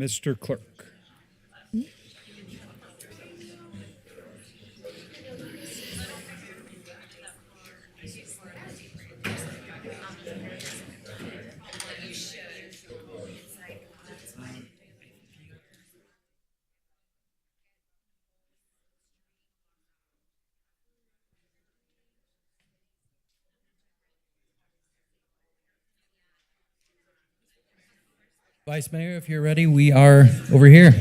Mr. Clerk. Vice Mayor, if you're ready, we are over here.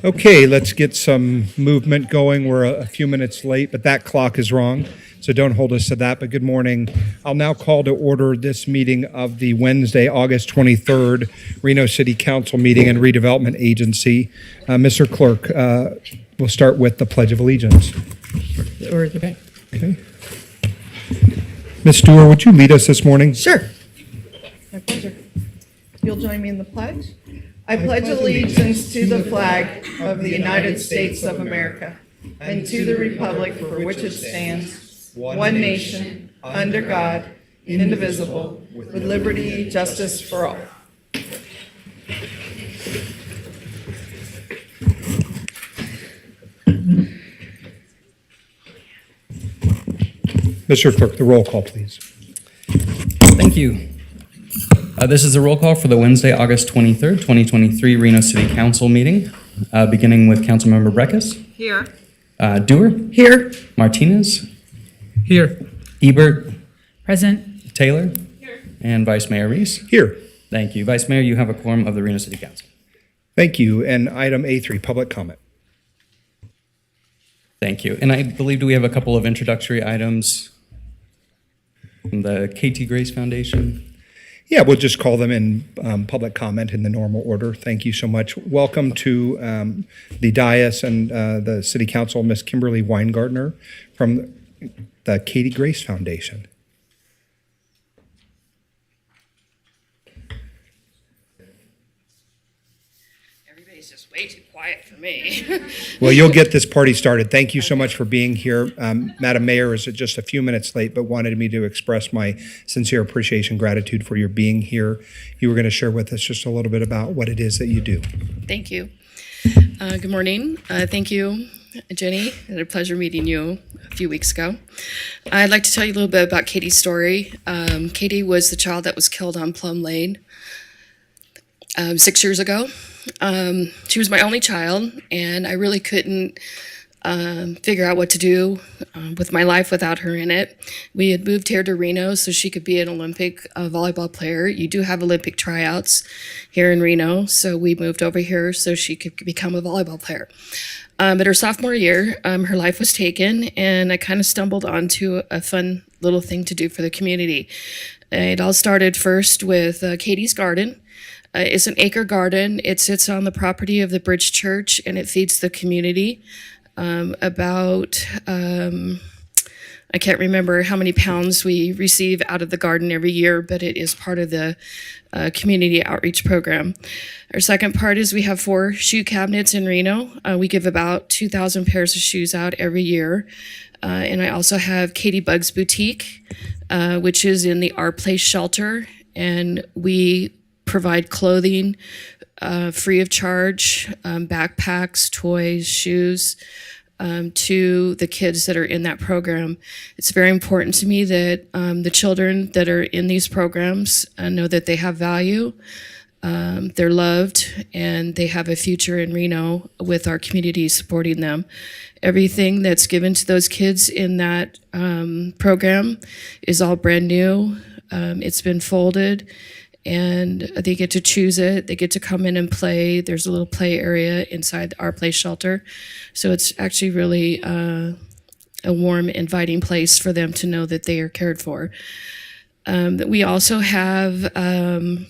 Okay, let's get some movement going. We're a few minutes late, but that clock is wrong, so don't hold us to that. But good morning. I'll now call to order this meeting of the Wednesday, August 23rd, Reno City Council meeting and Redevelopment Agency. Mr. Clerk, we'll start with the Pledge of Allegiance. Okay. Okay. Ms. Stewart, would you lead us this morning? Sure. My pleasure. You'll join me in the pledge. I pledge allegiance to the flag of the United States of America and to the republic for which it stands, one nation, under God, indivisible, with liberty and justice for all. Mr. Clerk, the roll call, please. Thank you. This is a roll call for the Wednesday, August 23rd, 2023 Reno City Council meeting, beginning with Councilmember Breckus. Here. Dewar. Here. Martinez. Here. Ebert. Present. Taylor. Here. And Vice Mayor Reese. Here. Thank you. Vice Mayor, you have a quorum of the Reno City Council. Thank you. And item A3, public comment. Thank you. And I believe, do we have a couple of introductory items from the KT Grace Foundation? Yeah, we'll just call them in public comment in the normal order. Thank you so much. Welcome to the dais and the City Council, Ms. Kimberly Weingartner from the Katie Grace Foundation. Everybody's just way too quiet for me. Well, you'll get this party started. Thank you so much for being here. Madam Mayor is just a few minutes late, but wanted me to express my sincere appreciation, gratitude for your being here. You were going to share with us just a little bit about what it is that you do. Thank you. Good morning. Thank you, Jenny. It was a pleasure meeting you a few weeks ago. I'd like to tell you a little bit about Katie's story. Katie was the child that was killed on Plum Lane 6 years ago. She was my only child, and I really couldn't figure out what to do with my life without her in it. We had moved here to Reno so she could be an Olympic volleyball player. You do have Olympic tryouts here in Reno, so we moved over here so she could become a volleyball player. But her sophomore year, her life was taken, and I kind of stumbled onto a fun little thing to do for the community. It all started first with Katie's Garden. It's an acre garden. It sits on the property of the Bridge Church, and it feeds the community I can't remember how many pounds we receive out of the garden every year, but it is part of the community outreach program. Our second part is we have 4 shoe cabinets in Reno. We give about 2,000 pairs of shoes out every year. And I also have Katie Bugs Boutique, which is in the Our Place shelter, and we provide clothing free of charge, backpacks, toys, shoes to the kids that are in that program. It's very important to me that the children that are in these programs know that they have value, they're loved, and they have a future in Reno with our community supporting them. Everything that's given to those kids in that program is all brand new. It's been folded, and they get to choose it. They get to come in and play. There's a little play area inside Our Place shelter. So it's actually really a warm, inviting place for them to know that they are cared for. We also have an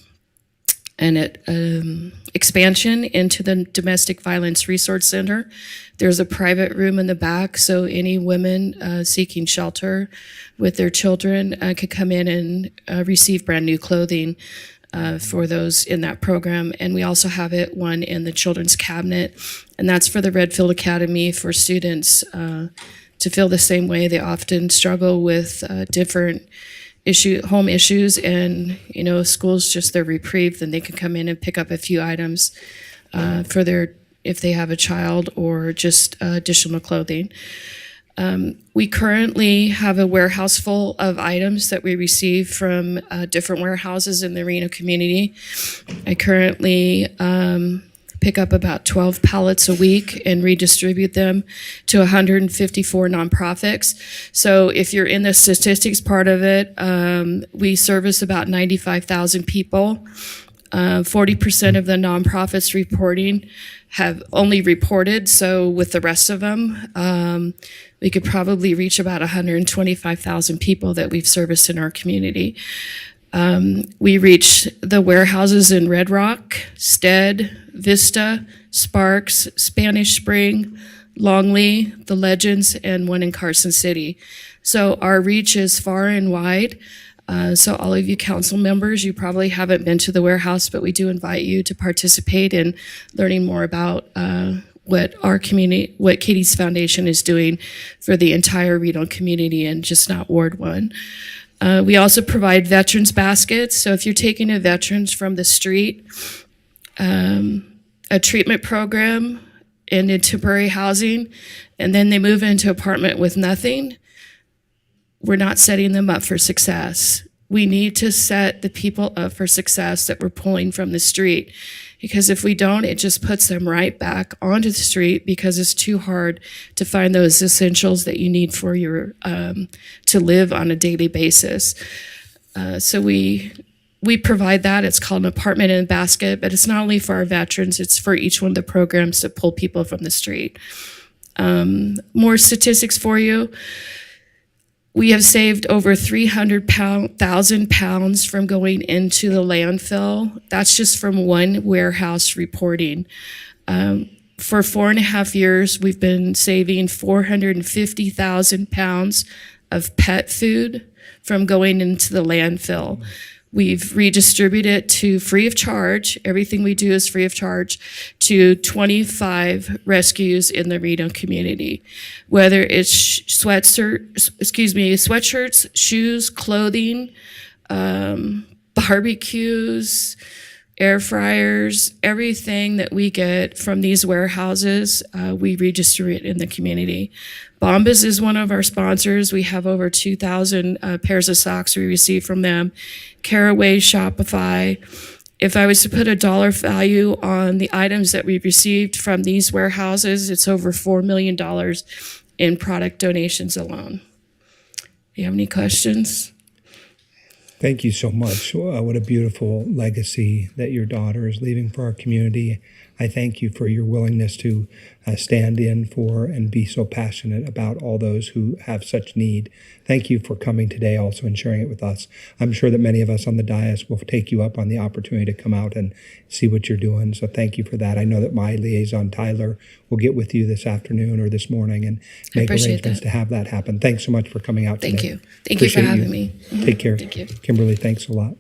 expansion into the Domestic Violence Resource Center. There's a private room in the back, so any women seeking shelter with their children could come in and receive brand new clothing for those in that program. And we also have one in the children's cabinet, and that's for the Redfield Academy for students to feel the same way. They often struggle with different home issues, and school's just their reprieve, then they can come in and pick up a few items for if they have a child, or just additional clothing. We currently have a warehouse full of items that we receive from different warehouses in the Reno community. I currently pick up about 12 pallets a week and redistribute them to 154 nonprofits. So if you're in the statistics part of it, we service about 95,000 people. 40% of the nonprofits reporting have only reported, so with the rest of them, we could probably reach about 125,000 people that we've serviced in our community. We reach the warehouses in Red Rock, Stead, Vista, Sparks, Spanish Spring, Longley, The Legends, and one in Carson City. So our reach is far and wide. So all of you council members, you probably haven't been to the warehouse, but we do invite you to participate in learning more about what our community, what Katie's Foundation is doing for the entire Reno community, and just not Ward 1. We also provide veterans baskets. So if you're taking a veterans from the street, a treatment program, and in temporary housing, and then they move into an apartment with nothing, we're not setting them up for success. We need to set the people up for success that we're pulling from the street. Because if we don't, it just puts them right back onto the street, because it's too hard to find those essentials that you need for your to live on a daily basis. So we provide that. It's called an apartment in a basket, but it's not only for our veterans, it's for each one of the programs to pull people from the street. More statistics for you. We have saved over 300,000 pounds from going into the landfill. That's just from one warehouse reporting. For 4.5 years, we've been saving 450,000 pounds of pet food from going into the landfill. We've redistributed it to free of charge. Everything we do is free of charge to 25 rescues in the Reno community. Whether it's sweatshirts, shoes, clothing, barbecues, air fryers, everything that we get from these warehouses, we redistribute in the community. Bombas is one of our sponsors. We have over 2,000 pairs of socks we receive from them. Caraway, Shopify. If I was to put a dollar value on the items that we've received from these warehouses, it's over $4 million in product donations alone. Do you have any questions? Thank you so much. What a beautiful legacy that your daughter is leaving for our community. I thank you for your willingness to stand in for and be so passionate about all those who have such need. Thank you for coming today also and sharing it with us. I'm sure that many of us on the dais will take you up on the opportunity to come out and see what you're doing. So thank you for that. I know that my liaison, Tyler, will get with you this afternoon or this morning and make arrangements to have that happen. Thanks so much for coming out today. Thank you. Thank you for having me. Take care. Thank you. Kimberly, thanks a lot.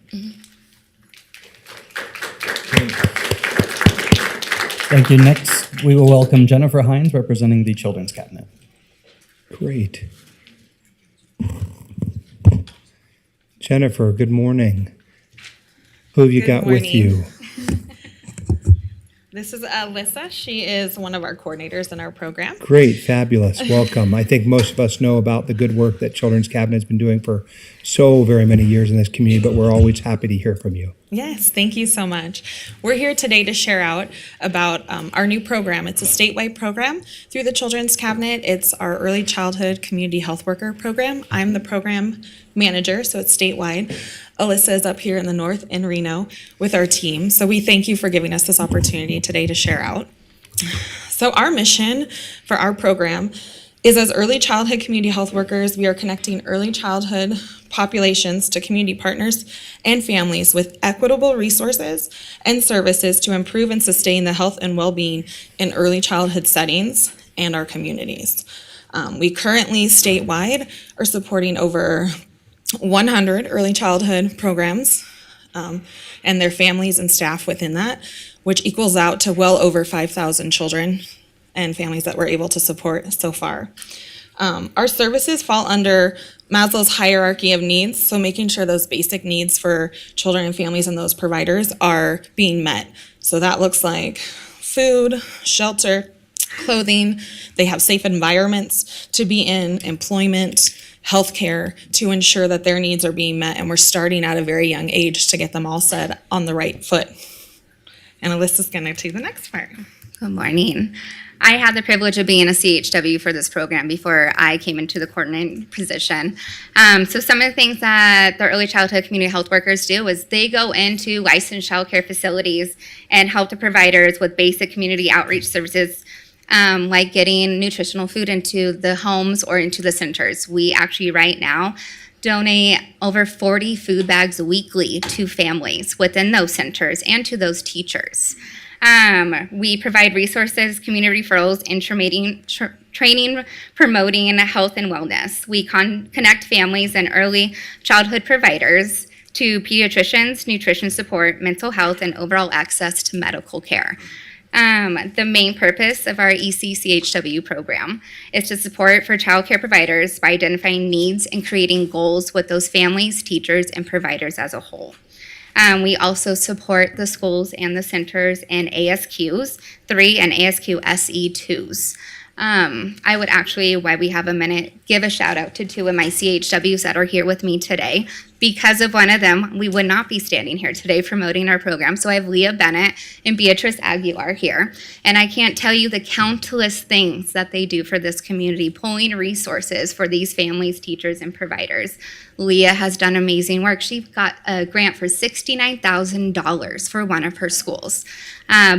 Thank you. Next, we will welcome Jennifer Hines, representing the Children's Cabinet. Great. Jennifer, good morning. Who have you got with you? This is Alyssa. She is one of our coordinators in our program. Great, fabulous. Welcome. I think most of us know about the good work that Children's Cabinet has been doing for so very many years in this community, but we're always happy to hear from you. Yes, thank you so much. We're here today to share out about our new program. It's a statewide program through the Children's Cabinet. It's our Early Childhood Community Health Worker program. I'm the program manager, so it's statewide. Alyssa is up here in the north in Reno with our team. So we thank you for giving us this opportunity today to share out. So our mission for our program is, as early childhood community health workers, we are connecting early childhood populations to community partners and families with equitable resources and services to improve and sustain the health and well-being in early childhood settings and our communities. We currently statewide are supporting over 100 early childhood programs and their families and staff within that, which equals out to well over 5,000 children and families that we're able to support so far. Our services fall under Maslow's hierarchy of needs, so making sure those basic needs for children and families and those providers are being met. So that looks like food, shelter, clothing. They have safe environments to be in, employment, healthcare, to ensure that their needs are being met. And we're starting at a very young age to get them all set on the right foot. And Alyssa's going to do the next part. Good morning. I had the privilege of being a CHW for this program before I came into the coordinating position. So some of the things that the early childhood community health workers do is they go into licensed child care facilities and help the providers with basic community outreach services, like getting nutritional food into the homes or into the centers. We actually right now donate over 40 food bags weekly to families within those centers and to those teachers. We provide resources, community referrals, training, promoting health and wellness. We connect families and early childhood providers to pediatricians, nutrition support, mental health, and overall access to medical care. The main purpose of our ECCHW program is to support for child care providers by identifying needs and creating goals with those families, teachers, and providers as a whole. We also support the schools and the centers in ASQs 3 and ASQ SE2s. I would actually, while we have a minute, give a shout out to 2 of my CHWs that are here with me today. Because of one of them, we would not be standing here today promoting our program. So I have Leah Bennett and Beatrice Aguilar here. And I can't tell you the countless things that they do for this community, pulling resources for these families, teachers, and providers. Leah has done amazing work. She got a grant for $69,000 for one of her schools.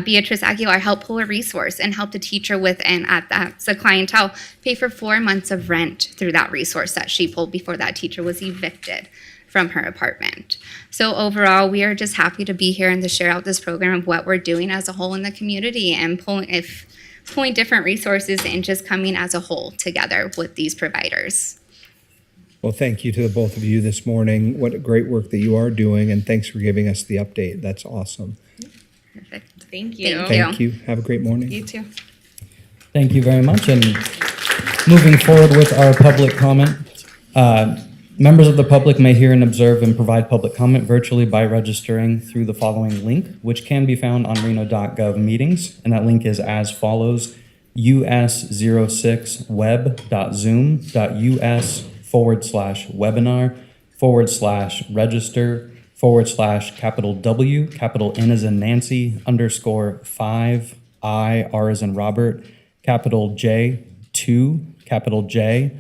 Beatrice Aguilar helped pull a resource and helped a teacher within at that's a clientele pay for 4 months of rent through that resource that she pulled before that teacher was evicted from her apartment. So overall, we are just happy to be here and to share out this program of what we're doing as a whole in the community and pulling different resources and just coming as a whole together with these providers. Well, thank you to the both of you this morning. What a great work that you are doing, and thanks for giving us the update. That's awesome. Perfect. Thank you. Thank you. Have a great morning. You too. Thank you very much. And moving forward with our public comment, members of the public may hear and observe and provide public comment virtually by registering through the following link, which can be found on reno.gov meetings. And that link is as follows: us06web.zoom.us/webinar/register/W, capital N as in Nancy, _5, I, R as in Robert, capital J, 2, capital J,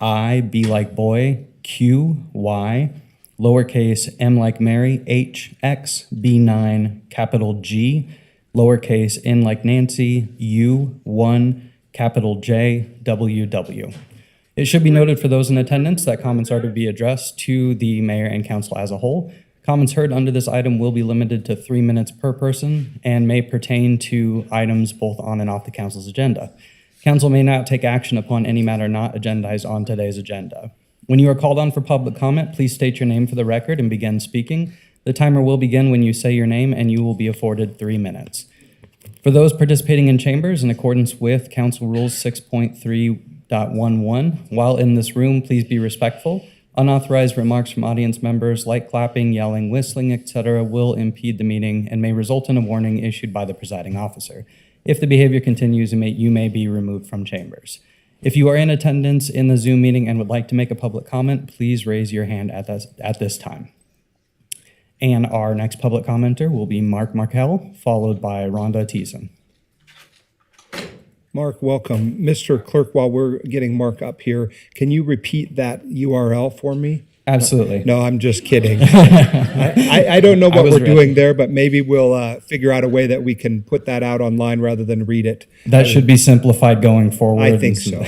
I, B like boy, Q, Y, lowercase m like Mary, H, X, B9, capital G, lowercase n like Nancy, U, 1, capital J, W, W. It should be noted for those in attendance that comments are to be addressed to the mayor and council as a whole. Comments heard under this item will be limited to 3 minutes per person and may pertain to items both on and off the council's agenda. Council may not take action upon any matter not agendized on today's agenda. When you are called on for public comment, please state your name for the record and begin speaking. The timer will begin when you say your name, and you will be afforded 3 minutes. For those participating in chambers, in accordance with Council Rules 6.3.11, while in this room, please be respectful. Unauthorized remarks from audience members like clapping, yelling, whistling, etc. will impede the meeting and may result in a warning issued by the presiding officer. If the behavior continues, you may be removed from chambers. If you are in attendance in the Zoom meeting and would like to make a public comment, please raise your hand at this time. And our next public commenter will be Mark Markell, followed by Rhonda Thiessen. Mark, welcome. Mr. Clerk, while we're getting Mark up here, can you repeat that URL for me? Absolutely. No, I'm just kidding. I don't know what we're doing there, but maybe we'll figure out a way that we can put that out online rather than read it. That should be simplified going forward. I think so.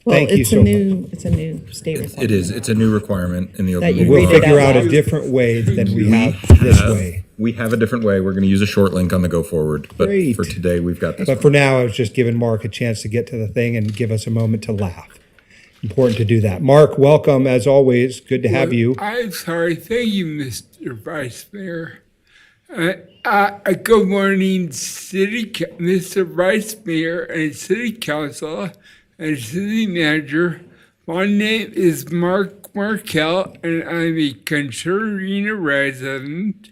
Well, Thank you it's so a much. it's a new state requirement. It is. It's a new requirement in the open That you meeting read We'll it law. figure out out a loud. different way than we have this way. We have a different way. We're going to use a short link on the go forward. But Great. for today, we've got this But one. for now, I was just giving Mark a chance to get to the thing and give us a moment to laugh. Important to do that. Mark, welcome as always. Good to have you. I'm sorry. Thank you, Mr. Vice Mayor. Good morning, Mr. Vice Mayor and City Council. and city manager. My name is Mark Markel, and I'm a Reno resident.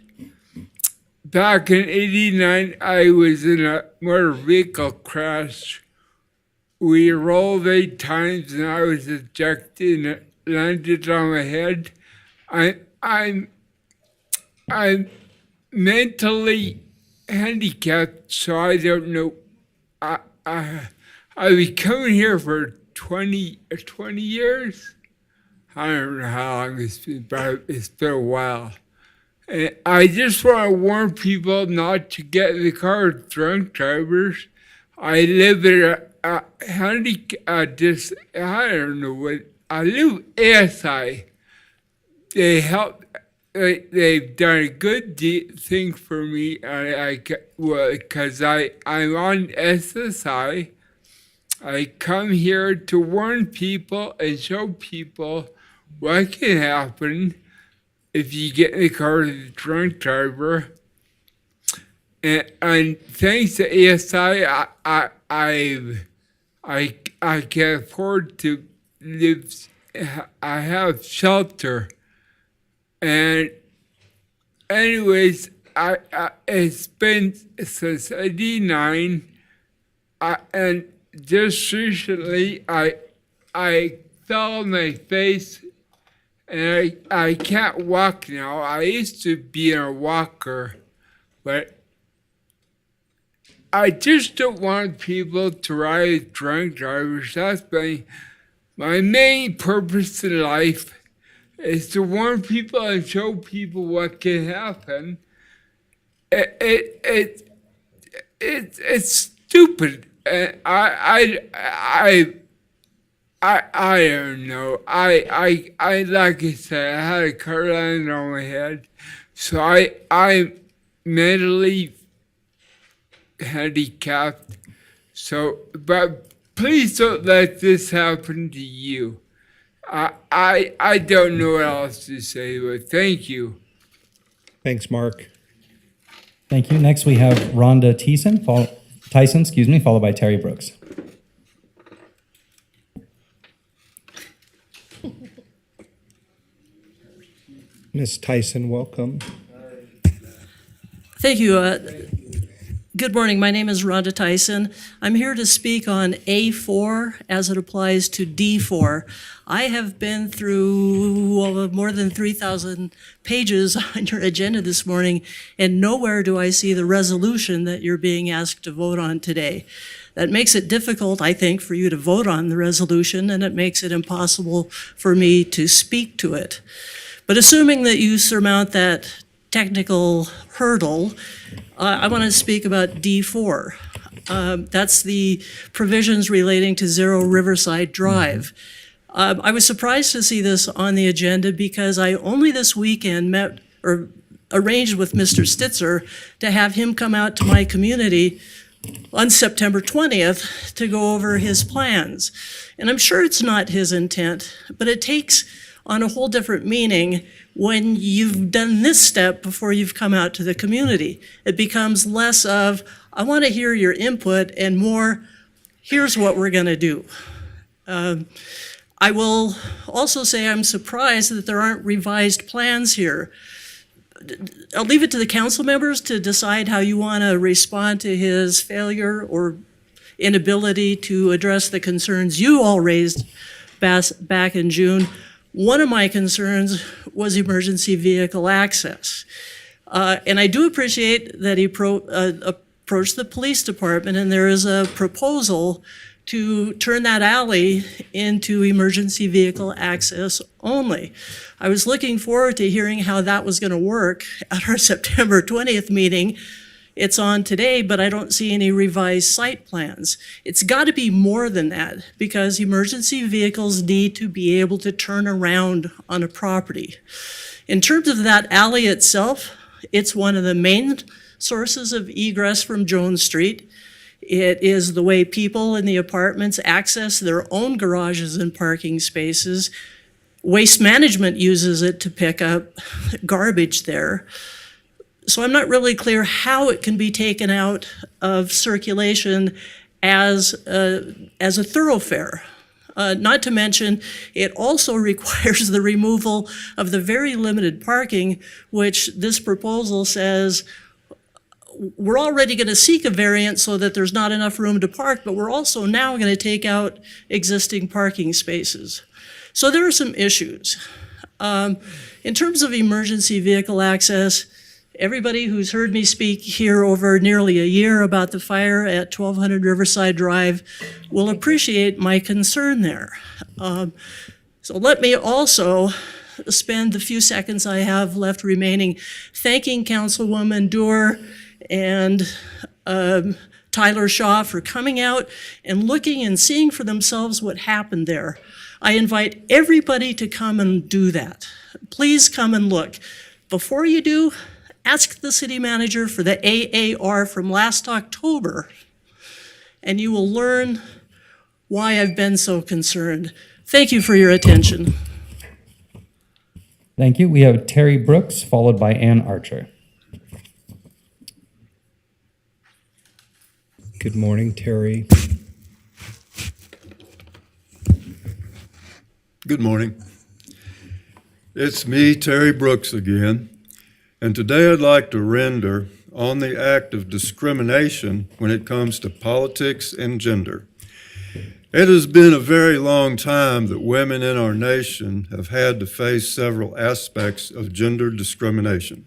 Back in '89, I was in a motor vehicle crash. We rolled 8 times, and I was ejected and it landed on my head. I'm mentally handicapped, so I don't know. I've been coming here for 20 years. I don't know how long it's been, but it's been a while. And I just want to warn people not to get in the car with drunk drivers. I live in I don't know what, I live ASI. They've done a good thing for me, because I'm on SSI. I come here to warn people and show people what can happen if you get in the car with a drunk driver. And thanks to ASI, I can afford to live. I have shelter. And anyways, it's been since '89, and just recently I fell on my face, and I can't walk now. I used to be in a walker, but I just don't want people to ride with drunk drivers. That's my main purpose in life, is to warn people and show people what can happen. It's stupid. I don't know. I like I said, I had a car land on my head, so I'm mentally handicapped. So, but please don't let this happen to you. I don't know what else to say, but thank you. Thanks, Mark. Thank you. Next, we have Rhonda Tyson, followed by Terry Brooks. Ms. Tyson, welcome. Thank you. Good morning. My name is Rhonda Tyson. I'm here to speak on A4 as it applies to D4. I have been through more than 3,000 pages on your agenda this morning, and nowhere do I see the resolution that you're being asked to vote on today. That makes it difficult, I think, for you to vote on the resolution, and it makes it impossible for me to speak to it. But assuming that you surmount that technical hurdle, I want to speak about D4. That's the provisions relating to Zero Riverside Drive. I was surprised to see this on the agenda because I only this weekend met or arranged with Mr. Stitzer to have him come out to my community on September 20th to go over his plans. And I'm sure it's not his intent, but it takes on a whole different meaning when you've done this step before you've come out to the community. It becomes less of, I want to hear your input, and more, here's what we're going to do. I will also say I'm surprised that there aren't revised plans here. I'll leave it to the council members to decide how you want to respond to his failure or inability to address the concerns you all raised back in June. One of my concerns was emergency vehicle access. And I do appreciate that he approached the police department, and there is a proposal to turn that alley into emergency vehicle access only. I was looking forward to hearing how that was going to work at our September 20th meeting. It's on today, but I don't see any revised site plans. It's got to be more than that, because emergency vehicles need to be able to turn around on a property. In terms of that alley itself, it's one of the main sources of egress from Jones Street. It is the way people in the apartments access their own garages and parking spaces. Waste management uses it to pick up garbage there. So I'm not really clear how it can be taken out of circulation as a thoroughfare. Not to mention, it also requires the removal of the very limited parking, which this proposal says we're already going to seek a variance so that there's not enough room to park, but we're also now going to take out existing parking spaces. So there are some issues. In terms of emergency vehicle access, everybody who's heard me speak here over nearly a year about the fire at 1200 Riverside Drive will appreciate my concern there. So let me also spend the few seconds I have left remaining thanking Councilwoman Doer and Tyler Shaw for coming out and looking and seeing for themselves what happened there. I invite everybody to come and do that. Please come and look. Before you do, ask the city manager for the AAR from last October, and you will learn why I've been so concerned. Thank you for your attention. Thank you. We have Terry Brooks, followed by Ann Archer. Good morning, Terry. Good morning. It's me, Terry Brooks again, and today I'd like to render on the act of discrimination when it comes to politics and gender. It has been a very long time that women in our nation have had to face several aspects of gender discrimination.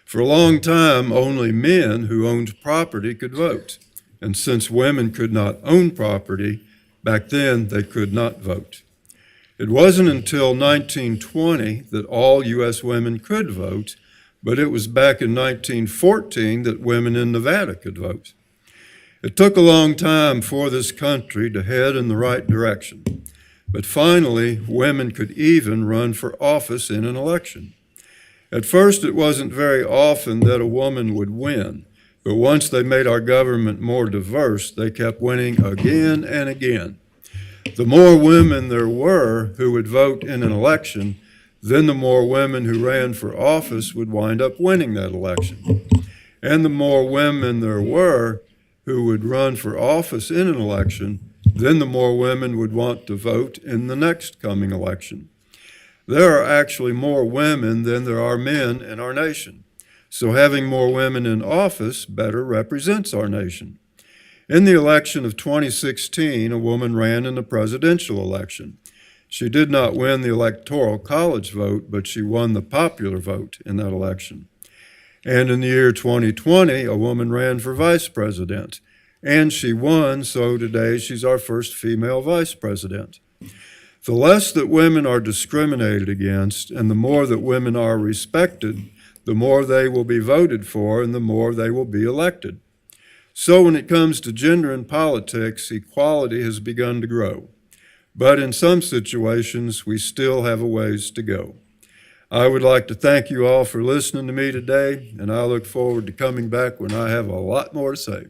For a long time, only men who owned property could vote, and since women could not own property, back then they could not vote. It wasn't until 1920 that all U.S. women could vote, but it was back in 1914 that women in Nevada could vote. It took a long time for this country to head in the right direction, but finally, women could even run for office in an election. At first, it wasn't very often that a woman would win, but once they made our government more diverse, they kept winning again and again. The more women there were who would vote in an election, then the more women who ran for office would wind up winning that election. And the more women there were who would run for office in an election, then the more women would want to vote in the next coming election. There are actually more women than there are men in our nation. So having more women in office better represents our nation. In the election of 2016, a woman ran in the presidential election. She did not win the Electoral College vote, but she won the popular vote in that election. And in the year 2020, a woman ran for vice president, and she won, so today she's our first female vice president. The less that women are discriminated against, and the more that women are respected, the more they will be voted for, and the more they will be elected. So when it comes to gender and politics, equality has begun to grow. But in some situations, we still have a ways to go. I would like to thank you all for listening to me today, and I look forward to coming back when I have a lot more to say.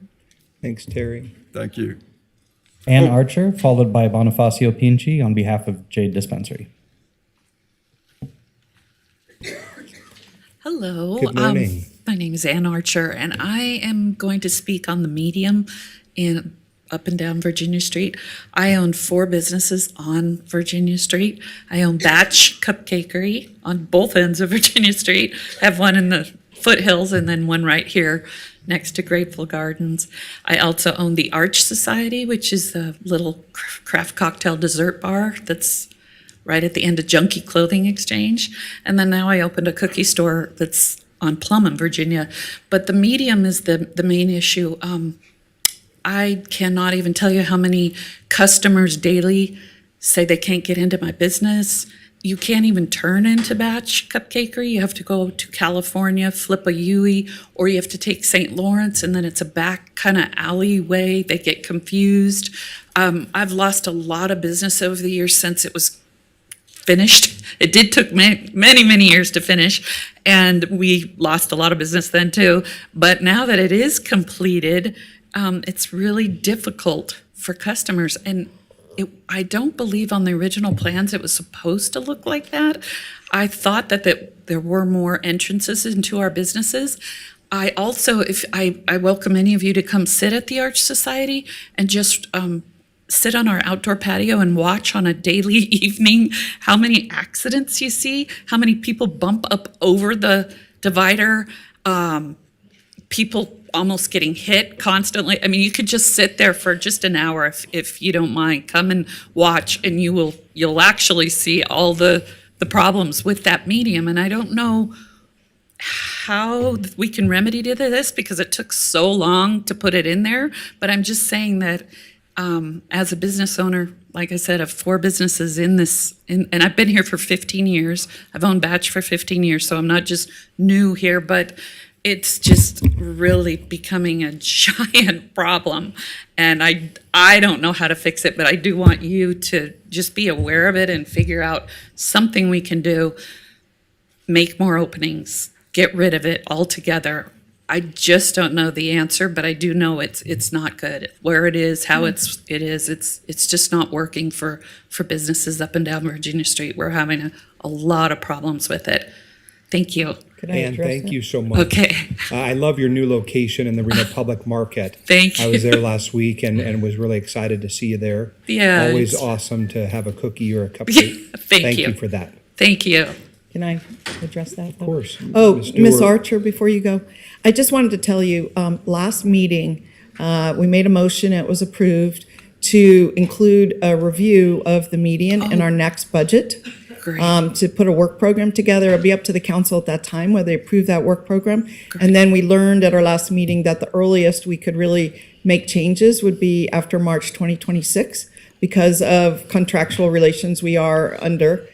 Thanks, Terry. Thank you. Ann Archer, followed by Bonifacio Pinchi on behalf of Jade Dispensary. Hello. Good morning. My name is Ann Archer, and I am going to speak on the medium in up and down Virginia Street. I own 4 businesses on Virginia Street. I own Batch Cupcakery on both ends of Virginia Street. I have one in the foothills and then one right here next to Grateful Gardens. I also own the Arch Society, which is the little craft cocktail dessert bar that's right at the end of Junkie Clothing Exchange. And then now I opened a cookie store that's on Plum in Virginia. But the medium is the main issue. I cannot even tell you how many customers daily say they can't get into my business. You can't even turn into Batch Cupcakery. You have to go to California, flip a U-ey, or you have to take St. Lawrence, and then it's a back kind of alleyway. They get confused. I've lost a lot of business over the years since it was finished. It did took many years to finish, and we lost a lot of business then too. But now that it is completed, it's really difficult for customers. And I don't believe on the original plans it was supposed to look like that. I thought that there were more entrances into our businesses. I also, if I welcome any of you to come sit at the Arch Society and just sit on our outdoor patio and watch on a daily evening how many accidents you see, how many people bump up over the divider, people almost getting hit constantly. I mean, you could just sit there for just an hour if you don't mind. Come and watch, and you'll actually see all the problems with that medium. And I don't know how we can remedy to this because it took so long to put it in there. But I'm just saying that as a business owner, like I said, I have 4 businesses in this, and I've been here for 15 years. I've owned Batch for 15 years, so I'm not just new here, but it's just really becoming a giant problem. And I don't know how to fix it, but I do want you to just be aware of it and figure out something we can do. Make more openings, get rid of it altogether. I just don't know the answer, but I do know it's not good. Where it is, how it's just not working for businesses up and down Virginia Street. We're having a lot of problems with it. Thank you. And thank you so much. Okay. I love your new location in the Reno Public Market. Thank you. I was there last week and was really excited to see you there. Yeah, Always it's- awesome to have a cookie or a cupcake. Thank you you. for that. Thank you. Can I address that? Of course. Oh, Ms. Ms. Stewart. Archer, before you go, I just wanted to tell you, last meeting, we made a motion, it was approved, to include a review of the median in our next budget. Great. To put a work program together. It'll be up to the council at that time whether they approve that work program. And then we learned at our last meeting that the earliest we could really make changes would be after March 2026 because of contractual relations we are under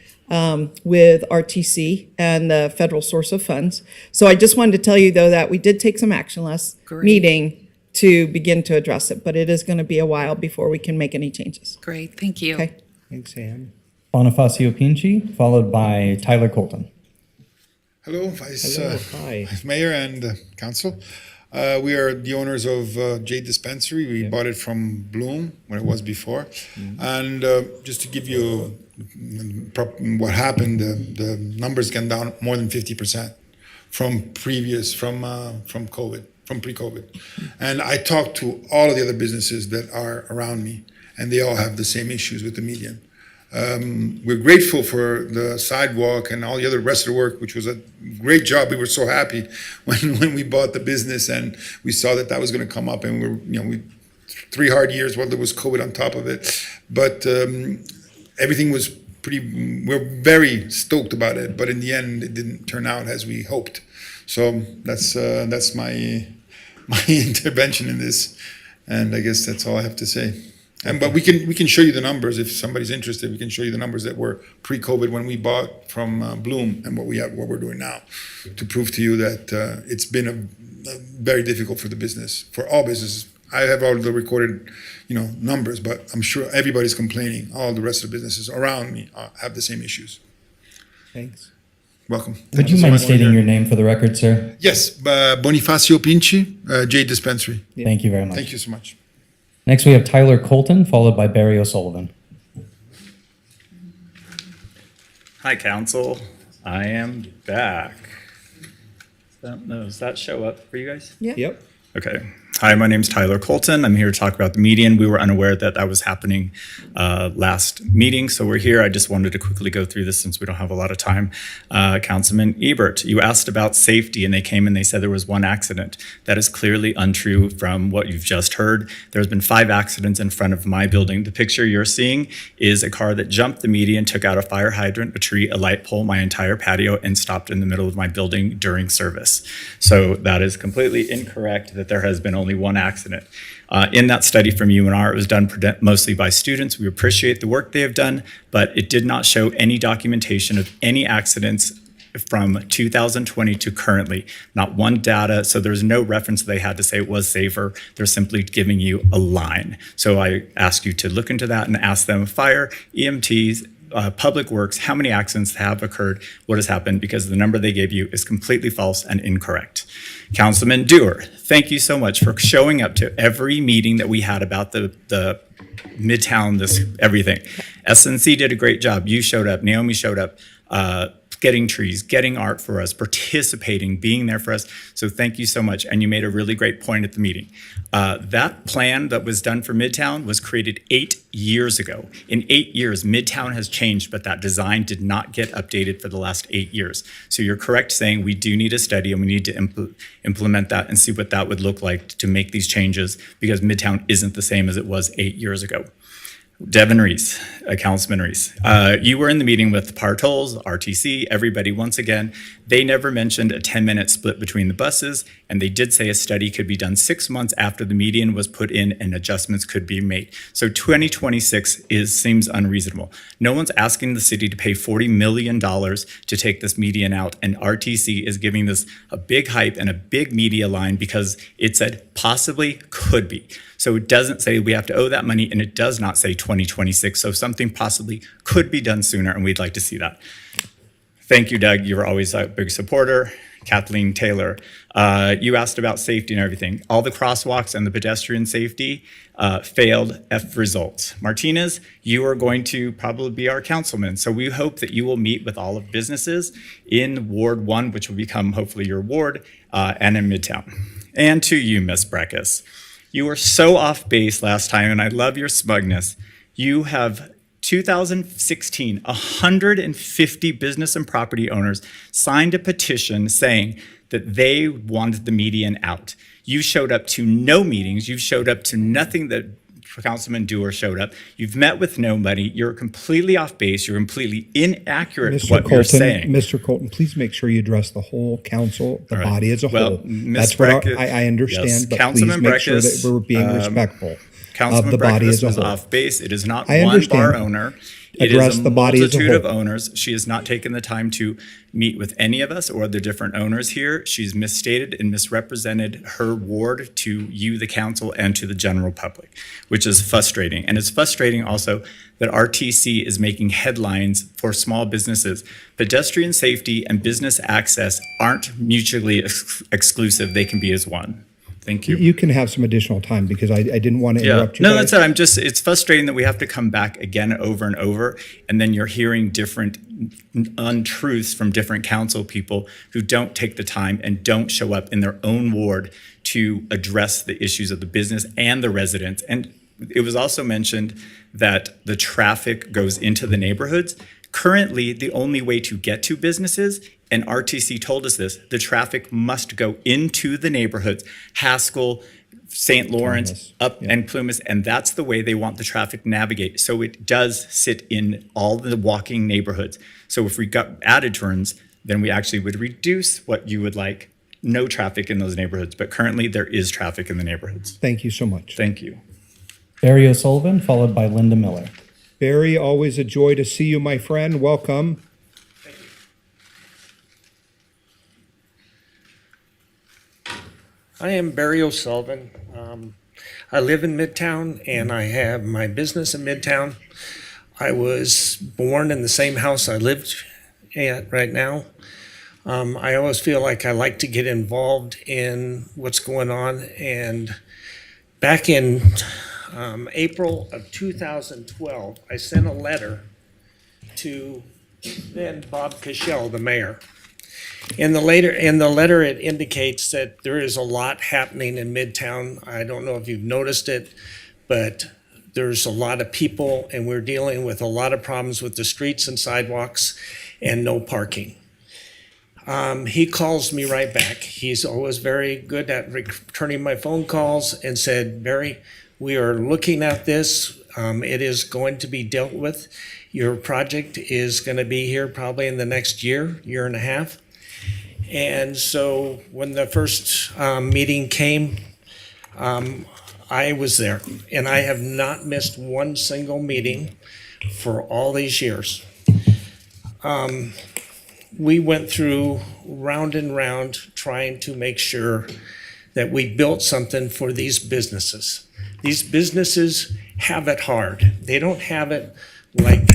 with RTC and the federal source of funds. So I just wanted to tell you, though, that we did take some action last meeting to begin to address it, but it is going to be a while before we can make any changes. Great. Thank you. Okay. Thanks, Ann. Bonifacio Pinchi, followed by Tyler Colton. Hello, Vice, Hello, hi. Vice Mayor and Council. We are the owners of Jade Dispensary. We bought it from Bloom when it was before. And just to give you what happened, the numbers came down more than 50% from COVID, from pre-COVID. And I talked to all of the other businesses that are around me, and they all have the same issues with the median. We're grateful for the sidewalk and all the other rest of the work, which was a great job. We were so happy when we bought the business and we saw that was going to come up, and we 3 hard years while there was COVID on top of it. But everything was we're very stoked about it, but in the end it didn't turn out as we hoped. So that's my intervention in this, and I guess that's all I have to say. But we can show you the numbers if somebody's interested. We can show you the numbers that were pre-COVID when we bought from Bloom and what we're doing now, to prove to you that it's been very difficult for the business, for all businesses. I have all the recorded, numbers, but I'm sure everybody's complaining. All the rest of the businesses around me have the same issues. Thanks. Welcome. Would you mind stating your name for the record, sir? Yes, Bonifacio Pinchi, Jade Dispensary. Thank you very much. Thank you so much. Next, we have Tyler Colton, followed by Barry O'Sullivan. Hi, Council. I am back. Does that show up for you guys? Yeah. Yep. Okay. Hi, my name's Tyler Colton. I'm here to talk about the median. We were unaware that was happening last meeting, so we're here. I just wanted to quickly go through this since we don't have a lot of time. Councilman Ebert, you asked about safety, and they came and they said there was 1 accident. That is clearly untrue from what you've just heard. There's been 5 accidents in front of my building. The picture you're seeing is a car that jumped the median, took out a fire hydrant, a tree, a light pole, my entire patio, and stopped in the middle of my building during service. So that is completely incorrect that there has been only 1 accident. In that study from UNR, it was done mostly by students. We appreciate the work they have done, but it did not show any documentation of any accidents from 2020 to currently. Not one data, so there's no reference they had to say it was safer. They're simply giving you a line. So I ask you to look into that and ask them, fire, EMTs, Public Works, how many accidents have occurred, what has happened, because the number they gave you is completely false and incorrect. Councilman Dewar, thank you so much for showing up to every meeting that we had about the Midtown, everything. SNC did a great job. You showed up, Naomi showed up, getting trees, getting art for us, participating, being there for us. So thank you so much. And you made a really great point at the meeting. That plan that was done for Midtown was created 8 years ago. In 8 years, Midtown has changed, but that design did not get updated for the last 8 years. So you're correct saying we do need a study and we need to implement that and see what that would look like to make these changes, because Midtown isn't the same as it was 8 years ago. Devin Reese, Councilman Reese, you were in the meeting with Partolls, RTC, everybody. Once again, they never mentioned a 10-minute split between the buses, and they did say a study could be done 6 months after the median was put in and adjustments could be made. So 2026 seems unreasonable. No one's asking the city to pay $40 million to take this median out, and RTC is giving this a big hype and a big media line because it said possibly could be. So it doesn't say we have to owe that money, and it does not say 2026. So something possibly could be done sooner, and we'd like to see that. Thank you, Doug. You were always a big supporter. Kathleen Taylor, you asked about safety and everything. All the crosswalks and the pedestrian safety failed F results. Martinez, you are going to probably be our councilman. So we hope that you will meet with all of businesses in Ward 1, which will become hopefully your ward, and in Midtown. And to you, Ms. Breckus. You were so off base last time, and I love your smugness. You have 2016, 150 business and property owners signed a petition saying that they wanted the median out. You showed up to no meetings. You showed up to nothing that Councilman Dewar showed up. You've met with nobody. You're completely off base. You're completely inaccurate with what you're saying. Mr. Colton, please make sure you address the whole council, the All right. body as a Well, whole. Ms. That's what Breckus- I understand, yes, but Councilman please make sure Breckus, that we're being respectful Councilman of the body Breckus as a was whole. off base. It is not I one understand. bar owner. Address It is the a body as a multitude of whole. owners. She has not taken the time to meet with any of us or the different owners here. She's misstated and misrepresented her ward to you, the council, and to the general public, which is frustrating. And it's frustrating also that RTC is making headlines for small businesses. Pedestrian safety and business access aren't mutually exclusive. They can be as one. Thank you. You can have some additional time because I didn't want to Yeah, interrupt you. no, guys. that's it. It's frustrating that we have to come back again over and over, and then you're hearing different untruths from different council people who don't take the time and don't show up in their own ward to address the issues of the business and the residents. And it was also mentioned that the traffic goes into the neighborhoods. Currently, the only way to get to businesses, and RTC told us this, the traffic must go into the neighborhoods, Haskell, St. Lawrence, up and Plumas, and that's the way they want the traffic to navigate. So it does sit in all the walking neighborhoods. So if we got added turns, then we actually would reduce what you would like, no traffic in those neighborhoods. But currently there is traffic in the neighborhoods. Thank you so much. Thank you. Barry O'Sullivan, followed by Linda Miller. Barry, always a joy to see you, my friend. Welcome. I am Barry O'Sullivan. I live in Midtown and I have my business in Midtown. I was born in the same house I lived at right now. I always feel like I like to get involved in what's going on. And back in April of 2012, I sent a letter to then Bob Cashell, the mayor. In the letter, it indicates that there is a lot happening in Midtown. I don't know if you've noticed it, but there's a lot of people, and we're dealing with a lot of problems with the streets and sidewalks and no parking. He calls me right back. He's always very good at returning my phone calls and said, Barry, we are looking at this. It is going to be dealt with. Your project is going to be here probably in the next year and a half. And so when the first meeting came, I was there, and I have not missed one single meeting for all these years. We went through round and round trying to make sure that we built something for these businesses. These businesses have it hard. They don't have it like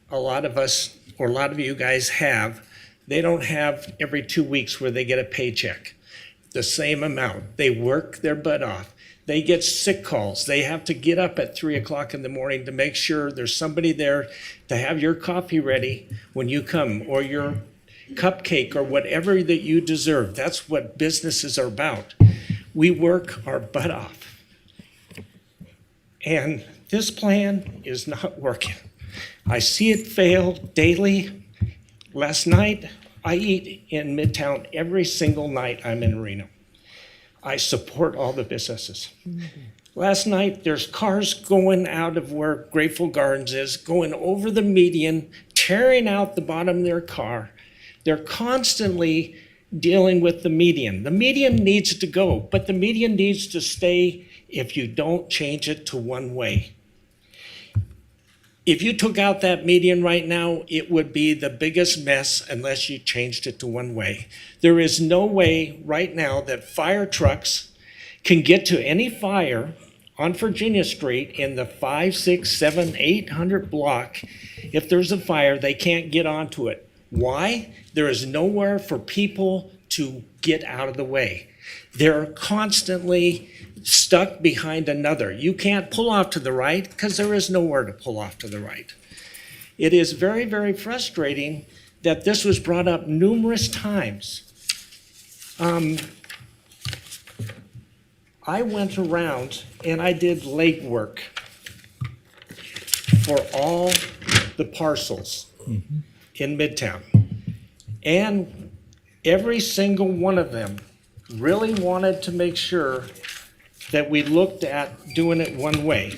a lot of us or a lot of you guys have. They don't have every 2 weeks where they get a paycheck, the same amount. They work their butt off. They get sick calls. They have to get up at 3 o'clock in the morning to make sure there's somebody there to have your coffee ready when you come, or your cupcake, or whatever that you deserve. That's what businesses are about. We work our butt off. And this plan is not working. I see it fail daily. Last night, I eat in Midtown every single night I'm in Reno. I support all the businesses. Last night, there's cars going out of where Grateful Gardens is, going over the median, tearing out the bottom of their car. They're constantly dealing with the median. The median needs to go, but the median needs to stay if you don't change it to one way. If you took out that median right now, it would be the biggest mess unless you changed it to one way. There is no way right now that fire trucks can get to any fire on Virginia Street in the 5, 6, 7, 800 block. If there's a fire, they can't get onto it. Why? There is nowhere for people to get out of the way. They're constantly stuck behind another. You can't pull off to the right because there is nowhere to pull off to the right. It is very, very frustrating that this was brought up numerous times. I went around and I did legwork for all the parcels in Midtown. And every single one of them really wanted to make sure that we looked at doing it one way.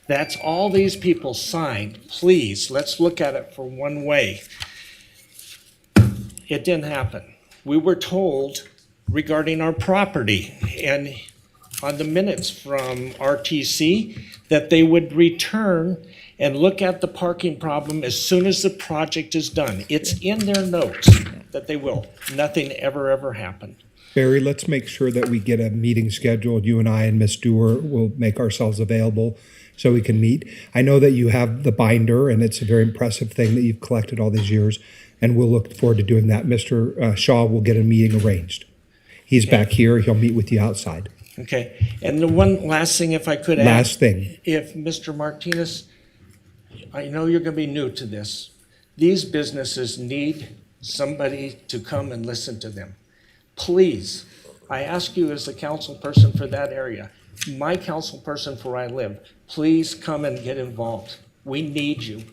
That's all these people signed. Please, let's look at it for one way. It didn't happen. We were told regarding our property and on the minutes from RTC that they would return and look at the parking problem as soon as the project is done. It's in their notes that they will. Nothing ever happened. Barry, let's make sure that we get a meeting scheduled. You and I and Ms. Dewar will make ourselves available so we can meet. I know that you have the binder, and it's a very impressive thing that you've collected all these years, and we'll look forward to doing that. Mr. Shaw will get a meeting arranged. He's back here. He'll meet with you outside. Okay. And the one last thing, if I could add. Last thing. If Mr. Martinez, I know you're going to be new to this. These businesses need somebody to come and listen to them. Please, I ask you as the council person for that area, my council person for where I live, please come and get involved. We need you.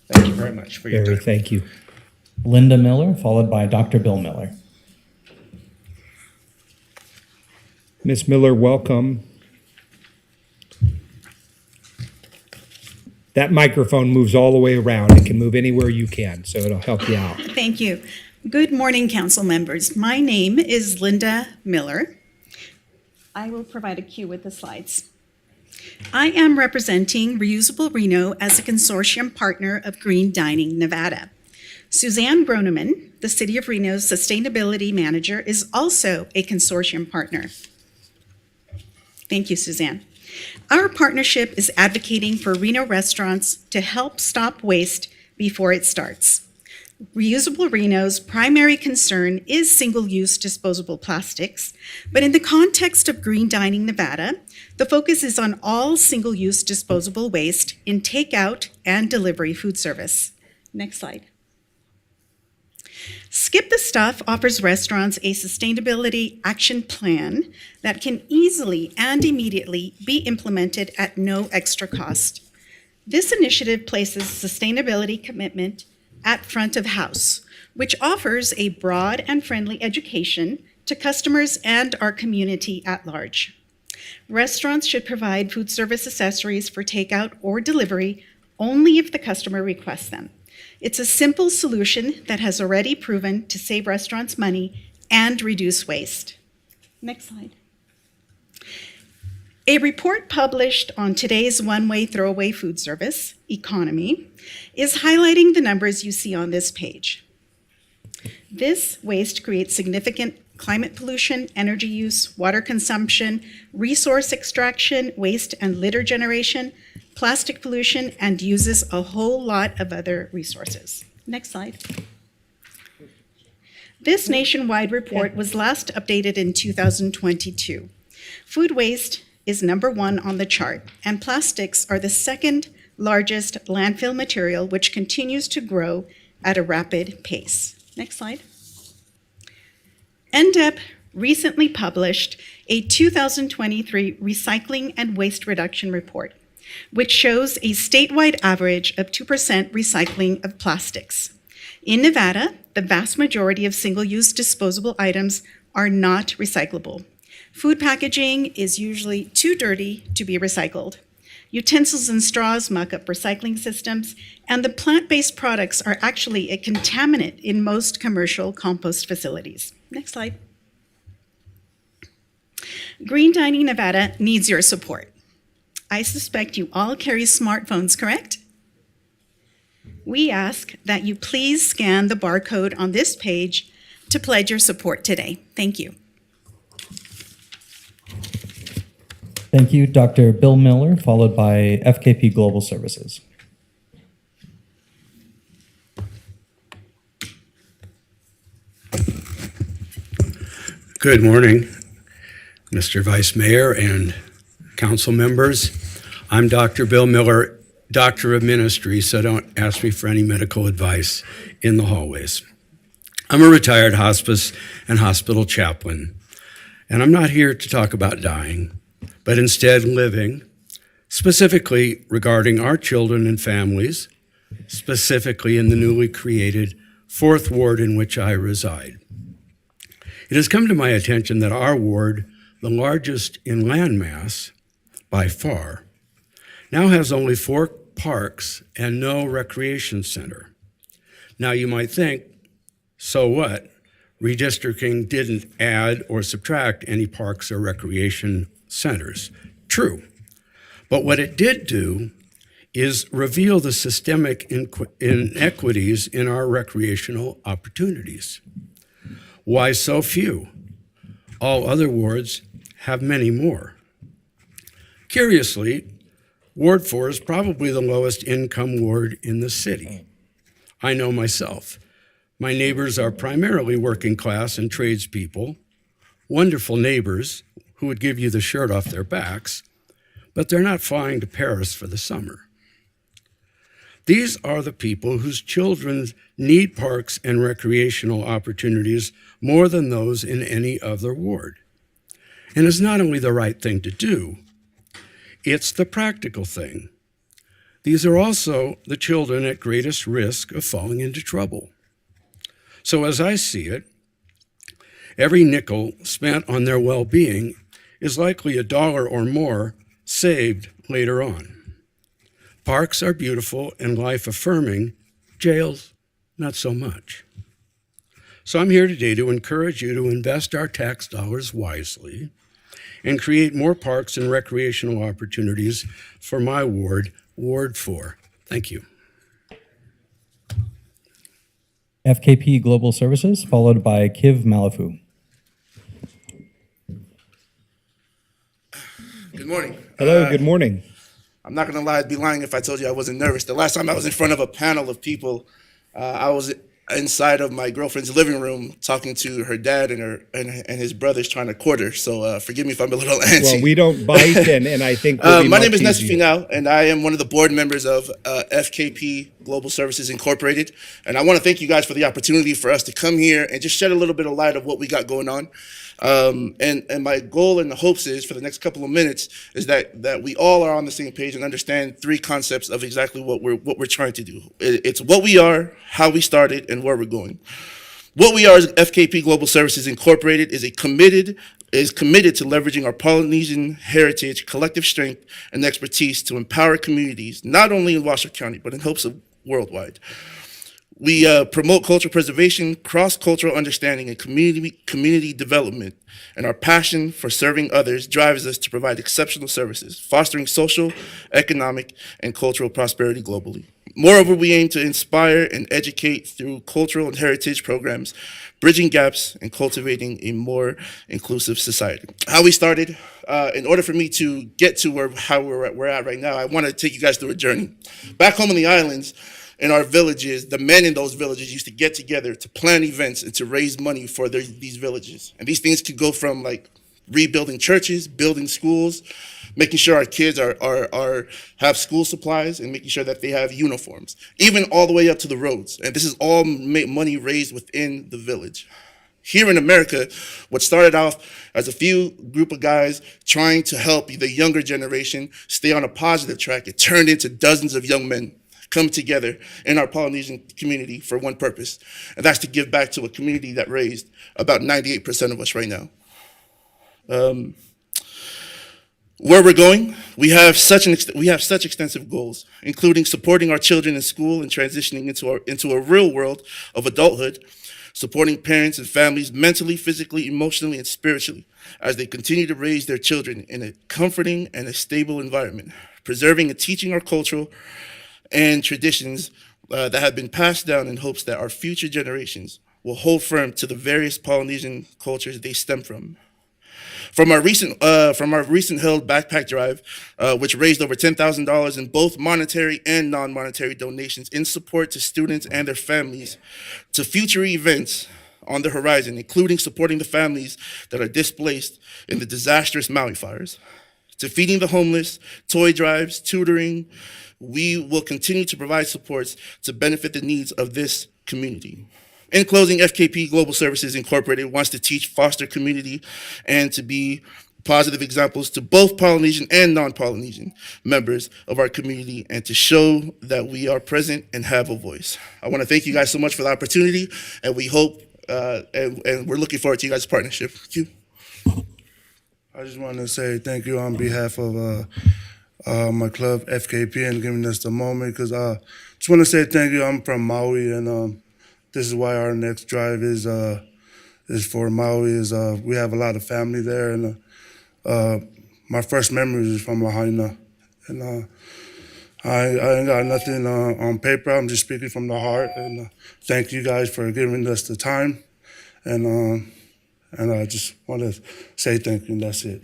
Thank you very much for your Barry, time. thank you. Linda Miller, followed by Dr. Bill Miller. Ms. Miller, welcome. That microphone moves all the way around. It can move anywhere you can, so it'll help you out. Thank you. Good morning, council members. My name is Linda Miller. I will provide a cue with the slides. I am representing Reusable Reno as a consortium partner of Green Dining Nevada. Suzanne Groneman, the City of Reno's sustainability manager, is also a consortium partner. Thank you, Suzanne. Our partnership is advocating for Reno restaurants to help stop waste before it starts. Reusable Reno's primary concern is single-use disposable plastics, but in the context of Green Dining Nevada, the focus is on all single-use disposable waste in takeout and delivery food service. Next slide. Skip the Stuff offers restaurants a sustainability action plan that can easily and immediately be implemented at no extra cost. This initiative places sustainability commitment at front of house, which offers a broad and friendly education to customers and our community at large. Restaurants should provide food service accessories for takeout or delivery only if the customer requests them. It's a simple solution that has already proven to save restaurants money and reduce waste. Next slide. A report published on today's one-way throwaway food service, Economy, is highlighting the numbers you see on this page. This waste creates significant climate pollution, energy use, water consumption, resource extraction, waste and litter generation, plastic pollution, and uses a whole lot of other resources. Next slide. This nationwide report was last updated in 2022. Food waste is number 1 on the chart, and plastics are the second largest landfill material, which continues to grow at a rapid pace. Next slide. NDEP recently published a 2023 Recycling and Waste Reduction Report, which shows a statewide average of 2% recycling of plastics. In Nevada, the vast majority of single-use disposable items are not recyclable. Food packaging is usually too dirty to be recycled. Utensils and straws muck up recycling systems, and the plant-based products are actually a contaminant in most commercial compost facilities. Next slide. Green Dining Nevada needs your support. I suspect you all carry smartphones, correct? We ask that you please scan the barcode on this page to pledge your support today. Thank you. Thank you, Dr. Bill Miller, followed by FKP Global Services. Good morning, Mr. Vice Mayor and council members. I'm Dr. Bill Miller, Doctor of Ministry, so don't ask me for any medical advice in the hallways. I'm a retired hospice and hospital chaplain, and I'm not here to talk about dying, but instead living, specifically regarding our children and families, specifically in the newly created 4th Ward in which I reside. It has come to my attention that our ward, the largest in landmass by far, now has only 4 parks and no recreation center. Now you might think, so what? Redistricting didn't add or subtract any parks or recreation centers. True. But what it did do is reveal the systemic inequities in our recreational opportunities. Why so few? All other wards have many more. Curiously, Ward 4 is probably the lowest income ward in the city. I know myself. My neighbors are primarily working class and tradespeople, wonderful neighbors who would give you the shirt off their backs, but they're not flying to Paris for the summer. These are the people whose children need parks and recreational opportunities more than those in any other ward. And it's not only the right thing to do, it's the practical thing. These are also the children at greatest risk of falling into trouble. So as I see it, every nickel spent on their well-being is likely $1 or more saved later on. Parks are beautiful and life-affirming, jails, not so much. So I'm here today to encourage you to invest our tax dollars wisely and create more parks and recreational opportunities for my ward, Ward 4. Thank you. FKP Global Services, followed by Kiv Malafu. Good morning. Hello, good morning. I'm not going to lie, I'd be lying if I told you I wasn't nervous. The last time I was in front of a panel of people, I was inside of my girlfriend's living room talking to her dad and his brothers trying to court her. So forgive me if I'm a little antsy. Well, we don't bite, and I think we'll be my name is much Nestor easier. Finau, and I am one of the board members of FKP Global Services Incorporated. And I want to thank you guys for the opportunity for us to come here and just shed a little bit of light of what we got going on. And my goal and the hopes is for the next couple of minutes is that we all are on the same page and understand 3 concepts of exactly what we're trying to do. It's what we are, how we started, and where we're going. What we are as FKP Global Services Incorporated is committed to leveraging our Polynesian heritage, collective strength, and expertise to empower communities, not only in Washoe County, but in hopes of worldwide. We promote cultural preservation, cross-cultural understanding, and community development. And our passion for serving others drives us to provide exceptional services, fostering social, economic, and cultural prosperity globally. Moreover, we aim to inspire and educate through cultural and heritage programs, bridging gaps and cultivating a more inclusive society. How we started, in order for me to get to how we're at right now, I want to take you guys through a journey. Back home in the islands, in our villages, the men in those villages used to get together to plan events and to raise money for these villages. And these things could go from like rebuilding churches, building schools, making sure our kids have school supplies, and making sure that they have uniforms, even all the way up to the roads. And this is all money raised within the village. Here in America, what started off as a few group of guys trying to help the younger generation stay on a positive track, it turned into dozens of young men come together in our Polynesian community for one purpose, and that's to give back to a community that raised about 98% of us right now. Where we're going, we have such extensive goals, including supporting our children in school and transitioning into a real world of adulthood, supporting parents and families mentally, physically, emotionally, and spiritually as they continue to raise their children in a comforting and a stable environment, preserving and teaching our cultural and traditions that have been passed down in hopes that our future generations will hold firm to the various Polynesian cultures they stem from. From our recent held backpack drive, which raised over $10,000 in both monetary and non-monetary donations in support to students and their families, to future events on the horizon, including supporting the families that are displaced in the disastrous Maui fires, to feeding the homeless, toy drives, tutoring, we will continue to provide supports to benefit the needs of this community. In closing, FKP Global Services Incorporated wants to teach, foster community, and to be positive examples to both Polynesian and non-Polynesian members of our community, and to show that we are present and have a voice. I want to thank you guys so much for the opportunity, and we hope, and we're looking forward to you guys' partnership. Thank you. I just want to say thank you on behalf of my club, FKP, and giving us the moment, because I just want to say thank you. I'm from Maui, and this is why our next drive is for Maui. We have a lot of family there, and my first memories is from Lahaina, and I ain't got nothing on paper. I'm just speaking from the heart, and thank you guys for giving us the time, and I just want to say thank you, and that's it.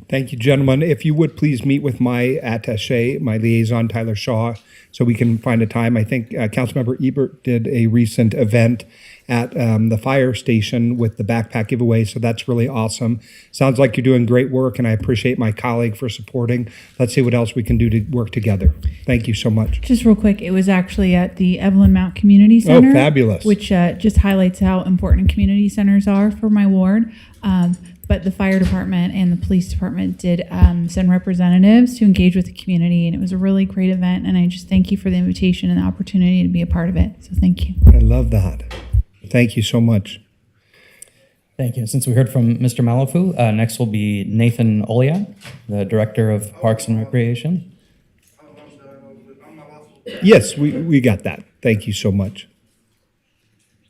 Thank you, gentlemen. If you would please meet with my attaché, my liaison, Tyler Shaw, so we can find a time. I think Councilmember Ebert did a recent event at the fire station with the backpack giveaway, so that's really awesome. Sounds like you're doing great work, and I appreciate my colleague for supporting. Let's see what else we can do to work together. Thank you so much. Just real quick, it was actually at the Evelyn Mount Community Center. Oh, fabulous. Which just highlights how important community centers are for my ward. But the fire department and the police department did send representatives to engage with the community, and it was a really great event, and I just thank you for the invitation and the opportunity to be a part of it. So thank you. I love that. Thank you so much. Thank you. Since we heard from Mr. Malafu, next will be Nathan Oliat, the Director of Parks and Recreation. Yes, we got that. Thank you so much.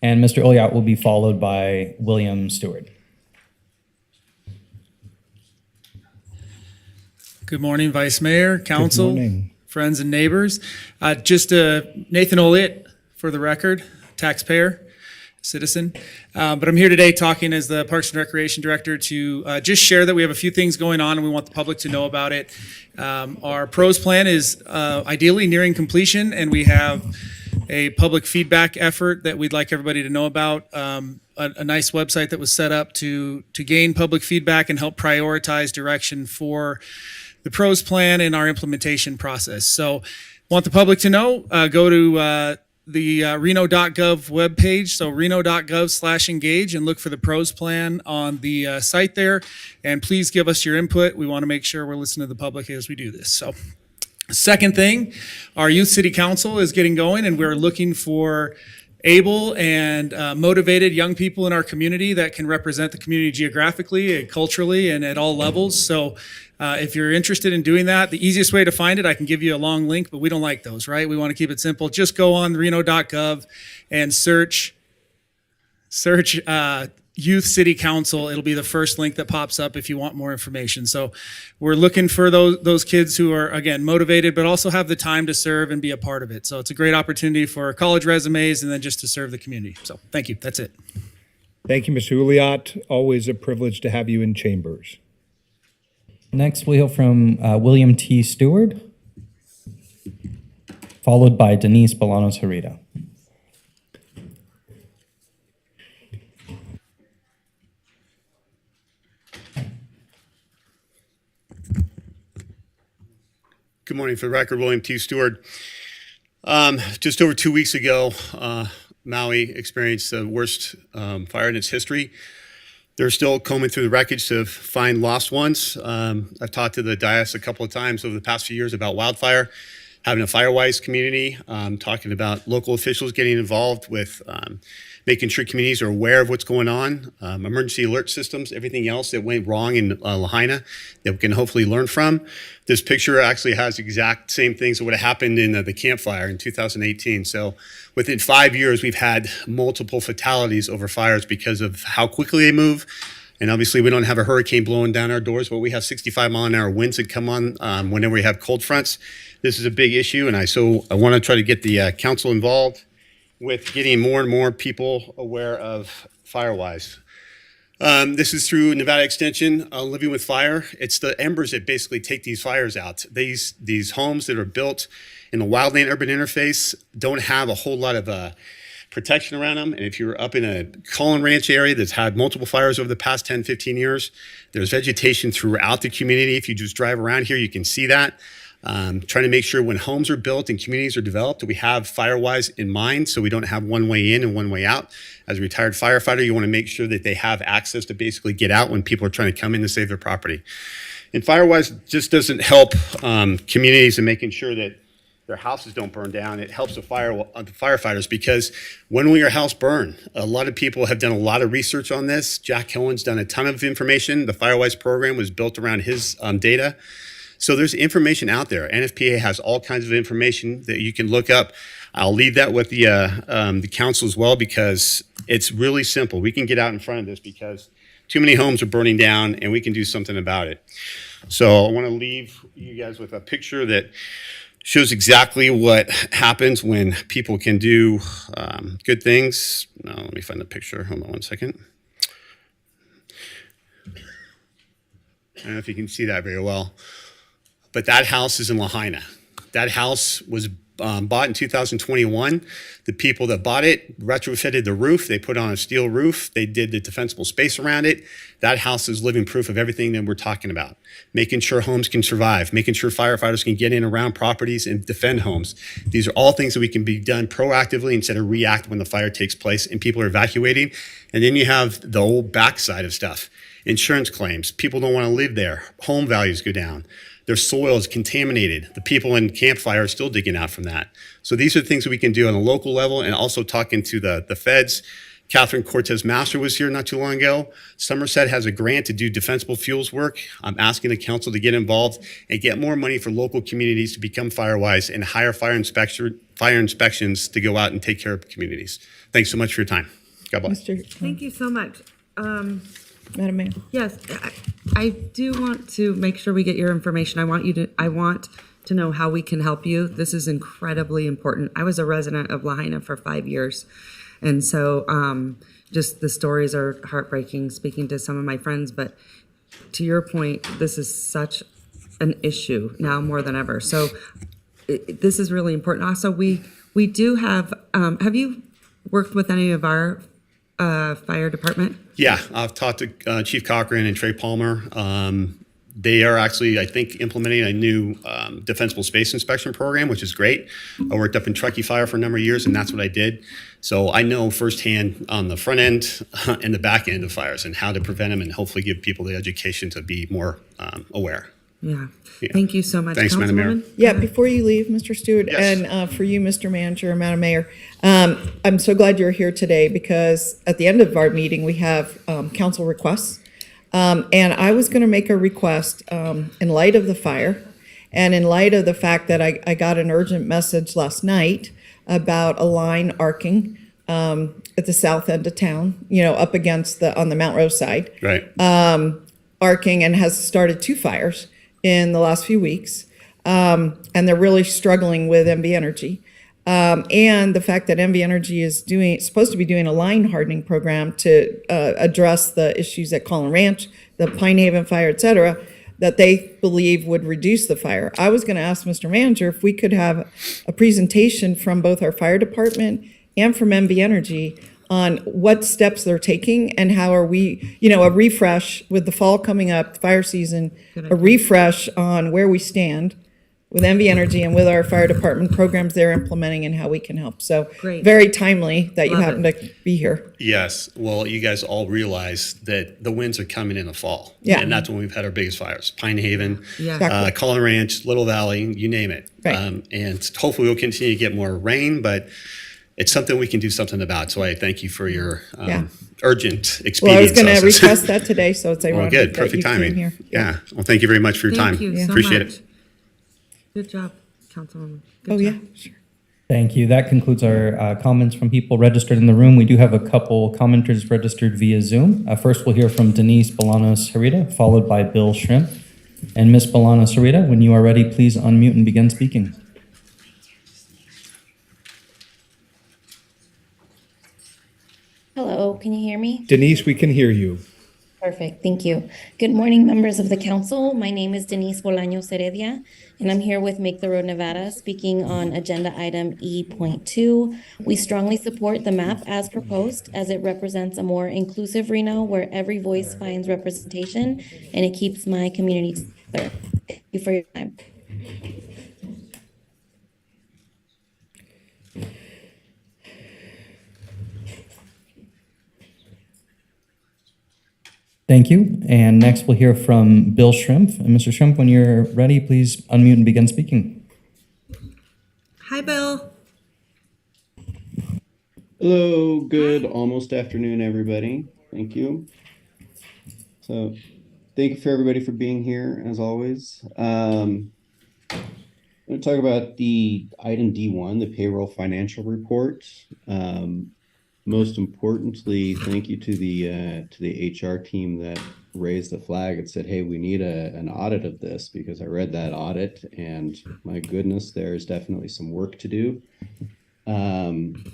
And Mr. Oliat will be followed by William Stewart. Good morning, Vice Mayor, Council, friends and neighbors. Just Nathan Oliat, for the record, taxpayer, citizen. But I'm here today talking as the Parks and Recreation Director to just share that we have a few things going on and we want the public to know about it. Our PROS plan is ideally nearing completion, and we have a public feedback effort that we'd like everybody to know about. A nice website that was set up to gain public feedback and help prioritize direction for the PROS plan and our implementation process. So want the public to know, go to the Reno.gov webpage, so reno.gov/engage, and look for the PROS plan on the site there. And please give us your input. We want to make sure we're listening to the public as we do this. So second thing, our Youth City Council is getting going, and we're looking for able and motivated young people in our community that can represent the community geographically and culturally and at all levels. So if you're interested in doing that, the easiest way to find it, I can give you a long link, but we don't like those, right? We want to keep it simple. Just go on reno.gov and search Youth City Council. It'll be the first link that pops up if you want more information. So we're looking for those kids who are, again, motivated, but also have the time to serve and be a part of it. So it's a great opportunity for college resumes and then just to serve the community. So thank you. That's it. Thank you, Mr. Uliot. Always a privilege to have you in chambers. Next, we'll hear from William T. Stewart, followed by Denise Bolanos-Harita. Good morning. For the record, William T. Stewart. Just over 2 weeks ago, Maui experienced the worst fire in its history. They're still combing through the wreckage to find lost ones. I've talked to the dais a couple of times over the past few years about wildfire, having a Firewise community, talking about local officials getting involved with making sure communities are aware of what's going on, emergency alert systems, everything else that went wrong in Lahaina that we can hopefully learn from. This picture actually has the exact same things that would have happened in the Camp Fire in 2018. So within 5 years, we've had multiple fatalities over fires because of how quickly they move. And obviously, we don't have a hurricane blowing down our doors, but we have 65-mile-an-hour winds that come on whenever we have cold fronts. This is a big issue, and I want to try to get the council involved with getting more and more people aware of Firewise. This is through Nevada Extension, Living with Fire. It's the embers that basically take these fires out. These homes that are built in the wildland-urban interface don't have a whole lot of protection around them. And if you're up in a Collin Ranch area that's had multiple fires over the past 10, 15 years, there's vegetation throughout the community. If you just drive around here, you can see that. Trying to make sure when homes are built and communities are developed that we have Firewise in mind so we don't have one way in and one way out. As a retired firefighter, you want to make sure that they have access to basically get out when people are trying to come in to save their property. And Firewise just doesn't help communities in making sure that their houses don't burn down. It helps the firefighters because when will your house burn? A lot of people have done a lot of research on this. Jack Cohen's done a ton of information. The Firewise program was built around his data. So there's information out there. NFPA has all kinds of information that you can look up. I'll leave that with the council as well because it's really simple. We can get out in front of this because too many homes are burning down and we can do something about it. So I want to leave you guys with a picture that shows exactly what happens when people can do good things. Now, let me find the picture. Hold on one second. I don't know if you can see that very well. But that house is in Lahaina. That house was bought in 2021. The people that bought it retrofitted the roof. They put on a steel roof. They did the defensible space around it. That house is living proof of everything that we're talking about. Making sure homes can survive, making sure firefighters can get in around properties and defend homes. These are all things that we can be done proactively instead of react when the fire takes place and people are evacuating. And then you have the old backside of stuff. Insurance claims. People don't want to live there. Home values go down. Their soil is contaminated. The people in Camp Fire are still digging out from that. So these are things that we can do on a local level and also talking to the feds. Catherine Cortez Master was here not too long ago. Somerset has a grant to do defensible fuels work. I'm asking the council to get involved and get more money for local communities to become Firewise and hire fire inspections to go out and take care of communities. Thanks so much for your time. God bless. Thank you so much. Madam Mayor. Yes, I do want to make sure we get your information. I want to know how we can help you. This is incredibly important. I was a resident of Lahaina for 5 years. And so just the stories are heartbreaking speaking to some of my friends. But to your point, this is such an issue now more than ever. So this is really important. Also, we do have you worked with any of our fire department? Yeah, I've talked to Chief Cochran and Trey Palmer. They are actually, I think, implementing a new defensible space inspection program, which is great. I worked up in Truckee Fire for a number of years, and that's what I did. So I know firsthand on the front end and the back end of fires and how to prevent them and hopefully give people the education to be more aware. Yeah. Thank you so much. Thanks, Madam Mayor. Yeah, before you leave, Mr. Stewart, Yes. and for you, Mr. Manager and Madam Mayor, I'm so glad you're here today because at the end of our meeting, we have council requests. And I was going to make a request in light of the fire and in light of the fact that I got an urgent message last night about a line arcing at the south end of town, up against on the Mount Rose side. Right. Arcing and has started 2 fires in the last few weeks. And they're really struggling with MV Energy. And the fact that MV Energy is supposed to be doing a line hardening program to address the issues at Collin Ranch, the Pine Haven fire, et cetera, that they believe would reduce the fire. I was going to ask Mr. Manager if we could have a presentation from both our fire department and from MV Energy on what steps they're taking and how are we, a refresh with the fall coming up, fire season, a refresh on where we stand with Envy Energy and with our fire department programs they're implementing and how we can help. So Great. very timely that you Love happen to be here. Yes, well, you guys all realize that the winds are coming in the fall. Yeah. And that's when we've had our biggest fires. Pine Haven, Yeah. Exactly. Cullen Ranch, Little Valley, you name it. Right. And hopefully we'll continue to get more rain, but it's something we can do something about. So I thank you for your Yeah. urgent expedience. Well, I was going to also. request that today, so it's Well, ironic good, that perfect you came timing. here. Yeah, well, thank you very much for your Thank time. you so Appreciate much. it. Good job, Councilwoman. Good Oh, job. yeah, sure. Thank you. That concludes our comments from people registered in the room. We do have a couple commenters registered via Zoom. First, we'll hear from Denise Bolanos-Harita, followed by Bill Shrimp. And Ms. Bolanos-Harita, when you are ready, please unmute and begin speaking. Hello, can you hear me? Denise, we can hear you. Perfect, thank you. Good morning, members of the council. My name is Denise Bolaños Heredia, and I'm here with Make the Road Nevada, speaking on agenda item E.2. We strongly support the map as proposed, as it represents a more inclusive Reno where every voice finds representation, and it keeps my community together. Thank you for your time. Thank you. And next, we'll hear from Bill Shrimp. And Mr. Shrimp, when you're ready, please unmute and begin speaking. Hi, Bill. Hello, good almost afternoon, everybody. Thank you. So, thank you for everybody for being here, as always. I'm going to talk about the item D1, the payroll financial report. Most importantly, thank you to the HR team that raised the flag and said, hey, we need an audit of this, because I read that audit and my goodness, there's definitely some work to do. I'm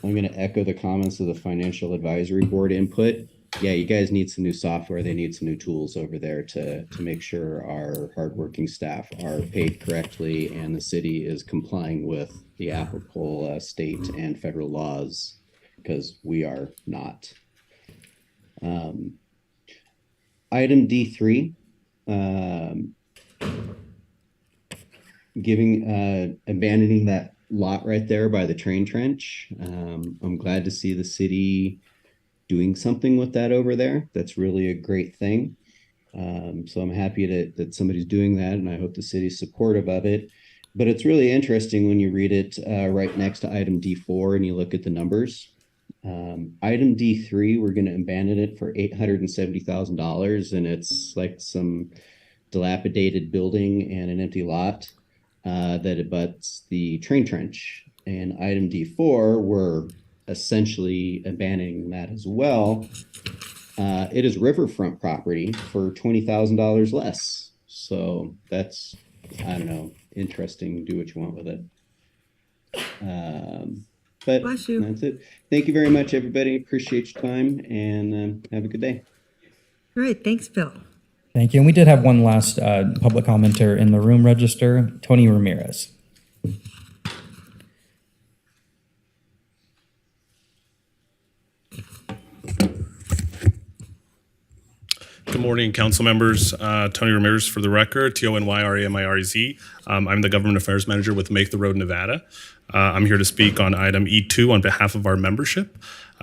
going to echo the comments of the Financial Advisory Board input. Yeah, you guys need some new software. They need some new tools over there to make sure our hardworking staff are paid correctly and the city is complying with the applicable state and federal laws, because we are not. Item D3, abandoning that lot right there by the train trench. I'm glad to see the city doing something with that over there. That's really a great thing. So I'm happy that somebody's doing that, and I hope the city's supportive of it. But it's really interesting when you read it right next to item D4 and you look at the numbers. Item D3, we're going to abandon it for $870,000, and it's like some dilapidated building and an empty lot that abuts the train trench. And item D4, we're essentially abandoning that as well. It is riverfront property for $20,000 less. So that's, I don't know, interesting. Do what you want with it. But Bless you. That's it. Thank you very much, everybody. Appreciate your time, and have a good day. All right, thanks, Bill. Thank you. And we did have one last public commenter in the room register, Tony Ramirez. Good morning, council members. Tony Ramirez for the record, Tonyramirez. I'm the Government Affairs Manager with Make the Road Nevada. I'm here to speak on item E2 on behalf of our membership.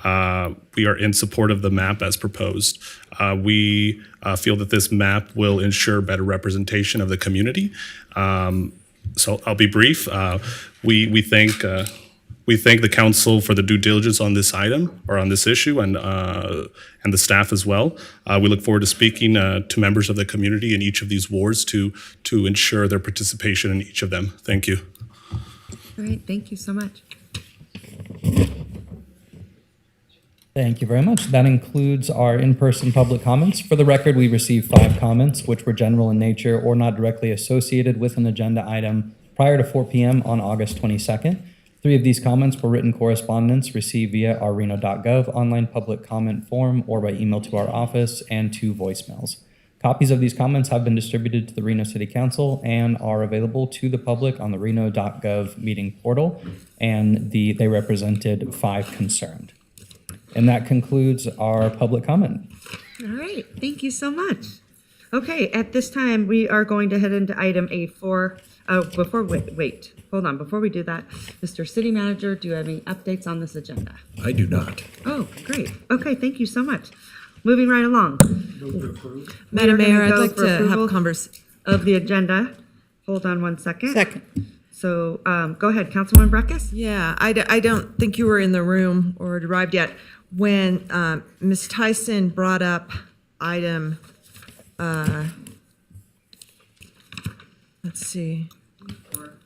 We are in support of the map as proposed. We feel that this map will ensure better representation of the community. So I'll be brief. We thank the council for the due diligence on this item or on this issue, and the staff as well. We look forward to speaking to members of the community in each of these wards to ensure their participation in each of them. Thank you. All right, thank you so much. Thank you very much. That includes our in-person public comments. For the record, we received 5 comments, which were general in nature or not directly associated with an agenda item prior to 4 p.m. on August 22nd. 3 of these comments were written correspondence received via our Reno.gov online public comment form or by email to our office, and 2 voicemails. Copies of these comments have been distributed to the Reno City Council and are available to the public on the Reno.gov meeting portal, and they represented 5 concerned. And that concludes our public comment. All right, thank you so much. Okay, at this time, we are going to head into item A4. Wait, hold on. Before we do that, Mr. City Manager, do you have any updates on this agenda? I do not. Oh, great. Okay, thank you so much. Moving right along. Madam Mayor, I'd like for to have approval conversation. of the agenda. Hold on one second. Second. So go ahead, Councilwoman Breckus. Yeah, I don't think you were in the room or had arrived yet when Ms. Tyson brought up item, let's see,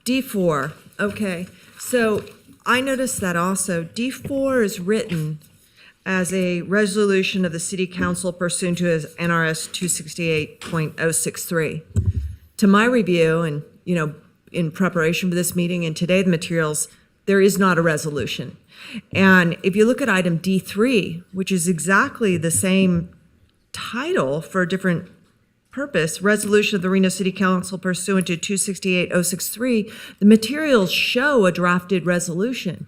D4. Okay, so I noticed that also. D4 is written as a resolution of the City Council pursuant to his NRS 268.063. To my review, and in preparation for this meeting and today the materials, there is not a resolution. And if you look at item D3, which is exactly the same title for a different purpose, resolution of the Reno City Council pursuant to 268.063, the materials show a drafted resolution.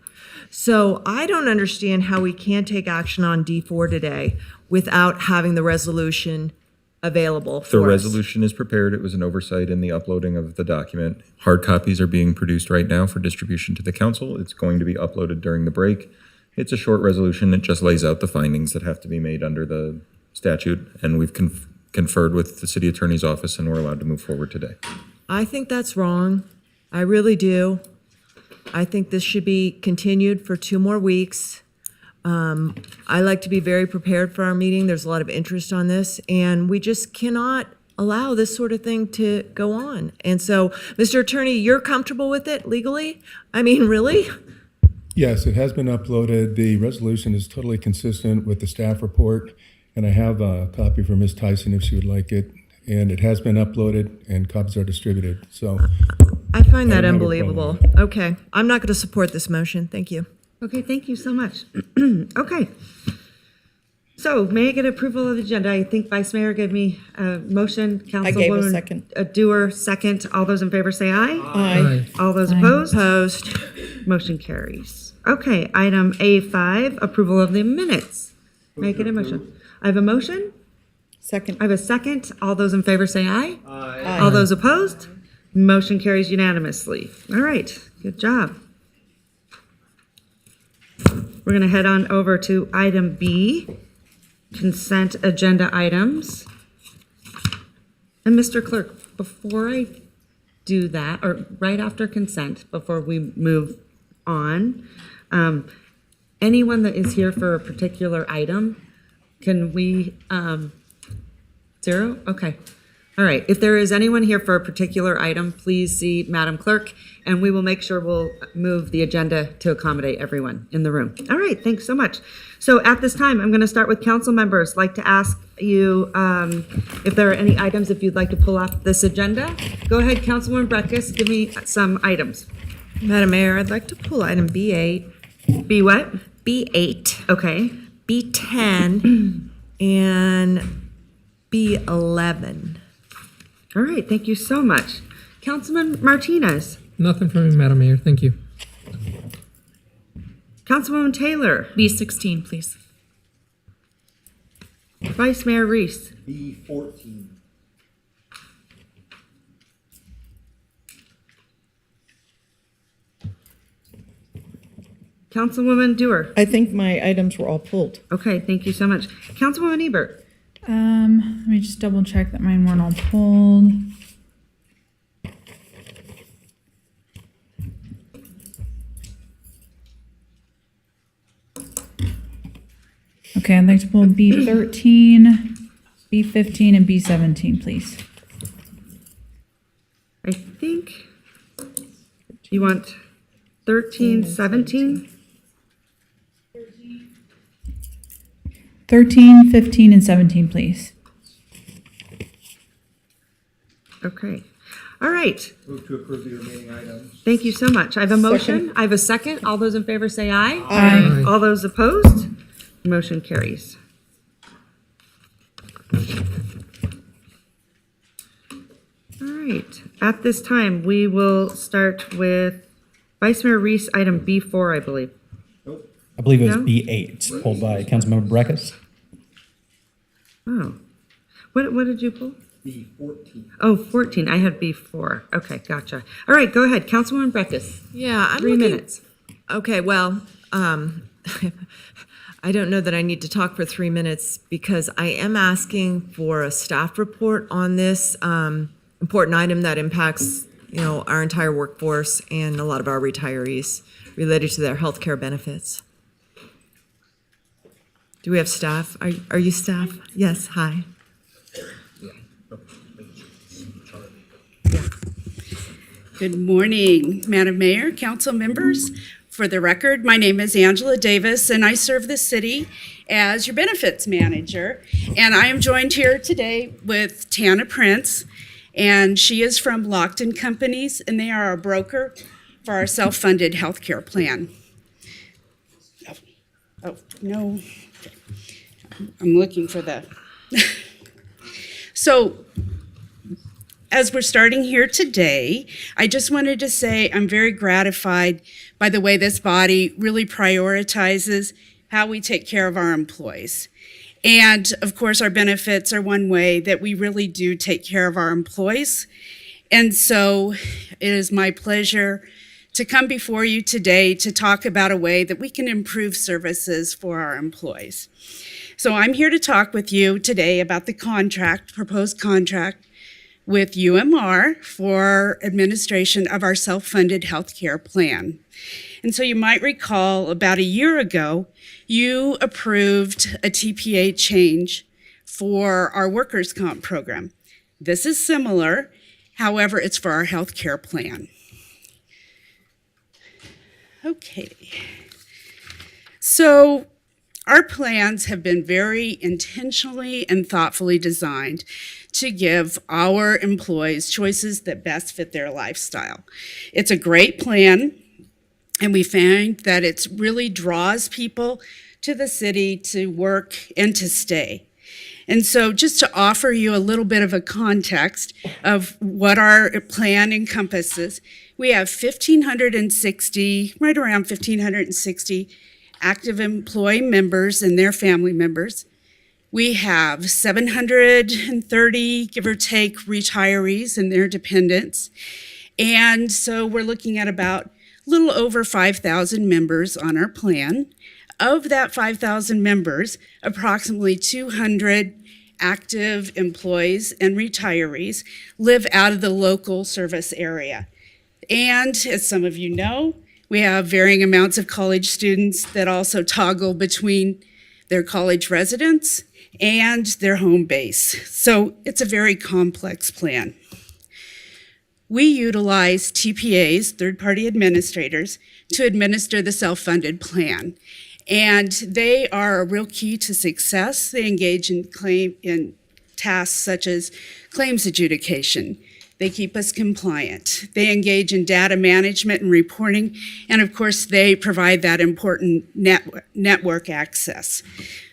So I don't understand how we can take action on D4 today without having the resolution available for The us. resolution is prepared. It was an oversight in the uploading of the document. Hard copies are being produced right now for distribution to the council. It's going to be uploaded during the break. It's a short resolution. It just lays out the findings that have to be made under the statute, and we've conferred with the city attorney's office, and we're allowed to move forward today. I think that's wrong. I really do. I think this should be continued for 2 more weeks. I like to be very prepared for our meeting. There's a lot of interest on this, and we just cannot allow this sort of thing to go on. And so, Mr. Attorney, you're comfortable with it legally? I mean, really? Yes, it has been uploaded. The resolution is totally consistent with the staff report, and I have a copy for Ms. Tyson if she would like it. And it has been uploaded, and copies are distributed. So I find that don't have a unbelievable. problem Okay, I'm not going to support this motion. Thank you. Okay, thank you so much. Okay. So may I get approval of the agenda? I think Vice Mayor gave me a motion. I gave a Councilwoman second. Dewar, second. All those in favor say aye. Aye. All those Aye. opposed? Opposed. Motion carries. Okay, item A5, approval of the minutes. May I get a motion? I have a motion. Second. I have a second. All those in favor say aye. Aye. All those opposed? Motion carries unanimously. All right, good job. We're going to head on over to item B, consent agenda items. And Mr. Clerk, before I do that, or right after consent, before we move on, anyone that is here for a particular item, can we, zero? Okay. All right. If there is anyone here for a particular item, please see Madam Clerk, and we will make sure we'll move the agenda to accommodate everyone in the room. All right. Thanks so much. So at this time, I'm going to start with council members. I'd like to ask you if there are any items, if you'd like to pull up this agenda. Go ahead, Councilwoman Breckus. Give me some items. Madam Mayor, I'd like to pull item B8. B what? B8. Okay. B10 and B11. All right. Thank you so much. Councilman Martinez. Nothing from me, Madam Mayor. Thank you. Councilwoman Taylor. B16, please. Vice Mayor Reese. B14. Councilwoman Dewar. I think my items were all pulled. Okay, thank you so much. Councilwoman Ebert. Let me just double check that mine weren't all pulled. Okay, I'd like to pull B13, B15, and B17, please. I think you want 13, 17? 13, 15, and 17, please. Okay. All right. Move to approve the remaining items. Thank you so much. I have a motion. Second. I have a second. All those in favor say aye. Aye. All those opposed? Motion carries. All right. At this time, we will start with Vice Mayor Reese, item B4, I believe. I believe it was No? B8, pulled by Councilmember Breckus. Oh. What did you pull? B14. Oh, 14. I had B4. Okay, gotcha. All right, go ahead. Councilwoman Breckus. Yeah, I'm 3 looking- minutes. Okay, well, I don't know that I need to talk for 3 minutes because I am asking for a staff report on this important item that impacts, our entire workforce and a lot of our retirees related to their health care benefits. Do we have staff? Are you staff? Yes, hi. Good morning, Madam Mayor, council members. For the record, my name is Angela Davis, and I serve the city as your benefits manager. And I am joined here today with Tana Prince, and she is from Lockton Companies, and they are our broker for our self-funded healthcare plan. Oh, no. I'm looking for the... So, as we're starting here today, I just wanted to say I'm very gratified by the way this body really prioritizes how we take care of our employees. And of course, our benefits are one way that we really do take care of our employees. And so it is my pleasure to come before you today to talk about a way that we can improve services for our employees. So I'm here to talk with you today about the proposed contract with UMR for administration of our self-funded healthcare plan. And so you might recall about a year ago, you approved a TPA change for our workers' comp program. This is similar, however, it's for our healthcare plan. Okay. So our plans have been very intentionally and thoughtfully designed to give our employees choices that best fit their lifestyle. It's a great plan, and we find that it really draws people to the city to work and to stay. And so just to offer you a little bit of a context of what our plan encompasses, we have right around 1,560 active employee members and their family members. We have 730, give or take, retirees and their dependents. And so we're looking at about a little over 5,000 members on our plan. Of that 5,000 members, approximately 200 active employees and retirees live out of the local service area. And as some of you know, we have varying amounts of college students that also toggle between their college residence and their home base. So it's a very complex plan. We utilize TPAs, third-party administrators, to administer the self-funded plan. And they are a real key to success. They engage in tasks such as claims adjudication. They keep us compliant. They engage in data management and reporting. And of course, they provide that important network access.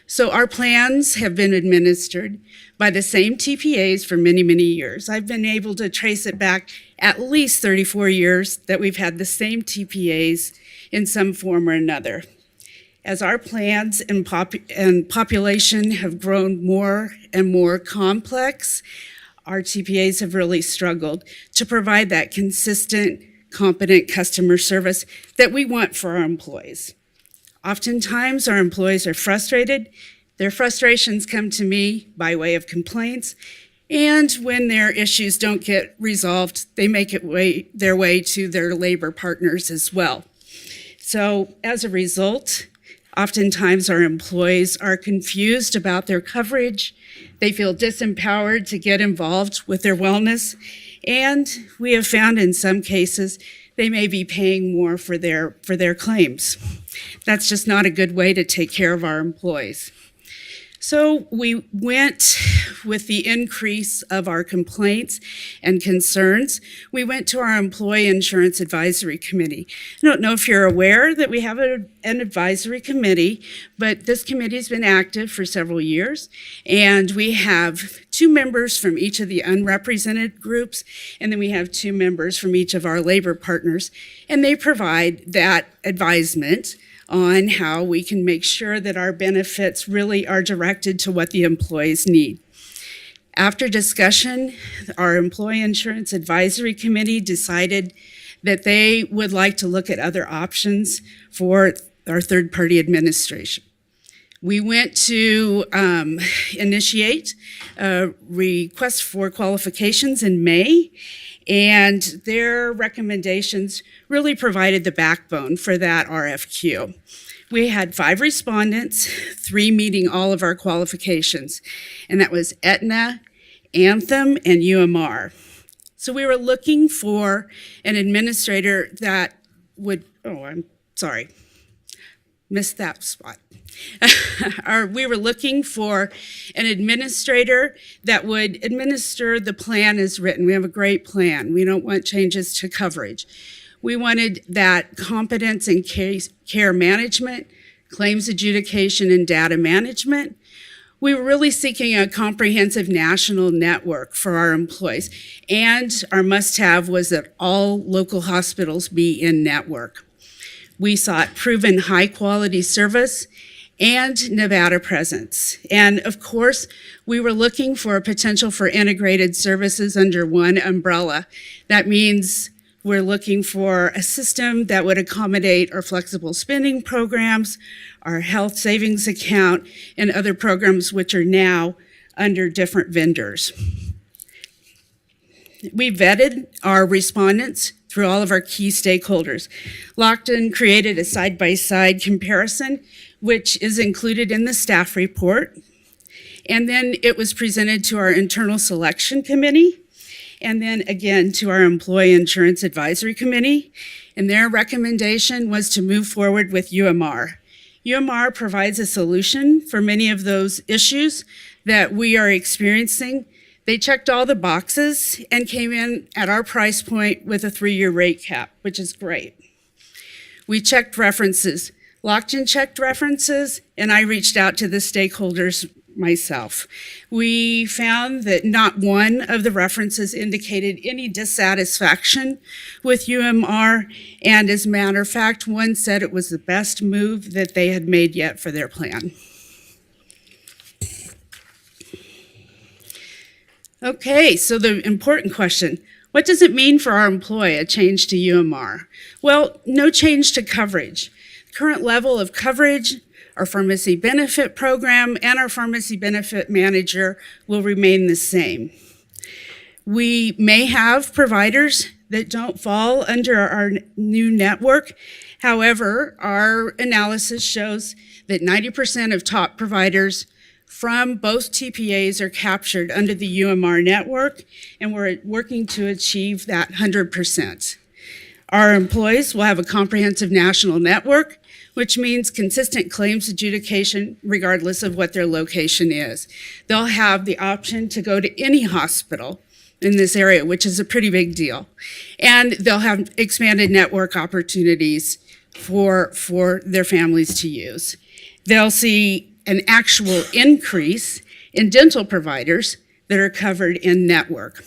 So our plans have been administered by the same TPAs for many, many years. I've been able to trace it back at least 34 years that we've had the same TPAs in some form or another. As our plans and population have grown more and more complex, our TPAs have really struggled to provide that consistent, competent customer service that we want for our employees. Oftentimes, our employees are frustrated. Their frustrations come to me by way of complaints, and when their issues don't get resolved, they make their way to their labor partners as well. So as a result, oftentimes our employees are confused about their coverage. They feel disempowered to get involved with their wellness, and we have found in some cases they may be paying more for their claims. That's just not a good way to take care of our employees. So we went with the increase of our complaints and concerns. We went to our Employee Insurance Advisory Committee. I don't know if you're aware that we have an advisory committee, but this committee has been active for several years, and we have 2 members from each of the unrepresented groups, and then we have 2 members from each of our labor partners, and they provide that advisement on how we can make sure that our benefits really are directed to what the employees need. After discussion, our Employee Insurance Advisory Committee decided that they would like to look at other options for our third-party administration. We went to initiate a request for qualifications in May, and their recommendations really provided the backbone for that RFQ. We had 5 respondents, 3 meeting all of our qualifications, and that was Aetna, Anthem, and UMR. So we were looking for an administrator that would, missed that spot. We were looking for an administrator that would administer the plan as written. We have a great plan. We don't want changes to coverage. We wanted that competence in care management, claims adjudication, and data management. We were really seeking a comprehensive national network for our employees, and our must-have was that all local hospitals be in network. We sought proven high-quality service and Nevada presence. And of course, we were looking for a potential for integrated services under one umbrella. That means we're looking for a system that would accommodate our flexible spending programs, our health savings account, and other programs which are now under different vendors. We vetted our respondents through all of our key stakeholders. Lockton created a side-by-side comparison, which is included in the staff report. And then it was presented to our internal selection committee, and then again to our Employee Insurance Advisory Committee. And their recommendation was to move forward with UMR. UMR provides a solution for many of those issues that we are experiencing. They checked all the boxes and came in at our price point with a 3-year rate cap, which is great. We checked references. Lockton checked references, and I reached out to the stakeholders myself. We found that not one of the references indicated any dissatisfaction with UMR, and as a matter of fact, one said it was the best move that they had made yet for their plan. Okay, so the important question, what does it mean for our employee, a change to UMR? Well, no change to coverage. Current level of coverage, our pharmacy benefit program, and our pharmacy benefit manager will remain the same. We may have providers that don't fall under our new network. However, our analysis shows that 90% of top providers from both TPAs are captured under the UMR network, and we're working to achieve that 100%. Our employees will have a comprehensive national network, which means consistent claims adjudication regardless of what their location is. They'll have the option to go to any hospital in this area, which is a pretty big deal. And they'll have expanded network opportunities for their families to use. They'll see an actual increase in dental providers that are covered in network.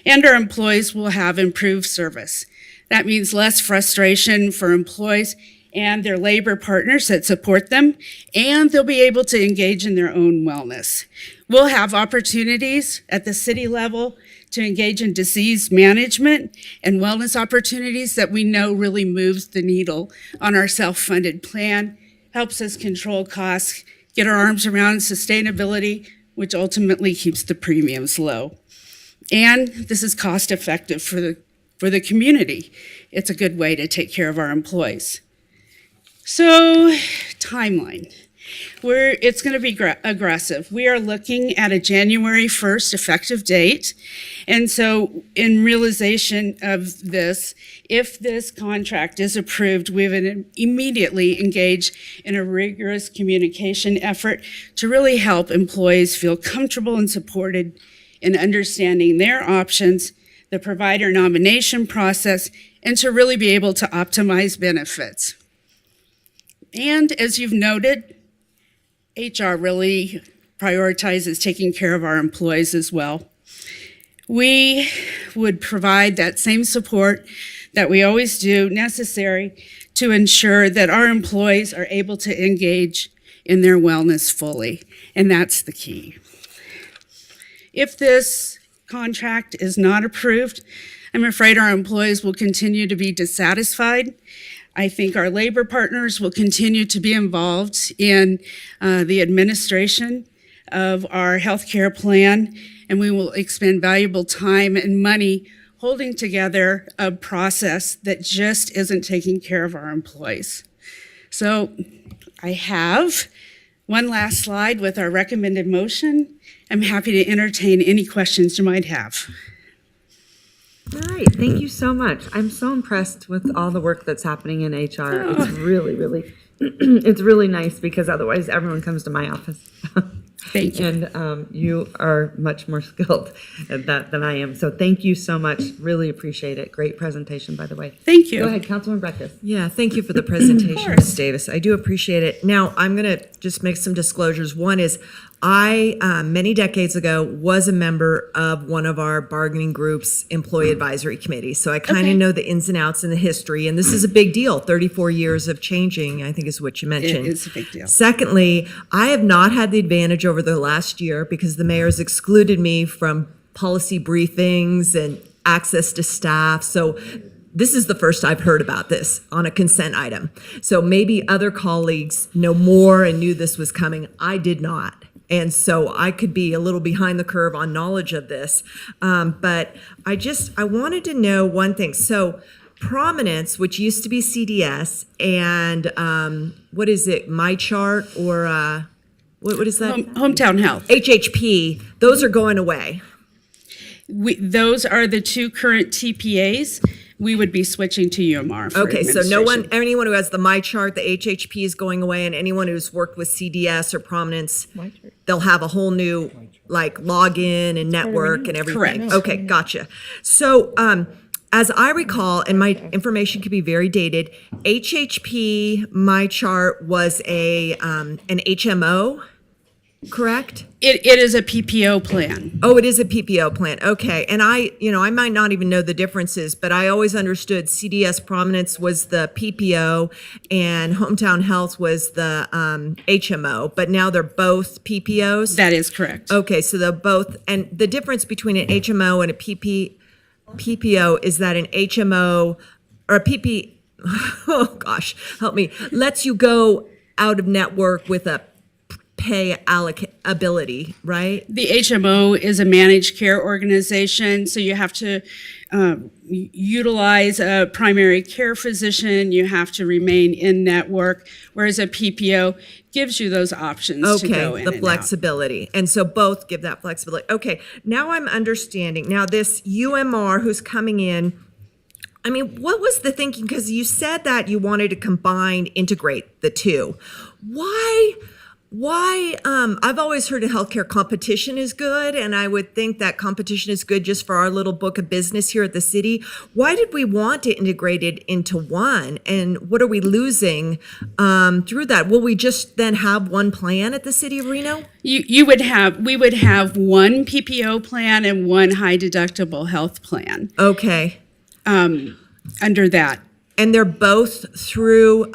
And our employees will have improved service. That means less frustration for employees and their labor partners that support them, and they'll be able to engage in their own wellness. We'll have opportunities at the city level to engage in disease management and wellness opportunities that we know really moves the needle on our self-funded plan, helps us control costs, get our arms around sustainability, which ultimately keeps the premiums low. And this is cost effective for the community. It's a good way to take care of our employees. So, timeline. It's going to be aggressive. We are looking at a January 1st effective date. And so, in realization of this, if this contract is approved, we would immediately engage in a rigorous communication effort to really help employees feel comfortable and supported in understanding their options, the provider nomination process, and to really be able to optimize benefits. And as you've noted, HR really prioritizes taking care of our employees as well. We would provide that same support that we always do necessary to ensure that our employees are able to engage in their wellness fully, and that's the key. If this contract is not approved, I'm afraid our employees will continue to be dissatisfied. I think our labor partners will continue to be involved in the administration of our healthcare plan, and we will expend valuable time and money holding together a process that just isn't taking care of our employees. So I have one last slide with our recommended motion. I'm happy to entertain any questions you might have. All right, thank you so much. I'm so impressed with all the work that's happening in HR. It's really, really, it's really nice because otherwise everyone comes to my office. Thank you. And you are much more skilled at that than I am. So thank you so much. Really appreciate it. Great presentation, by the way. Thank you. Go ahead, Councilman Breckes. Yeah, thank you for the presentation, Ms. Davis. I do appreciate it. Now, I'm going to just make some disclosures. One is I, many decades ago, was a member of one of our bargaining group's employee advisory committees. So I kind of know the ins and outs and the history. And this is a big deal. 34 years of changing, I think is what you mentioned. It is a big deal. Secondly, I have not had the advantage over the last year because the mayor's excluded me from policy briefings and access to staff. So this is the first I've heard about this on a consent item. So maybe other colleagues know more and knew this was coming. I did not. And so I could be a little behind the curve on knowledge of this. But I wanted to know one thing. So Prominence, which used to be CDS, and what is it, My Chart or what is that? Hometown Health. HHP, those are going away. Those are the two current TPAs. We would be switching to UMR for Okay, so administration. anyone who has the My Chart, the HHP is going away, and anyone who's worked with CDS or Prominence, they'll have a whole new like login and network and everything. Correct. Okay, gotcha. So as I recall, and my information could be very dated, HHP My Chart was an HMO, correct? It is a PPO plan. Oh, it is a PPO plan. Okay. And I might not even know the differences, but I always understood CDS Prominence was the PPO and Hometown Health was the HMO, but now they're both PPOs? That is correct. Okay. So they're both, and the difference between an HMO and a PPO is that an HMO or a oh gosh, help me, lets you go out of network with a pay ability, right? The HMO is a managed care organization, so you have to utilize a primary care physician, you have to remain in network, whereas a PPO gives you those options to go in the and flexibility. And so both give that flexibility. Okay, now I'm understanding. Now this UMR who's coming in, I mean, what was the thinking? Because you said that you wanted to integrate the two. Why, I've always heard of healthcare competition is good, and I would think that competition is good just for our little book of business here at the city. Why did we want to integrate it into one, and what are we losing through that? Will we just then have one plan at the city of Reno? we would have one PPO plan and one high deductible health plan. Okay. Under that. And they're both through,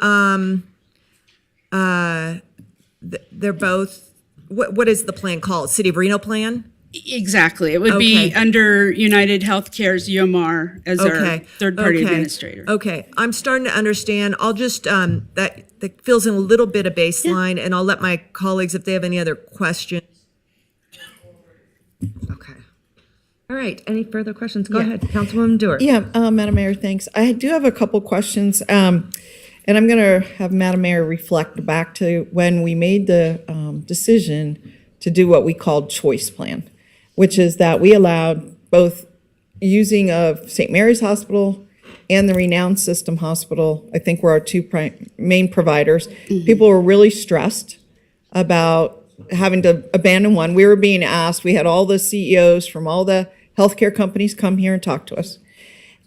they're both, what is the plan called? City of Reno plan? Exactly. It would be under United Healthcare's UMR as our third-party administrator. Okay, I'm starting to understand. I'll just, that fills in a little bit of baseline, and I'll let my colleagues, if they have any other questions. Okay. All right, any further questions? Go ahead, Councilwoman Dewar. Yeah, Madam Mayor, thanks. I do have a couple questions. And I'm going to have Madam Mayor reflect back to when we made the decision to do what we called choice plan, which is that we allowed both using of St. Mary's Hospital and the Renowned System Hospital, I think were our two main providers. Mm-hmm. People were really stressed about having to abandon one. We were being asked, we had all the CEOs from all the healthcare companies come here and talk to us.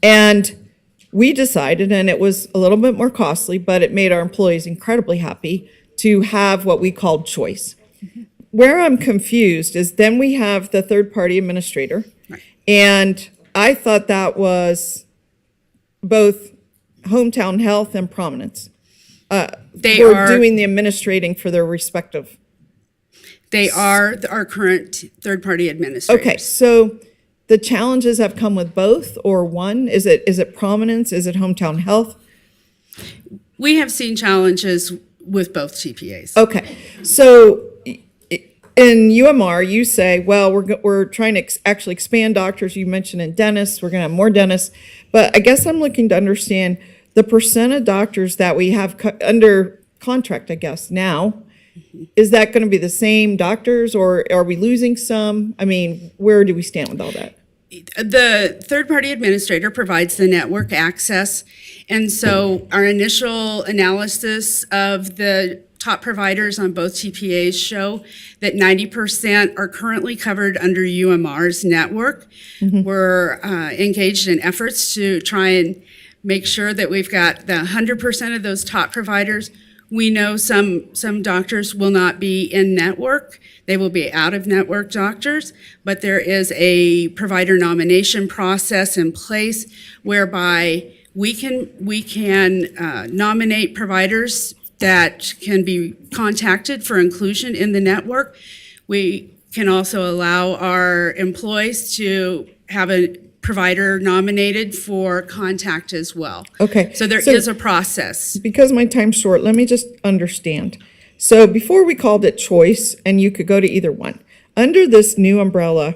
And we decided, and it was a little bit more costly, but it made our employees incredibly happy to have what we called choice. Mm-hmm. Where I'm confused is then we have the third-party administrator, right. And I thought that was both Hometown Health and Prominence. They were doing the administrating for their respective. They are our current third-party administrators. Okay, so the challenges have come with both or one? Is it Prominence? Is it Hometown Health? We have seen challenges with both TPAs. Okay, so in UMR, you say, well, we're trying to actually expand doctors. You mentioned in dentists, we're going to have more dentists. But I guess I'm looking to understand the percent of doctors that we have under contract, I guess, now. Is that going to be the same doctors, or are we losing some? I mean, where do we stand with all that? The third-party administrator provides the network access, and so our initial analysis of the top providers on both TPAs show that 90% are currently covered under UMR's network. Mm-hmm. We're engaged in efforts to try and make sure that we've got the 100% of those top providers. We know some doctors will not be in network. They will be out-of-network doctors, but there is a provider nomination process in place whereby we can nominate providers that can be contacted for inclusion in the network. We can also allow our employees to have a provider nominated for contact as well. Okay. So there is a process. Because my time's short, let me just understand. So before we called it choice, and you could go to either one. Under this new umbrella,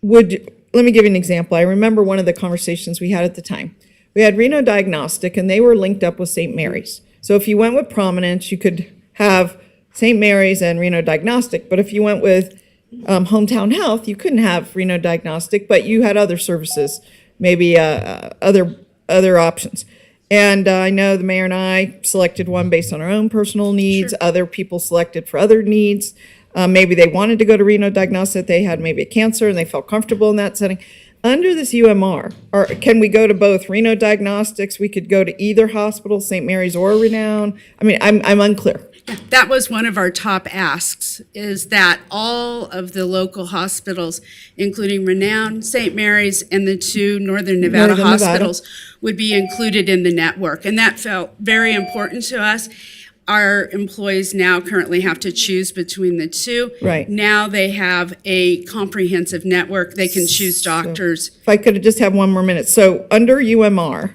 let me give you an example. I remember one of the conversations we had at the time. We had Reno Diagnostic, and they were linked up with St. Mary's. So if you went with Prominence, you could have St. Mary's and Reno Diagnostic. But if you went with Hometown Health, you couldn't have Reno Diagnostic, but you had other services, maybe other options. And I know the mayor and I selected one based on our own personal needs. Sure. Other people selected for other needs. Maybe they wanted to go to Reno Diagnostic. They had maybe a cancer and they felt comfortable in that setting. Under this UMR, can we go to both Reno Diagnostics? We could go to either hospital, St. Mary's or Renown. I mean, I'm unclear. That was one of our top asks, is that all of the local hospitals, including Renown, St. Mary's, and the two Northern Nevada hospitals, would be included in the network. And that felt very important to us. Our employees now currently have to choose between the two. Right. Now they have a comprehensive network. They can choose doctors. If I could just have one more minute. So under UMR,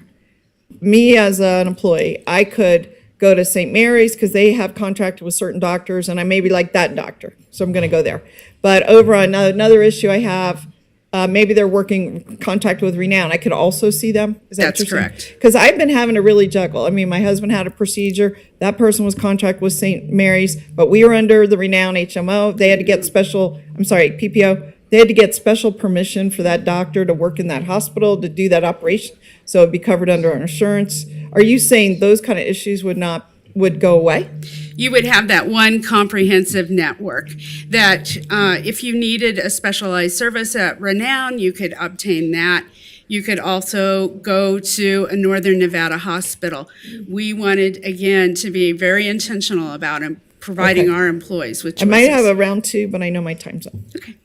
me as an employee, I could go to St. Mary's because they have contracted with certain doctors, and I maybe like that doctor, so I'm going to go there. But over on another issue I have, maybe they're working contact with Renown. I could also see them. Is that That's correct. Because I've been having to really juggle. I mean, my husband had a procedure. That person was contracted with St. Mary's, but we were under the Renown HMO. They had to get PPO. They had to get special permission for that doctor to work in that hospital to do that operation, so it'd be covered under our insurance. Are you saying those kind of issues would go away? You would have that one comprehensive network that if you needed a specialized service at Renown, you could obtain that. You could also go to a Northern Nevada hospital. We wanted, again, to be very intentional about providing our employees with choices. I might have a round two, but I know my time's up. Okay.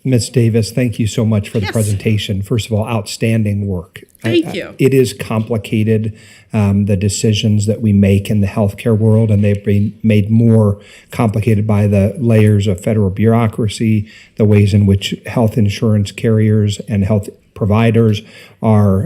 Ms. Davis, thank you so much for the Yes. presentation. First of all, outstanding work. Thank you. It is complicated, the decisions that we make in the healthcare world, and they've been made more complicated by the layers of federal bureaucracy, the ways in which health insurance carriers and health providers are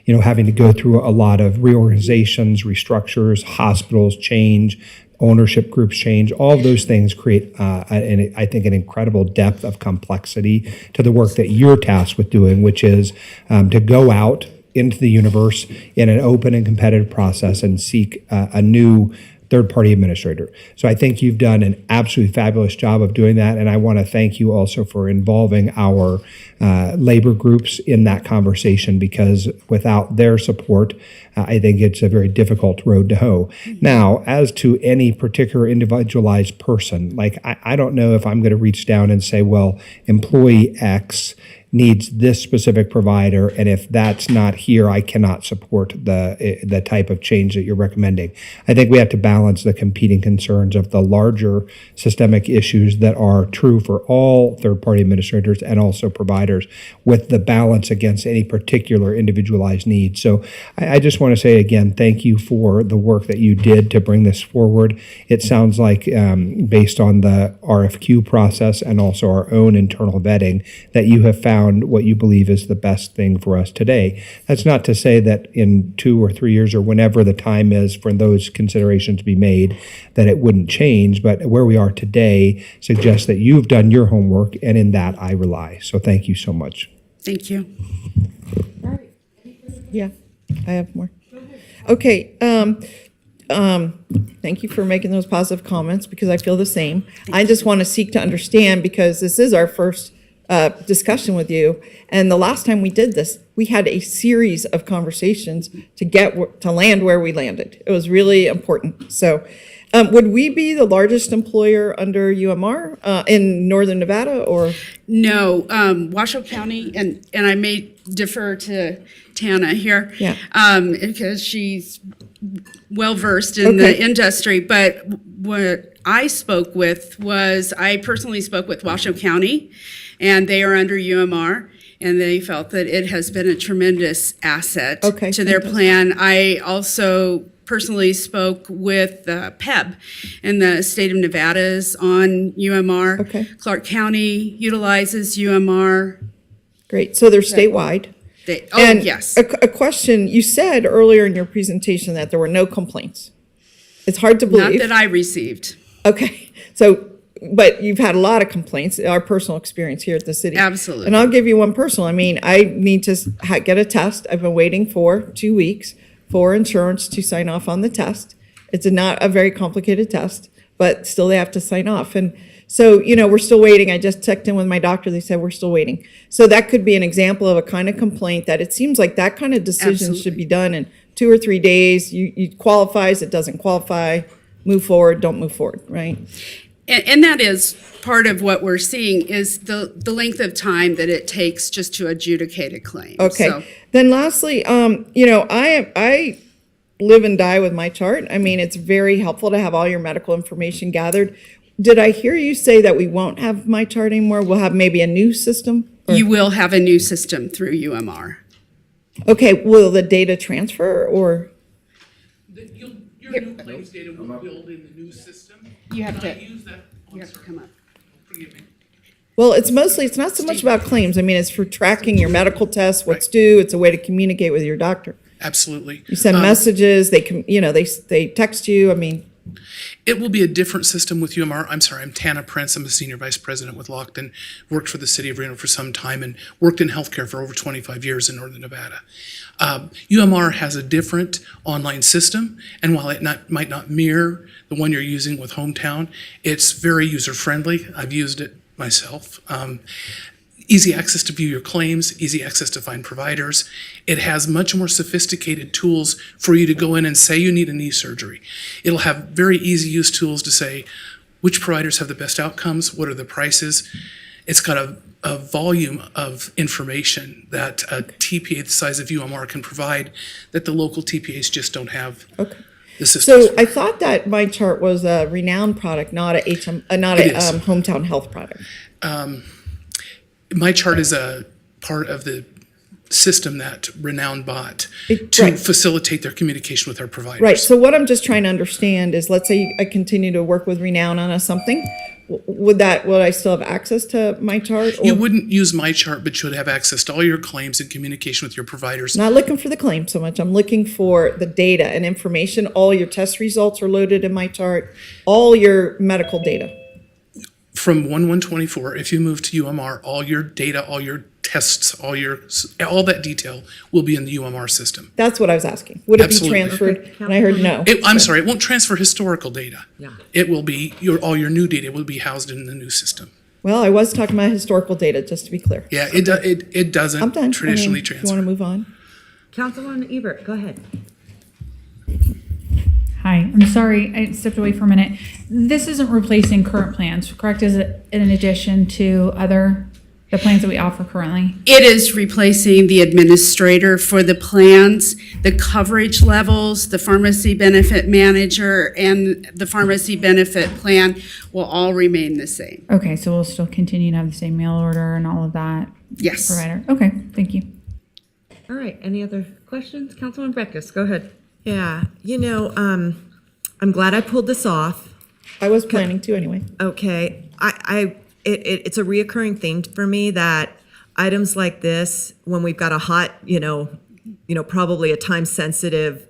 having to go through a lot of reorganizations, restructures, hospitals change, ownership groups change. All of those things create, I think, an incredible depth of complexity to the work that you're tasked with doing, which is to go out into the universe in an open and competitive process and seek a new third-party administrator. So I think you've done an absolutely fabulous job of doing that, and I want to thank you also for involving our labor groups in that conversation, because without their support, I think it's a very difficult road to hoe. Now, as to any particular individualized person, like I don't know if I'm going to reach down and say, well, employee X needs this specific provider, and if that's not here, I cannot support the type of change that you're recommending. I think we have to balance the competing concerns of the larger systemic issues that are true for all third-party administrators and also providers, with the balance against any particular individualized need. So I just want to say again, thank you for the work that you did to bring this forward. It sounds like based on the RFQ process and also our own internal vetting, that you have found what you believe is the best thing for us today. That's not to say that in 2 or 3 years or whenever the time is for those considerations to be made, that it wouldn't change, but where we are today suggests that you've done your homework, and in that I rely. So thank you so much. Thank you. Yeah, I have more. Okay, thank you for making those positive comments, because I feel the same. I just want to seek to understand, because this is our first discussion with you, and the last time we did this, we had a series of conversations to get to land where we landed. It was really important. So, would we be the largest employer under UMR in Northern Nevada, or? No, Washoe County, and I may defer to Tana here. Yeah. Because she's well-versed in the industry, but what I spoke with was, I personally spoke with Washoe County, and they are under UMR, and they felt that it has been a tremendous asset to their plan. I also personally spoke with PEB, and the state of Nevada is on UMR. Clark County utilizes UMR. Great, so they're statewide. Yes. A question, you said earlier in your presentation that there were no complaints. It's hard to believe. Not that I received. Okay, so, but you've had a lot of complaints, our personal experience here at the city. Absolutely. And I'll give you one personal. I mean, I need to get a test. I've been waiting for 2 weeks for insurance to sign off on the test. It's not a very complicated test, but still they have to sign off. And so, we're still waiting. I just checked in with my doctor. They said we're still waiting. So that could be an example of a kind of complaint that it seems like that kind of decision should be done in 2 or 3 days. You qualifies, it doesn't qualify, move forward, don't move forward, right? And that is part of what we're seeing, is the length of time that it takes just to adjudicate a claim. Okay. So, Then lastly, I live and die with my chart. I mean, it's very helpful to have all your medical information gathered. Did I hear you say that we won't have my chart anymore? We'll have maybe a new system? you will have a new system through UMR. Okay, will the data transfer, or? Your new claims data will build in the new system. You have to use that. You have to come up. Forgive me. Well, it's not so much about claims. I mean, it's for tracking your medical tests, what's due. It's a way to communicate with your doctor. Absolutely. You send messages, they text you, I mean. It will be a different system with UMR. I'm sorry, I'm Tana Prince. I'm a senior vice president with Lockton. Worked for the city of Reno for some time and worked in healthcare for over 25 years in Northern Nevada. UMR has a different online system, and while it might not mirror the one you're using with Hometown, it's very user-friendly. I've used it myself. Easy access to view your claims, easy access to find providers. It has much more sophisticated tools for you to go in and say you need a knee surgery. It'll have very easy use tools to say which providers have the best outcomes, what are the prices. It's got a volume of information that a TPA the size of UMR can provide that the local TPAs just don't have. Okay. The systems. So I thought that my chart was a Renown product, not a Hometown Health product. My chart is a part of the system that Renown bought to facilitate their communication with our providers. Right. So what I'm just trying to understand is, let's say I continue to work with Renown on something. Would I still have access to my chart? Or? You wouldn't use my chart, but you would have access to all your claims and communication with your providers. Not looking for the claim so much. I'm looking for the data and information. All your test results are loaded in my chart. All your medical data. From 1/1/24, if you move to UMR, all your data, all your tests, all that detail will be in the UMR system. That's what I was asking. Would it Absolutely. be transferred? And I heard no. I'm sorry, it won't transfer historical data. Yeah. It will be, all your new data will be housed in the new system. Well, I was talking about historical data, just to be clear. Yeah, it doesn't I'm done. traditionally Do transfer. you want to move on? Councilwoman Ebert, go ahead. Hi, I'm sorry, I stepped away for a minute. This isn't replacing current plans, correct? Is it in addition to other The plans that we offer currently? It is replacing the administrator for the plans, the coverage levels, the pharmacy benefit manager, and the pharmacy benefit plan will all remain the same. Okay, so we'll still continue to have the same mail order and all of that? Yes. Provider. Okay, thank you. All right, any other questions? Councilman Breckus, go ahead. Yeah, I'm glad I pulled this off. I was planning to anyway. Okay, it's a reoccurring theme for me that items like this, when we've got a hot, probably a time-sensitive,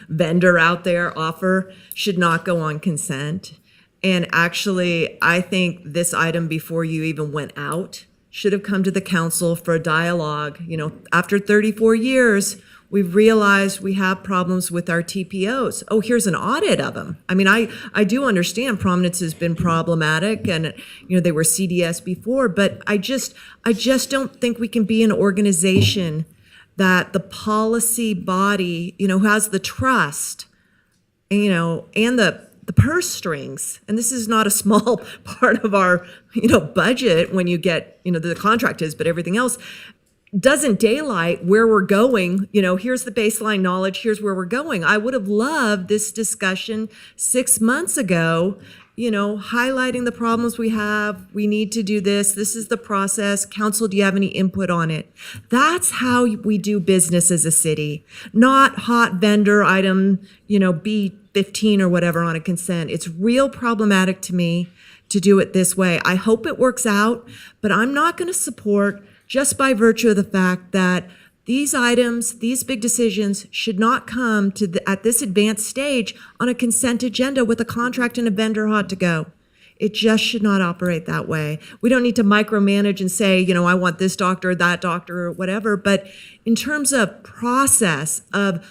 vendor out there offer, should not go on consent. And actually, I think this item before you even went out should have come to the council for a dialogue. After 34 years, we've realized we have problems with our TPOs. Oh, here's an audit of them. I mean, I do understand Prominence has been problematic and, they were CDS before, but I just don't think we can be an organization that the policy body, who has the trust, and the purse strings, and this is not a small part of our, budget when you get, the contract is, but everything else, doesn't daylight where we're going. Here's the baseline knowledge, here's where we're going. I would have loved this discussion 6 months ago, highlighting the problems we have. We need to do this. This is the process. Council, do you have any input on it? That's how we do business as a city, not hot vendor item, B15 or whatever on a consent. It's real problematic to me to do it this way. I hope it works out, but I'm not going to support just by virtue of the fact that these items, these big decisions should not come at this advanced stage on a consent agenda with a contract and a vendor hot to go. It just should not operate that way. We don't need to micromanage and say, I want this doctor, that doctor, or whatever. But in terms of process of,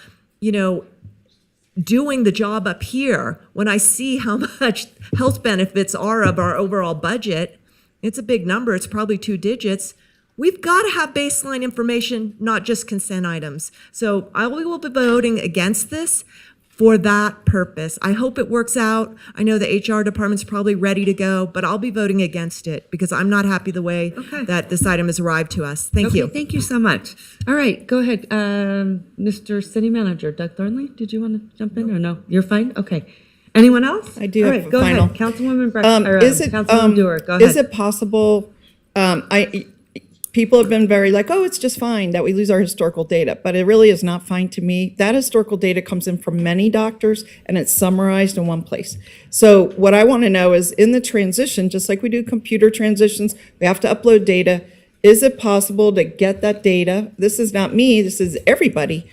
doing the job up here, when I see how much health benefits are of our overall budget, it's a big number. It's probably 2 digits. We've got to have baseline information, not just consent items. So we will be voting against this for that purpose. I hope it works out. I know the HR department's probably ready to go, but I'll be voting against it because I'm not happy the way that this item has arrived to us. Thank you. Thank you so much. All right, go ahead. Mr. City Manager, Doug Thornley, did you want to jump in or no? You're fine? Okay. Anyone else? I do All have right, a go final. ahead. Councilwoman Councilwoman Dewar, go ahead. Is it possible, people have been very like, oh, it's just fine that we lose our historical data, but it really is not fine to me. That historical data comes in from many doctors and it's summarized in one place. So what I want to know is in the transition, just like we do computer transitions, we have to upload data. Is it possible to get that data? This is not me, this is everybody,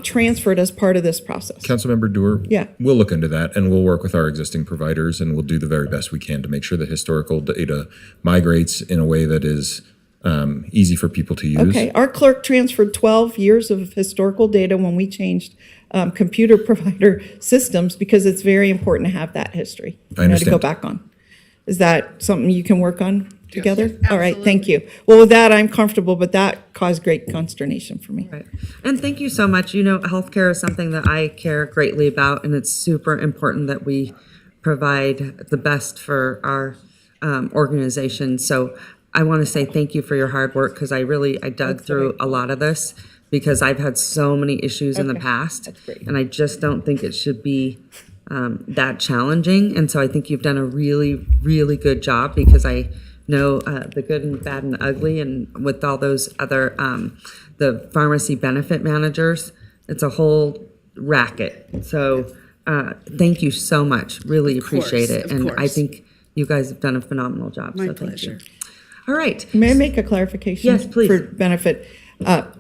transferred as part of this process. Councilmember Dewar, Yeah. we'll look into that and we'll work with our existing providers and we'll do the very best we can to make sure the historical data migrates in a way that is easy for people to use. Okay, our clerk transferred 12 years of historical data when we changed computer provider systems because it's very important to have that history. I understand. To go back on. Is that something you can work on together? All right, thank you. Well, with that, I'm comfortable, but that caused great consternation for me. Right. And thank you so much. Healthcare is something that I care greatly about, and it's super important that we provide the best for our organization. So I want to say thank you for your hard work because I dug through a lot of this because I've had so many issues in the past. That's great. And I just don't think it should be that challenging. And so I think you've done a really, really good job because I know the good and the bad and the ugly. And with all those other, the pharmacy benefit managers, it's a whole racket. So thank you so much. Really appreciate it. And I think you guys have done a phenomenal job. My so thank pleasure. you. All right. May I make a clarification? Yes, please. For benefit.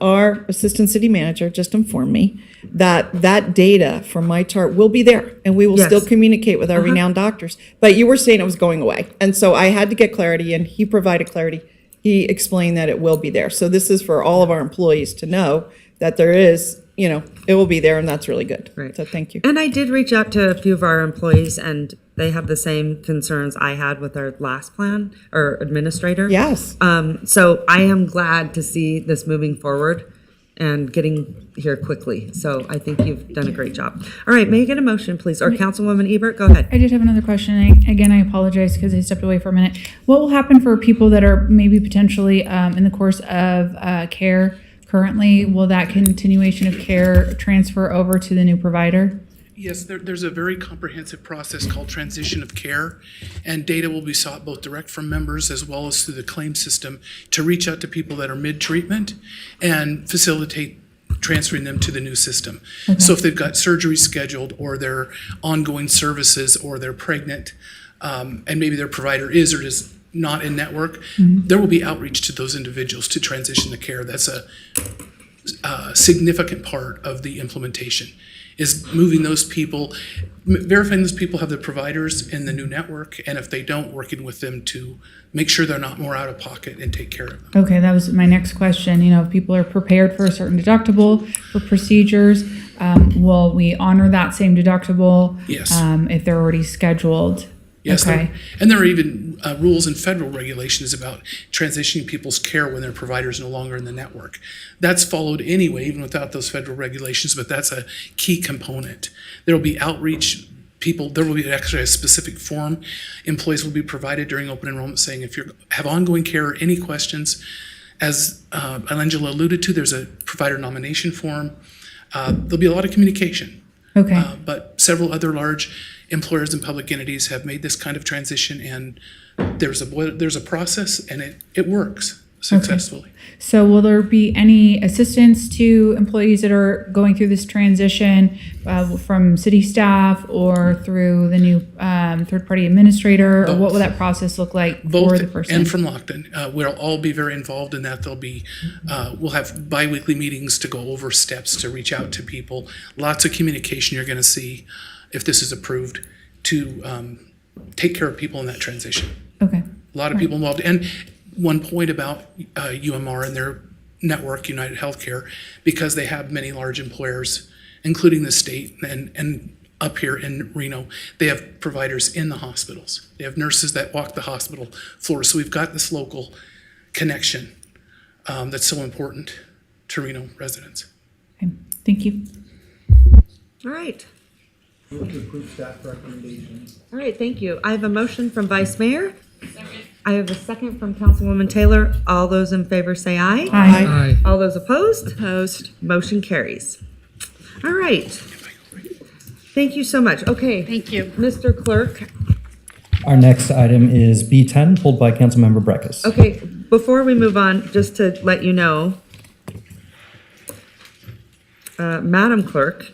Our assistant city manager just informed me that data from my chart will be there and we will Yes. still communicate with our renowned doctors. But you were saying it was going away. And so I had to get clarity and he provided clarity. He explained that it will be there. So this is for all of our employees to know that there is, it will be there and that's really good. Right. So thank you. And I did reach out to a few of our employees and they have the same concerns I had with our last plan or administrator. Yes. So I am glad to see this moving forward. and getting here quickly. So I think you've done a great job. All right, may I get a motion, please? Or Councilwoman Ebert, go ahead. I did have another question. Again, I apologize because I stepped away for a minute. What will happen for people that are maybe potentially in the course of care currently? Will that continuation of care transfer over to the new provider? Yes, there's a very comprehensive process called transition of care, and data will be sought both direct from members as well as through the claim system to reach out to people that are mid-treatment and facilitate transferring them to the new system. Okay. So if they've got surgery scheduled or their ongoing services or they're pregnant, and maybe their provider is or is not in network, there will be outreach to those individuals to transition to care. That's a significant part of the implementation, is moving those people, verifying those people have the providers in the new network, and if they don't, working with them to make sure they're not more out of pocket and take care of them. Okay, that was my next question. You know, if people are prepared for a certain deductible for procedures, will we honor that same deductible? Yes. If they're already scheduled? Yes, Okay. and there are even rules and federal regulations about transitioning people's care when their provider is no longer in the network. That's followed anyway, even without those federal regulations, but that's a key component. There will be outreach. There will be actually a specific form employees will be provided during open enrollment saying if you have ongoing care or any questions, as Alangela alluded to, there's a provider nomination form. There'll be a lot of communication. Okay. But several other large employers and public entities have made this kind of transition, and there's a process, and it works successfully. So will there be any assistance to employees that are going through this transition from city staff or through the new third-party administrator? Or what will that process look like for the person? And from Lockton. We'll all be very involved in that. There'll be, we'll have bi-weekly meetings to go over steps to reach out to people. Lots of communication you're going to see if this is approved to take care of people in that transition. Okay. A lot of people involved. And one point about UMR and their network, United Healthcare, because they have many large employers, including the state and up here in Reno, they have providers in the hospitals. They have nurses that walk the hospital floor. So we've got this local connection that's so important to Reno residents. Okay. Thank you. All right. Move to approve staff recommendations. All right, thank you. I have a motion from Vice Mayor. I have a second from Councilwoman Taylor. All those in favor say aye. Aye. Aye. All those opposed? Opposed. Motion carries. All right. Thank you so much. Okay. Thank you. Mr. Clerk. Our next item is B10, pulled by Councilmember Breckus. Okay, before we move on, just to let you know, Madam Clerk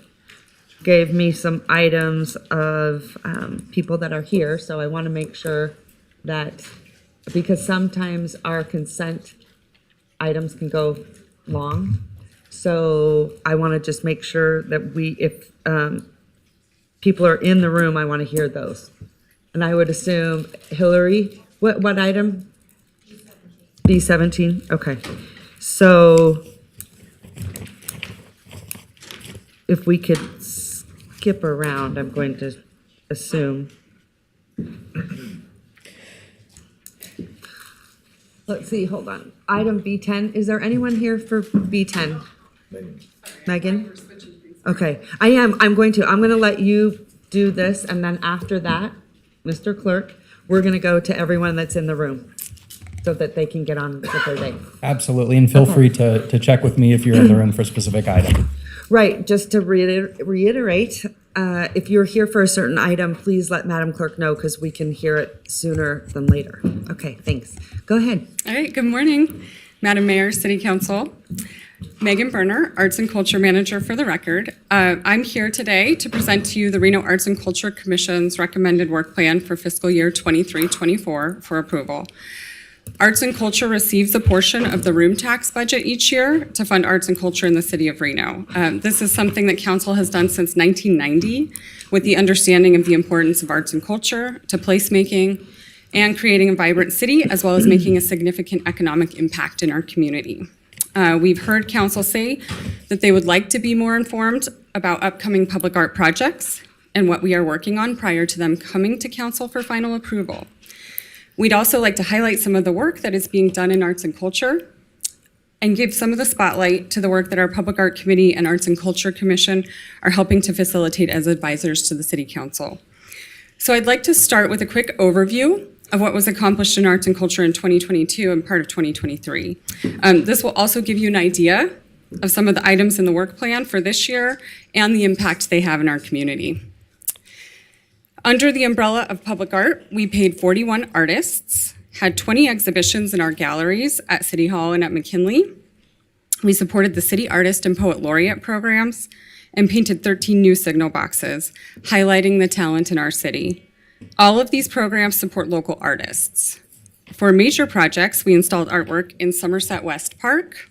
gave me some items of people that are here, so I want to make sure that, because sometimes our consent items can go long, so I want to just make sure that if people are in the room, I want to hear those. And I would assume, Hillary, what item? B17, okay. So if we could skip around, I'm going to assume. Let's see, hold on. Item B10, is there anyone here for B10? Megan? Okay, I'm going to let you do this, and then after that, Mr. Clerk, we're gonna go to everyone that's in the room so that they can get on with their day. Absolutely, and feel free to check with me if you're in the room for a specific item. Right, just to reiterate, if you're here for a certain item, please let Madam Clerk know because we can hear it sooner than later. Okay, thanks. Go ahead. All right, good morning, Madam Mayor, City Council. Megan Berner, Arts and Culture Manager for the record. I'm here today to present to you the Reno Arts and Culture Commission's recommended work plan for fiscal year 23-24 for approval. Arts and Culture receives a portion of the room tax budget each year to fund arts and culture in the city of Reno. This is something that council has done since 1990 with the understanding of the importance of arts and culture to placemaking and creating a vibrant city, as well as making a significant economic impact in our community. We've heard council say that they would like to be more informed about upcoming public art projects and what we are working on prior to them coming to council for final approval. We'd also like to highlight some of the work that is being done in arts and culture. and give some of the spotlight to the work that our Public Art Committee and Arts and Culture Commission are helping to facilitate as advisors to the City Council. So I'd like to start with a quick overview of what was accomplished in arts and culture in 2022 and part of 2023. This will also give you an idea of some of the items in the work plan for this year and the impact they have in our community. Under the umbrella of public art, we paid 41 artists, had 20 exhibitions in our galleries at City Hall and at McKinley. We supported the City Artist and Poet Laureate programs and painted 13 new signal boxes, highlighting the talent in our city. All of these programs support local artists. For major projects, we installed artwork in Somerset West Park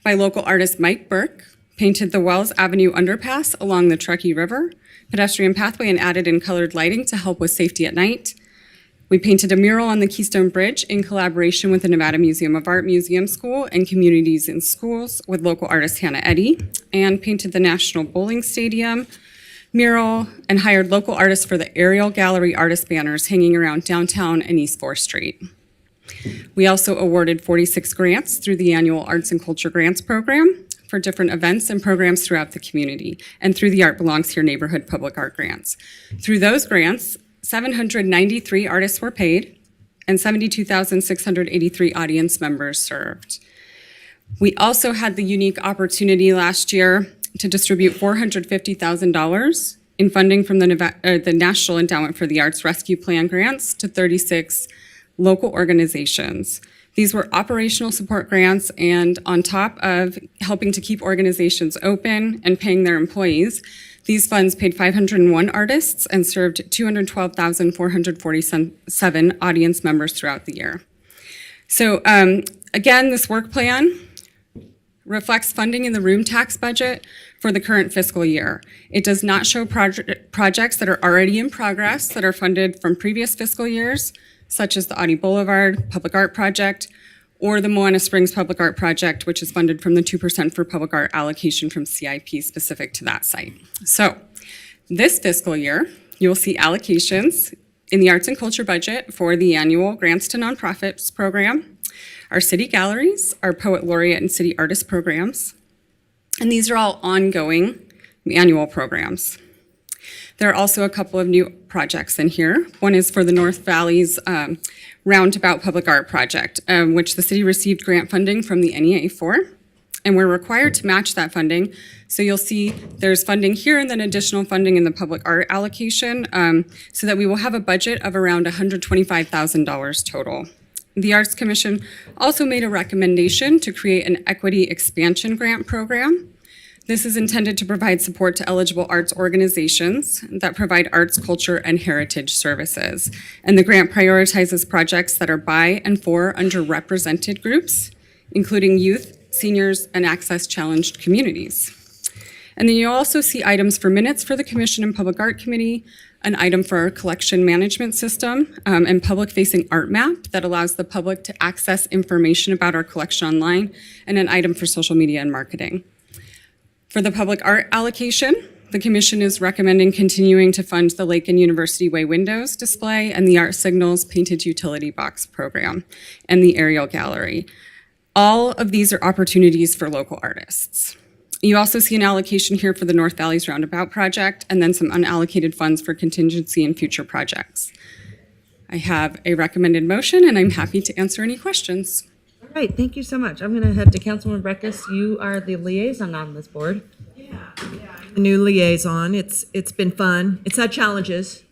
by local artist Mike Burke, painted the Wells Avenue underpass along the Truckee River, pedestrian pathway, and added in colored lighting to help with safety at night. We painted a mural on the Keystone Bridge in collaboration with the Nevada Museum of Art Museum School and Communities in Schools with local artist Hannah Eddy, and painted the National Bowling Stadium mural and hired local artists for the aerial gallery artist banners hanging around downtown and East 4th Street. We also awarded 46 grants through the annual Arts and Culture Grants Program for different events and programs throughout the community, and through the Art Belongs Here neighborhood public art grants. Through those grants, 793 artists were paid and 72,683 audience members served. We also had the unique opportunity last year to distribute $450,000 in funding from the National Endowment for the Arts Rescue Plan grants to 36 local organizations. These were operational support grants, and on top of helping to keep organizations open and paying their employees, these funds paid 501 artists and served 212,447 audience members throughout the year. So again, this work plan reflects funding in the room tax budget for the current fiscal year. It does not show projects that are already in progress that are funded from previous fiscal years, such as the Audie Boulevard Public Art Project or the Moana Springs Public Art Project, which is funded from the 2% for public art allocation from CIP specific to that site. So this fiscal year, you will see allocations in the arts and culture budget for the annual Grants to Nonprofits program, our city galleries, our Poet Laureate and City Artist programs, and these are all ongoing annual programs. There are also a couple of new projects in here. One is for the North Valley's Roundabout Public Art Project, which the city received grant funding from the NEA for, and we're required to match that funding. So you'll see there's funding here and then additional funding in the public art allocation, so that we will have a budget of around $125,000 total. The Arts Commission also made a recommendation to create an equity expansion grant program. This is intended to provide support to eligible arts organizations that provide arts, culture, and heritage services. And the grant prioritizes projects that are by and for underrepresented groups, including youth, seniors, and access-challenged communities. And then you also see items for minutes for the Commission and Public Art Committee, an item for our collection management system, and public-facing art map that allows the public to access information about our collection online, and an item for social media and marketing. For the public art allocation, the Commission is recommending continuing to fund the Lake and University Way windows display and the Art Signals painted utility box program and the aerial gallery. All of these are opportunities for local artists. You also see an allocation here for the North Valley's Roundabout project and then some unallocated funds for contingency and future projects. I have a recommended motion and I'm happy to answer any questions. All right, thank you so much. I'm going to head to Councilwoman Breckus. You are the liaison on this board. The new liaison. It's been fun. It's had challenges.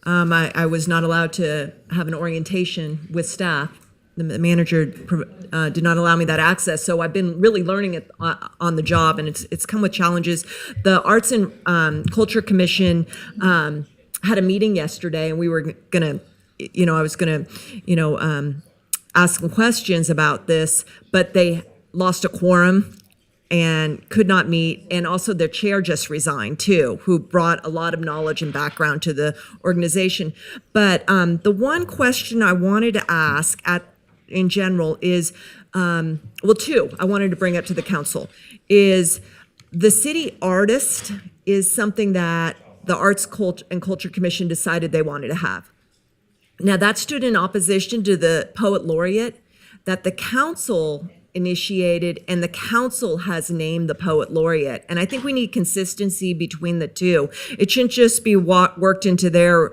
I was not allowed to have an orientation with staff. The manager did not allow me that access, so I've been really learning it on the job, and it's come with challenges. The Arts and Culture Commission had a meeting yesterday, and we were gonna, I was gonna, ask some questions about this, but they lost a quorum and could not meet, and also their chair just resigned too, who brought a lot of knowledge and background to the organization. But the one question I wanted to ask in general is, two I wanted to bring up to the council, is the city artist is something that the Arts and Culture Commission decided they wanted to have. Now that stood in opposition to the Poet Laureate that the council initiated and the council has named the poet laureate. And I think we need consistency between the two. It shouldn't just be worked into their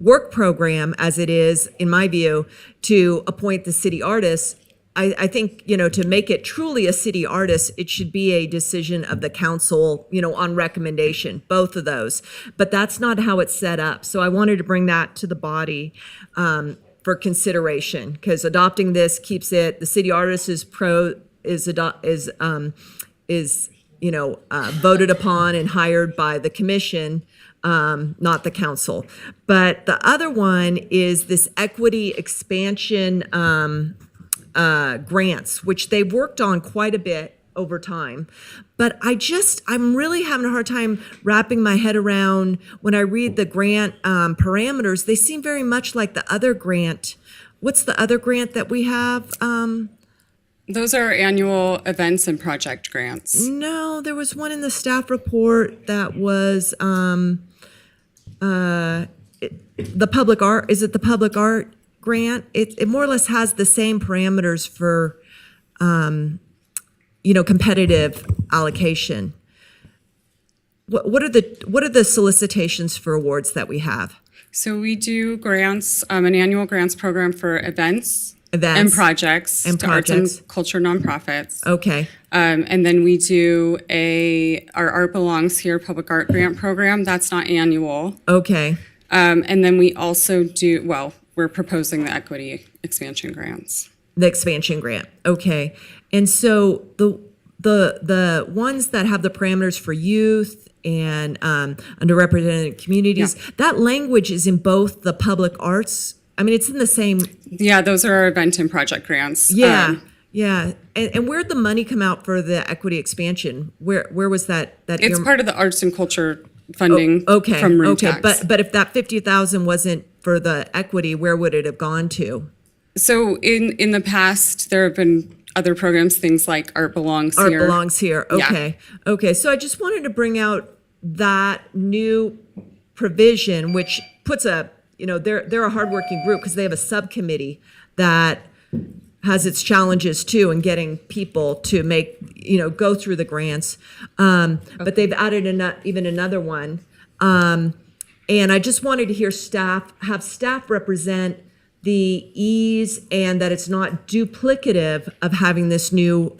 work program, as it is, in my view, to appoint the city artist. I think, to make it truly a city artist, it should be a decision of the council, on recommendation, both of those. But that's not how it's set up. So I wanted to bring that to the body for consideration, because adopting this keeps it, the city artist is voted upon and hired by the commission, not the council. But the other one is this equity expansion grants, which they've worked on quite a bit over time. But I'm really having a hard time wrapping my head around when I read the grant parameters. They seem very much like the other grant. What's the other grant that we have? Those are annual events and project grants. No, there was one in the staff report that was the public art. Is it the public art grant? It more or less has the same parameters for, competitive allocation. What are the solicitations for awards that we have? So we do grants, an annual grants program for events and projects to arts and culture nonprofits. Okay. And then we do our Art Belongs Here public art grant program. That's not annual. Okay. And then we also we're proposing the equity expansion grants. The expansion grant. Okay. And so the ones that have the parameters for youth and underrepresented communities, that language is in both the public arts. I mean, it's in the same. Yeah, those are our event and project grants. Yeah. Yeah. And where'd the money come out for the equity expansion? Where was that? It's part of the arts and culture funding from room tax. But if that 50,000 wasn't for the equity, where would it have gone to? So in the past, there have been other programs, things like Art Belongs Here. Art Belongs Here. Okay. Yeah. Okay. So I just wanted to bring out that new provision, which puts they're a hardworking group because they have a subcommittee that has its challenges too in getting people to go through the grants. But they've added even another one. And I just wanted to hear staff represent the ease and that it's not duplicative of having this new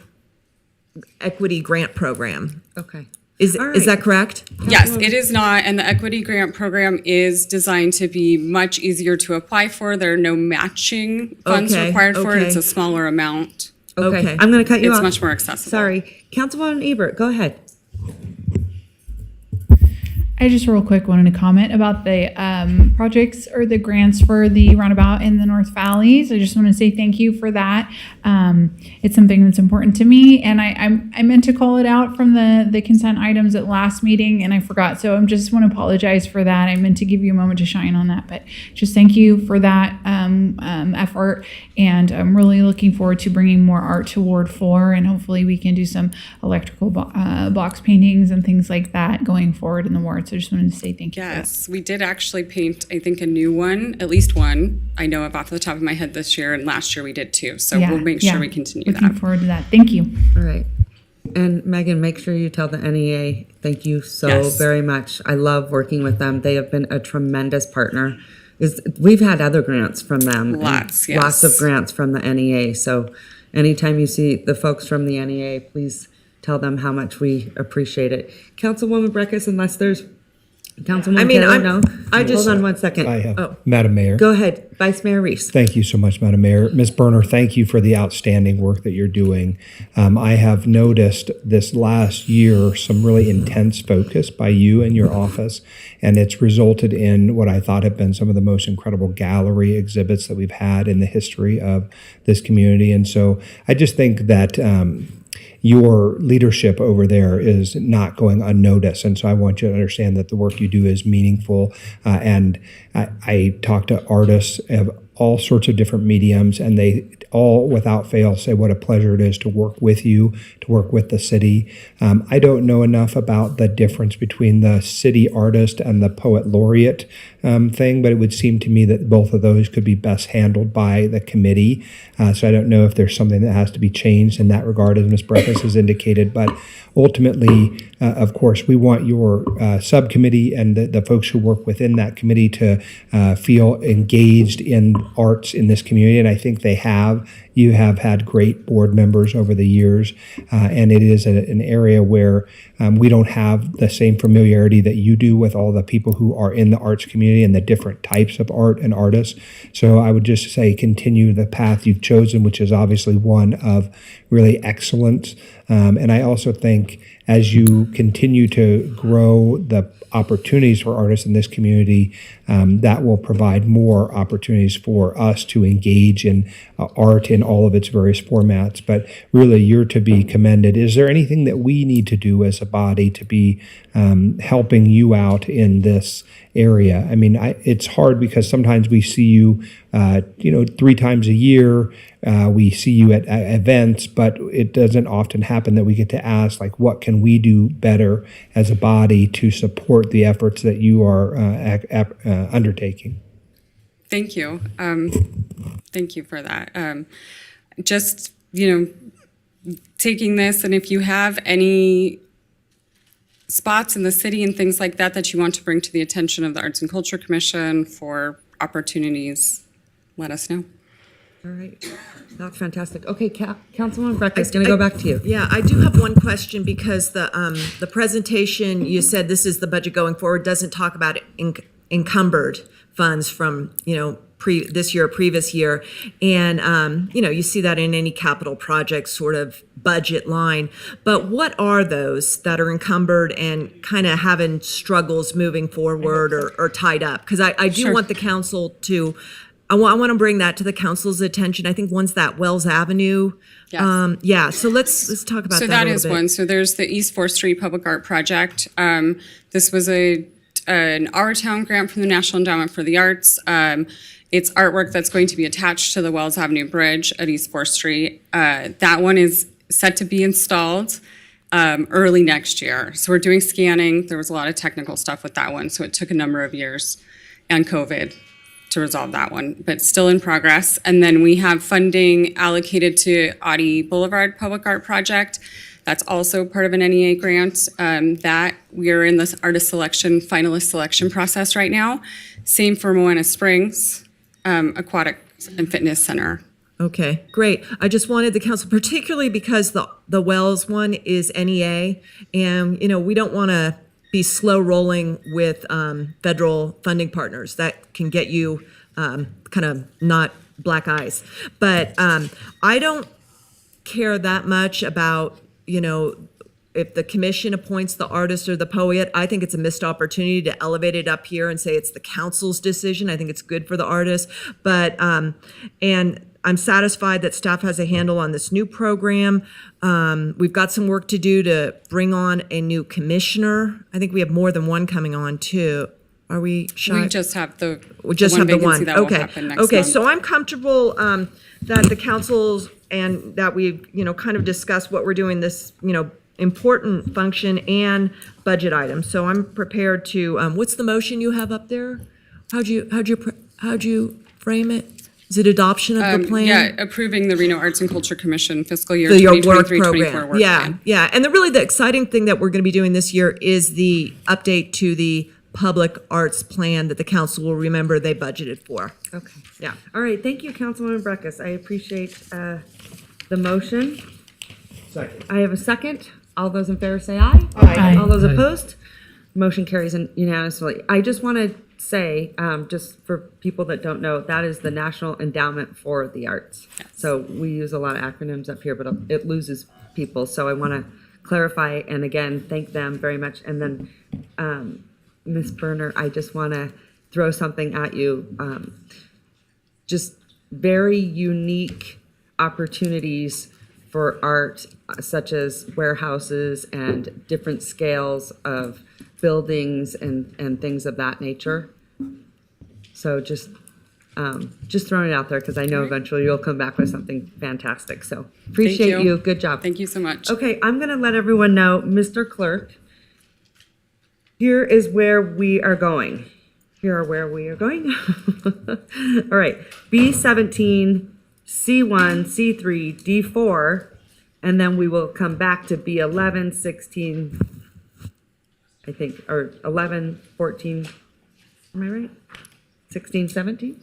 equity grant program. Okay. Is that correct? Yes, it is not. And the equity grant program is designed to be much easier to apply for. There are no matching funds required for it. It's a smaller amount. Okay. I'm going to cut you off. It's much more accessible. Sorry. Councilwoman Ebert, go ahead. I just real quick wanted to comment about the projects or the grants for the roundabout in the North Valleys. I just want to say thank you for that. It's something that's important to me, and I meant to call it out from the consent items at last meeting, and I forgot. So I just want to apologize for that. I meant to give you a moment to shine on that, but just thank you for that effort, and I'm really looking forward to bringing more art to Ward 4, and hopefully we can do some electrical box paintings and things like that going forward in the ward. So I just wanted to say thank you. Yes, we did actually paint, I think, a new one, at least one. I know off the top of my head this year, and last year we did too. So we'll make sure we continue Looking forward to that. Thank you. All right. And Megan, make sure you tell the NEA thank you so very much. I love working with them. They have been a tremendous partner. We've had other grants from them. Lots of grants from the NEA. So anytime you see the folks from the NEA, please tell them how much we appreciate it. Councilwoman Breckus, unless there's Councilwoman Taylor, hold on 1 second. I have, Madam Mayor. Go ahead, Vice Mayor Reese. Thank you so much, Madam Mayor. Ms. Berner, thank you for the outstanding work that you're doing. I have noticed this last year some really intense focus by you and your office, and it's resulted in what I thought have been some of the most incredible gallery exhibits that we've had in the history of this community. And so I just think that your leadership over there is not going unnoticed. And so I want you to understand that the work you do is meaningful. And I talk to artists of all sorts of different mediums, and they all, without fail, say what a pleasure it is to work with you, to work with the city. I don't know enough about the difference between the city artist and the poet laureate, thing, but it would seem to me that both of those could be best handled by the committee. So I don't know if there's something that has to be changed in that regard, as Ms. Breakfast has indicated, but ultimately, of course, we want your subcommittee and the folks who work within that committee to feel engaged in arts in this community, and I think they have. You have had great board members over the years, and it is an area where we don't have the same familiarity that you do with all the people who are in the arts community and the different types of art and artists. So I would just say continue the path you've chosen, which is obviously one of really excellence. And I also think as you continue to grow the opportunities for artists in this community, that will provide more opportunities for us to engage in art in all of its various formats. But really, you're to be commended. Is there anything that we need to do as a body to be helping you out in this area? I mean, it's hard because sometimes we see you, 3 times a year. We see you at events, but it doesn't often happen that we get to ask, like, what can we do better as a body to support the efforts that you are undertaking? Thank you. Thank you for that. Taking this, and if you have any spots in the city and things like that that you want to bring to the attention of the Arts and Culture Commission for opportunities, let us know. All right, that's fantastic. Okay, Councilwoman Breckles, going to go back to you. Yeah, I do have one question because the presentation, you said this is the budget going forward, doesn't talk about encumbered funds from, this year or previous year. And, you see that in any capital project sort of budget line. But what are those that are encumbered and kind of having struggles moving forward or tied up? Because I do want the council to, I want to bring that to the council's attention. I think one's that Wells Avenue. Yes. So let's talk about that a little bit. So that is one. So there's the East 4th Street Public Art Project. This was an Our Town grant from the National Endowment for the Arts. It's artwork that's going to be attached to the Wells Avenue Bridge at East 4th Street. That one is set to be installed early next year. So we're doing scanning. There was a lot of technical stuff with that one, so it took a number of years and COVID to resolve that one, but still in progress. And then we have funding allocated to Audi Boulevard Public Art Project. That's also part of an NEA grant that we are in the finalist selection process right now. Same for Moana Springs Aquatic and Fitness Center. Okay, great. I just wanted the council, particularly because the Wells one is NEA, and we don't want to be slow rolling with federal funding partners. That can get you kind of not black eyes. But I don't care that much about, if the commission appoints the artist or the poet. I think it's a missed opportunity to elevate it up here and say it's the council's decision. I think it's good for the artist. But, and I'm satisfied that staff has a handle on this new program. We've got some work to do to bring on a new commissioner. I think we have more than one coming on too. Are we shy? We just have the one. That will happen next Okay. month. So I'm comfortable that the councils and that we've kind of discussed what we're doing this important function and budget items. So I'm prepared to. What's the motion you have up there? How'd you frame it? Is it adoption of the plan? Yeah, approving the Reno Arts and Culture Commission fiscal year Your 2023-24 work plan. Yeah. And really the exciting thing that we're going to be doing this year is the update to the public arts plan that the council will remember they budgeted for. Okay. Yeah. All right, thank you, Councilwoman Breckles. I appreciate the motion. Second. I have a second. All those in favor say aye. Aye. All those opposed? Motion carries unanimously. I just want to say, just for people that don't know, that is the National Endowment for the Arts. Yes. So we use a lot of acronyms up here, but it loses people. So I want to clarify and again, thank them very much. And then Ms. Berner, I just want to throw something at you. Just very unique opportunities for art, such as warehouses and different scales of buildings and things of that nature. So just throwing it out there because I know eventually you'll come back with something fantastic. So appreciate you. Good job. Thank you so much. Okay, I'm going to let everyone know, Mr. Clerk, here is where we are going. here are where we are going. All right, B17, C1, C3, D4, and then we will come back to B11, 16, I think, or 11, 14, am I right? 16, 17?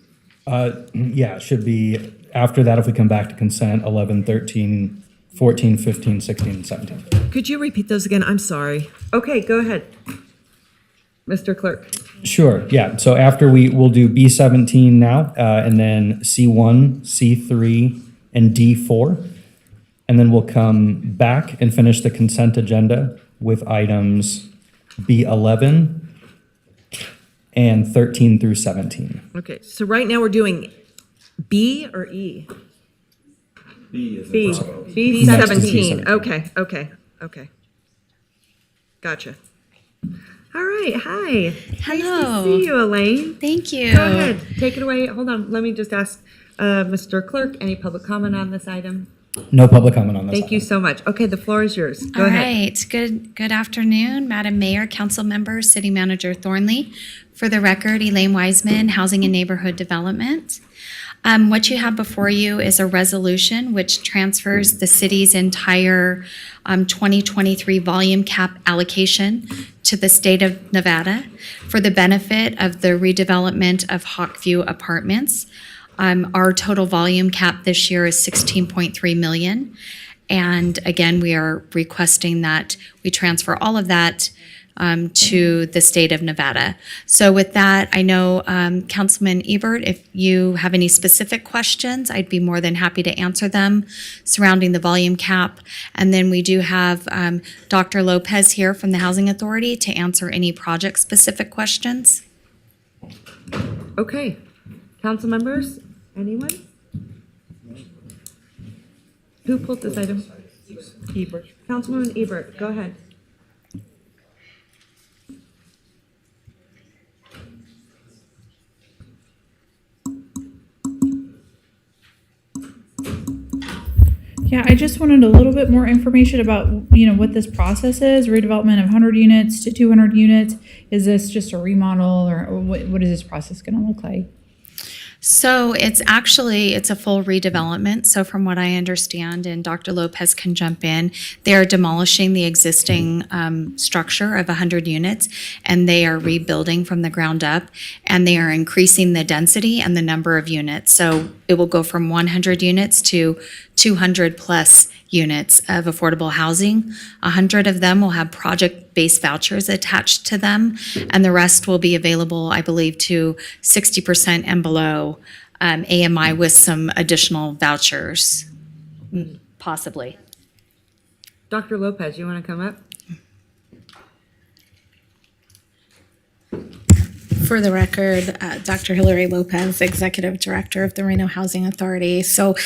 Yeah, it should be after that if we come back to consent, 11, 13, 14, 15, 16, and 17. Could you repeat those again? I'm sorry. Okay, go ahead. Mr. Clerk. Sure, yeah. So after we'll do B17 now, and then C1, C3, and D4. And then we'll come back and finish the consent agenda with items B11 and 13 through 17. Okay, so right now we're doing B or E? B. B17. Okay. Gotcha. All right, hi. Hello. Nice to see you, Elaine. Thank you. Go ahead, take it away. Hold on, let me just ask Mr. Clerk, any public comment on this item? No public comment on this. Thank you so much. Okay, the floor is yours. Go All ahead. right. Good afternoon, Madam Mayor, Council Members, City Manager Thornley. For the record, Elaine Wiseman, Housing and Neighborhood Development. What you have before you is a resolution which transfers the city's entire 2023 volume cap allocation to the state of Nevada for the benefit of the redevelopment of Hawkview Apartments. Our total volume cap this year is 16.3 million. And again, we are requesting that we transfer all of that to the state of Nevada. So with that, I know Councilman Ebert, if you have any specific questions, I'd be more than happy to answer them surrounding the volume cap. And then we do have Dr. Lopez here from the Housing Authority to answer any project-specific questions. Okay, council members, anyone? Who pulled this item? Ebert. Councilwoman Ebert, go ahead. Yeah, I just wanted a little bit more information about, what this process is, redevelopment of 100 units to 200 units. Is this just a remodel or what is this process going to look like? So it's a full redevelopment. So from what I understand, and Dr. Lopez can jump in, they're demolishing the existing structure of 100 units, and they are rebuilding from the ground up, and they are increasing the density and the number of units. So it will go from 100 units to 200 plus units of affordable housing. 100 of them will have project-based vouchers attached to them, and the rest will be available, I believe, to 60% and below AMI with some additional vouchers, possibly. Dr. Lopez, you want to come up? For the record, Dr. Hilary Lopez, Executive Director of the Reno Housing Authority. So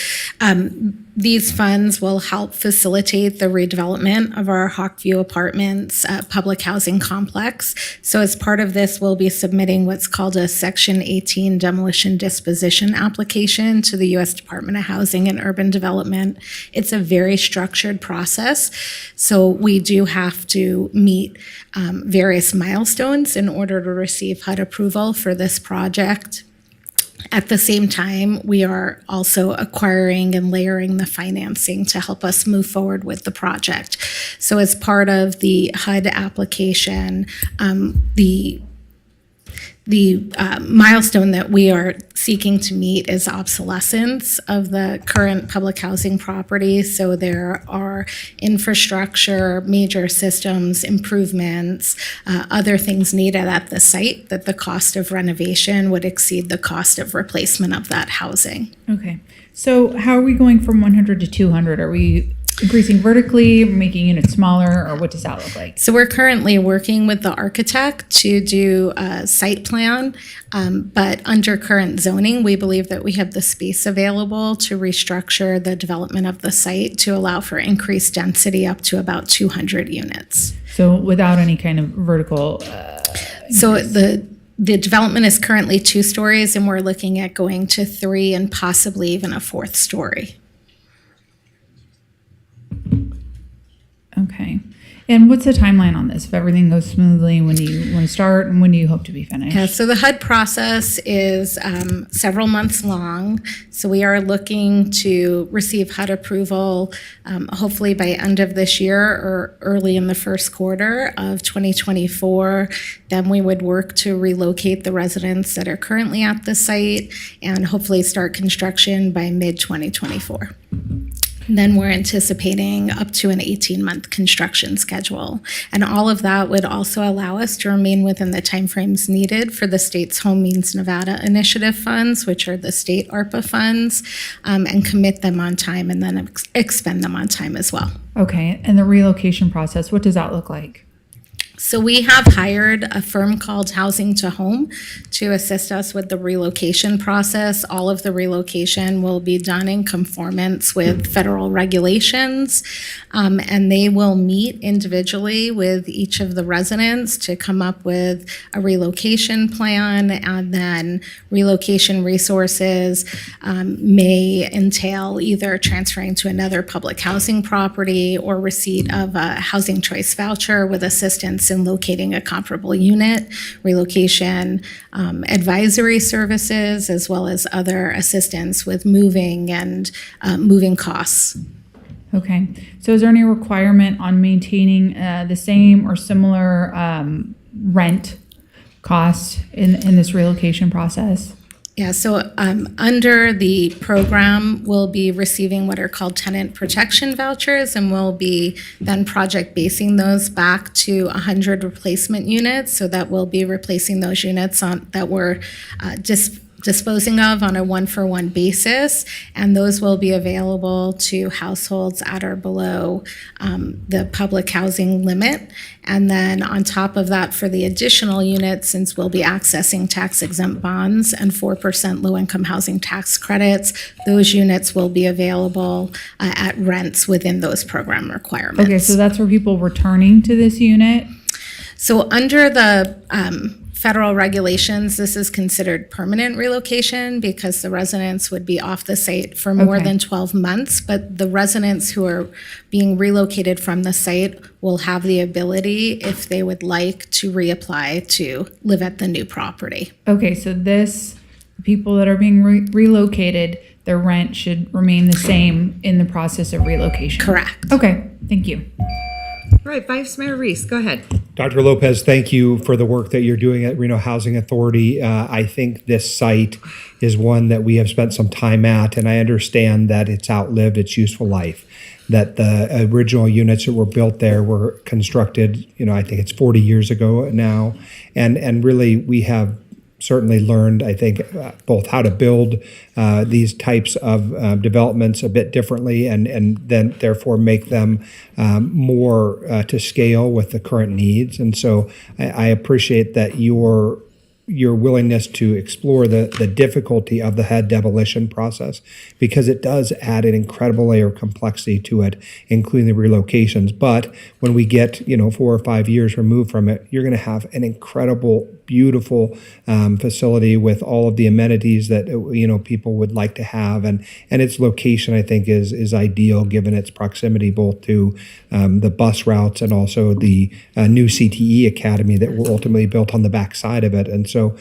these funds will help facilitate the redevelopment of our Hawkview Apartments public housing complex. So as part of this, we'll be submitting what's called a Section 18 demolition disposition application to the U.S. Department of Housing and Urban Development. It's a very structured process. So we do have to meet various milestones in order to receive HUD approval for this project. At the same time, we are also acquiring and layering the financing to help us move forward with the project. So as part of the HUD application, the milestone that we are seeking to meet is obsolescence of the current public housing property. So there are infrastructure, major systems, improvements, other things needed at the site that the cost of renovation would exceed the cost of replacement of that housing. Okay. So how are we going from 100 to 200? Are we increasing vertically, making units smaller, or what does that look like? So we're currently working with the architect to do a site plan, but under current zoning, we believe that we have the space available to restructure the development of the site to allow for increased density up to about 200 units. So without any kind of vertical... So the development is currently 2 stories, and we're looking at going to 3 and possibly even a 4th story. Okay. And what's the timeline on this? If everything goes smoothly, when do you want to start and when do you hope to be finished? Yeah, so the HUD process is several months long. So we are looking to receive HUD approval hopefully by end of this year or early in the first quarter of 2024. Then we would work to relocate the residents that are currently at the site and hopefully start construction by mid-2024. Then we're anticipating up to an 18-month construction schedule. And all of that would also allow us to remain within the timeframes needed for the state's Home Means Nevada initiative funds, which are the state ARPA funds, and commit them on time and then expend them on time as well. Okay, and the relocation process, what does that look like? So we have hired a firm called Housing to Home to assist us with the relocation process. All of the relocation will be done in conformance with federal regulations, and they will meet individually with each of the residents to come up with a relocation plan, and then relocation resources may entail either transferring to another public housing property or receipt of a housing choice voucher with assistance in locating a comparable unit, relocation advisory services, as well as other assistance with moving and moving costs. Okay, so is there any requirement on maintaining the same or similar rent cost in this relocation process? Yeah, so under the program, we'll be receiving what are called tenant protection vouchers, and we'll be then project basing those back to 100 replacement units. So that we'll be replacing those units that we're disposing of on a one-for-one basis, and those will be available to households at or below the public housing limit. And then on top of that, for the additional units, since we'll be accessing tax-exempt bonds and 4% low-income housing tax credits, those units will be available at rents within those program requirements. Okay, so that's for people returning to this unit? So under the federal regulations, this is considered permanent relocation because the residents would be off the site for more than 12 months, but the residents who are being relocated from the site will have the ability, if they would like, to reapply to live at the new property. Okay, so people that are being relocated, their rent should remain the same in the process of relocation? Correct. Okay, thank you. All right, Vice Mayor Reese, go ahead. Dr. Lopez, thank you for the work that you're doing at Reno Housing Authority. I think this site is one that we have spent some time at, and I understand that it's outlived its useful life, that the original units that were built there were constructed, I think it's 40 years ago now, and really we have certainly learned, I think, both how to build these types of developments a bit differently and then therefore make them more to scale with the current needs. And so I appreciate that your willingness to explore the difficulty of the HUD demolition process, because it does add an incredible layer of complexity to it, including the relocations. But when we get 4 or 5 years removed from it, you're going to have an incredible, beautiful facility with all of the amenities that people would like to have, and its location, I think, is ideal given its proximity both to the bus routes and also the new CTE Academy that will ultimately be built on the backside of it. And so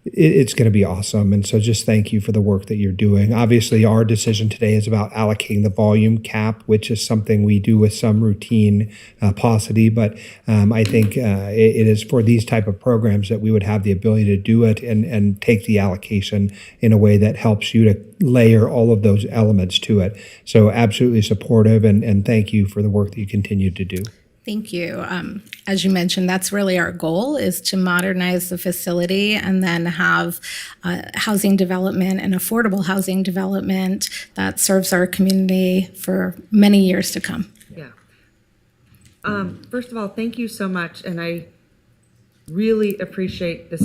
it's going to be awesome. And so just thank you for the work that you're doing. Obviously, our decision today is about allocating the volume cap, which is something we do with some routine paucity. But I think it is for these type of programs that we would have the ability to do it and take the allocation in a way that helps you to layer all of those elements to it. So absolutely supportive, and thank you for the work that you continue to do. Thank you. As you mentioned, that's really our goal, is to modernize the facility and then have housing development and affordable housing development that serves our community for many years to come. Yeah. First of all, thank you so much. And I really appreciate this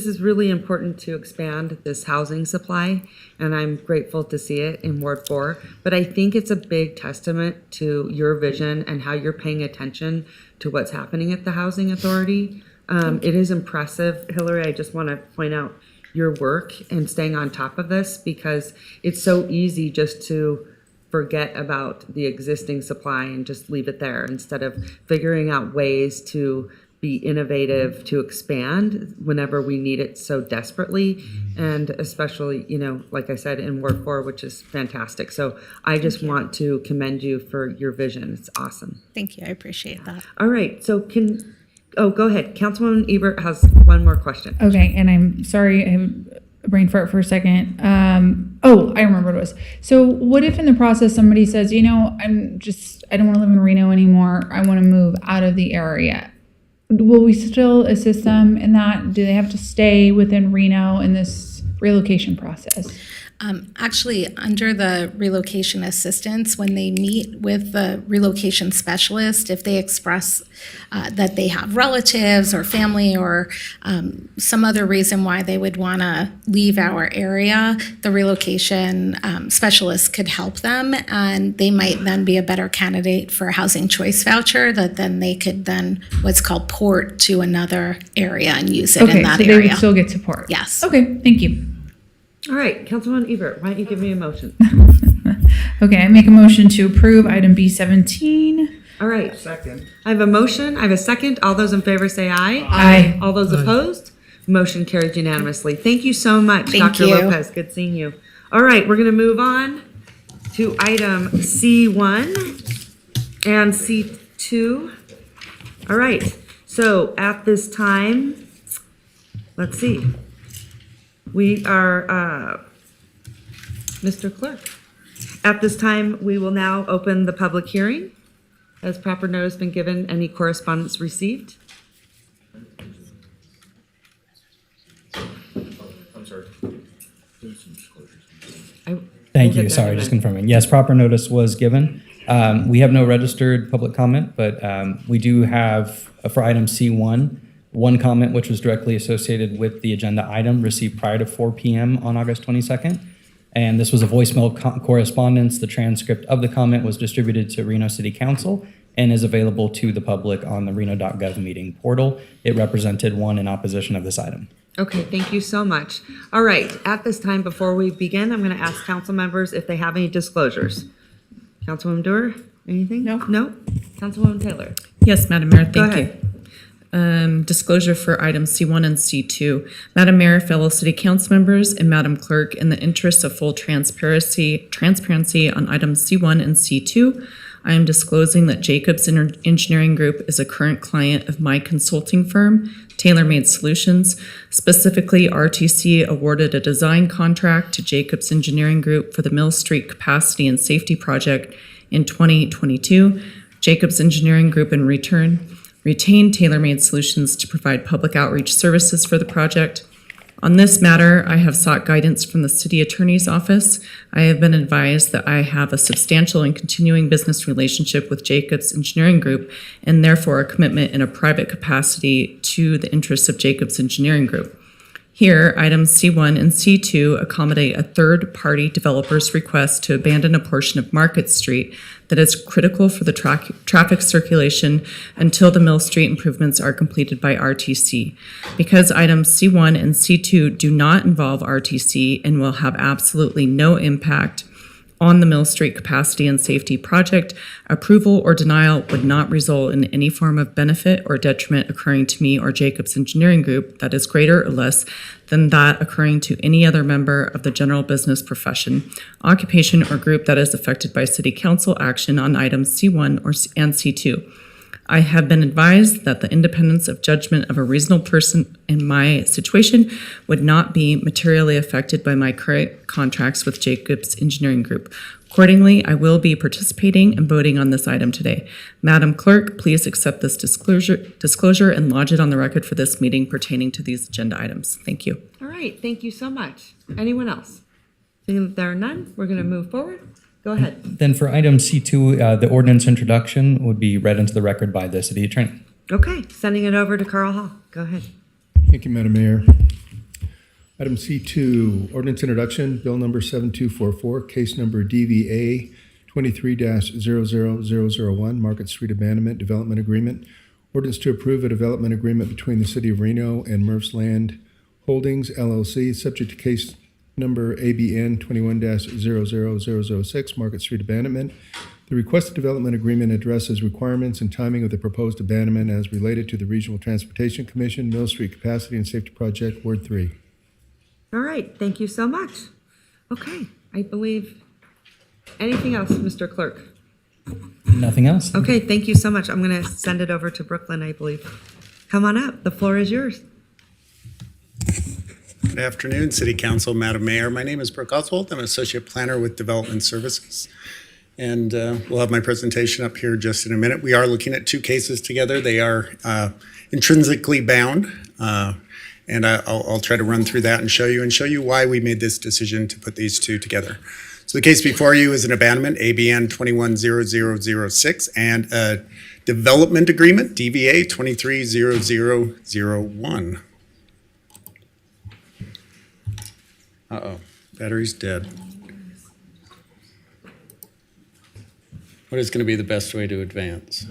is really important to expand this housing supply, and I'm grateful to see it in Ward 4. But I think it's a big testament to your vision and how you're paying attention to what's happening at the Housing Authority. It is impressive. Hillary, I just want to point out your work and staying on top of this, because it's so easy just to forget about the existing supply and just leave it there instead of figuring out ways to be innovative to expand whenever we need it so desperately. And especially, like I said, in Ward 4, which is fantastic. So I just want to commend you for your vision. It's awesome. Thank you. I appreciate that. All right. So go ahead. Councilwoman Ebert has one more question. Okay, and I'm sorry, I have a brain fart for a second. I remember what it was. So what if in the process somebody says, I don't want to live in Reno anymore. I want to move out of the area. Will we still assist them in that? Do they have to stay within Reno in this relocation process? Actually, under the relocation assistance, when they meet with the relocation specialist, if they express that they have relatives or family or some other reason why they would want to leave our area, the relocation specialist could help them, and they might then be a better candidate for a housing choice voucher that then they could then what's called port to another area and use it in that so area. they would still get support? Yes. Okay, thank you. All right, Councilwoman Ebert, why don't you give me a motion? Okay, I make a motion to approve item B17. All right. Second. I have a motion. I have a second. All those in favor say aye. Aye. All those opposed? Motion carried unanimously. Thank you so much, Thank Dr. you. Lopez. Good seeing you. All right, we're going to move on to item C1 and C2. All right, so at this time, let's see. We are, Mr. Clerk. At this time, we will now open the public hearing. Has proper notice been given? Any correspondence received? I'm sorry. Thank you. Sorry, just confirming. Yes, proper notice was given. We have no registered public comment, but we do have, for item C1, one comment which was directly associated with the agenda item received prior to 4 p.m. on August 22nd. And this was a voicemail correspondence. The transcript of the comment was distributed to Reno City Council and is available to the public on the reno.gov meeting portal. It represented one in opposition of this item. Okay, thank you so much. All right, at this time, before we begin, I'm going to ask council members if they have any disclosures. Councilwoman Dewar, anything? No. Councilwoman Taylor? Yes, Madam Mayor, Go thank ahead. you. Disclosure for items C1 and C2. Madam Mayor, fellow city council members, and Madam Clerk, in the interest of full transparency on items C1 and C2, I am disclosing that Jacobs Engineering Group is a current client of my consulting firm, Tailor Made Solutions. Specifically, RTC awarded a design contract to Jacobs Engineering Group for the Mill Street Capacity and Safety Project in 2022. Jacobs Engineering Group, in return, retained Tailor Made Solutions to provide public outreach services for the project. On this matter, I have sought guidance from the City Attorney's Office. I have been advised that I have a substantial and continuing business relationship with Jacobs Engineering Group and therefore a commitment in a private capacity to the interests of Jacobs Engineering Group. Here, items C1 and C2 accommodate a third-party developer's request to abandon a portion of Market Street that is critical for the traffic circulation until the Mill Street improvements are completed by RTC. Because items C1 and C2 do not involve RTC and will have absolutely no impact on the Mill Street Capacity and Safety Project, approval or denial would not result in any form of benefit or detriment occurring to me or Jacobs Engineering Group that is greater or less than that occurring to any other member of the general business profession, occupation, or group that is affected by City Council action on items C1 and C2. I have been advised that the independence of judgment of a reasonable person in my situation would not be materially affected by my current contracts with Jacobs Engineering Group. Accordingly, I will be participating and voting on this item today. Madam Clerk, please accept this disclosure and lodge it on the record for this meeting pertaining to these agenda items. Thank you. All right, thank you so much. Anyone else? Seeing that there are none, we're going to move forward. Go ahead. Then for item C2, the ordinance introduction would be read into the record by the City Attorney. Okay, sending it over to Carl Hall. Go ahead. Thank you, Madam Mayor. Item C2, ordinance introduction, bill number 7244, case number DVA 23-00001, Market Street Abandonment Development Agreement. Ordinance to approve a development agreement between the City of Reno and Murph's Land Holdings, LLC, subject to case number ABN 21-00006, Market Street Abandonment. The requested development agreement addresses requirements and timing of the proposed abandonment as related to the Regional Transportation Commission, Mill Street Capacity and Safety Project, Ward 3. All right, thank you so much. Okay, I believe, anything else, Mr. Clerk? Nothing else? Okay, thank you so much. I'm going to send it over to Brooklyn, I believe. Come on up, the floor is yours. Good afternoon, City Council, Madam Mayor. My name is Brooke Oswald. I'm an Associate Planner with Development Services. And we'll have my presentation up here just in a minute. We are looking at two cases together. They are intrinsically bound. And I'll try to run through that and show you why we made this decision to put these two together. So the case before you is an abandonment, ABN 21-0006, and a development agreement, DVA 23-0001. Uh-oh, battery's dead. What is going to be the best way to advance?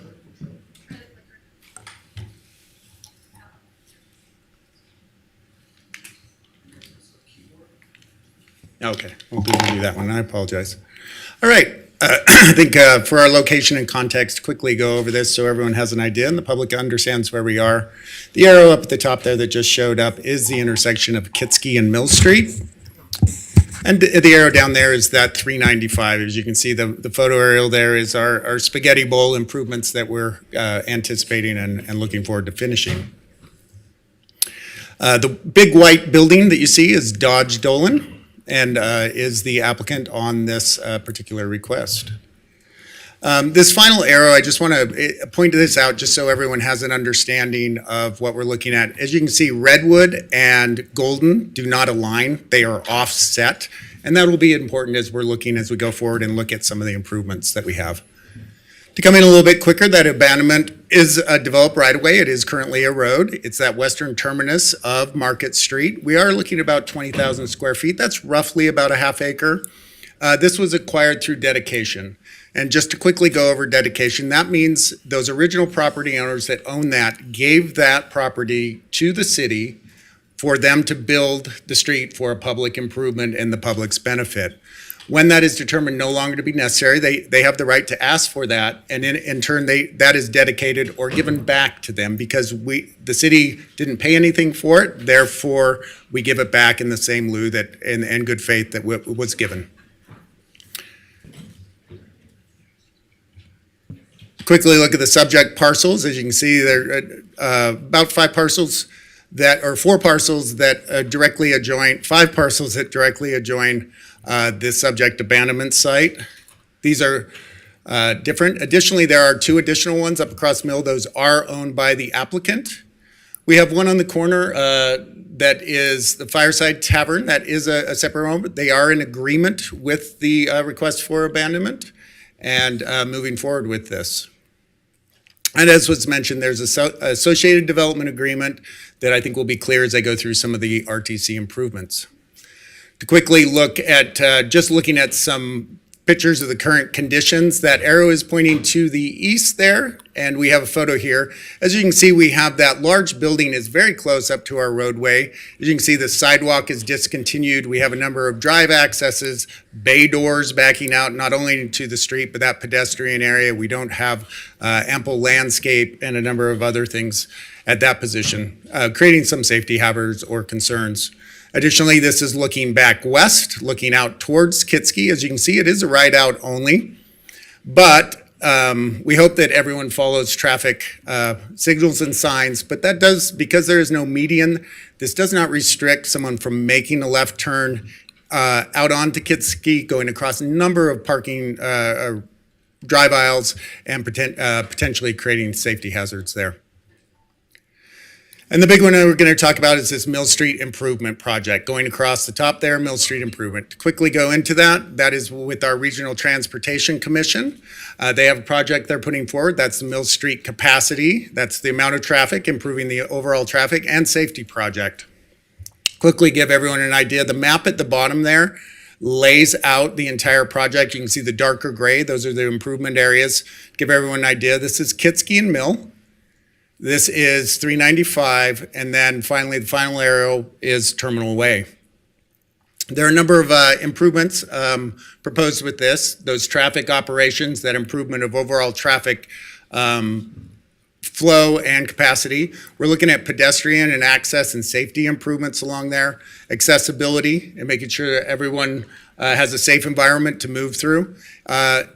Okay, we'll do that one. I apologize. All right, I think for our location and context, quickly go over this so everyone has an idea and the public understands where we are. The arrow up at the top there that just showed up is the intersection of Kitsky and Mill Street. And the arrow down there is that 395. As you can see, the photo aerial there is our spaghetti bowl improvements that we're anticipating and looking forward to finishing. The big white building that you see is Dodge Dolan and is the applicant on this particular request. This final arrow, I just want to point this out just so everyone has an understanding of what we're looking at. As you can see, Redwood and Golden do not align. They are offset. And that will be important as we go forward and look at some of the improvements that we have. To come in a little bit quicker, that abandonment is a developed right-of-way. It is currently a road. It's that western terminus of Market Street. We are looking at about 20,000 square feet. That's roughly about a half acre. This was acquired through dedication. And just to quickly go over dedication, that means those original property owners that own that gave that property to the city for them to build the street for a public improvement and the public's benefit. When that is determined no longer to be necessary, they have the right to ask for that, and in turn, that is dedicated or given back to them because the city didn't pay anything for it, therefore, we give it back in the same lieu that in good faith that was given. Quickly look at the subject parcels. As you can see, there are about 4 parcels that directly adjoin, 5 parcels that directly adjoin this subject abandonment site. These are different. Additionally, there are 2 additional ones up across Mill. Those are owned by the applicant. We have one on the corner that is the Fireside Tavern. That is a separate home, but they are in agreement with the request for abandonment and moving forward with this. And as was mentioned, there's an associated development agreement that I think will be clear as I go through some of the RTC improvements. To quickly look at, just looking at some pictures of the current conditions, that arrow is pointing to the east there, and we have a photo here. As you can see, we have that large building is very close up to our roadway. As you can see, the sidewalk is discontinued. We have a number of drive accesses, bay doors backing out not only to the street, but that pedestrian area. We don't have ample landscape and a number of other things at that position, creating some safety hazards or concerns. Additionally, this is looking back west, looking out towards Kitsky. As you can see, it is a ride out only, but we hope that everyone follows traffic signals and signs, but that does, because there is no median, this does not restrict someone from making a left turn out onto Kitsky, going across a number of parking drive aisles and potentially creating safety hazards there. And the big one we're going to talk about is this Mill Street Improvement Project. Going across the top there, Mill Street Improvement. To quickly go into that is with our Regional Transportation Commission. They have a project they're putting forward. That's the Mill Street Capacity. That's the amount of traffic, improving the overall traffic and safety project. Quickly give everyone an idea. The map at the bottom there lays out the entire project. You can see the darker gray. Those are the improvement areas. Give everyone an idea. This is Kitsky and Mill. This is 395, and then finally the final arrow is Terminal Way. There are a number of improvements proposed with this. Those traffic operations, that improvement of overall traffic flow and capacity. We're looking at pedestrian and access and safety improvements along there, accessibility and making sure that everyone has a safe environment to move through.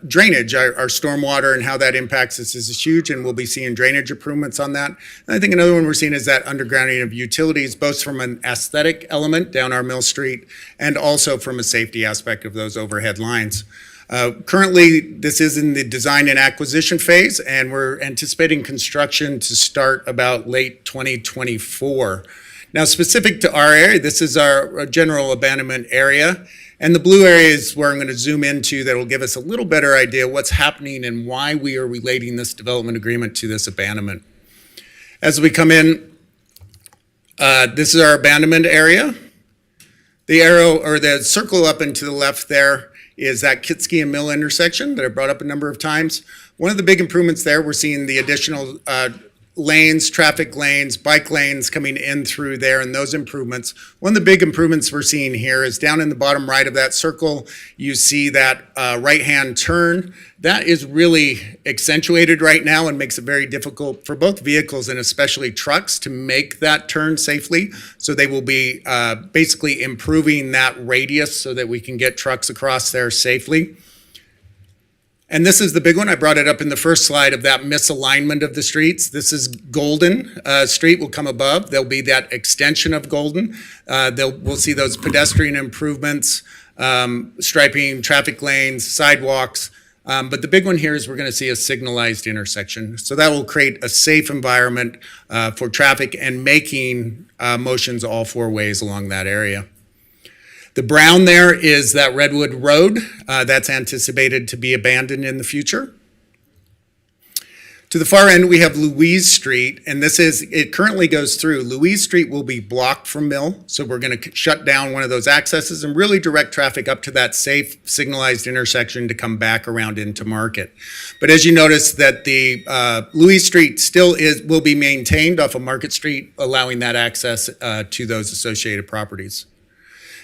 Drainage, our stormwater and how that impacts us is huge, and we'll be seeing drainage improvements on that. And I think another one we're seeing is that undergrounding of utilities, both from an aesthetic element down our Mill Street and also from a safety aspect of those overhead lines. Currently, this is in the design and acquisition phase, and we're anticipating construction to start about late 2024. Now, specific to our area, this is our general abandonment area, and the blue area is where I'm going to zoom into that will give us a little better idea what's happening and why we are relating this development agreement to this abandonment. As we come in, this is our abandonment area. The arrow or the circle up and to the left there is that Kitsky and Mill intersection that I brought up a number of times. One of the big improvements there, we're seeing the additional lanes, traffic lanes, bike lanes coming in through there and those improvements. One of the big improvements we're seeing here is down in the bottom right of that circle, you see that right-hand turn. That is really accentuated right now and makes it very difficult for both vehicles and especially trucks to make that turn safely. So they will be basically improving that radius so that we can get trucks across there safely. And this is the big one. I brought it up in the first slide of that misalignment of the streets. This is Golden Street will come above. There'll be that extension of Golden. We'll see those pedestrian improvements, striping, traffic lanes, sidewalks. But the big one here is we're going to see a signalized intersection. So that will create a safe environment for traffic and making motions all four ways along that area. The brown there is that Redwood Road that's anticipated to be abandoned in the future. To the far end, we have Louise Street, and it currently goes through. Louise Street will be blocked from Mill, so we're going to shut down one of those accesses and really direct traffic up to that safe signalized intersection to come back around into Market. But as you notice that the Louise Street still will be maintained off of Market Street, allowing that access to those associated properties.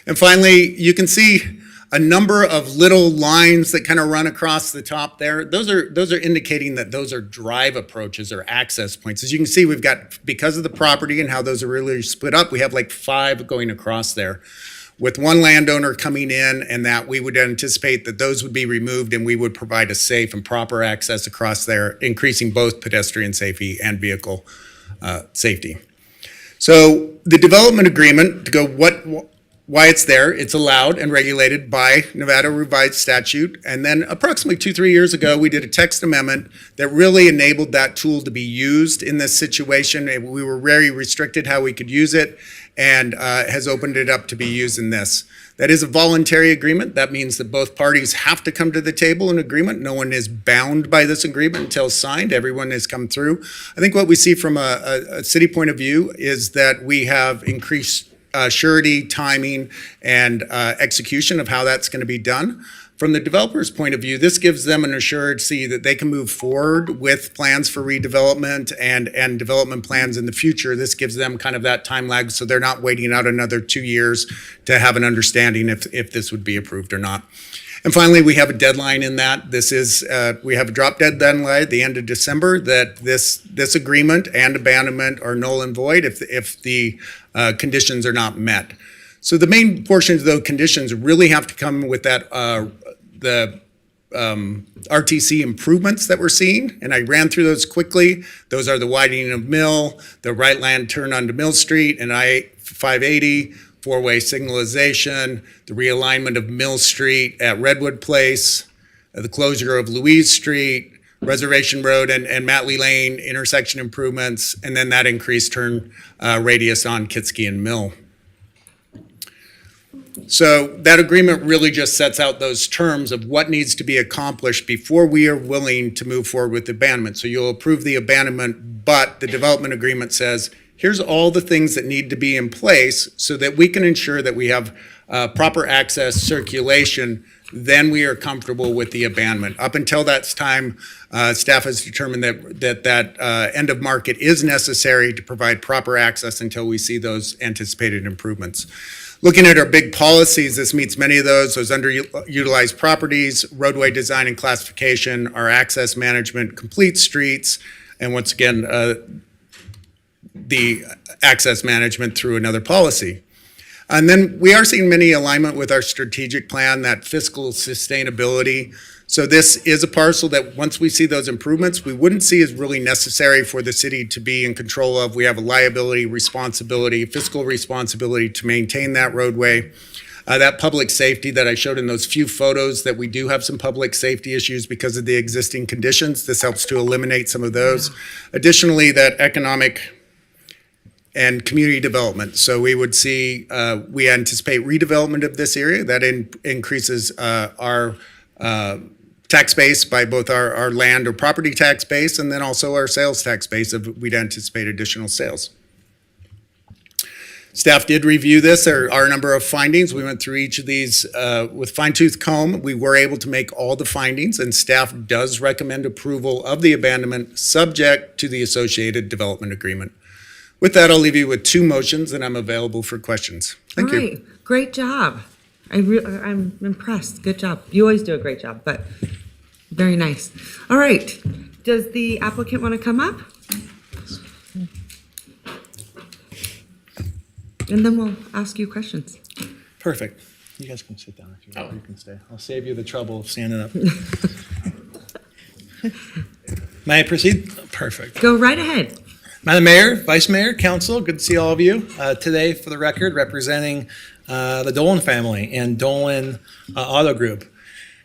And finally, you can see a number of little lines that kind of run across the top there. Those are indicating that those are drive approaches or access points. As you can see, we've got, because of the property and how those are really split up, we have like 5 going across there with one landowner coming in, and that we would anticipate that those would be removed and we would provide a safe and proper access across there, increasing both pedestrian safety and vehicle safety. So the development agreement, to go why it's there, it's allowed and regulated by Nevada revised statute. And then approximately 2-3 years ago, we did a text amendment that really enabled that tool to be used in this situation. And we were very restricted how we could use it, and has opened it up to be used in this. That is a voluntary agreement. That means that both parties have to come to the table in agreement. No one is bound by this agreement until signed. Everyone has come through. I think what we see from a city point of view is that we have increased surety, timing, and execution of how that's going to be done. From the developer's point of view, this gives them an assurance that they can move forward with plans for redevelopment and development plans in the future. This gives them kind of that time lag, so they're not waiting out another 2 years to have an understanding if this would be approved or not. And finally, we have a deadline in that. This is we have a drop dead deadline at the end of December that this agreement and abandonment are null and void if the conditions are not met. So the main portions of those conditions really have to come with that the RTC improvements that we're seeing, and I ran through those quickly. Those are the widening of Mill, the right land turn onto Mill Street and I-580, four-way signalization, the realignment of Mill Street at Redwood Place, the closure of Louise Street, Reservation Road and Matley Lane intersection improvements, and then that increased turn radius on Kitsky and Mill. So that agreement really just sets out those terms of what needs to be accomplished before we are willing to move forward with abandonment. So you'll approve the abandonment, but the development agreement says, here's all the things that need to be in place so that we can ensure that we have proper access, circulation, then we are comfortable with the abandonment. Up until that time, staff has determined that end of market is necessary to provide proper access until we see those anticipated improvements. Looking at our big policies, this meets many of those underutilized properties, roadway design and classification, our access management, complete streets, and once again, the access management through another policy. And then we are seeing many alignment with our strategic plan, that fiscal sustainability. So this is a parcel that once we see those improvements, we wouldn't see as really necessary for the city to be in control of. We have a liability, responsibility, fiscal responsibility to maintain that roadway. That public safety that I showed in those few photos, that we do have some public safety issues because of the existing conditions. This helps to eliminate some of those. Additionally, that economic and community development. So we would see, we anticipate redevelopment of this area that increases our tax base by both our land or property tax base, and then also our sales tax base if we'd anticipate additional sales. Staff did review this. There are a number of findings. We went through each of these with fine-tooth comb. We were able to make all the findings, and staff does recommend approval of the abandonment subject to the associated development agreement. With that, I'll leave you with 2 motions, and I'm available for questions. Thank you. All right, great job. I'm impressed. Good job. You always do a great job, but very nice. All right, does the applicant want to come up? And then we'll ask you questions. Perfect. You guys can sit down if you want. You can stay. I'll save you the trouble of standing up. May I proceed? Perfect. Go right ahead. Madam Mayor, Vice Mayor, Council, good to see all of you. Today, for the record, representing the Dolan family and Dolan Auto Group.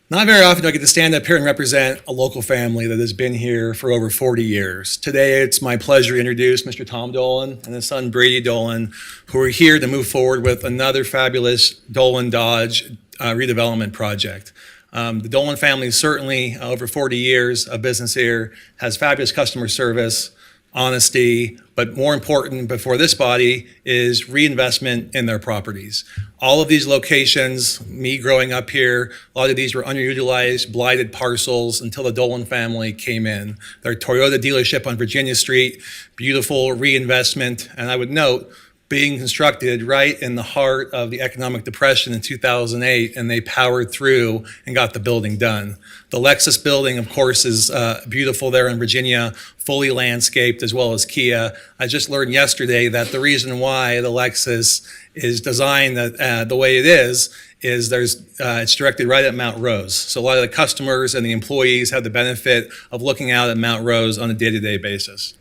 Not very often do I get to stand up here and represent a local family that has been here for over 40 years. Today, it's my pleasure to introduce Mr. Tom Dolan and his son Brady Dolan, who are here to move forward with another fabulous Dolan Dodge redevelopment project. The Dolan family is certainly over 40 years of business here, has fabulous customer service, honesty, but more important before this body is reinvestment in their properties. All of these locations, me growing up here, a lot of these were underutilized, blighted parcels until the Dolan family came in. Their Toyota dealership on Virginia Street, beautiful reinvestment, and I would note, being constructed right in the heart of the economic depression in 2008, and they powered through and got the building done. The Lexus building, of course, is beautiful there in Virginia, fully landscaped, as well as Kia. I just learned yesterday that the reason why the Lexus is designed the way it is it's directed right at Mount Rose. So a lot of the customers and the employees have the benefit of looking out at Mount Rose on a day-to-day basis.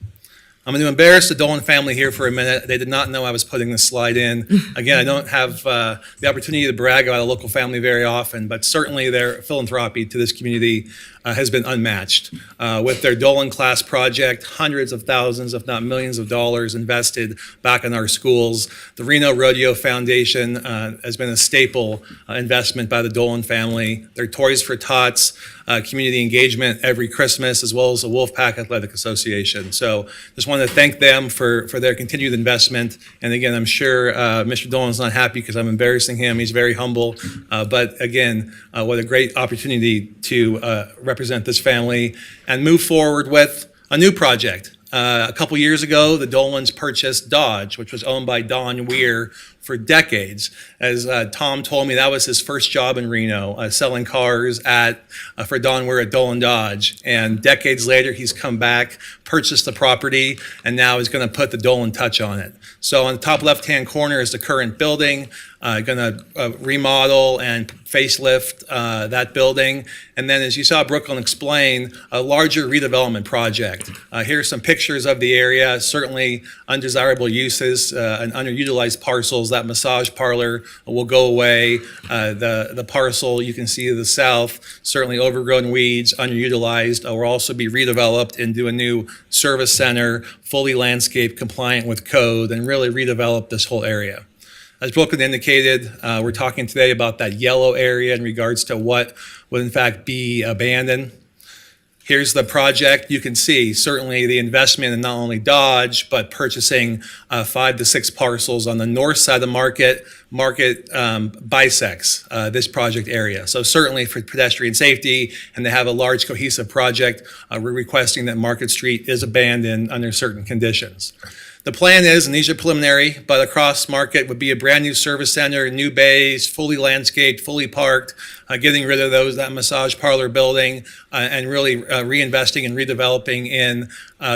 I'm going to embarrass the Dolan family here for a minute. They did not know I was putting this slide in. Again, I don't have the opportunity to brag about a local family very often, but certainly their philanthropy to this community has been unmatched. With their Dolan class project, hundreds of thousands, if not millions of dollars invested back in our schools. The Reno Rodeo Foundation has been a staple investment by the Dolan family. Their Toys for Tots, community engagement every Christmas, as well as the Wolfpack Athletic Association. So just wanted to thank them for their continued investment. And again, I'm sure Mr. Dolan's not happy because I'm embarrassing him. He's very humble. But again, what a great opportunity to represent this family and move forward with a new project. A couple years ago, the Dolans purchased Dodge, which was owned by Don Weir for decades. As Tom told me, that was his first job in Reno, selling cars for Don Weir at Dolan Dodge. And decades later, he's come back, purchased the property, and now he's going to put the Dolan touch on it. So on the top left-hand corner is the current building. Going to remodel and facelift that building. And then, as you saw Brooklyn explain, a larger redevelopment project. Here's some pictures of the area, certainly undesirable uses and underutilized parcels. That massage parlor will go away. The parcel you can see to the south, certainly overgrown weeds, underutilized, will also be redeveloped into a new service center, fully landscape compliant with code, and really redevelop this whole area. As Brooklyn indicated, we're talking today about that yellow area in regards to what would in fact be abandoned. Here's the project. You can see certainly the investment in not only Dodge, but purchasing 5 to 6 parcels on the north side of the market bisects this project area. So certainly for pedestrian safety and to have a large cohesive project, we're requesting that Market Street is abandoned under certain conditions. The plan is, and these are preliminary, but across Market would be a brand new service center, new bays, fully landscaped, fully parked, getting rid of that massage parlor building, and really reinvesting and redeveloping in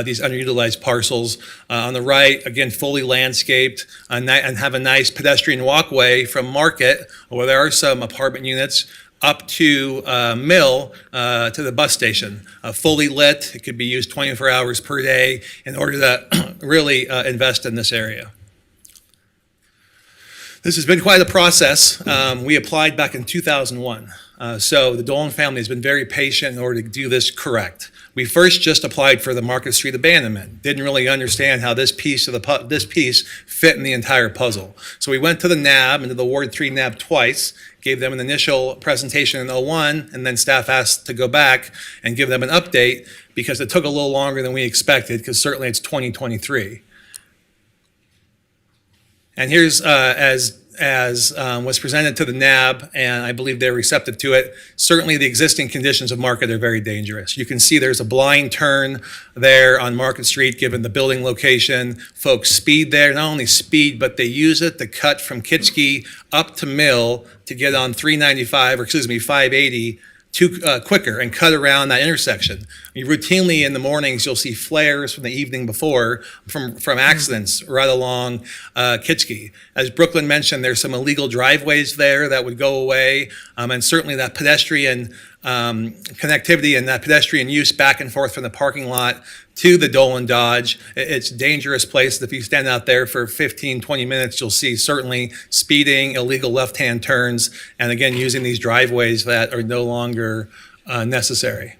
these underutilized parcels. On the right, again, fully landscaped, and have a nice pedestrian walkway from Market, where there are some apartment units, up to Mill, to the bus station, fully lit. It could be used 24 hours per day in order to really invest in this area. This has been quite a process. We applied back in 2001. So the Dolan family has been very patient in order to do this correct. We first just applied for the Market Street abandonment. Didn't really understand how this piece fit in the entire puzzle. So we went to the NAB and to the Ward 3 NAB twice, gave them an initial presentation in 01, and then staff asked to go back and give them an update because it took a little longer than we expected, because certainly it's 2023. And here's, as was presented to the NAB, and I believe they're receptive to it, certainly the existing conditions of Market are very dangerous. You can see there's a blind turn there on Market Street, given the building location. Folks speed there, not only speed, but they use it to cut from Kitski up to Mill to get on 580 quicker and cut around that intersection. Routinely in the mornings, you'll see flares from the evening before from accidents right along Kitski. As Brooklyn mentioned, there's some illegal driveways there that would go away, and certainly that pedestrian connectivity and that pedestrian use back and forth from the parking lot to the Dolan Dodge. It's a dangerous place. If you stand out there for 15, 20 minutes, you'll see certainly speeding, illegal left-hand turns, and again, using these driveways that are no longer necessary.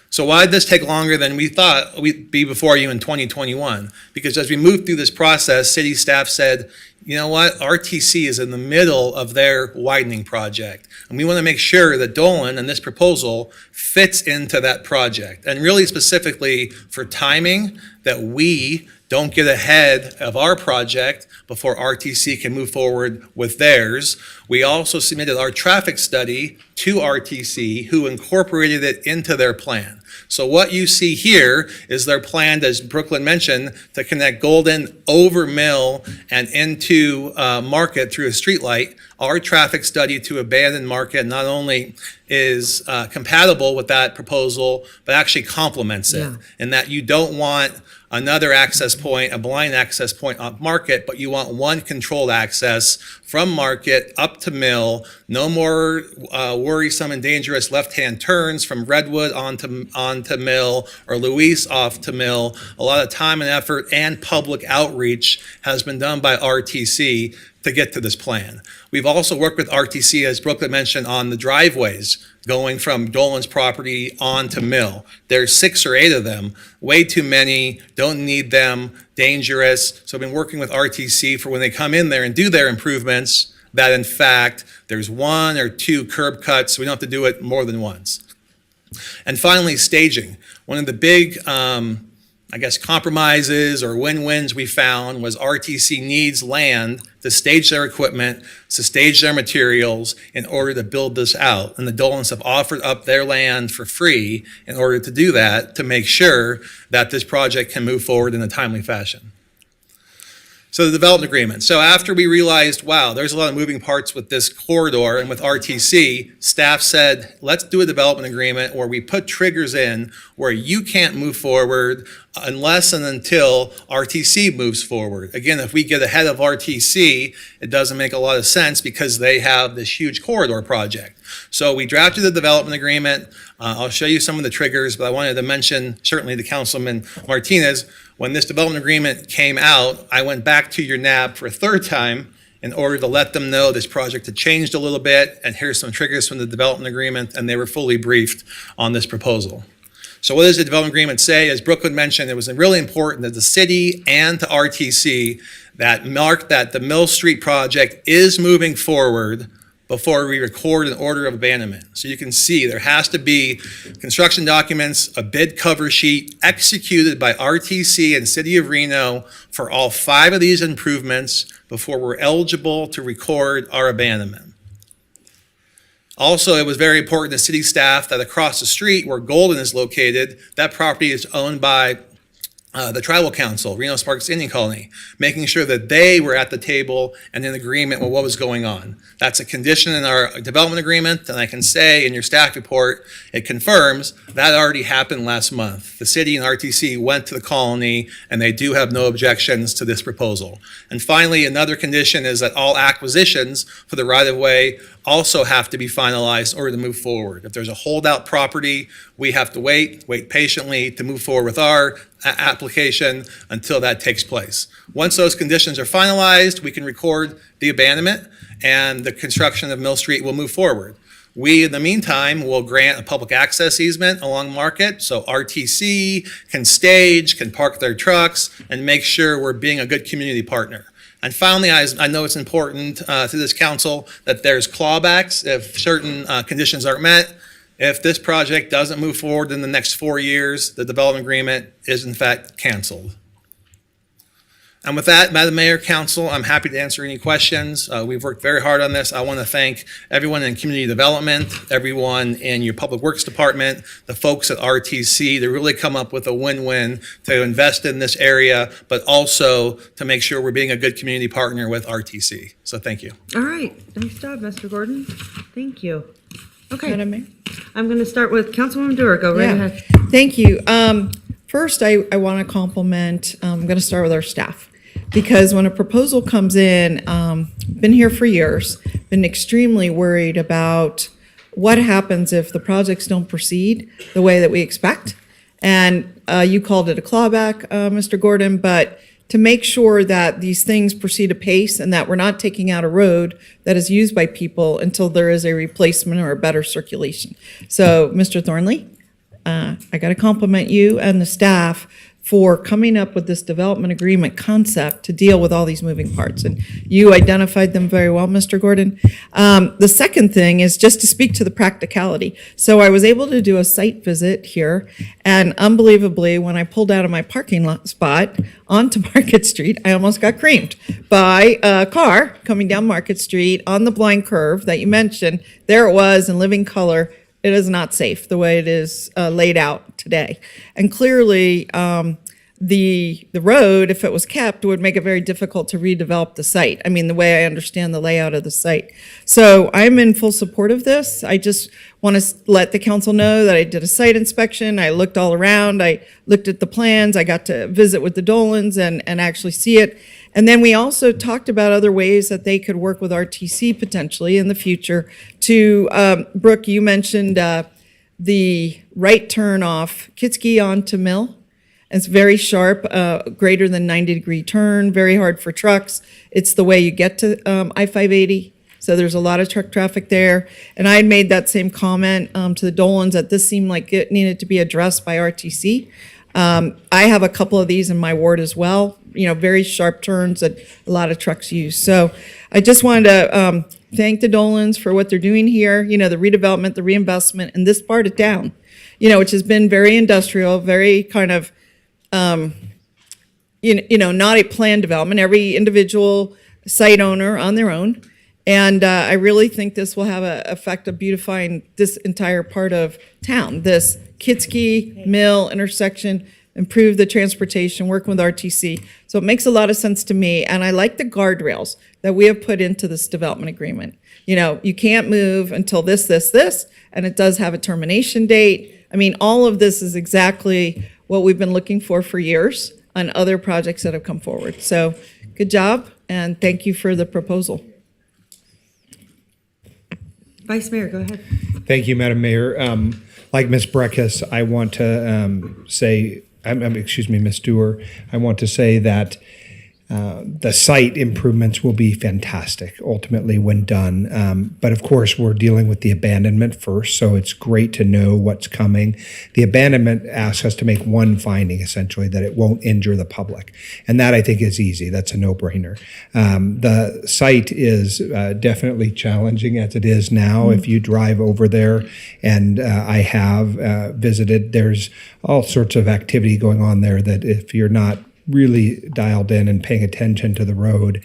So why did this take longer than we thought we'd be before you in 2021? Because as we moved through this process, city staff said, you know what, RTC is in the middle of their widening project. And we want to make sure that Dolan and this proposal fits into that project. And really specifically for timing, that we don't get ahead of our project before RTC can move forward with theirs. We also submitted our traffic study to RTC, who incorporated it into their plan. So what you see here is their plan, as Brooklyn mentioned, to connect Golden over Mill and into Market through a streetlight. Our traffic study to abandon Market not only is compatible with that proposal, but actually complements it, in that you don't want another access point, a blind access point on Market, but you want one controlled access from Market up to Mill. No more worrisome and dangerous left-hand turns from Redwood onto Mill or Luis off to Mill. A lot of time and effort and public outreach has been done by RTC to get to this plan. We've also worked with RTC, as Brooklyn mentioned, on the driveways going from Dolan's property on to Mill. There's 6 or 8 of them, way too many, don't need them, dangerous. So I've been working with RTC for when they come in there and do their improvements, that in fact, there's 1 or 2 curb cuts, so we don't have to do it more than once. And finally, staging. One of the big compromises or win-wins we found was RTC needs land to stage their equipment, to stage their materials in order to build this out. And the Dolans have offered up their land for free in order to do that, to make sure that this project can move forward in a timely fashion. So the development agreement. So after we realized, wow, there's a lot of moving parts with this corridor and with RTC, staff said, let's do a development agreement where we put triggers in where you can't move forward unless and until RTC moves forward. Again, if we get ahead of RTC, it doesn't make a lot of sense because they have this huge corridor project. So we drafted the development agreement. I'll show you some of the triggers, but I wanted to mention certainly to Councilman Martinez, when this development agreement came out, I went back to your NAB for a 3rd time in order to let them know this project had changed a little bit, and here's some triggers from the development agreement, and they were fully briefed on this proposal. So what does the development agreement say? As Brooklyn mentioned, it was really important that the city and to RTC that mark that the Mill Street project is moving forward before we record an order of abandonment. So you can see there has to be construction documents, a bid cover sheet executed by RTC and City of Reno for all 5 of these improvements before we're eligible to record our abandonment. Also, it was very important to city staff that across the street where Golden is located, that property is owned by the Tribal Council, Reno Sparks Indian Colony, making sure that they were at the table and in agreement with what was going on. That's a condition in our development agreement, and I can say in your staff report, it confirms that already happened last month. The city and RTC went to the colony, and they do have no objections to this proposal. And finally, another condition is that all acquisitions for the right-of-way also have to be finalized in order to move forward. If there's a holdout property, we have to wait patiently to move forward with our application until that takes place. Once those conditions are finalized, we can record the abandonment and the construction of Mill Street will move forward. We, in the meantime, will grant a public access easement along Market so RTC can stage, can park their trucks, and make sure we're being a good community partner. And finally, I know it's important to this council that there's clawbacks if certain conditions aren't met. If this project doesn't move forward in the next 4 years, the development agreement is in fact canceled. And with that, Madam Mayor, Council, I'm happy to answer any questions. We've worked very hard on this. I want to thank everyone in community development, everyone in your public works department, the folks at RTC to really come up with a win-win to invest in this area, but also to make sure we're being a good community partner with RTC. So thank you. All right. Nice job, Mr. Gordon. Thank you. Okay. Madam Mayor? I'm going to start with Councilwoman Dewar. Go right ahead. Thank you. First, I want to compliment, I'm going to start with our staff. Because when a proposal comes in, been here for years, been extremely worried about what happens if the projects don't proceed the way that we expect. And you called it a clawback, Mr. Gordon, but to make sure that these things proceed apace and that we're not taking out a road that is used by people until there is a replacement or a better circulation. So, Mr. Thornley, I got to compliment you and the staff for coming up with this development agreement concept to deal with all these moving parts. And you identified them very well, Mr. Gordon. The second thing is just to speak to the practicality. So I was able to do a site visit here, and unbelievably, when I pulled out of my parking lot spot onto Market Street, I almost got creamed by a car coming down Market Street on the blind curve that you mentioned. There it was in living color. It is not safe the way it is laid out today. And clearly, the road, if it was kept, would make it very difficult to redevelop the site. I mean, the way I understand the layout of the site. So I'm in full support of this. I just want to let the council know that I did a site inspection. I looked all around. I looked at the plans. I got to visit with the Dolans and actually see it. And then we also talked about other ways that they could work with RTC potentially in the future to, Brooke, you mentioned the right turn off Kitski onto Mill. It's very sharp, greater than 90-degree turn, very hard for trucks. It's the way you get to I-580, so there's a lot of truck traffic there. And I had made that same comment to the Dolans that this seemed like it needed to be addressed by RTC. I have a couple of these in my ward as well, you know, very sharp turns that a lot of trucks use. So I just wanted to thank the Dolans for what they're doing here, you know, the redevelopment, the reinvestment in this part of town, you know, which has been very industrial, very kind of, you know, not a planned development, every individual site owner on their own. And I really think this will have an effect of beautifying this entire part of town, this Kitski Mill intersection, improve the transportation, working with RTC. So it makes a lot of sense to me. And I like the guardrails that we have put into this development agreement. You know, you can't move until this, and it does have a termination date. I mean, all of this is exactly what we've been looking for years on other projects that have come forward. So good job, and thank you for the proposal. Vice Mayor, go ahead. Thank you, Madam Mayor. Like Ms. Breckus, I want to say, excuse me, Ms. Dewar, I want to say that the site improvements will be fantastic ultimately when done. But of course, we're dealing with the abandonment first, so it's great to know what's coming. The abandonment asks us to make one finding, essentially, that it won't injure the public. And that I think is easy. That's a no-brainer. The site is definitely challenging as it is now. If you drive over there, and I have visited, there's all sorts of activity going on there that if you're not really dialed in and paying attention to the road,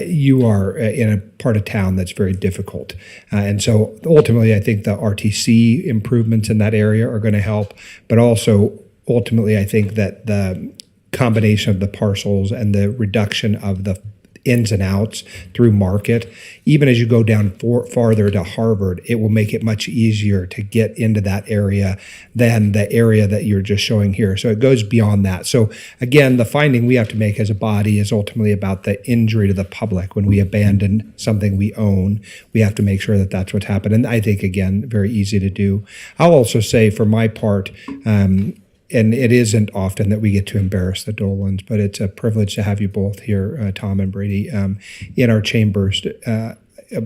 you are in a part of town that's very difficult. And so ultimately, I think the RTC improvements in that area are going to help, but also ultimately, I think that the combination of the parcels and the reduction of the ins and outs through market, even as you go down farther to Harvard, it will make it much easier to get into that area than the area that you're just showing here. So it goes beyond that. So again, the finding we have to make as a body is ultimately about the injury to the public. When we abandon something we own, we have to make sure that that's what's happened. And I think, again, very easy to do. I'll also say for my part, and it isn't often that we get to embarrass the Dolans, but it's a privilege to have you both here, Tom and Brady, in our chambers.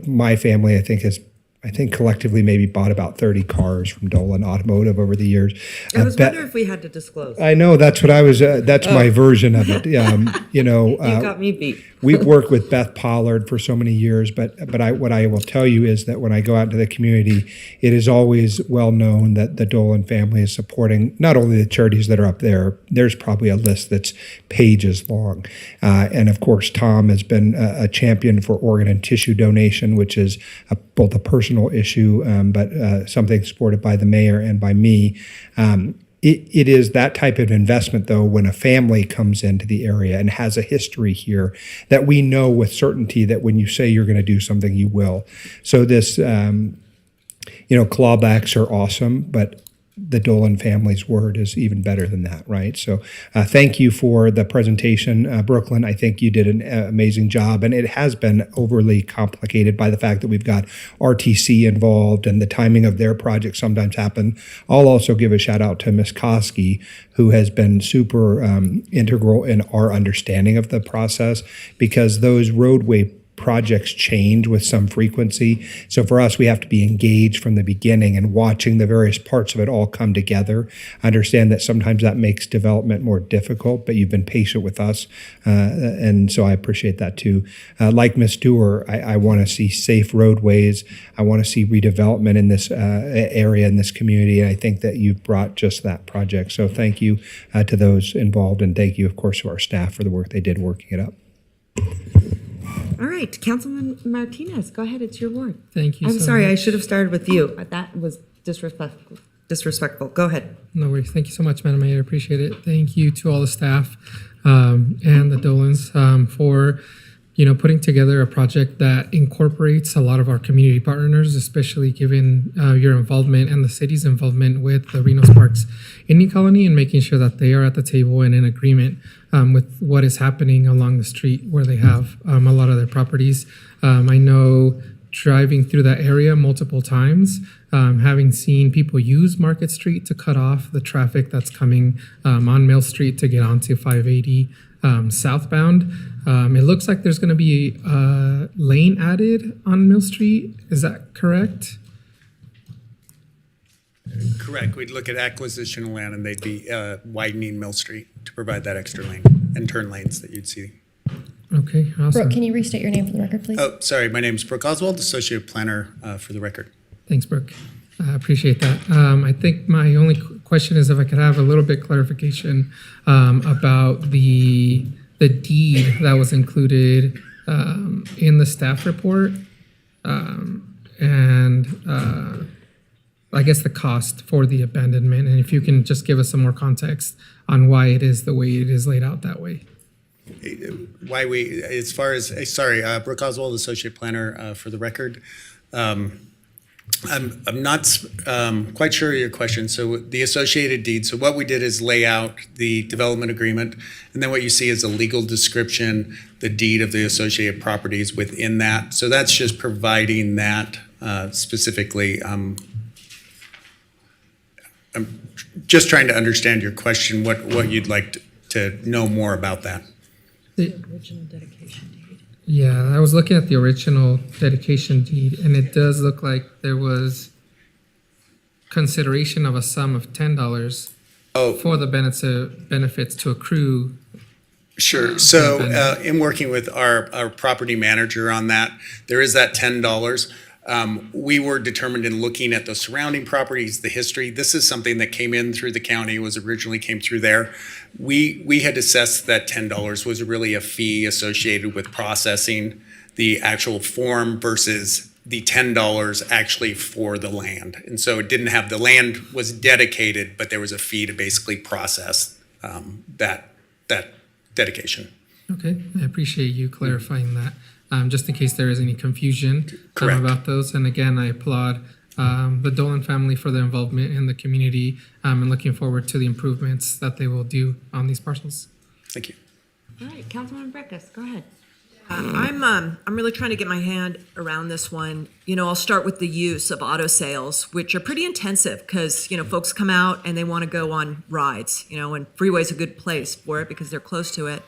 My family, I think collectively maybe bought about 30 cars from Dolan Automotive over the years. I was wondering if we had to disclose. I know that's what I was. That's my version of it. You got me beat. We've worked with Beth Pollard for so many years, but what I will tell you is that when I go out into the community, it is always well known that the Dolan family is supporting not only the charities that are up there. There's probably a list that's pages long, and of course, Tom has been a champion for organ and tissue donation, which is both a personal issue, but something supported by the mayor and by me. It is that type of investment, though, when a family comes into the area and has a history here, that we know with certainty that when you say you're going to do something, you will. So this, clawbacks are awesome, but the Dolan family's word is even better than that, right? So thank you for the presentation, Brooklyn. I think you did an amazing job, and it has been overly complicated by the fact that we've got RTC involved and the timing of their projects sometimes happen. I'll also give a shout out to Ms. Koski, who has been super integral in our understanding of the process, because those roadway projects change with some frequency. So for us, we have to be engaged from the beginning and watching the various parts of it all come together. I understand that sometimes that makes development more difficult, but you've been patient with us. And so I appreciate that too. Like Ms. Dewar, I want to see safe roadways. I want to see redevelopment in this area, in this community. And I think that you've brought just that project. So thank you to those involved. And thank you, of course, to our staff for the work they did working it up. All right, Councilman Martinez, go ahead. It's your ward. Thank you. I'm so sorry, I much. should have started with you. That was disrespectful. Go ahead. No worries. Thank you so much, Madam Mayor. Appreciate it. Thank you to all the staff and the Dolans for putting together a project that incorporates a lot of our community partners, especially given your involvement and the city's involvement with the Reno Sparks Indian Colony, and making sure that they are at the table and in agreement with what is happening along the street where they have a lot of their properties. I know driving through that area multiple times, having seen people use Market Street to cut off the traffic that's coming on Mill Street to get onto 580 southbound. It looks like there's going to be a lane added on Mill Street. Is that correct? Correct. We'd look at acquisition of land and they'd be widening Mill Street to provide that extra lane and turn lanes that you'd see. Okay, awesome. Brooke, can you restate your name for the record, please? Oh, sorry. My name is Brooke Oswald, Associate Planner for the record. Thanks, Brooke. I appreciate that. I think my only question is if I could have a little bit clarification about the deed that was included in the staff report, and I guess the cost for the abandonment, and if you can just give us some more context on why it is the way it is laid out that way. Why we, as far as, Brooke Oswald, Associate Planner for the record. I'm not quite sure of your question. So the associated deed, so what we did is lay out the development agreement, and then what you see is a legal description, the deed of the associated properties within that. So that's just providing that specifically. I'm just trying to understand your question, what you'd like to know more about that. The original dedication deed. Yeah, I was looking at the original dedication deed, and it does look like there was consideration of a sum of $10 for the benefits to accrue. Sure. So in working with our property manager on that, there is that $10. We were determined in looking at the surrounding properties, the history. This is something that came in through the county, originally came through there. We had assessed that $10 was really a fee associated with processing the actual form versus the $10 actually for the land. And so it didn't have, the land was dedicated, but there was a fee to basically process that that dedication. Okay, I appreciate you clarifying that, just in case there is any confusion about those. And again, I applaud the Dolan family for their involvement in the community, and looking forward to the improvements that they will do on these parcels. Thank you. All right, Councilman Breckus, go ahead. I'm really trying to get my hand around this one. I'll start with the use of auto sales, which are pretty intensive because, folks come out and they want to go on rides, and Freeway's a good place for it because they're close to it.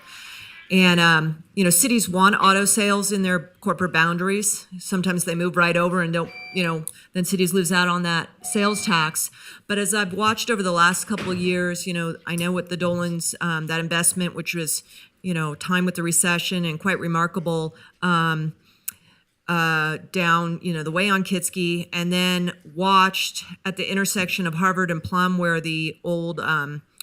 And, cities want auto sales in their corporate boundaries. Sometimes they move right over and don't, then cities lose out on that sales tax. But as I've watched over the last couple of years, I know with the Dolans, that investment, which was, time with the recession and quite remarkable, down, the way on Kitsky, and then watched at the intersection of Harvard and Plum where the old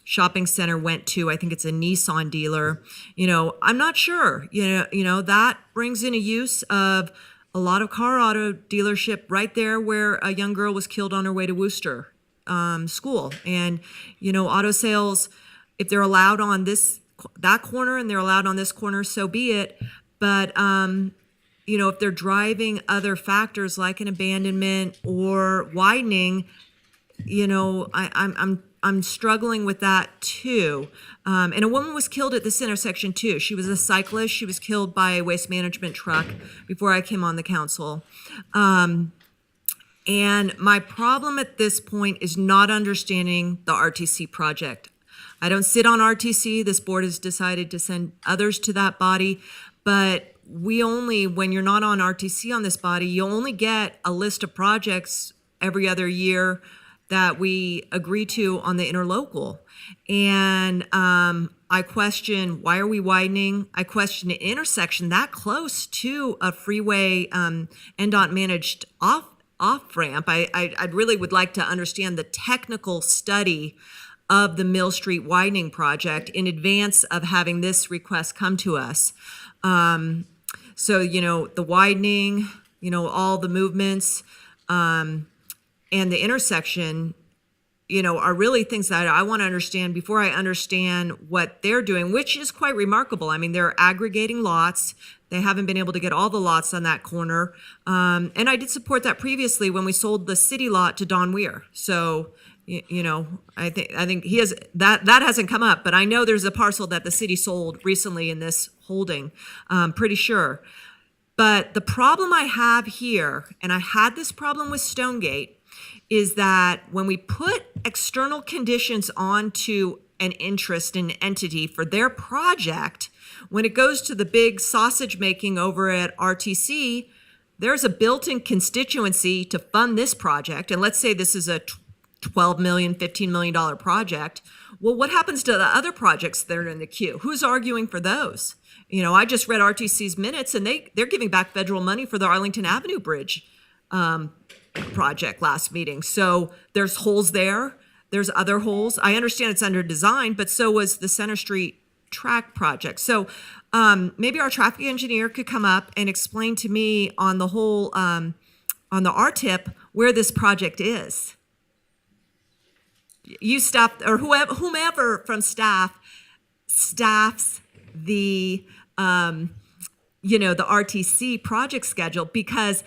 shopping center went to. I think it's a Nissan dealer. I'm not sure. That brings in a use of a lot of car auto dealership right there where a young girl was killed on her way to Worcester school. And, auto sales, if they're allowed on that corner and they're allowed on this corner, so be it. But, if they're driving other factors like an abandonment or widening, I'm struggling with that too. And a woman was killed at this intersection too. She was a cyclist. She was killed by a waste management truck before I came on the council. And my problem at this point is not understanding the RTC project. I don't sit on RTC. This board has decided to send others to that body. But when you're not on RTC on this body, you only get a list of projects every other year that we agree to on the interlocal. And I question, why are we widening? I question an intersection that close to a freeway NDOT managed off ramp. I really would like to understand the technical study of the Mill Street widening project in advance of having this request come to us. So, the widening, all the movements, and the intersection, are really things that I want to understand before I understand what they're doing, which is quite remarkable. I mean, they're aggregating lots. They haven't been able to get all the lots on that corner. And I did support that previously when we sold the city lot to Don Weir. So, I think he has that hasn't come up, but I know there's a parcel that the city sold recently in this holding, pretty sure. But the problem I have here, and I had this problem with Stonegate, is that when we put external conditions onto an interest in an entity for their project, when it goes to the big sausage making over at RTC, there's a built-in constituency to fund this project. And let's say this is a $12 million, $15 million project. Well, what happens to the other projects that are in the queue? Who's arguing for those? I just read RTC's minutes and they're giving back federal money for the Arlington Avenue Bridge project last meeting. So there's holes there. There's other holes. I understand it's under design, but so was the Center Street track project. So maybe our traffic engineer could come up and explain to me on the whole, on the RTIP, where this project is. You staff, or whomever from staff staffs the, the RTC project schedule, because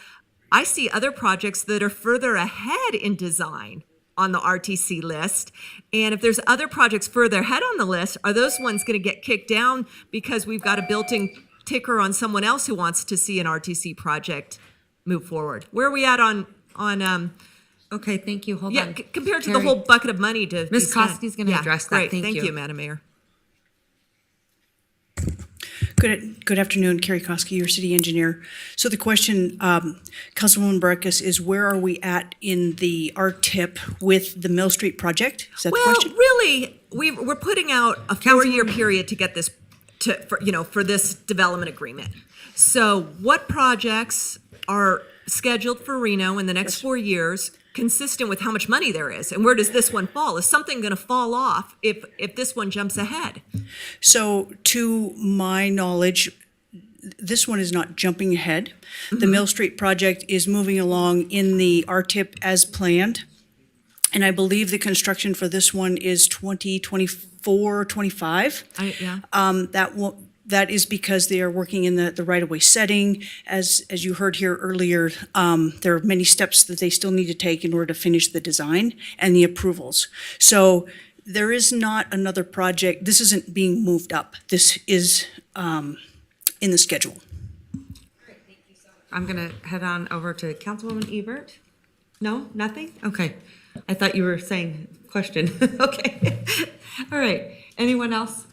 I see other projects that are further ahead in design on the RTC list. And if there's other projects further ahead on the list, are those ones going to get kicked down because we've got a built-in ticker on someone else who wants to see an RTC project move forward? Where are we at on Okay, thank you. Hold on. Compared to the whole bucket of money to Ms. Koski's going to address that. Great. Thank you, Madam Mayor. Good afternoon, Carrie Koski, your city engineer. So the question, Councilwoman Breckus, is where are we at in the RTIP with the Mill Street project? Is that the question? Really, we're putting out a 4-year period to get this for this development agreement. So what projects are scheduled for Reno in the next 4 years, consistent with how much money there is, and where does this one fall? Is something going to fall off if this one jumps ahead? So to my knowledge, this one is not jumping ahead. The Mill Street project is moving along in the RTIP as planned. And I believe the construction for this one is 2024 425. Yeah. That is because they are working in the right-of-way setting. As you heard here earlier, there are many steps that they still need to take in order to finish the design and the approvals. So there is not another project. This isn't being moved up. This is in the schedule. I'm gonna head on over to Councilwoman Ebert. No, nothing? Okay. I thought you were saying question. Okay. All right. Anyone else?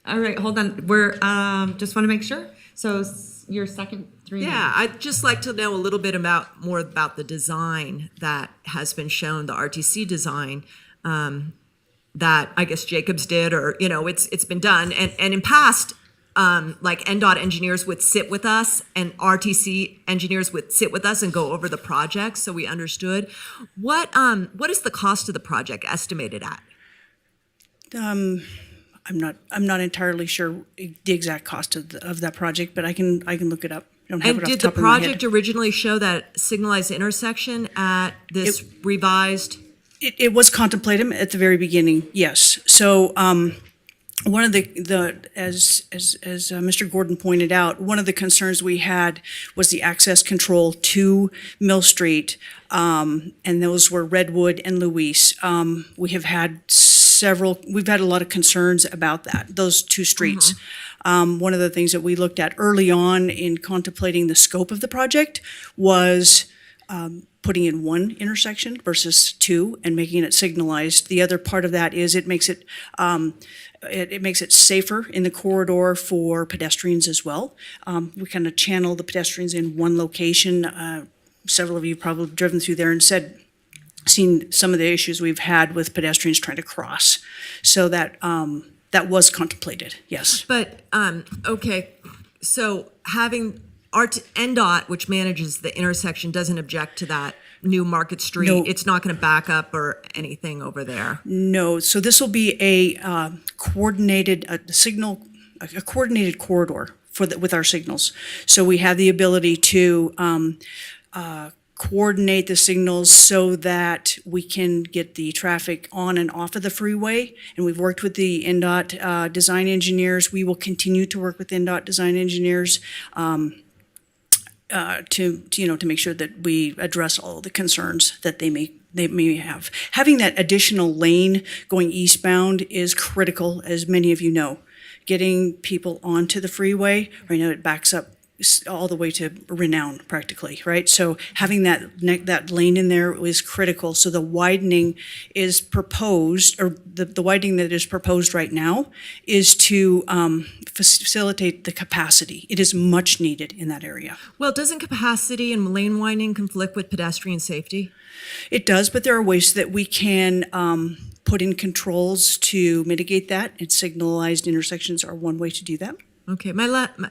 All right, hold on. We're, just want to make sure. So your second 3 minutes. Yeah, I'd just like to know a little bit more about the design that has been shown, the RTC design, that I guess Jacobs did, or, it's been done. And in past, like NDOT engineers would sit with us and RTC engineers would sit with us and go over the project so we understood. What is the cost of the project estimated at? I'm not entirely sure the exact cost of that project, but I can look it up. I don't have it off did the the top of my head. project originally show that signalized intersection at this revised? It was contemplated at the very beginning, yes. So one of as Mr. Gordon pointed out, one of the concerns we had was the access control to Mill Street, and those were Redwood and Luis. We've had a lot of concerns about those two streets. One of the things that we looked at early on in contemplating the scope of the project was putting in one intersection versus two and making it signalized. The other part of that is it makes it safer in the corridor for pedestrians as well. We kind of channel the pedestrians in one location. Several of you probably driven through there and seen some of the issues we've had with pedestrians trying to cross. So that was contemplated, yes. But, okay, so having NDOT, which manages the intersection, doesn't object to that new Market Street? No. It's not going to back up or anything over there? No, so this will be a coordinated coordinated corridor with our signals. So we have the ability to coordinate the signals so that we can get the traffic on and off of the freeway. And we've worked with the NDOT design engineers. We will continue to work with NDOT design engineers to make sure that we address all the concerns that they may have. Having that additional lane going eastbound is critical, as many of you know. Getting people onto the freeway, right now it backs up all the way to Reno practically, right? So having that lane in there is critical. So the widening is proposed, or the widening that is proposed right now is to facilitate the capacity. It is much needed in that area. Well, doesn't capacity and lane widening conflict with pedestrian safety? It does, but there are ways that we can put in controls to mitigate that, and signalized intersections are one way to do that. Okay, my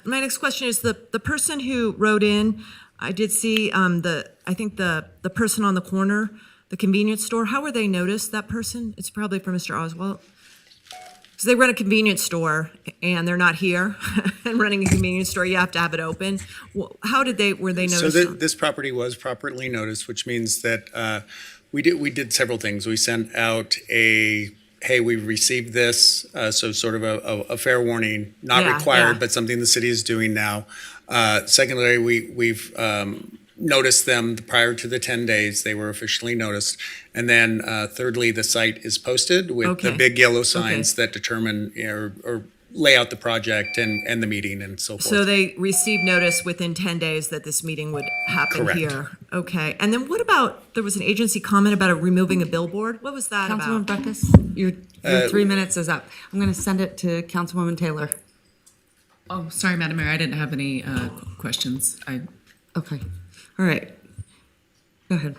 next question is the person who wrote in. I did see I think the person on the corner, the convenience store. How were they noticed? That person? It's probably for Mr. Oswald. Because they run a convenience store and they're not here. And running a convenience store, you have to have it open. How were they noticed? So this property was properly noticed, which means that we did several things. We sent out hey, we received this, so sort of a fair warning, not required, but something the city is doing now. Secondly, we've noticed them prior to the 10 days. They were officially noticed. And then thirdly, the site is posted with the big yellow signs that determine or lay out the project and the meeting and so forth. So they received notice within 10 days that this meeting would happen Correct. Here. Okay. And then what about, there was an agency comment about removing a billboard. What was that Councilwoman about? Breckus, your 3 minutes is up. I'm going to send it to Councilwoman Taylor. Oh, sorry, Madam Mayor, I didn't have any questions. Okay. All right. Go ahead.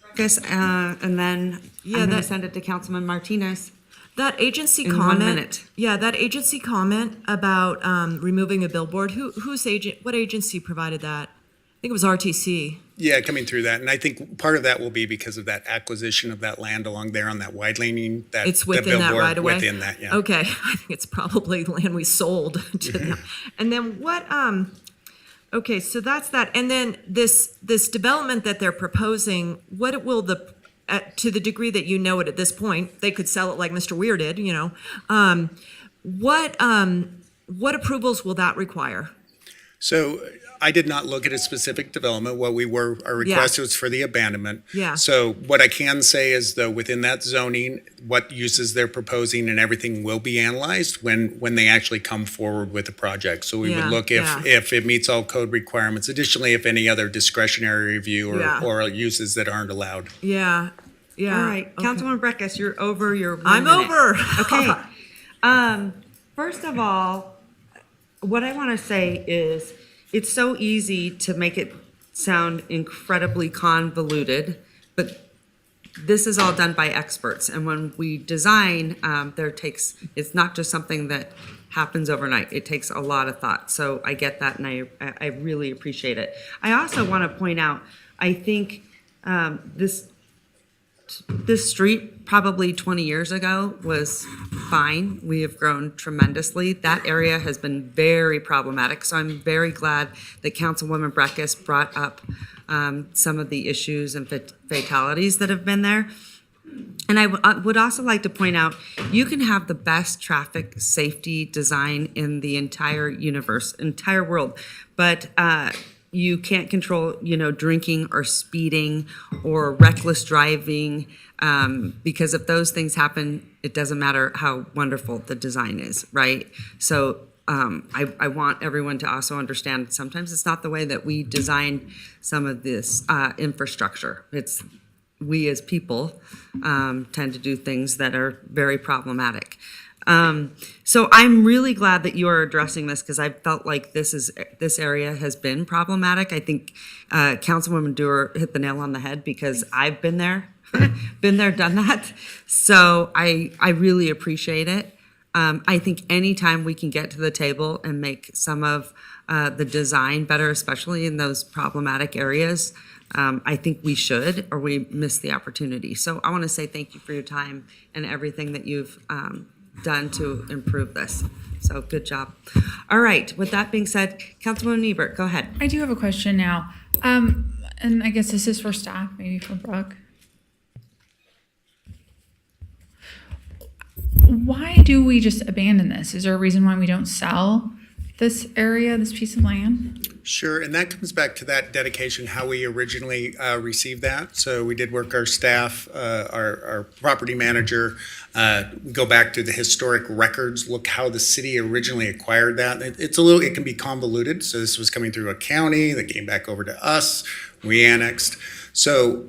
Breckus, and then I'm going to send it to Councilman Martinez. That agency In comment. 1 minute. Yeah, that agency comment about removing a billboard. What agency provided that? I think it was RTC. Yeah, coming through that. And I think part of that will be because of that acquisition of that land along there on that wide laning. It's within that right away? Within that, yeah. Okay, I think it's probably land we sold to them. And then what, okay, so that's that. And then this development that they're proposing, what will the to the degree that you know it at this point, they could sell it like Mr. Weir did, what approvals will that require? So I did not look at a specific development. Our request was for the abandonment. Yeah. So what I can say is, though, within that zoning, what uses they're proposing and everything will be analyzed when they actually come forward with the project. So we would look if it meets all code requirements. Additionally, if any other discretionary review or uses that aren't allowed. Yeah. All right, Councilwoman Breckus, you're over your 1 I'm minute. over. Okay. First of all, what I want to say is it's so easy to make it sound incredibly convoluted, but this is all done by experts. And when we design, it's not just something that happens overnight. It takes a lot of thought. So I get that, and I really appreciate it. I also want to point out, I think this street probably 20 years ago was fine. We have grown tremendously. That area has been very problematic. So I'm very glad that Councilwoman Breckus brought up some of the issues and fatalities that have been there. And I would also like to point out, you can have the best traffic safety design in the entire world, but you can't control, drinking or speeding or reckless driving, because if those things happen, it doesn't matter how wonderful the design is, right? So I want everyone to also understand sometimes it's not the way that we design some of this infrastructure. It's we as people tend to do things that are very problematic. So I'm really glad that you are addressing this, because I felt like this area has been problematic. I think Councilwoman Dewar hit the nail on the head, because I've been there, done that. So I really appreciate it. I think anytime we can get to the table and make some of the design better, especially in those problematic areas, I think we should, or we miss the opportunity. So I want to say thank you for your time and everything that you've done to improve this. So good job. All right, with that being said, Councilwoman Ebert, go ahead. I do have a question now. And I guess this is for staff, maybe for Brooke. Why do we just abandon this? Is there a reason why we don't sell this area, this piece of land? Sure, and that comes back to that dedication, how we originally received that. So we did work our staff, our property manager, go back to the historic records, look how the city originally acquired that. It can be convoluted. So this was coming through a county that came back over to us, we annexed. So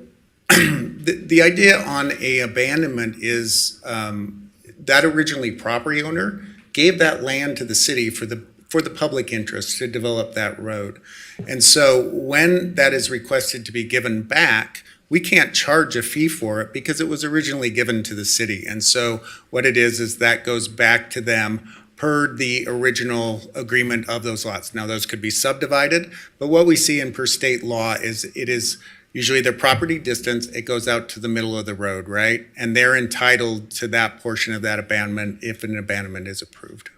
the idea on a abandonment is that originally property owner gave that land to the city for the public interest to develop that road. And so when that is requested to be given back, we can't charge a fee for it because it was originally given to the city. And so what it is that goes back to them per the original agreement of those lots. Now, those could be subdivided, but what we see in per state law is it is usually their property distance, it goes out to the middle of the road, right? And they're entitled to that portion of that abandonment if an abandonment is approved.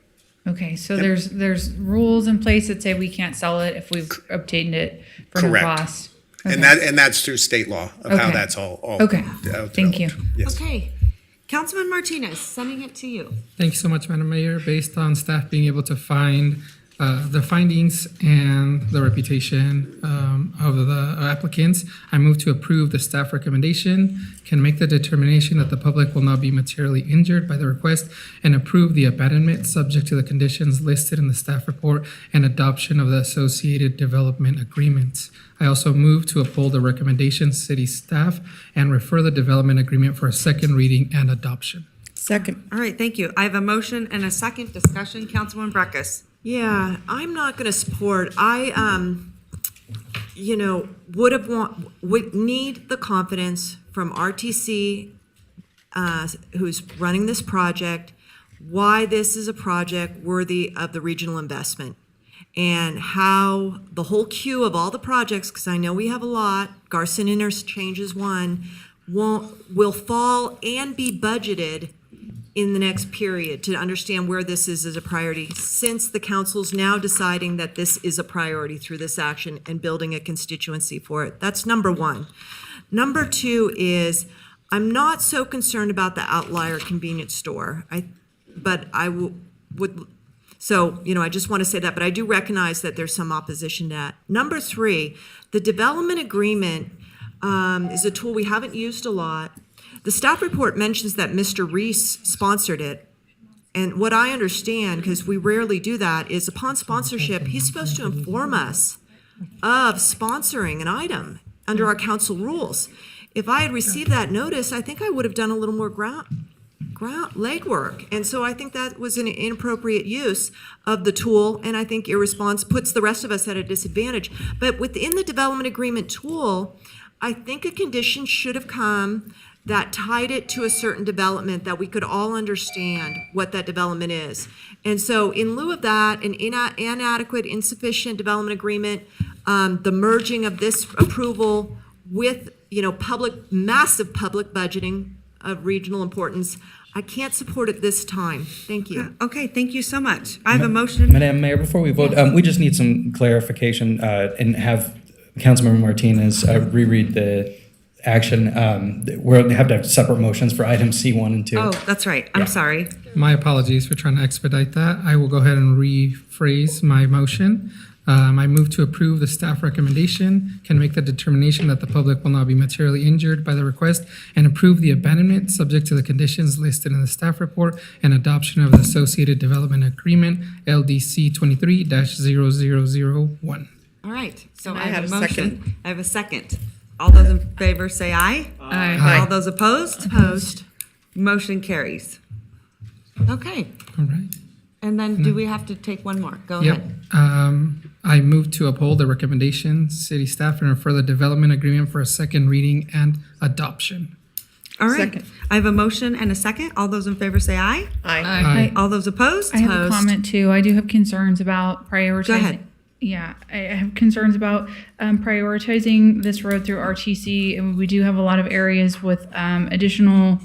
Okay, so there's rules in place that say we can't sell it if we've obtained it for no cost. Okay. And that's through state law of how that's all okay. Thank you. Yes. Okay, Councilman Martinez, sending it to you. Thank you so much, Madam Mayor. Based on staff being able to find the findings and the reputation of the applicants, I move to approve the staff recommendation, can make the determination that the public will not be materially injured by the request, and approve the abandonment subject to the conditions listed in the staff report and adoption of the associated development agreements. I also move to uphold the recommendation city staff and refer the development agreement for a second reading and adoption. Second. All right, thank you. I have a motion and a second discussion. Councilwoman Breckus. Yeah, I'm not going to support. Would need the confidence from RTC, who's running this project, why this is a project worthy of the regional investment, and how the whole queue of all the projects, because I know we have a lot, Garson Interchange is one, will fall and be budgeted in the next period to understand where this is as a priority, since the council's now deciding that this is a priority through this action and building a constituency for it. That's number one. Number two is I'm not so concerned about the outlier convenience store. So, I just want to say that, but I do recognize that there's some opposition to that. Number 3, the development agreement is a tool we haven't used a lot. The staff report mentions that Mr. Reese sponsored it. And what I understand, because we rarely do that, is upon sponsorship, he's supposed to inform us of sponsoring an item under our council rules. If I had received that notice, I think I would have done a little more ground legwork. And so I think that was an inappropriate use of the tool, and I think your response puts the rest of us at a disadvantage. But within the development agreement tool, I think a condition should have come that tied it to a certain development that we could all understand what that development is. And so in lieu of that, an inadequate, insufficient development agreement, the merging of this approval with, massive public budgeting of regional importance, I can't support it this time. Thank you. Okay, thank you so much. I have a motion. Madam Mayor, before we vote, we just need some clarification and have Councilmember Martinez reread the action. We have to have separate motions for items C1 and 2. Oh, that's right. I'm sorry. My apologies for trying to expedite that. I will go ahead and rephrase my motion. I move to approve the staff recommendation, can make the determination that the public will not be materially injured by the request, and approve the abandonment subject to the conditions listed in the staff report and adoption of the Associated Development Agreement, LDC 23-0001. All right, so And I have a motion. second. I have a second. All those in favor say aye. Aye. All those opposed? Opposed. Motion carries. Okay, All right. and then do we have to take one more? Go ahead. I move to uphold the recommendation, city staff, and refer the development agreement for a second reading and adoption. All right, Second. I have a motion and a second. All those in favor say aye. Aye. All those opposed? I have a comment too. I do have concerns about prioritizing. Go ahead. Yeah, I have concerns about prioritizing this road through RTC. And we do have a lot of areas with additional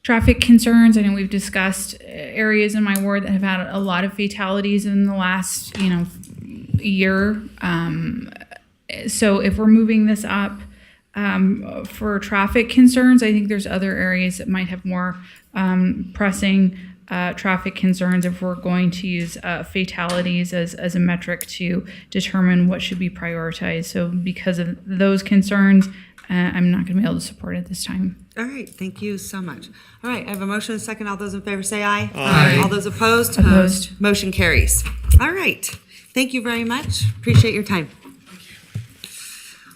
traffic concerns. I know we've discussed areas in my ward that have had a lot of fatalities in the last, year. So if we're moving this up for traffic concerns, I think there's other areas that might have more pressing traffic concerns if we're going to use fatalities as a metric to determine what should be prioritized. So because of those concerns, I'm not going to be able to support it this time. All right, thank you so much. All right, I have a motion and a second. All those in favor say aye. Aye. All those opposed? Opposed. Motion carries. All right, thank you very much. Appreciate your time.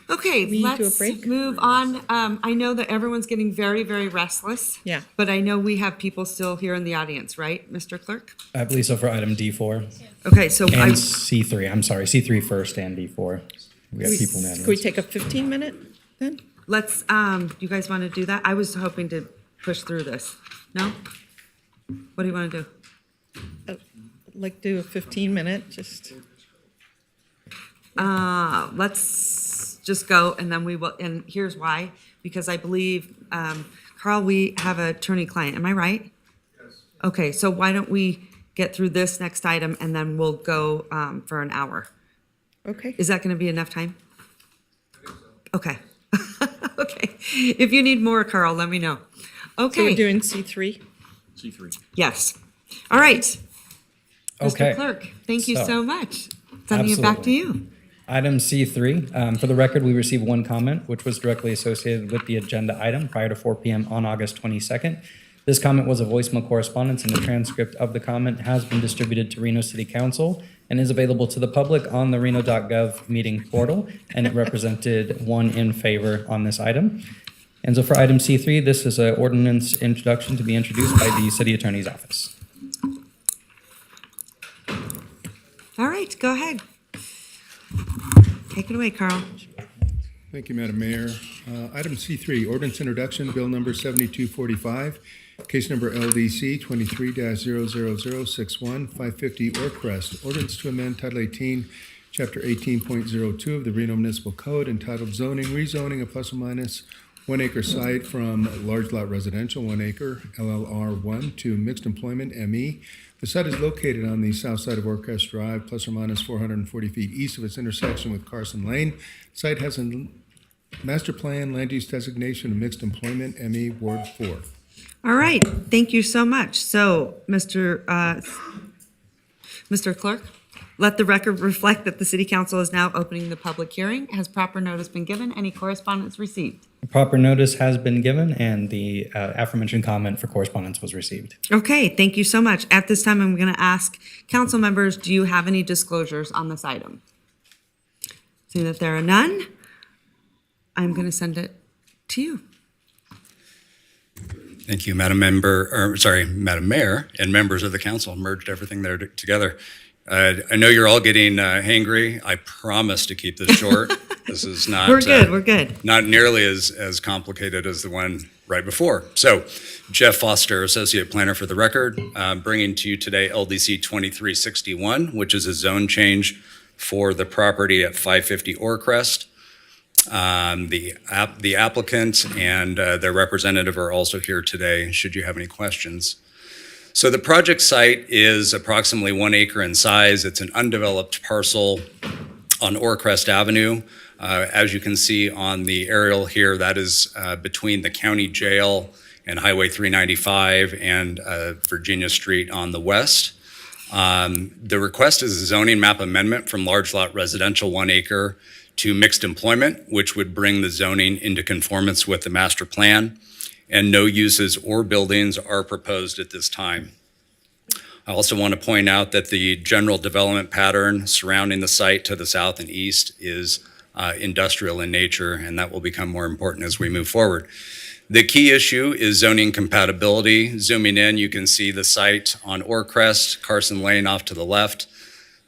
Okay, We need to do a let's break? move on. I know that everyone's getting very, very restless. Yeah. But I know we have people still here in the audience, right, Mr. Clerk? I believe so for item D4 Okay, so and C3. I'm sorry, C3 first and D4. We have people in the Can we audience. take a 15-minute then? let's, you guys want to do that? I was hoping to push through this. No? What do you want to do? Like do a 15-minute, just. Let's just go and then we will, and here's why, because I believe, Carl, we have an attorney-client, am I right? Yes. Okay, so why don't we get through this next item and then we'll go for an hour? Okay. Is that going to be enough time? Okay. Okay. If you need more, Carl, let me know. So Okay. we're doing C3? C3. Yes. All right. Okay. Mr. Clerk, thank you So, so much. Sending it back to you. Item C3, for the record, we received one comment, which was directly associated with the agenda item prior to 4 p.m. on August 22nd. This comment was a voicemail correspondence, and the transcript of the comment has been distributed to Reno City Council and is available to the public on the reno.gov meeting portal, and it represented one in favor on this item. And so for item C3, this is an ordinance introduction to be introduced by the City Attorney's Office. All right, go ahead. Take it away, Carl. Thank you, Madam Mayor. Item C3, ordinance introduction, bill number 7245, case number LDC 23-00061, 550 Orcrest. Ordinance to amend Title 18, Chapter 18.02 of the Reno Municipal Code entitled Zoning, Rezoning a plus or minus 1 acre site from large lot residential, 1 acre, LLR1, to mixed employment, ME. The site is located on the south side of Orcrest Drive, plus or minus 440 feet east of its intersection with Carson Lane. Site has an Master Plan Land Use Designation of Mixed Employment, ME Ward 4. All right, thank you so much. So, Mr. Clerk, let the record reflect that the City Council is now opening the public hearing. Has proper notice been given? Any correspondence received? Proper notice has been given, and the aforementioned comment for correspondence was received. Okay, thank you so much. At this time, I'm going to ask council members, do you have any disclosures on this item? Seeing that there are none, I'm going to send it to you. Thank you, Madam Mayor, and members of the council. Merged everything there together. I know you're all getting hangry. I promise to keep this short. This is not. We're good. Not nearly as complicated as the one right before. So, Jeff Foster, Associate Planner for the record, bringing to you today LDC 2361, which is a zone change for the property at 550 Orcrest. The applicant and their representative are also here today, should you have any questions. So the project site is approximately 1 acre in size. It's an undeveloped parcel on Orcrest Avenue. As you can see on the aerial here, that is between the county jail and Highway 395 and Virginia Street on the west. The request is a zoning map amendment from large lot residential 1 acre to mixed employment, which would bring the zoning into conformance with the master plan, and no uses or buildings are proposed at this time. I also want to point out that the general development pattern surrounding the site to the south and east is industrial in nature, and that will become more important as we move forward. The key issue is zoning compatibility. Zooming in, you can see the site on Orcrest, Carson Lane off to the left.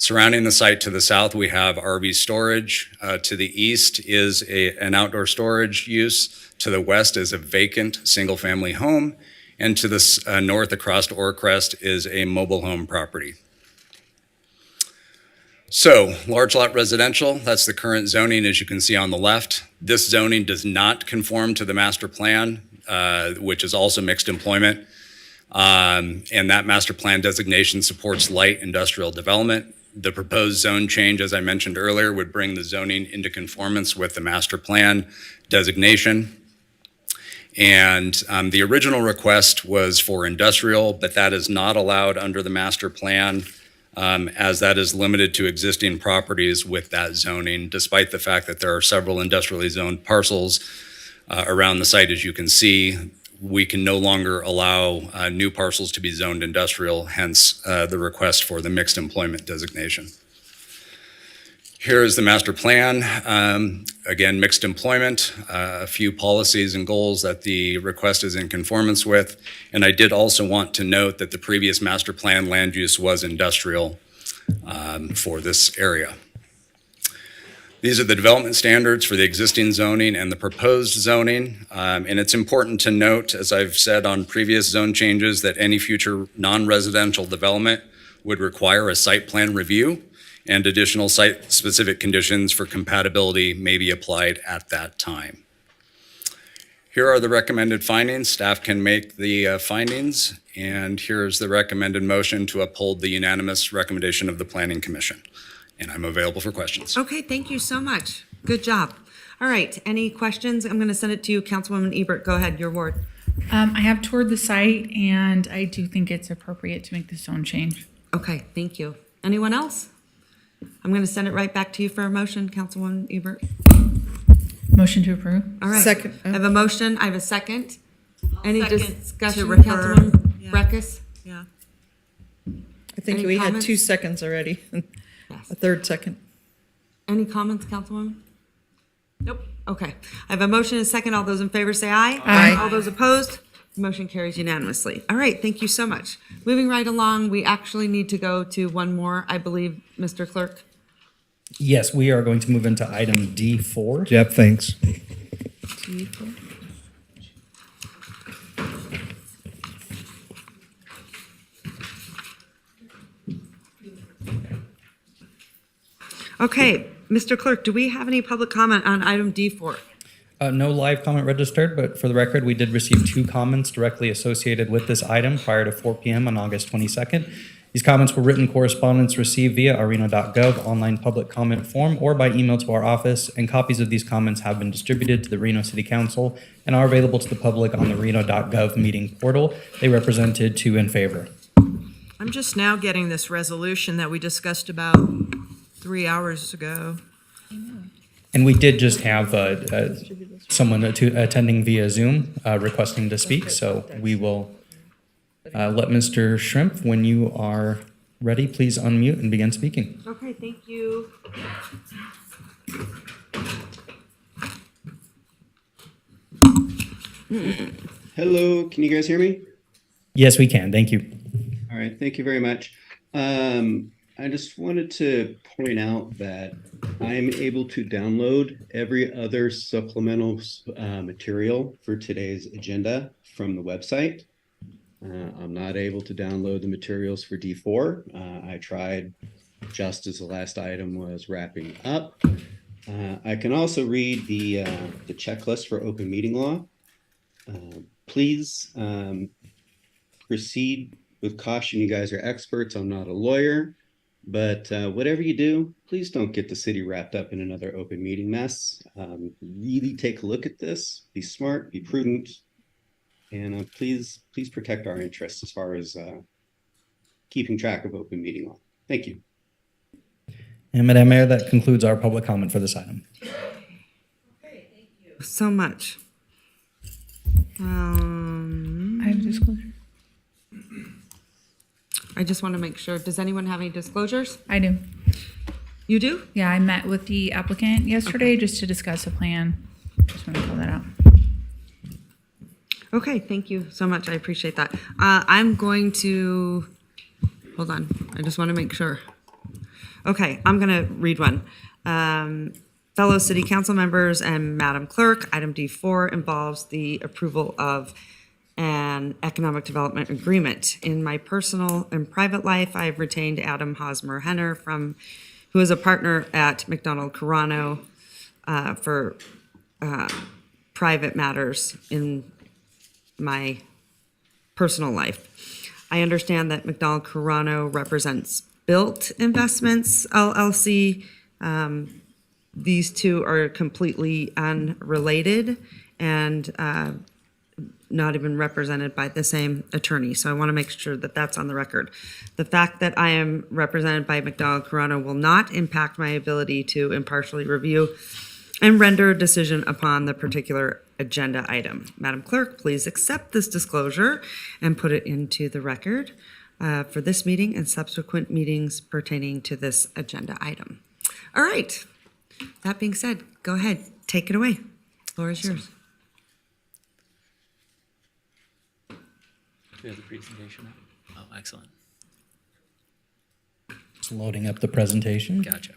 Surrounding the site to the south, we have RV storage. To the east is an outdoor storage use. To the west is a vacant single-family home. And to the north across Orcrest is a mobile home property. So, large lot residential, that's the current zoning as you can see on the left. This zoning does not conform to the master plan, which is also mixed employment. And that master plan designation supports light industrial development. The proposed zone change, as I mentioned earlier, would bring the zoning into conformance with the master plan designation. And the original request was for industrial, but that is not allowed under the master plan, as that is limited to existing properties with that zoning, despite the fact that there are several industrially zoned parcels around the site, as you can see. We can no longer allow new parcels to be zoned industrial, hence the request for the mixed employment designation. Here is the master plan. Again, mixed employment, a few policies and goals that the request is in conformance with. And I did also want to note that the previous master plan land use was industrial for this area. These are the development standards for the existing zoning and the proposed zoning. And it's important to note, as I've said on previous zone changes, that any future non-residential development would require a site plan review, and additional site-specific conditions for compatibility may be applied at that time. Here are the recommended findings. Staff can make the findings, and here's the recommended motion to uphold the unanimous recommendation of the Planning Commission. And I'm available for questions. Okay, thank you so much. Good job. All right, any questions? I'm going to send it to you, Councilwoman Ebert. Go ahead, your ward. I have toured the site, and I do think it's appropriate to make the zone change. Okay, thank you. Anyone else? I'm going to send it right back to you for a motion, Councilwoman Ebert. Motion to approve. All right. Second. I have a motion. I have a second. Any discussion, to refer. Councilwoman Breckus? Yeah. I think Any we comments? had 2 seconds already. Yes. A third second. Any comments, Councilwoman? Nope. Okay. I have a motion and a second. All those in favor say aye. Aye. All those opposed? Motion carries unanimously. All right, thank you so much. Moving right along, we actually need to go to one more, I believe, Mr. Clerk. Yes, we are going to move into item D4. Jeff, thanks. Okay, Mr. Clerk, do we have any public comment on item D4? No live comment registered, but for the record, we did receive 2 comments directly associated with this item prior to 4 p.m. on August 22nd. These comments were written correspondence received via our reno.gov online public comment form or by email to our office, and copies of these comments have been distributed to the Reno City Council and are available to the public on the reno.gov meeting portal. They represented 2 in favor. I'm just now getting this resolution that we discussed about 3 hours ago. And we did just have someone attending via Zoom requesting to speak, so we will let Mr. Shrimp, when you are ready, please unmute and begin speaking. Okay, thank you. Hello, can you guys hear me? Yes, we can. Thank you. All right, thank you very much. I just wanted to point out that I'm able to download every other supplemental material for today's agenda from the website. I'm not able to download the materials for D4. I tried just as the last item was wrapping up. I can also read the checklist for open meeting law. Please proceed with caution. You guys are experts. I'm not a lawyer, but whatever you do, please don't get the city wrapped up in another open meeting mess. Really take a look at this. Be smart, be prudent, and please protect our interests as far as keeping track of open meeting law. Thank you. And Madam Mayor, that concludes our public comment for this item. So much. I have disclosure. I just want to make sure. Does anyone have any disclosures? I do. You do? Yeah, I met with the applicant yesterday just to discuss a plan. Just want to call that out. Okay, thank you so much. I appreciate that. I'm going to, hold on. I just want to make sure. Okay, I'm going to read one. Fellow city council members and Madam Clerk, item D4 involves the approval of an economic development agreement. In my personal and private life, I've retained Adam Hosmer-Henner who is a partner at McDonald Carano for private matters in my personal life. I understand that McDonald Carano represents Built Investments LLC. These two are completely unrelated and not even represented by the same attorney. So I want to make sure that that's on the record. The fact that I am represented by McDonald Carano will not impact my ability to impartially review and render a decision upon the particular agenda item. Madam Clerk, please accept this disclosure and put it into the record for this meeting and subsequent meetings pertaining to this agenda item. All right. That being said, go ahead, take it away. Floor is yours. Do we have the presentation up? Oh, excellent. Just loading up the presentation. Gotcha.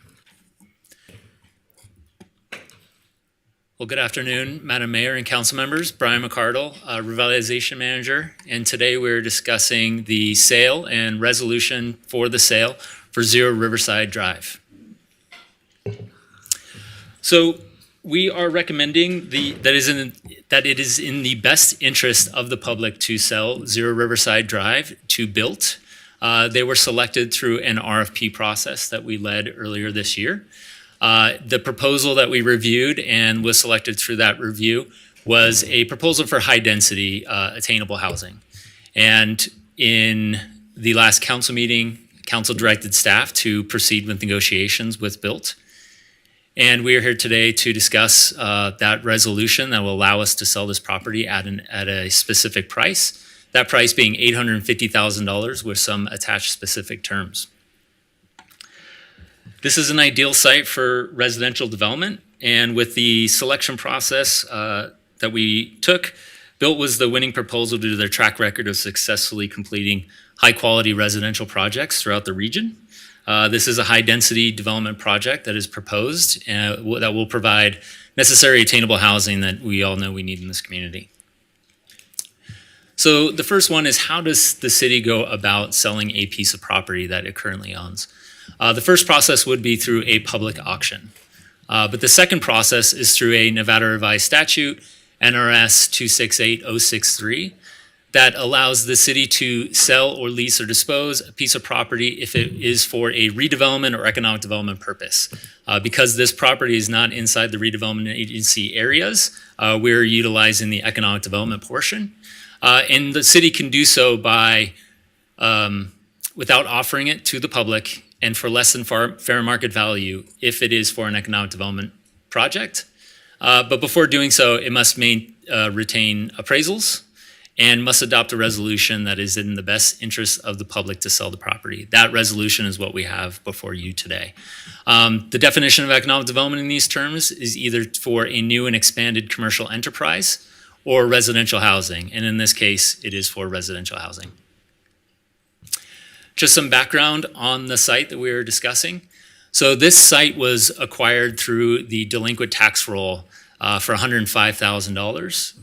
Well, good afternoon, Madam Mayor and council members. Brian McCardle, Revitalization Manager, and today we're discussing the sale and resolution for the sale for 0 Riverside Drive. So we are recommending that it is in the best interest of the public to sell 0 Riverside Drive to Built. They were selected through an RFP process that we led earlier this year. The proposal that we reviewed and was selected through that review was a proposal for high density attainable housing. And in the last council meeting, council directed staff to proceed with negotiations with Built. And we are here today to discuss that resolution that will allow us to sell this property at a specific price. That price being $850,000 with some attached specific terms. This is an ideal site for residential development, and with the selection process that we took, Built was the winning proposal due to their track record of successfully completing high-quality residential projects throughout the region. This is a high-density development project that is proposed that will provide necessary attainable housing that we all know we need in this community. So the first one is, how does the city go about selling a piece of property that it currently owns? The first process would be through a public auction. But the second process is through a Nevada Revised Statute, NRS 268063, that allows the city to sell or lease or dispose a piece of property if it is for a redevelopment or economic development purpose. Because this property is not inside the redevelopment agency areas, we're utilizing the economic development portion. And the city can do so by, without offering it to the public and for less than fair market value if it is for an economic development project. But before doing so, it must retain appraisals and must adopt a resolution that is in the best interest of the public to sell the property. That resolution is what we have before you today. The definition of economic development in these terms is either for a new and expanded commercial enterprise or residential housing, and in this case, it is for residential housing. Just some background on the site that we were discussing. So this site was acquired through the delinquent tax roll for $105,000.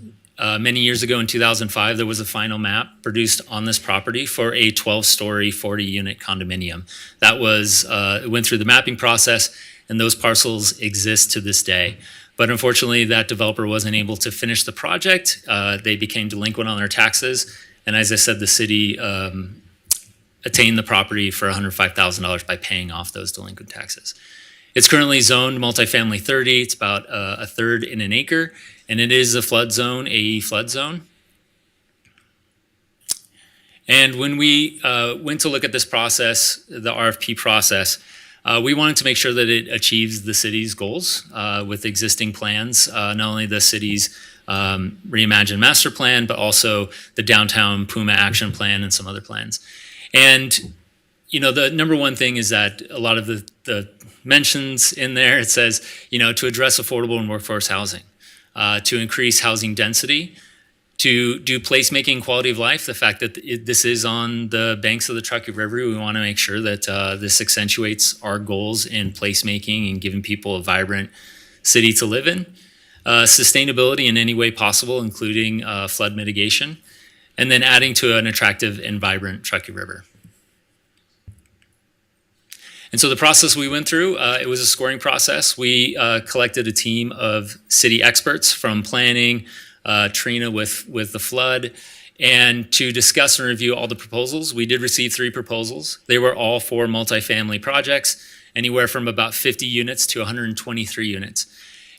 Many years ago in 2005, there was a final map produced on this property for a 12-story, 40-unit condominium. That was, it went through the mapping process, and those parcels exist to this day. But unfortunately, that developer wasn't able to finish the project. They became delinquent on their taxes, and as I said, the city attained the property for $105,000 by paying off those delinquent taxes. It's currently zoned multifamily 30. It's about a third in an acre, and it is a flood zone, AE flood zone. And when we went to look at this process, the RFP process, we wanted to make sure that it achieves the city's goals with existing plans, not only the city's reimagined master plan, but also the downtown Puma action plan and some other plans. And you know, the number one thing is that a lot of the mentions in there, it says, you know, to address affordable and workforce housing, to increase housing density, to do placemaking quality of life. The fact that this is on the banks of the Truckee River, we want to make sure that this accentuates our goals in placemaking and giving people a vibrant city to live in. Sustainability in any way possible, including flood mitigation, and then adding to an attractive and vibrant Truckee River. And so the process we went through, it was a scoring process. We collected a team of city experts from planning, Trina with the flood, and to discuss and review all the proposals. We did receive 3 proposals. They were all for multifamily projects, anywhere from about 50 units to 123 units.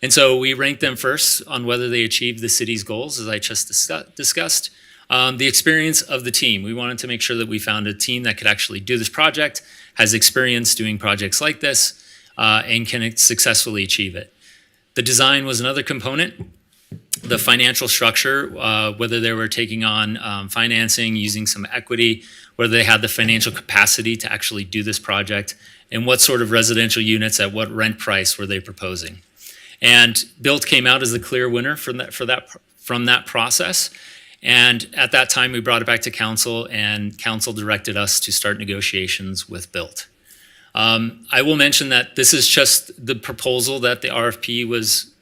And so we ranked them first on whether they achieved the city's goals, as I just discussed. The experience of the team. We wanted to make sure that we found a team that could actually do this project, has experience doing projects like this, and can successfully achieve it. The design was another component. The financial structure, whether they were taking on financing, using some equity, whether they had the financial capacity to actually do this project, and what sort of residential units at what rent price were they proposing. And Built came out as the clear winner from that process. And at that time, we brought it back to council, and council directed us to start negotiations with Built. I will mention that this is just the proposal that the RFP was.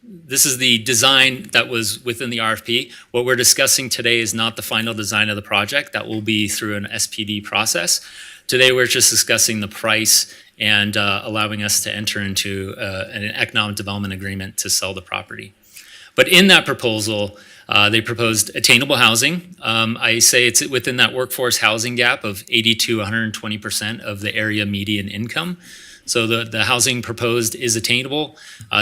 This is the design that was within the RFP. What we're discussing today is not the final design of the project. That will be through an SPD process. Today, we're just discussing the price and allowing us to enter into an economic development agreement to sell the property. But in that proposal, they proposed attainable housing. I say it's within that workforce housing gap of 80 to 120% of the area median income. So the housing proposed is attainable.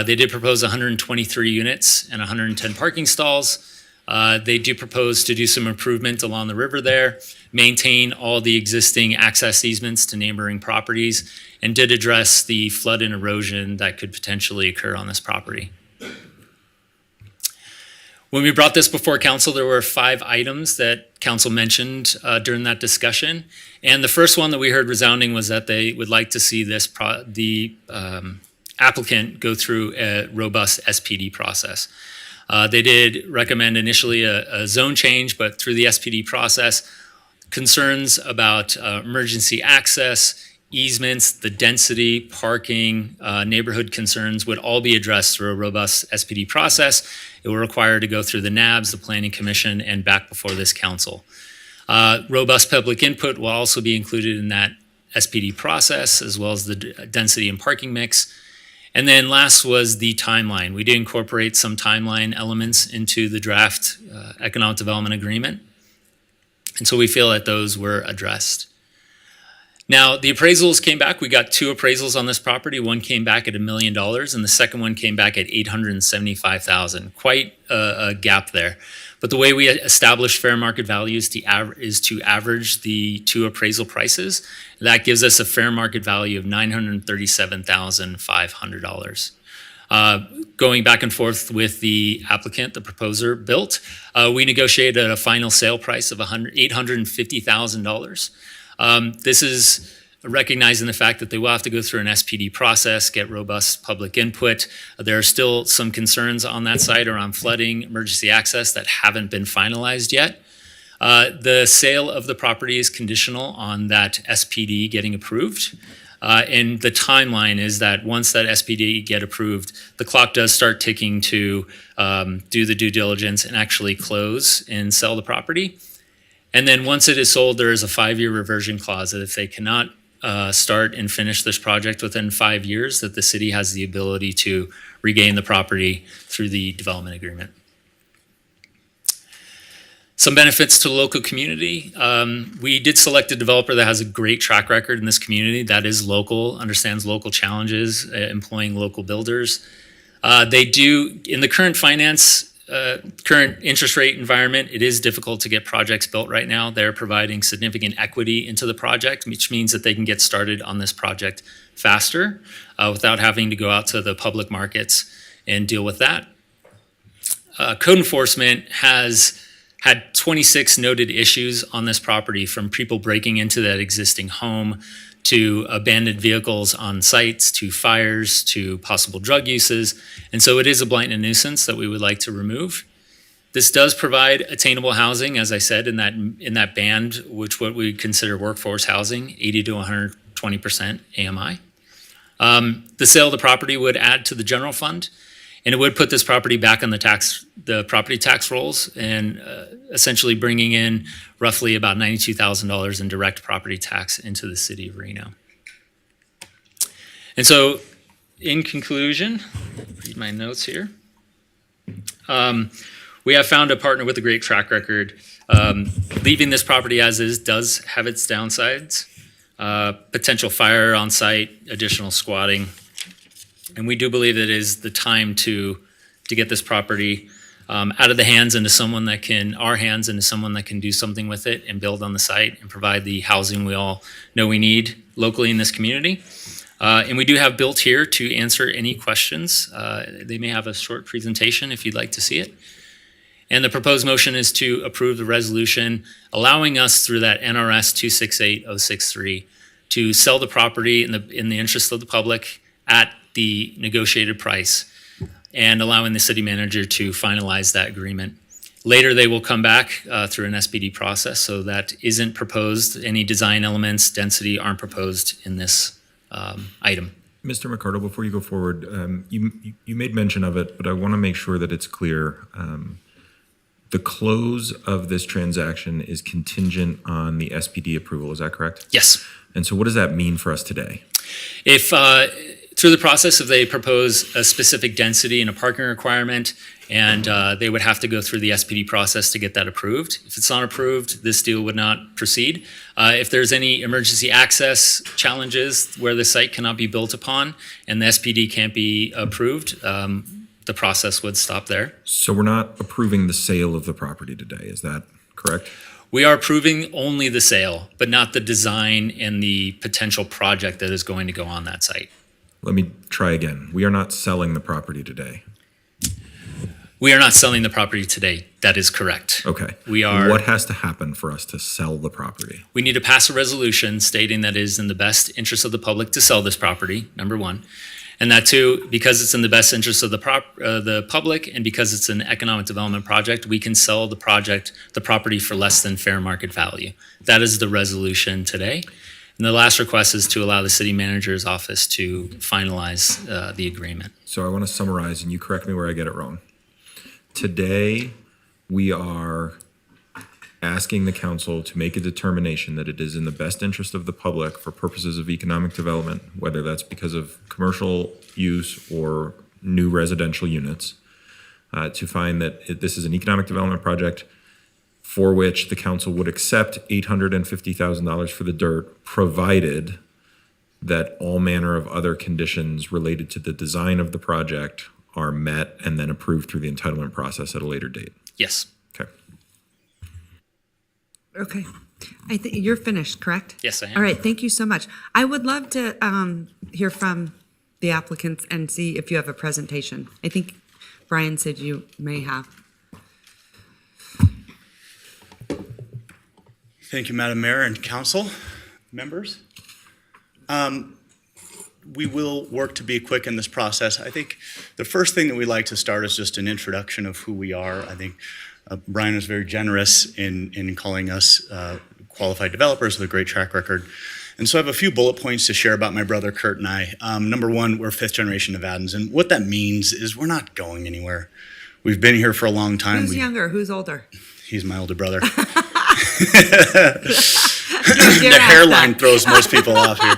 They did propose 123 units and 110 parking stalls. They do propose to do some improvement along the river there, maintain all the existing access easements to neighboring properties, and did address the flood and erosion that could potentially occur on this property. When we brought this before council, there were 5 items that council mentioned during that discussion. And the first one that we heard resounding was that they would like to see the applicant go through a robust SPD process. They did recommend initially a zone change, but through the SPD process, concerns about emergency access, easements, the density, parking, neighborhood concerns would all be addressed through a robust SPD process. It will require to go through the NABs, the Planning Commission, and back before this council. Robust public input will also be included in that SPD process, as well as the density and parking mix. And then last was the timeline. We did incorporate some timeline elements into the draft economic development agreement. And so we feel that those were addressed. Now, the appraisals came back. We got 2 appraisals on this property. One came back at $1 million, and the second one came back at $875,000. Quite a gap there. But the way we establish fair market value is to average the 2 appraisal prices. That gives us a fair market value of $937,500. Going back and forth with the applicant, the proposer built, we negotiated a final sale price of $850,000. This is recognizing the fact that they will have to go through an SPD process, get robust public input. There are still some concerns on that site around flooding, emergency access that haven't been finalized yet. The sale of the property is conditional on that SPD getting approved. And the timeline is that once that SPD get approved, the clock does start ticking to do the due diligence and actually close and sell the property. And then once it is sold, there is a 5-year reversion clause that if they cannot start and finish this project within 5 years, that the city has the ability to regain the property through the development agreement. Some benefits to the local community. We did select a developer that has a great track record in this community, that is local, understands local challenges, employing local builders. They do, in the current current interest rate environment, it is difficult to get projects built right now. They're providing significant equity into the project, which means that they can get started on this project faster without having to go out to the public markets and deal with that. Code enforcement has had 26 noted issues on this property, from people breaking into that existing home, to abandoned vehicles on sites, to fires, to possible drug uses. And so it is a blight and nuisance that we would like to remove. This does provide attainable housing, as I said, in that band, which what we consider workforce housing, 80 to 120% AMI. The sale of the property would add to the general fund, and it would put this property back on the property tax rolls, and essentially bringing in roughly about $92,000 in direct property tax into the city of Reno. And so, in conclusion, read my notes here. We have found a partner with a great track record. Leaving this property as is does have its downsides. Potential fire on site, additional squatting. And we do believe that it is the time to get this property out of the hands into someone that can, our hands into someone that can do something with it and build on the site and provide the housing we all know we need locally in this community. And we do have Built here to answer any questions. They may have a short presentation if you'd like to see it. And the proposed motion is to approve the resolution allowing us through that NRS 268063 to sell the property in the interest of the public at the negotiated price, and allowing the city manager to finalize that agreement. Later, they will come back through an SPD process, so that isn't proposed. Any design elements, density aren't proposed in this item. Mr. McCardle, before you go forward, you made mention of it, but I want to make sure that it's clear. The close of this transaction is contingent on the SPD approval, is that correct? Yes. And so what does that mean for us today? If through the process, if they propose a specific density and a parking requirement, and they would have to go through the SPD process to get that approved. If it's not approved, this deal would not proceed. If there's any emergency access challenges where the site cannot be built upon and the SPD can't be approved, the process would stop there. So we're not approving the sale of the property today, is that correct? We are approving only the sale, but not the design and the potential project that is going to go on that site. Let me try again. We are not selling the property today. We are not selling the property today. That is correct. Okay. We are. What has to happen for us to sell the property? We need to pass a resolution stating that it is in the best interest of the public to sell this property, number one. And that too, because it's in the best interest of the public, and because it's an economic development project, we can sell the property for less than fair market value. That is the resolution today. And the last request is to allow the city manager's office to finalize the agreement. So I want to summarize, and you correct me where I get it wrong. Today, we are asking the council to make a determination that it is in the best interest of the public for purposes of economic development, whether that's because of commercial use or new residential units, to find that this is an economic development project for which the council would accept $850,000 for the dirt, provided that all manner of other conditions related to the design of the project are met and then approved through the entitlement process at a later date. Yes. Okay. Okay. I think you're finished, correct? Yes, I am. All right, thank you so much. I would love to hear from the applicants and see if you have a presentation. I think Brian said you may have. Thank you, Madam Mayor and Council members. We will work to be quick in this process. I think the first thing that we'd like to start is just an introduction of who we are. I think Brian was very generous in calling us qualified developers with a great track record. And so I have a few bullet points to share about my brother Kurt and I. Number one, we're fifth generation Nevadans. And what that means is we're not going anywhere. We've been here for a long time. Who's younger? Who's older? He's my older brother. The hairline throws most people off here.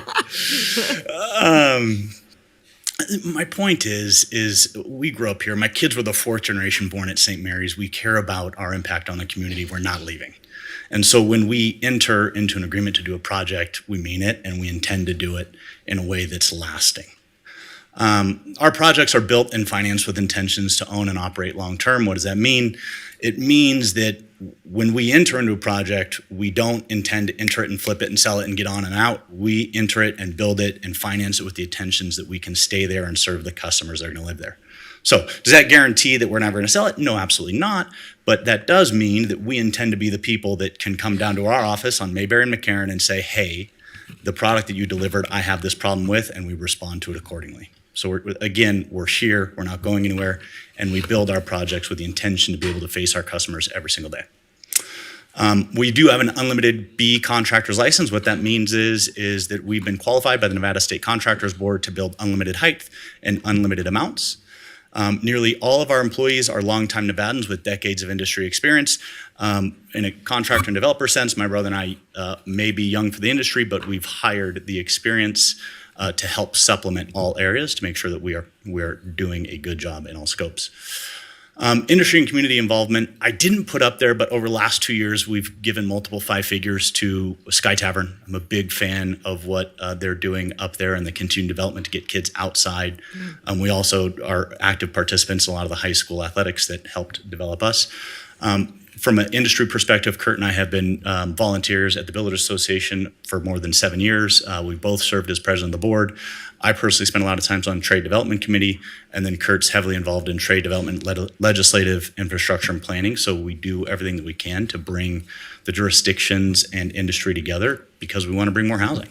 My point is we grew up here. My kids were the fourth generation born at St. Mary's. We care about our impact on the community. We're not leaving. And so when we enter into an agreement to do a project, we mean it, and we intend to do it in a way that's lasting. Our projects are built and financed with intentions to own and operate long-term. What does that mean? It means that when we enter into a project, we don't intend to enter it and flip it and sell it and get on and out. We enter it and build it and finance it with the intentions that we can stay there and serve the customers that are going to live there. So does that guarantee that we're never going to sell it? No, absolutely not. But that does mean that we intend to be the people that can come down to our office on Mayberry and McCarran and say, hey, the product that you delivered, I have this problem with, and we respond to it accordingly. So we're here, we're not going anywhere, and we build our projects with the intention to be able to face our customers every single day. We do have an unlimited B contractor's license. What that means is that we've been qualified by the Nevada State Contractors Board to build unlimited height and unlimited amounts. Nearly all of our employees are longtime Nevadans with decades of industry experience. In a contractor and developer sense, my brother and I may be young for the industry, but we've hired the experience to help supplement all areas to make sure that we are doing a good job in all scopes. Industry and community involvement, I didn't put up there, but over the last 2 years, we've given multiple 5 figures to Sky Tavern. I'm a big fan of what they're doing up there and the continued development to get kids outside. We also are active participants in a lot of the high school athletics that helped develop us. From an industry perspective, Kurt and I have been volunteers at the Builders Association for more than 7 years. We both served as president of the board. I personally spent a lot of time on trade development committee, and then Kurt's heavily involved in trade development, legislative, infrastructure, and planning. So we do everything that we can to bring the jurisdictions and industry together because we want to bring more housing.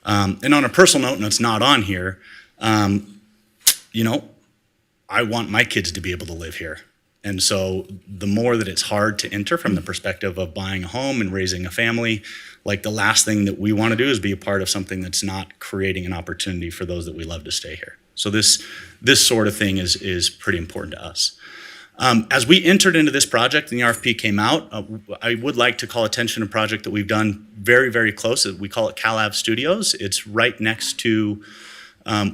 And on a personal note, and it's not on here, I want my kids to be able to live here. And so the more that it's hard to enter from the perspective of buying a home and raising a family, like the last thing that we want to do is be a part of something that's not creating an opportunity for those that we love to stay here. So this sort of thing is pretty important to us. As we entered into this project and the RFP came out, I would like to call attention to a project that we've done very, very close. We call it CalAv Studios. It's right next to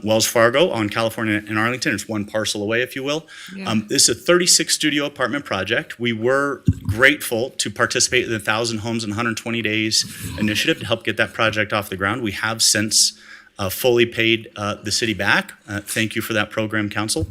Wells Fargo on California and Arlington. It's one parcel away, if you will. Yeah. This is a 36 studio apartment project. We were grateful to participate in the 1,000 Homes in 120 Days initiative to help get that project off the ground. We have since fully paid the city back. Thank you for that program, Council.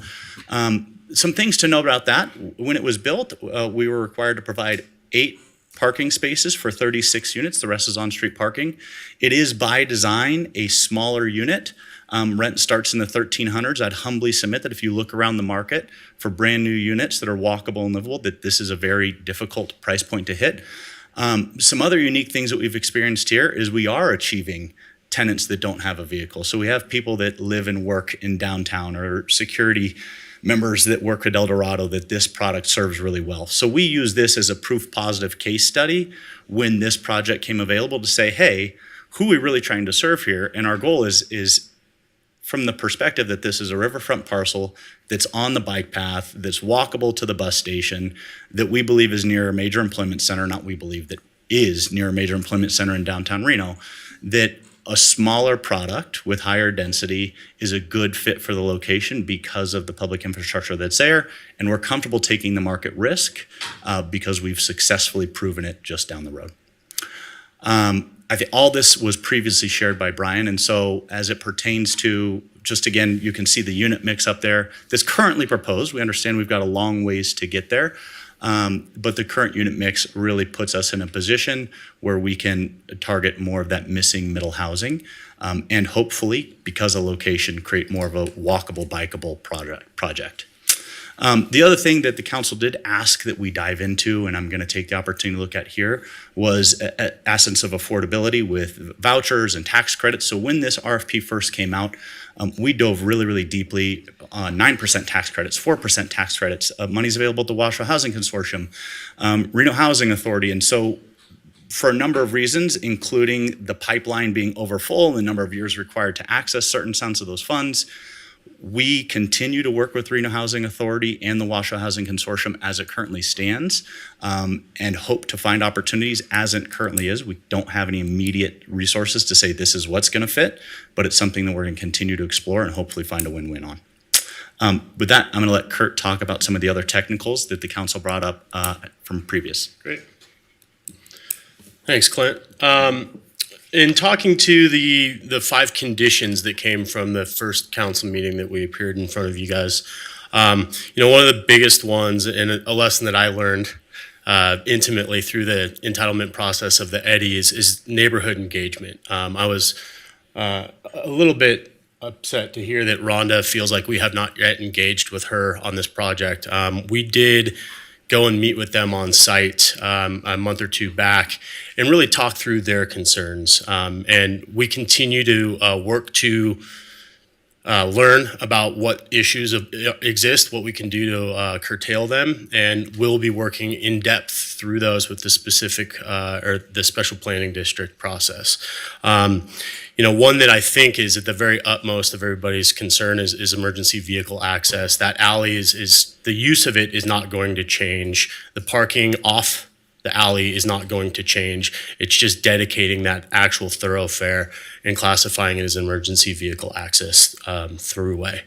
Some things to know about that. When it was built, we were required to provide 8 parking spaces for 36 units. The rest is on-street parking. It is by design a smaller unit. Rent starts in the 1,300s. I'd humbly submit that if you look around the market for brand new units that are walkable and livable, that this is a very difficult price point to hit. Some other unique things that we've experienced here is we are achieving tenants that don't have a vehicle. So we have people that live and work in downtown or security members that work at El Dorado that this product serves really well. So we use this as a proof positive case study when this project came available to say, hey, who are we really trying to serve here? And our goal is from the perspective that this is a riverfront parcel that's on the bike path, that's walkable to the bus station, that we believe is near a major employment center, not we believe that is near a major employment center in downtown Reno, that a smaller product with higher density is a good fit for the location because of the public infrastructure that's there, and we're comfortable taking the market risk because we've successfully proven it just down the road. I think all this was previously shared by Brian, and so as it pertains to, just again, you can see the unit mix up there. This currently proposed, we understand we've got a long ways to get there, but the current unit mix really puts us in a position where we can target more of that missing middle housing, and hopefully, because of location, create more of a walkable, bikeable project. The other thing that the council did ask that we dive into, and I'm going to take the opportunity to look at here, was essence of affordability with vouchers and tax credits. So when this RFP first came out, we dove really, really deeply on 9% tax credits, 4% tax credits. Money's available at the Washoe Housing Consortium, Reno Housing Authority. And so for a number of reasons, including the pipeline being overfull and the number of years required to access certain sums of those funds, we continue to work with Reno Housing Authority and the Washoe Housing Consortium as it currently stands, and hope to find opportunities as it currently is. We don't have any immediate resources to say this is what's going to fit, but it's something that we're going to continue to explore and hopefully find a win-win on. With that, I'm going to let Kurt talk about some of the other technicals that the council brought up from previous. Great. Thanks, Clint. In talking to the 5 conditions that came from the first council meeting that we appeared in front of you guys, one of the biggest ones and a lesson that I learned intimately through the entitlement process of the Eddies is neighborhood engagement. I was a little bit upset to hear that Rhonda feels like we have not yet engaged with her on this project. We did go and meet with them on site a month or two back and really talk through their concerns. And we continue to work to learn about what issues exist, what we can do to curtail them, and we'll be working in depth through those with the specific or the special planning district process. One that I think is at the very utmost of everybody's concern is emergency vehicle access. That alley is the use of it is not going to change. The parking off the alley is not going to change. It's just dedicating that actual thoroughfare and classifying it as emergency vehicle access throughway.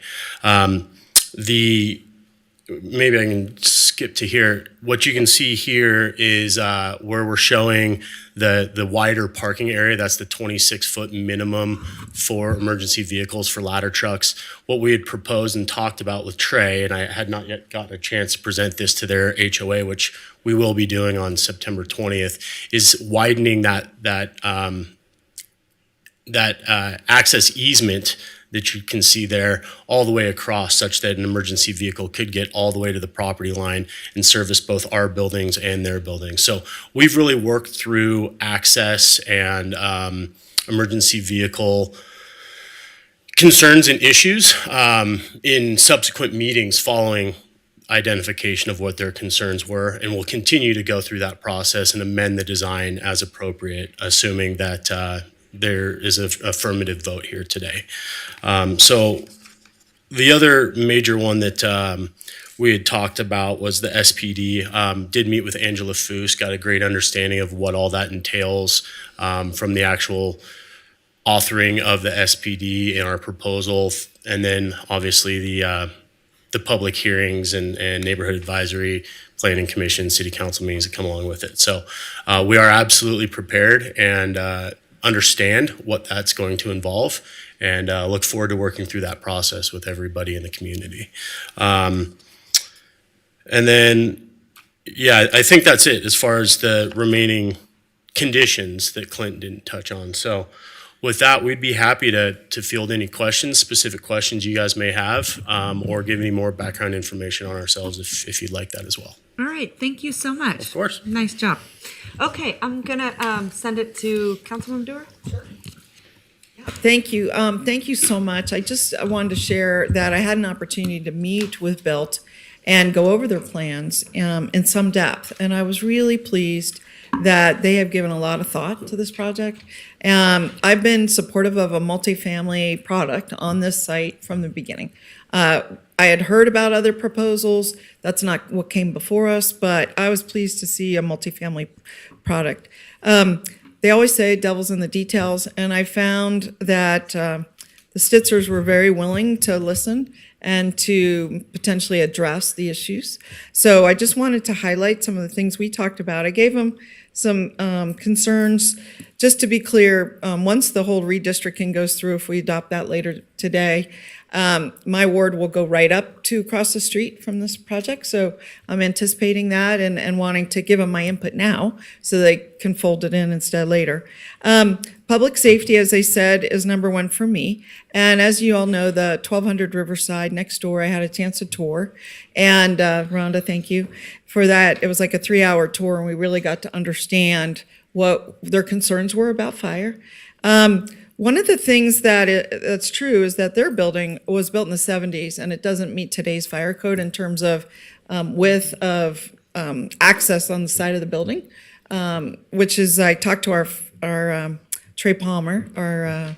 Maybe I can skip to here. What you can see here is where we're showing the wider parking area. That's the 26-foot minimum for emergency vehicles for ladder trucks. What we had proposed and talked about with Trey, and I had not yet gotten a chance to present this to their HOA, which we will be doing on September 20th, is widening that access easement that you can see there all the way across, such that an emergency vehicle could get all the way to the property line and service both our buildings and their buildings. So we've really worked through access and emergency vehicle concerns and issues in subsequent meetings following identification of what their concerns were, and we'll continue to go through that process and amend the design as appropriate, assuming that there is an affirmative vote here today. So the other major one that we had talked about was the SPD. Did meet with Angela Foose, got a great understanding of what all that entails from the actual authoring of the SPD in our proposal, and then obviously the public hearings and neighborhood advisory, planning commission, city council meetings that come along with it. So we are absolutely prepared and understand what that's going to involve, and look forward to working through that process with everybody in the community. And then, yeah, I think that's it as far as the remaining conditions that Clint didn't touch on. So with that, we'd be happy to field any questions, specific questions you guys may have, or give any more background information on ourselves if you'd like that as well. All right, thank you so much. Of course. Nice job. Okay, I'm gonna send it to Councilwoman Dewar. Sure. Thank you. Thank you so much. I just wanted to share that I had an opportunity to meet with Built and go over their plans in some depth, and I was really pleased that they have given a lot of thought to this project. I've been supportive of a multifamily product on this site from the beginning. I had heard about other proposals. That's not what came before us, but I was pleased to see a multifamily product. they always say devil's in the details, and I found that the Stitzers were very willing to listen and to potentially address the issues. So I just wanted to highlight some of the things we talked about. I gave them some concerns. Just to be clear, once the whole redistricting goes through, if we adopt that later today, my ward will go right up to across the street from this project. So I'm anticipating that and wanting to give them my input now so they can fold it in instead later. Public safety, as I said, is number one for me. And as you all know, the 1200 Riverside next door, I had a chance to tour. And Rhonda, thank you for that. It was like a 3-hour tour, and we really got to understand what their concerns were about fire. One of the things that's true is that their building was built in the 70s, and it doesn't meet today's fire code in terms of width of access on the side of the building, which is, I talked to our Trey Palmer, our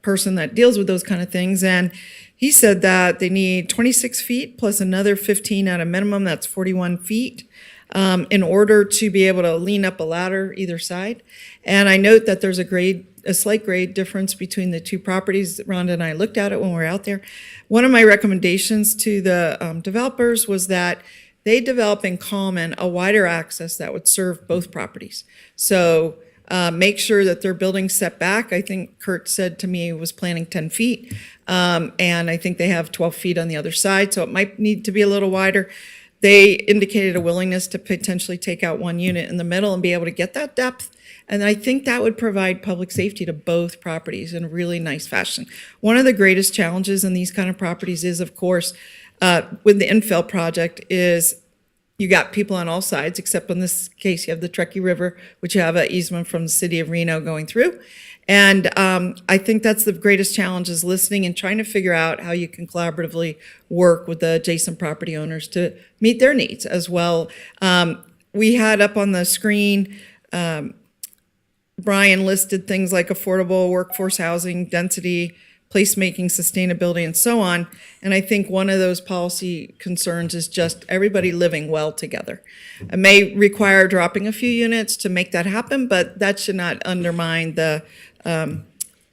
person that deals with those kind of things, and he said that they need 26 feet plus another 15 at a minimum, that's 41 feet. In order to be able to lean up a ladder either side. And I note that there's a slight grade difference between the two properties. Rhonda and I looked at it when we were out there. One of my recommendations to the developers was that they develop in common a wider access that would serve both properties. So make sure that their building setback, I think Kurt said to me, was planning 10 feet. And I think they have 12 feet on the other side, so it might need to be a little wider. They indicated a willingness to potentially take out one unit in the middle and be able to get that depth. And I think that would provide public safety to both properties in a really nice fashion. One of the greatest challenges in these kind of properties is, of course, with the infill project is you got people on all sides, except in this case, you have the Truckee River, which you have an easement from the city of Reno going through. And I think that's the greatest challenge, is listening and trying to figure out how you can collaboratively work with the adjacent property owners to meet their needs as well. We had up on the screen, Brian listed things like affordable workforce housing, density, placemaking, sustainability, and so on. And I think one of those policy concerns is just everybody living well together. It may require dropping a few units to make that happen, but that should not undermine the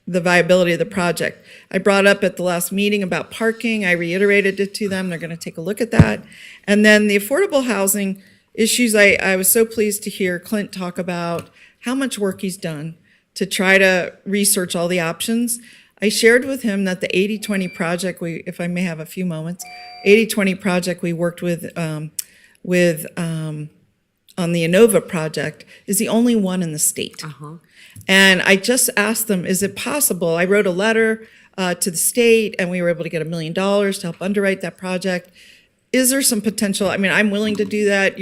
viability of the project. I brought up at the last meeting about parking. I reiterated it to them. They're going to take a look at that. And then the affordable housing issues, I was so pleased to hear Clint talk about how much work he's done to try to research all the options. I shared with him that the 80-20 project, if I may have a few moments, 80-20 project we worked with on the Innova project is the only one in the state. And I just asked them, is it possible? I wrote a letter to the state, and we were able to get $1 million to help underwrite that project. Is there some potential? I mean, I'm willing to do that.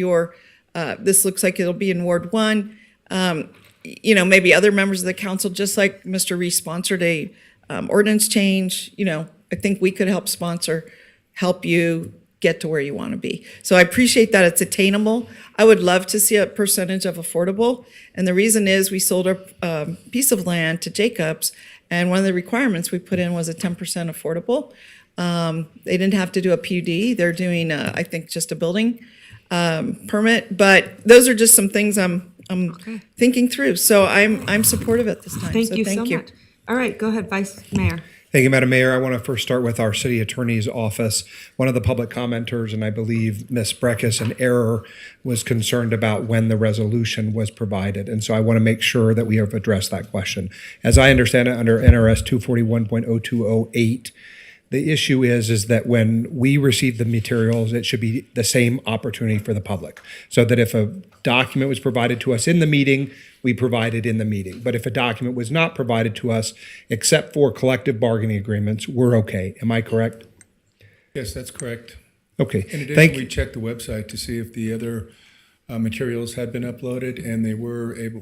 This looks like it'll be in Ward 1. Maybe other members of the council, just like Mr. Reese sponsored a ordinance change. I think we could help you get to where you want to be. So I appreciate that it's attainable. I would love to see a percentage of affordable. And the reason is we sold a piece of land to Jacobs, and one of the requirements we put in was a 10% affordable. They didn't have to do a PUD. They're doing, I think, just a building permit. But those are just some things I'm thinking through. So I'm supportive at this time. Thank you so much. All right, go ahead, Vice Mayor. Thank you, Madam Mayor. I want to first start with our city attorney's office. One of the public commenters, and I believe Ms. Breckus, in error, was concerned about when the resolution was provided. And so I want to make sure that we have addressed that question. As I understand it, under NRS 241.0208, the issue is that when we receive the materials, it should be the same opportunity for the public. So that if a document was provided to us in the meeting, we provide it in the meeting. But if a document was not provided to us, except for collective bargaining agreements, we're okay. Am I correct? Yes, that's correct. Okay. In addition, we checked the website to see if the other materials had been uploaded, and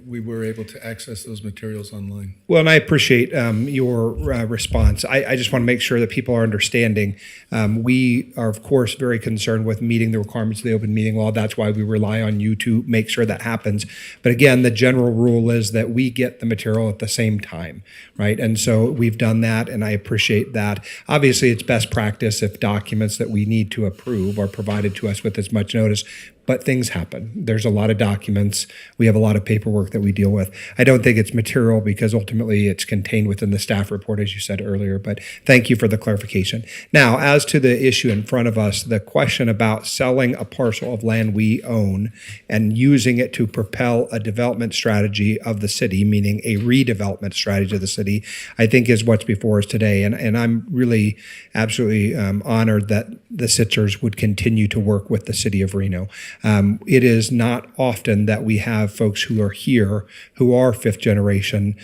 we were able to access those materials online. Well, and I appreciate your response. I just want to make sure that people are understanding. We are, of course, very concerned with meeting the requirements of the open meeting law. That's why we rely on you to make sure that happens. But again, the general rule is that we get the material at the same time, right? And so we've done that, and I appreciate that. Obviously, it's best practice if documents that we need to approve are provided to us with as much notice. but things happen. There's a lot of documents. We have a lot of paperwork that we deal with. I don't think it's material because ultimately it's contained within the staff report, as you said earlier, but thank you for the clarification. Now, as to the issue in front of us, the question about selling a parcel of land we own and using it to propel a development strategy of the city, meaning a redevelopment strategy of the city, I think is what's before us today. And I'm really absolutely honored that the Sitzers would continue to work with the city of Reno. It is not often that we have folks who are here who are fifth generation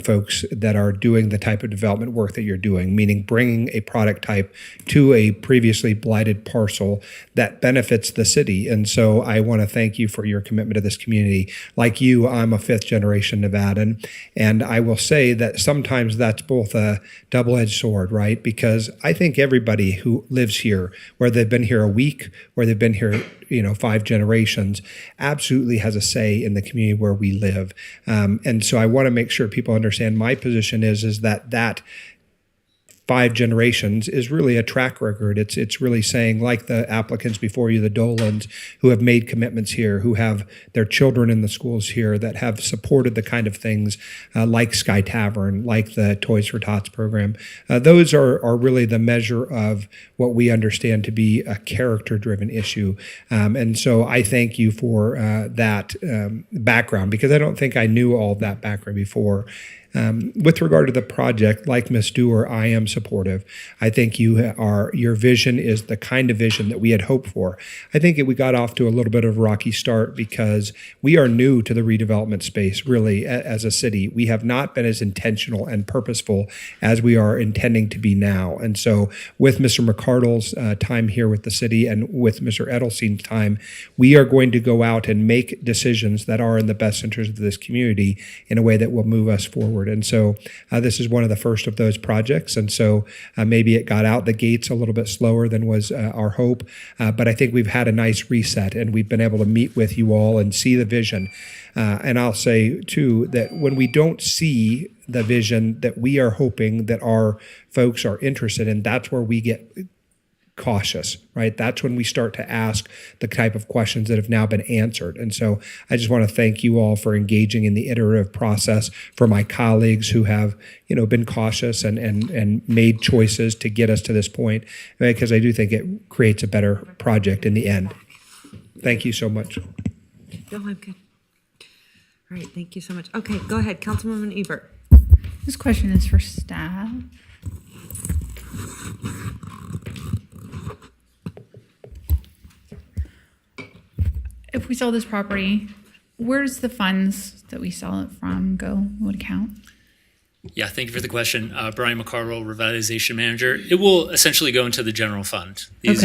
folks that are doing the type of development work that you're doing, meaning bringing a product type to a previously blighted parcel that benefits the city. And so I want to thank you for your commitment to this community. Like you, I'm a fifth generation Nevadan, and I will say that sometimes that's both a double-edged sword, right? Because I think everybody who lives here, whether they've been here a week or they've been here 5 generations, absolutely has a say in the community where we live. And so I want to make sure people understand my position is that 5 generations is really a track record. It's really saying, like the applicants before you, the Dolans, who have made commitments here, who have their children in the schools here, that have supported the kind of things like Sky Tavern, like the Toys for Tots program. Those are really the measure of what we understand to be a character-driven issue. And so I thank you for that background, because I don't think I knew all of that background before. With regard to the project, like Ms. Dewar, I am supportive. I think your vision is the kind of vision that we had hoped for. I think we got off to a little bit of a rocky start because we are new to the redevelopment space, really, as a city. We have not been as intentional and purposeful as we are intending to be now. And so with Mr. McCardle's time here with the city and with Mr. Edelstein's time, we are going to go out and make decisions that are in the best interest of this community in a way that will move us forward. And so this is one of the first of those projects. And so maybe it got out the gates a little bit slower than was our hope. But I think we've had a nice reset, and we've been able to meet with you all and see the vision. And I'll say, too, that when we don't see the vision that we are hoping that our folks are interested in, that's where we get cautious, right? That's when we start to ask the type of questions that have now been answered. And so I just want to thank you all for engaging in the iterative process, for my colleagues who have, been cautious and made choices to get us to this point, because I do think it creates a better project in the end. Thank you so much. No, I'm good. All right, thank you so much. Okay, go ahead, Councilwoman Ebert. This question is for staff. If we sell this property, where does the funds that we sell it from go? What account? Yeah, thank you for the question. Brian McCarroll, Revitalization Manager. It will essentially go into the general fund. These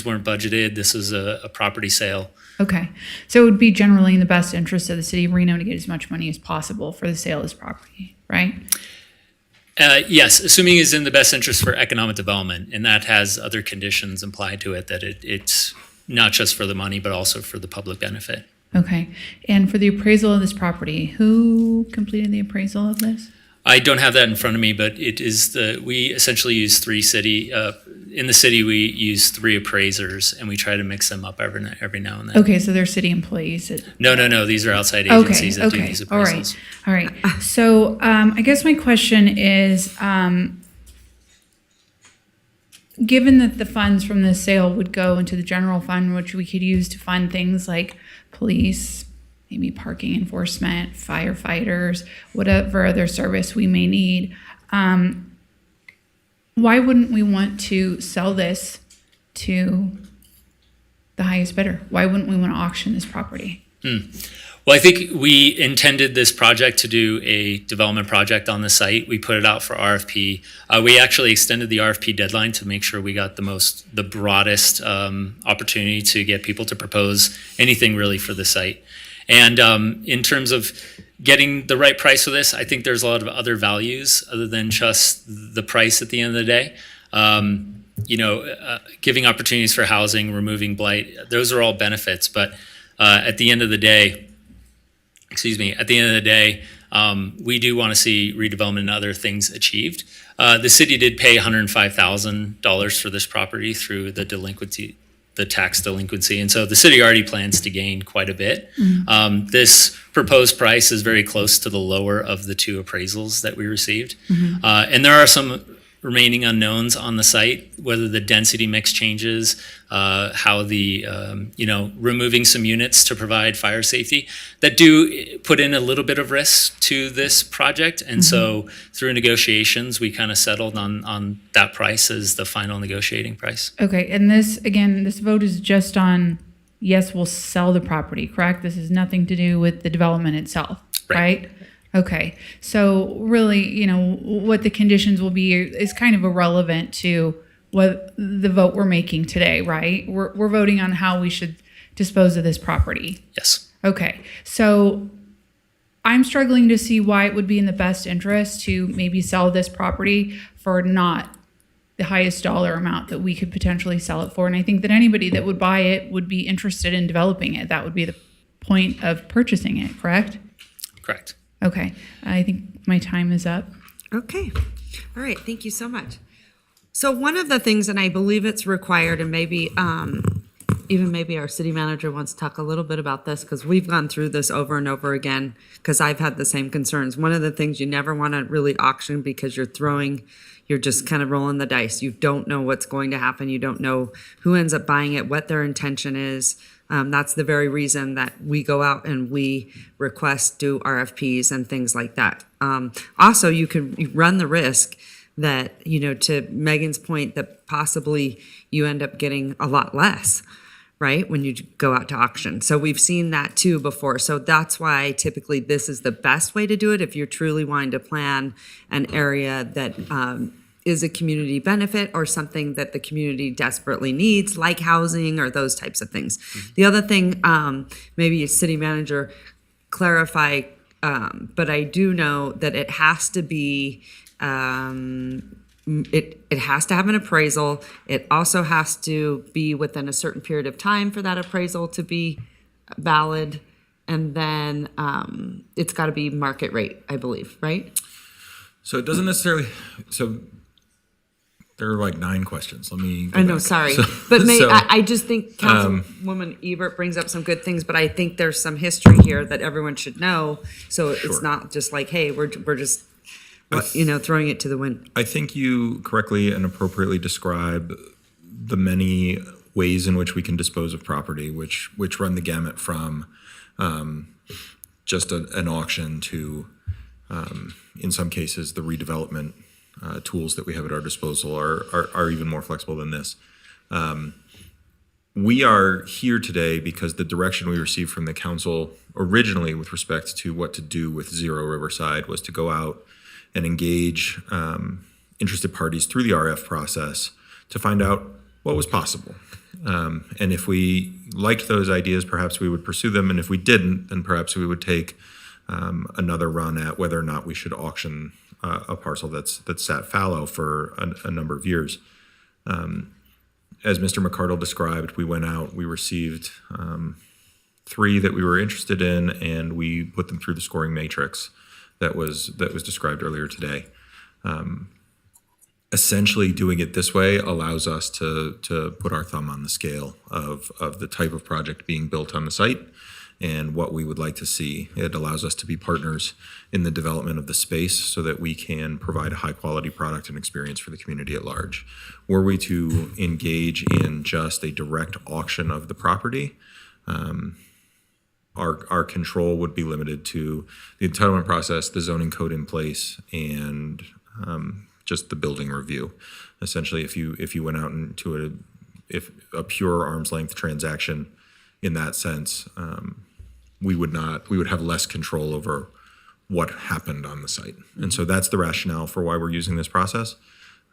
weren't budgeted. This is a property sale. Okay. So it would be generally in the best interest of the city of Reno to get as much money as possible for the sale of this property, right? Yes, assuming it's in the best interest for economic development, and that has other conditions applied to it, that it's not just for the money, but also for the public benefit. Okay. And for the appraisal of this property, who completed the appraisal of this? I don't have that in front of me, but it is we essentially use in the city, we use 3 appraisers, and we try to mix them up every now and then. Okay, so they're city employees. No. These are outside agencies that do these appraisals. All right. So I guess my question is, given that the funds from the sale would go into the general fund, which we could use to fund things like police, maybe parking enforcement, firefighters, whatever other service we may need, why wouldn't we want to sell this to the highest bidder? Why wouldn't we want to auction this property? Well, I think we intended this project to do a development project on the site. We put it out for RFP. We actually extended the RFP deadline to make sure we got the broadest opportunity to get people to propose anything really for the site. And in terms of getting the right price for this, I think there's a lot of other values other than just the price at the end of the day. Giving opportunities for housing, removing blight, those are all benefits. But at the end of the day, we do want to see redevelopment and other things achieved. The city did pay $105,000 for this property through the delinquency the tax delinquency. And so the city already plans to gain quite a bit. This proposed price is very close to the lower of the two appraisals that we received. And there are some remaining unknowns on the site, whether the density mix changes, how the, removing some units to provide fire safety that do put in a little bit of risk to this project. And so through negotiations, we kind of settled on that price as the final negotiating price. Okay, and this vote is just on, yes, we'll sell the property, correct? This has nothing to do with the development itself, right? Okay, so really, what the conditions will be is kind of irrelevant to what the vote we're making today, right? We're voting on how we should dispose of this property. Yes. Okay, so I'm struggling to see why it would be in the best interest to maybe sell this property for not the highest dollar amount that we could potentially sell it for. And I think that anybody that would buy it would be interested in developing it. That would be the point of purchasing it, correct? Correct. Okay, I think my time is up. Okay. All right. Thank you so much. So one of the things, and I believe it's required, and maybe even maybe our city manager wants to talk a little bit about this, because we've gone through this over and over again, because I've had the same concerns. One of the things you never want to really auction, because you're just kind of rolling the dice. You don't know what's going to happen. You don't know who ends up buying it, what their intention is. That's the very reason that we go out and we do RFPs and things like that. Also, you run the risk that, to Megan's point, that possibly you end up getting a lot less, right, when you go out to auction. So we've seen that too before. So that's why typically this is the best way to do it if you're truly wanting to plan an area that is a community benefit or something that the community desperately needs, like housing or those types of things. The other thing, maybe a city manager clarify, but I do know that it has to be, it has to have an appraisal. It also has to be within a certain period of time for that appraisal to be valid. And then it's got to be market rate, I believe, right? So it doesn't necessarily, there are like 9 questions. Let me go I know, back. sorry. I just think Councilwoman Ebert brings up some good things, but I think there's some history here that everyone should know. So it's not just like, hey, we're just, throwing it to the wind. I think you correctly and appropriately describe the many ways in which we can dispose of property, which run the gamut from just an auction to, in some cases, the redevelopment tools that we have at our disposal are even more flexible than this. We are here today because the direction we received from the council originally with respect to what to do with Zero Riverside was to go out and engage interested parties through the RF process to find out what was possible. And if we liked those ideas, perhaps we would pursue them. And if we didn't, then perhaps we would take another run at whether or not we should auction a parcel that's sat fallow for a number of years. As Mr. McCardle described, we went out, we received 3 that we were interested in, and we put them through the scoring matrix that was described earlier today. Essentially, doing it this way allows us to put our thumb on the scale of the type of project being built on the site and what we would like to see. It allows us to be partners in the development of the space so that we can provide a high quality product and experience for the community at large. Were we to engage in just a direct auction of the property, our control would be limited to the entitlement process, the zoning code in place, and just the building review. Essentially, if you went out into a pure arm's length transaction in that sense, we would have less control over what happened on the site. And so that's the rationale for why we're using this process.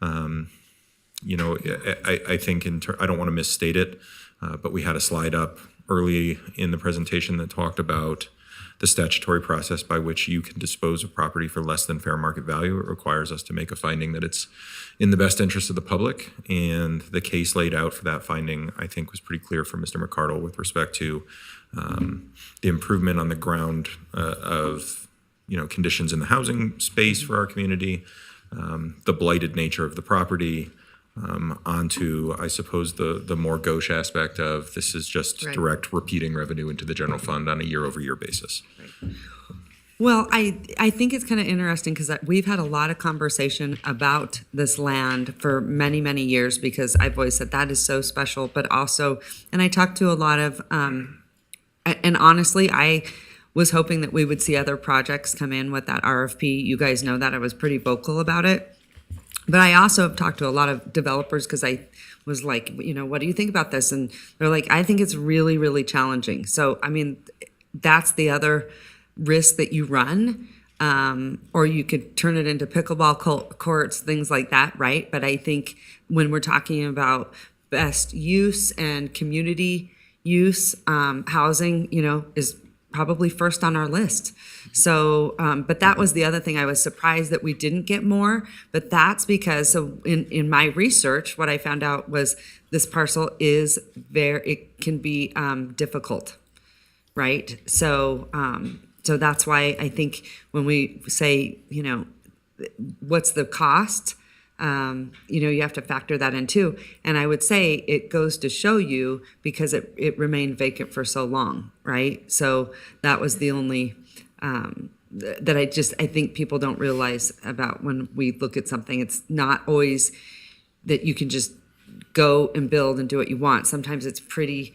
I think I don't want to misstate it, but we had a slide up early in the presentation that talked about the statutory process by which you can dispose of property for less than fair market value. It requires us to make a finding that it's in the best interest of the public. And the case laid out for that finding, I think, was pretty clear for Mr. McCardle with respect to the improvement on the ground of conditions in the housing space for our community, the blighted nature of the property, onto, I suppose, the more gauche aspect of this is just Right. direct repeating revenue into the general fund on a year-over-year basis. Well, I think it's kind of interesting because we've had a lot of conversation about this land for many, many years because I've always said that is so special, but also, and I talked to a lot of, and honestly, I was hoping that we would see other projects come in with that RFP. You guys know that I was pretty vocal about it. But I also have talked to a lot of developers because I was like, what do you think about this? And they're like, I think it's really, really challenging. So, I mean, that's the other risk that you run. Or you could turn it into pickleball courts, things like that, right? But I think when we're talking about best use and community use, housing, is probably first on our list. So, but that was the other thing. I was surprised that we didn't get more, but that's because, so in my research, what I found out was this parcel it can be difficult, right? So, so that's why I think when we say, what's the cost? You have to factor that in too. And I would say it goes to show you because it remained vacant for so long, right? So that was the only, that I think people don't realize about when we look at something. It's not always that you can just go and build and do what you want. Sometimes it's pretty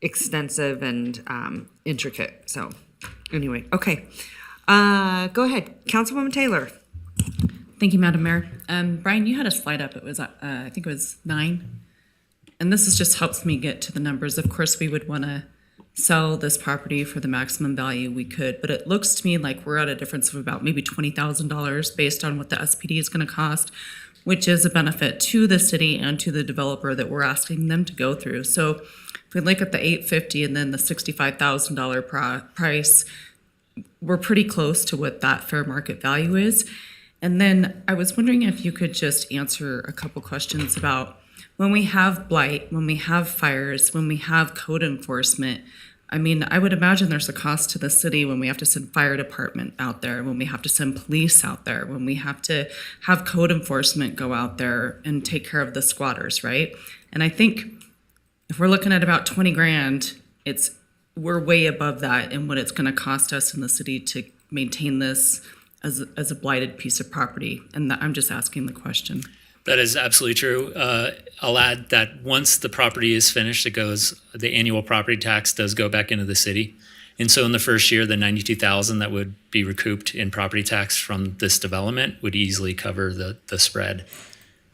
extensive and intricate. So anyway, okay. Go ahead, Councilwoman Taylor. Thank you, Madam Mayor. Brian, you had a slide up. It was, I think it was 9. And this just helps me get to the numbers. Of course, we would want to sell this property for the maximum value we could, but it looks to me like we're at a difference of about maybe $20,000 based on what the SPD is going to cost, which is a benefit to the city and to the developer that we're asking them to go through. So if we look at the $850 and then the $65,000 price, we're pretty close to what that fair market value is. And then I was wondering if you could just answer a couple questions about when we have blight, when we have fires, when we have code enforcement. I mean, I would imagine there's a cost to the city when we have to send fire department out there, when we have to send police out there, when we have to have code enforcement go out there and take care of the squatters, right? And I think if we're looking at about 20 grand, we're way above that in what it's going to cost us in the city to maintain this as a blighted piece of property. And I'm just asking the question. That is absolutely true. I'll add that once the property is finished, the annual property tax does go back into the city. And so in the first year, the $92,000 that would be recouped in property tax from this development would easily cover the spread.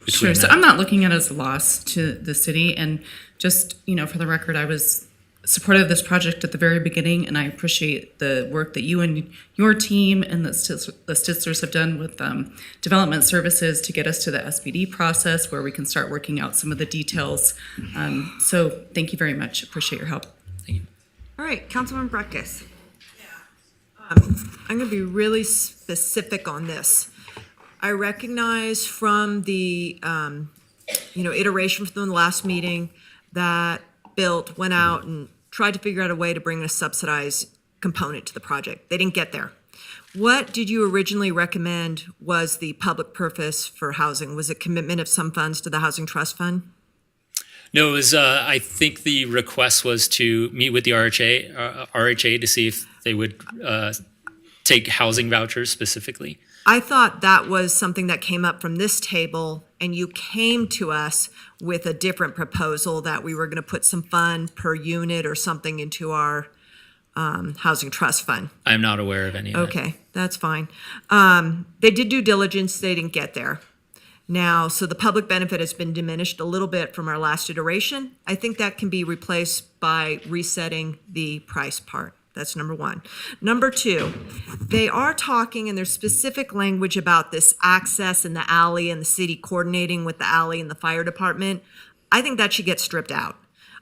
Sure, so I'm not looking at it as a loss to the city. And just, for the record, I was supportive of this project at the very beginning, and I appreciate the work that you and your team and the Stitzlers have done with development services to get us to the SPD process where we can start working out some of the details. So thank you very much. Appreciate your help. Thank you. All right, Councilman Breckus. I'm going to be really specific on this. I recognize from the, iteration from the last meeting that Built went out and tried to figure out a way to bring a subsidized component to the project. They didn't get there. What did you originally recommend was the public purpose for housing? Was it commitment of some funds to the Housing Trust Fund? No, it was, I think the request was to meet with the RHA to see if they would take housing vouchers specifically. I thought that was something that came up from this table, and you came to us with a different proposal that we were going to put some fund per unit or something into our housing trust fund. I'm not aware of any of that. Okay, that's fine. They did due diligence, they didn't get there. Now, so the public benefit has been diminished a little bit from our last iteration. I think that can be replaced by resetting the price part. That's number one. Number two, they are talking and there's specific language about this access in the alley and the city coordinating with the alley and the fire department. I think that should get stripped out.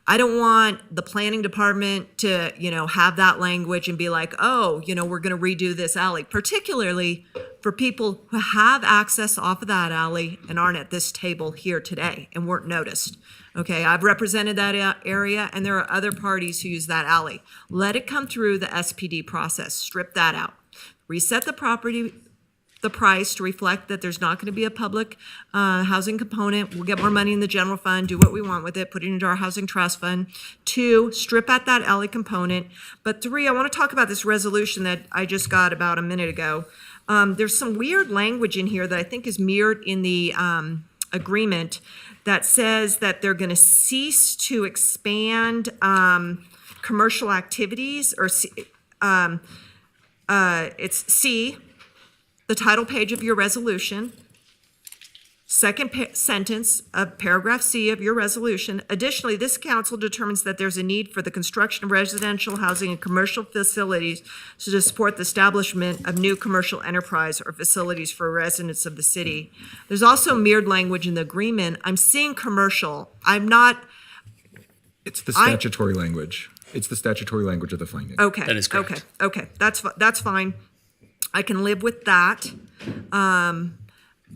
I don't want the planning department to, have that language and be like, oh, we're going to redo this alley, particularly for people who have access off of that alley and aren't at this table here today and weren't noticed. Okay, I've represented that area, and there are other parties who use that alley. Let it come through the SPD process. Strip that out. Reset the property the price to reflect that there's not going to be a public housing component. We'll get more money in the general fund, do what we want with it, put it into our housing trust fund. 2, strip out that alley component. But 3, I want to talk about this resolution that I just got about a minute ago. There's some weird language in here that I think is mirrored in the agreement that says that they're going to cease to expand commercial activities, or it's C, the title page of your resolution, second sentence of paragraph C of your resolution. Additionally, this council determines that there's a need for the construction of residential housing and commercial facilities to support the establishment of new commercial enterprise or facilities for residents of the city. There's also mirrored language in the agreement. I'm seeing commercial. I'm not. It's the statutory language. It's the statutory language of the finding. Okay. That is correct. Okay. That's fine. I can live with that.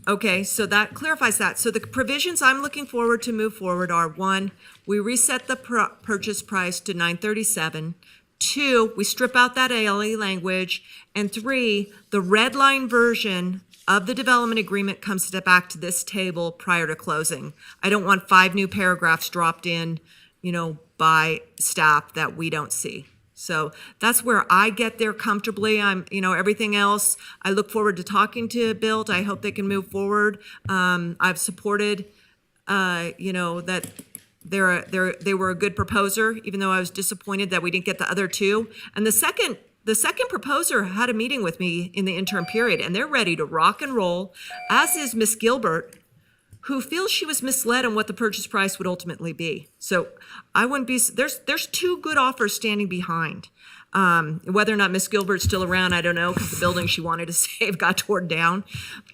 Okay, so that clarifies that. So the provisions I'm looking forward to move forward are: 1, we reset the purchase price to $937. 2, we strip out that ALE language. And 3, the red line version of the development agreement comes back to this table prior to closing. I don't want 5 new paragraphs dropped in, by staff that we don't see. So that's where I get there comfortably. Everything else, I look forward to talking to Built. I hope they can move forward. I've supported, that they were a good proposer, even though I was disappointed that we didn't get the other 2. And the second proposer had a meeting with me in the interim period, and they're ready to rock and roll, as is Miss Gilbert, who feels she was misled on what the purchase price would ultimately be. So I wouldn't be, there's 2 good offers standing behind. Whether or not Miss Gilbert's still around, I don't know, because the building she wanted to save got torn down.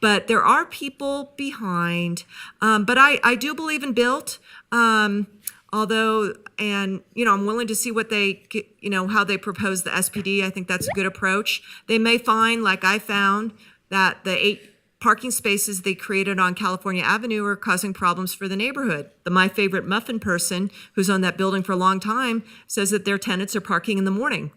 But there are people behind. But I do believe in Built, although, I'm willing to see what they, how they propose the SPD. I think that's a good approach. They may find, like I found, that the 8 parking spaces they created on California Avenue are causing problems for the neighborhood. The My Favorite Muffin person, who's on that building for a long time, says that their tenants are parking in the morning.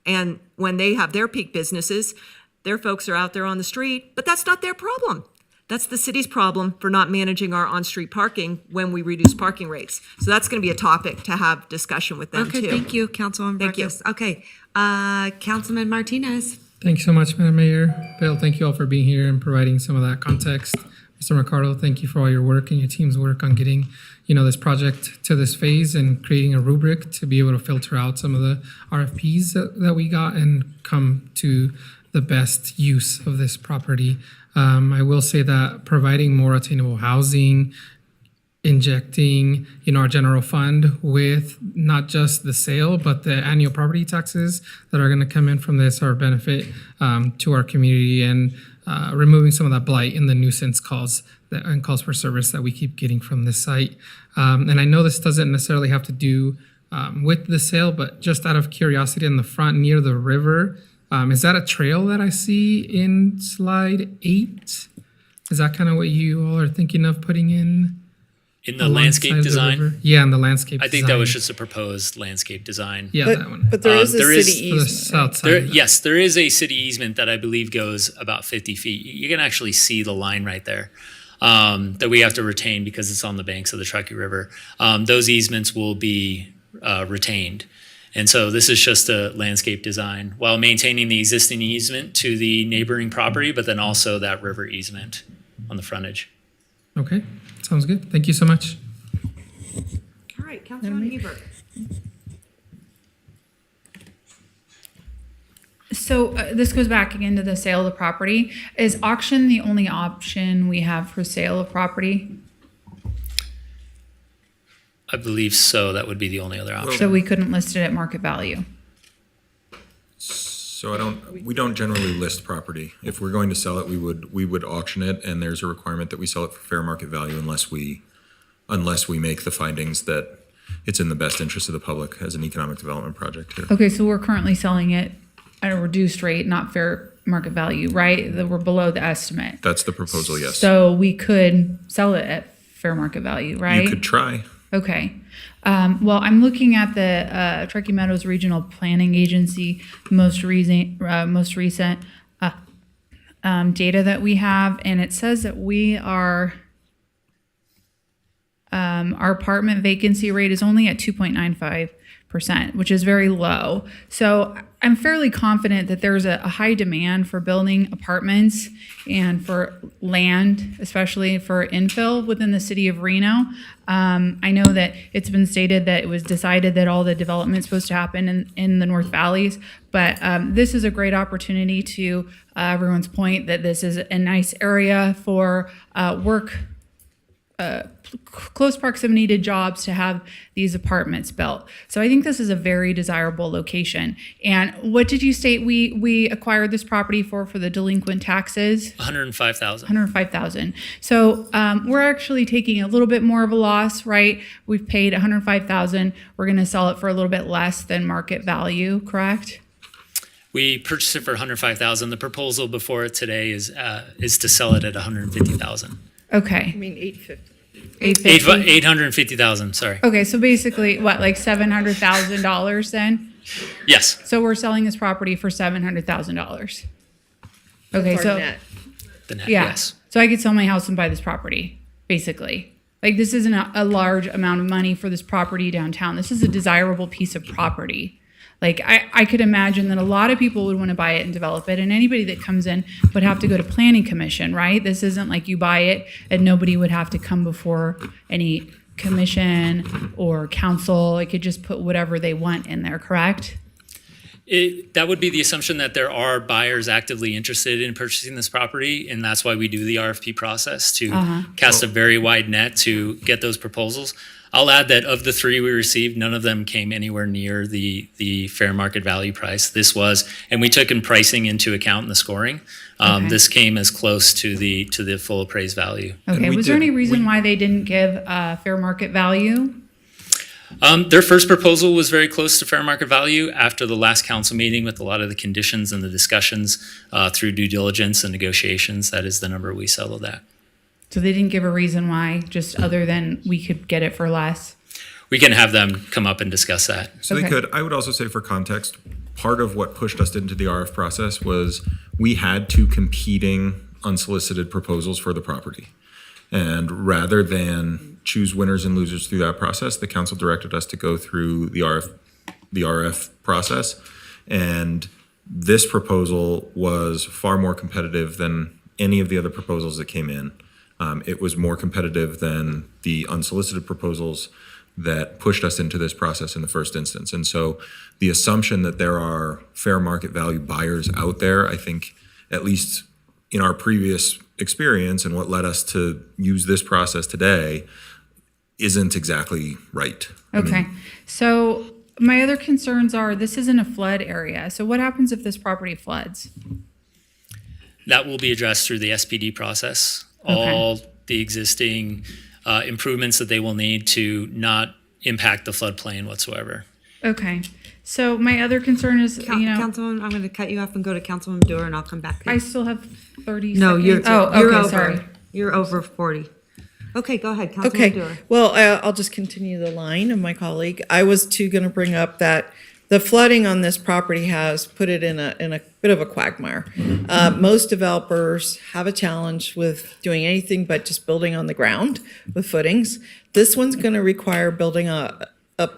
And when they have their peak businesses, their folks are out there on the street, but that's not their problem. That's the city's problem for not managing our on-street parking when we reduce parking rates. So that's going to be a topic to have discussion with them, too. Okay, thank you, Councilwoman Thank you. Burkus. Okay, Councilman Martinez. Thank you so much, Madam Mayor. Bill, thank you all for being here and providing some of that context. Mr. Ricardo, thank you for all your work and your team's work on getting, this project to this phase and creating a rubric to be able to filter out some of the RFPs that we got and come to the best use of this property. I will say that providing more attainable housing, injecting our general fund with not just the sale, but the annual property taxes that are going to come in from this are a benefit to our community, and removing some of that blight in the nuisance calls and calls for service that we keep getting from this site. And I know this doesn't necessarily have to do with the sale, but just out of curiosity, in the front near the river, is that a trail that I see in slide 8? Is that kind of what you all are thinking of putting in? In the landscape design? Yeah, in the landscape design. I think that was just a proposed landscape design. Yeah, that one. But there is a city For the easement. south side. Yes, there is a city easement that I believe goes about 50 feet. You can actually see the line right there that we have to retain because it's on the banks of the Truckee River. Those easements will be retained. And so this is just a landscape design while maintaining the existing easement to the neighboring property, but then also that river easement on the frontage. Okay, sounds good. Thank you so much. All right, Councilman Hebert. So this goes back again to the sale of the property. Is auction the only option we have for sale of property? I believe so. That would be the only other option. So we couldn't list it at market value? So we don't generally list property. If we're going to sell it, we would auction it, and there's a requirement that we sell it for fair market value unless we make the findings that it's in the best interest of the public as an economic development project here. Okay, so we're currently selling it at a reduced rate, not fair market value, right? That we're below the estimate. That's the proposal, yes. So we could sell it at fair market value, right? You could try. Okay. Well, I'm looking at the Truckee Meadows Regional Planning Agency most recent data that we have, and it says that we are, our apartment vacancy rate is only at 2.95%, which is very low. So I'm fairly confident that there's a high demand for building apartments and for land, especially for infill within the city of Reno. I know that it's been stated that it was decided that all the development is supposed to happen in the North Valleys, but this is a great opportunity to everyone's point that this is a nice area for work, close proximity to jobs to have these apartments built. So I think this is a very desirable location. And what did you state we acquired this property for the delinquent taxes? $105,000. $105,000. So we're actually taking a little bit more of a loss, right? We've paid $105,000. We're going to sell it for a little bit less than market value, correct? We purchased it for $105,000. The proposal before it today is to sell it at $150,000. Okay. I mean, 850. 850,000. Sorry. Okay, so basically, what, like $700,000 then? Yes. So we're selling this property for $700,000. Okay, That's so our net. The net, yeah, yes. so I could sell my house and buy this property, basically. Like this isn't a large amount of money for this property downtown. This is a desirable piece of property. Like I could imagine that a lot of people would want to buy it and develop it, and anybody that comes in would have to go to planning commission, right? This isn't like you buy it and nobody would have to come before any commission or council. It could just put whatever they want in there, correct? That would be the assumption that there are buyers actively interested in purchasing this property, and that's why we do the RFP process to cast a very wide net to get those proposals. I'll add that of the three we received, none of them came anywhere near the fair market value price. This was, and we took in pricing into account in the scoring. This came as close to the full appraised value. Okay, was there any reason why they didn't give fair market value? Their first proposal was very close to fair market value. After the last council meeting with a lot of the conditions and the discussions through due diligence and negotiations, that is the number we settled at. So they didn't give a reason why, just other than we could get it for less? We can have them come up and discuss that. So they could. I would also say for context, part of what pushed us into the RF process was we had two competing unsolicited proposals for the property. And rather than choose winners and losers through that process, the council directed us to go through the RF process. And this proposal was far more competitive than any of the other proposals that came in. It was more competitive than the unsolicited proposals that pushed us into this process in the first instance. And so the assumption that there are fair market value buyers out there, I think, at least in our previous experience and what led us to use this process today, isn't exactly right. Okay, so my other concerns are this isn't a flood area. So what happens if this property floods? That will be addressed through the SPD process. Okay. All the existing improvements that they will need to not impact the floodplain whatsoever. Okay, so my other concern is, Councilwoman, I'm going to cut you off and go to Councilwoman Dewar, and I'll come back to you. I still have 30 No, seconds. you're okay, over. sorry. You're over 40. Okay, go ahead, Councilwoman Okay, Dewar. well, I'll just continue the line of my colleague. I was too going to bring up that the flooding on this property has put it in a bit of a quagmire. Most developers have a challenge with doing anything but just building on the ground with footings. This one's going to require building a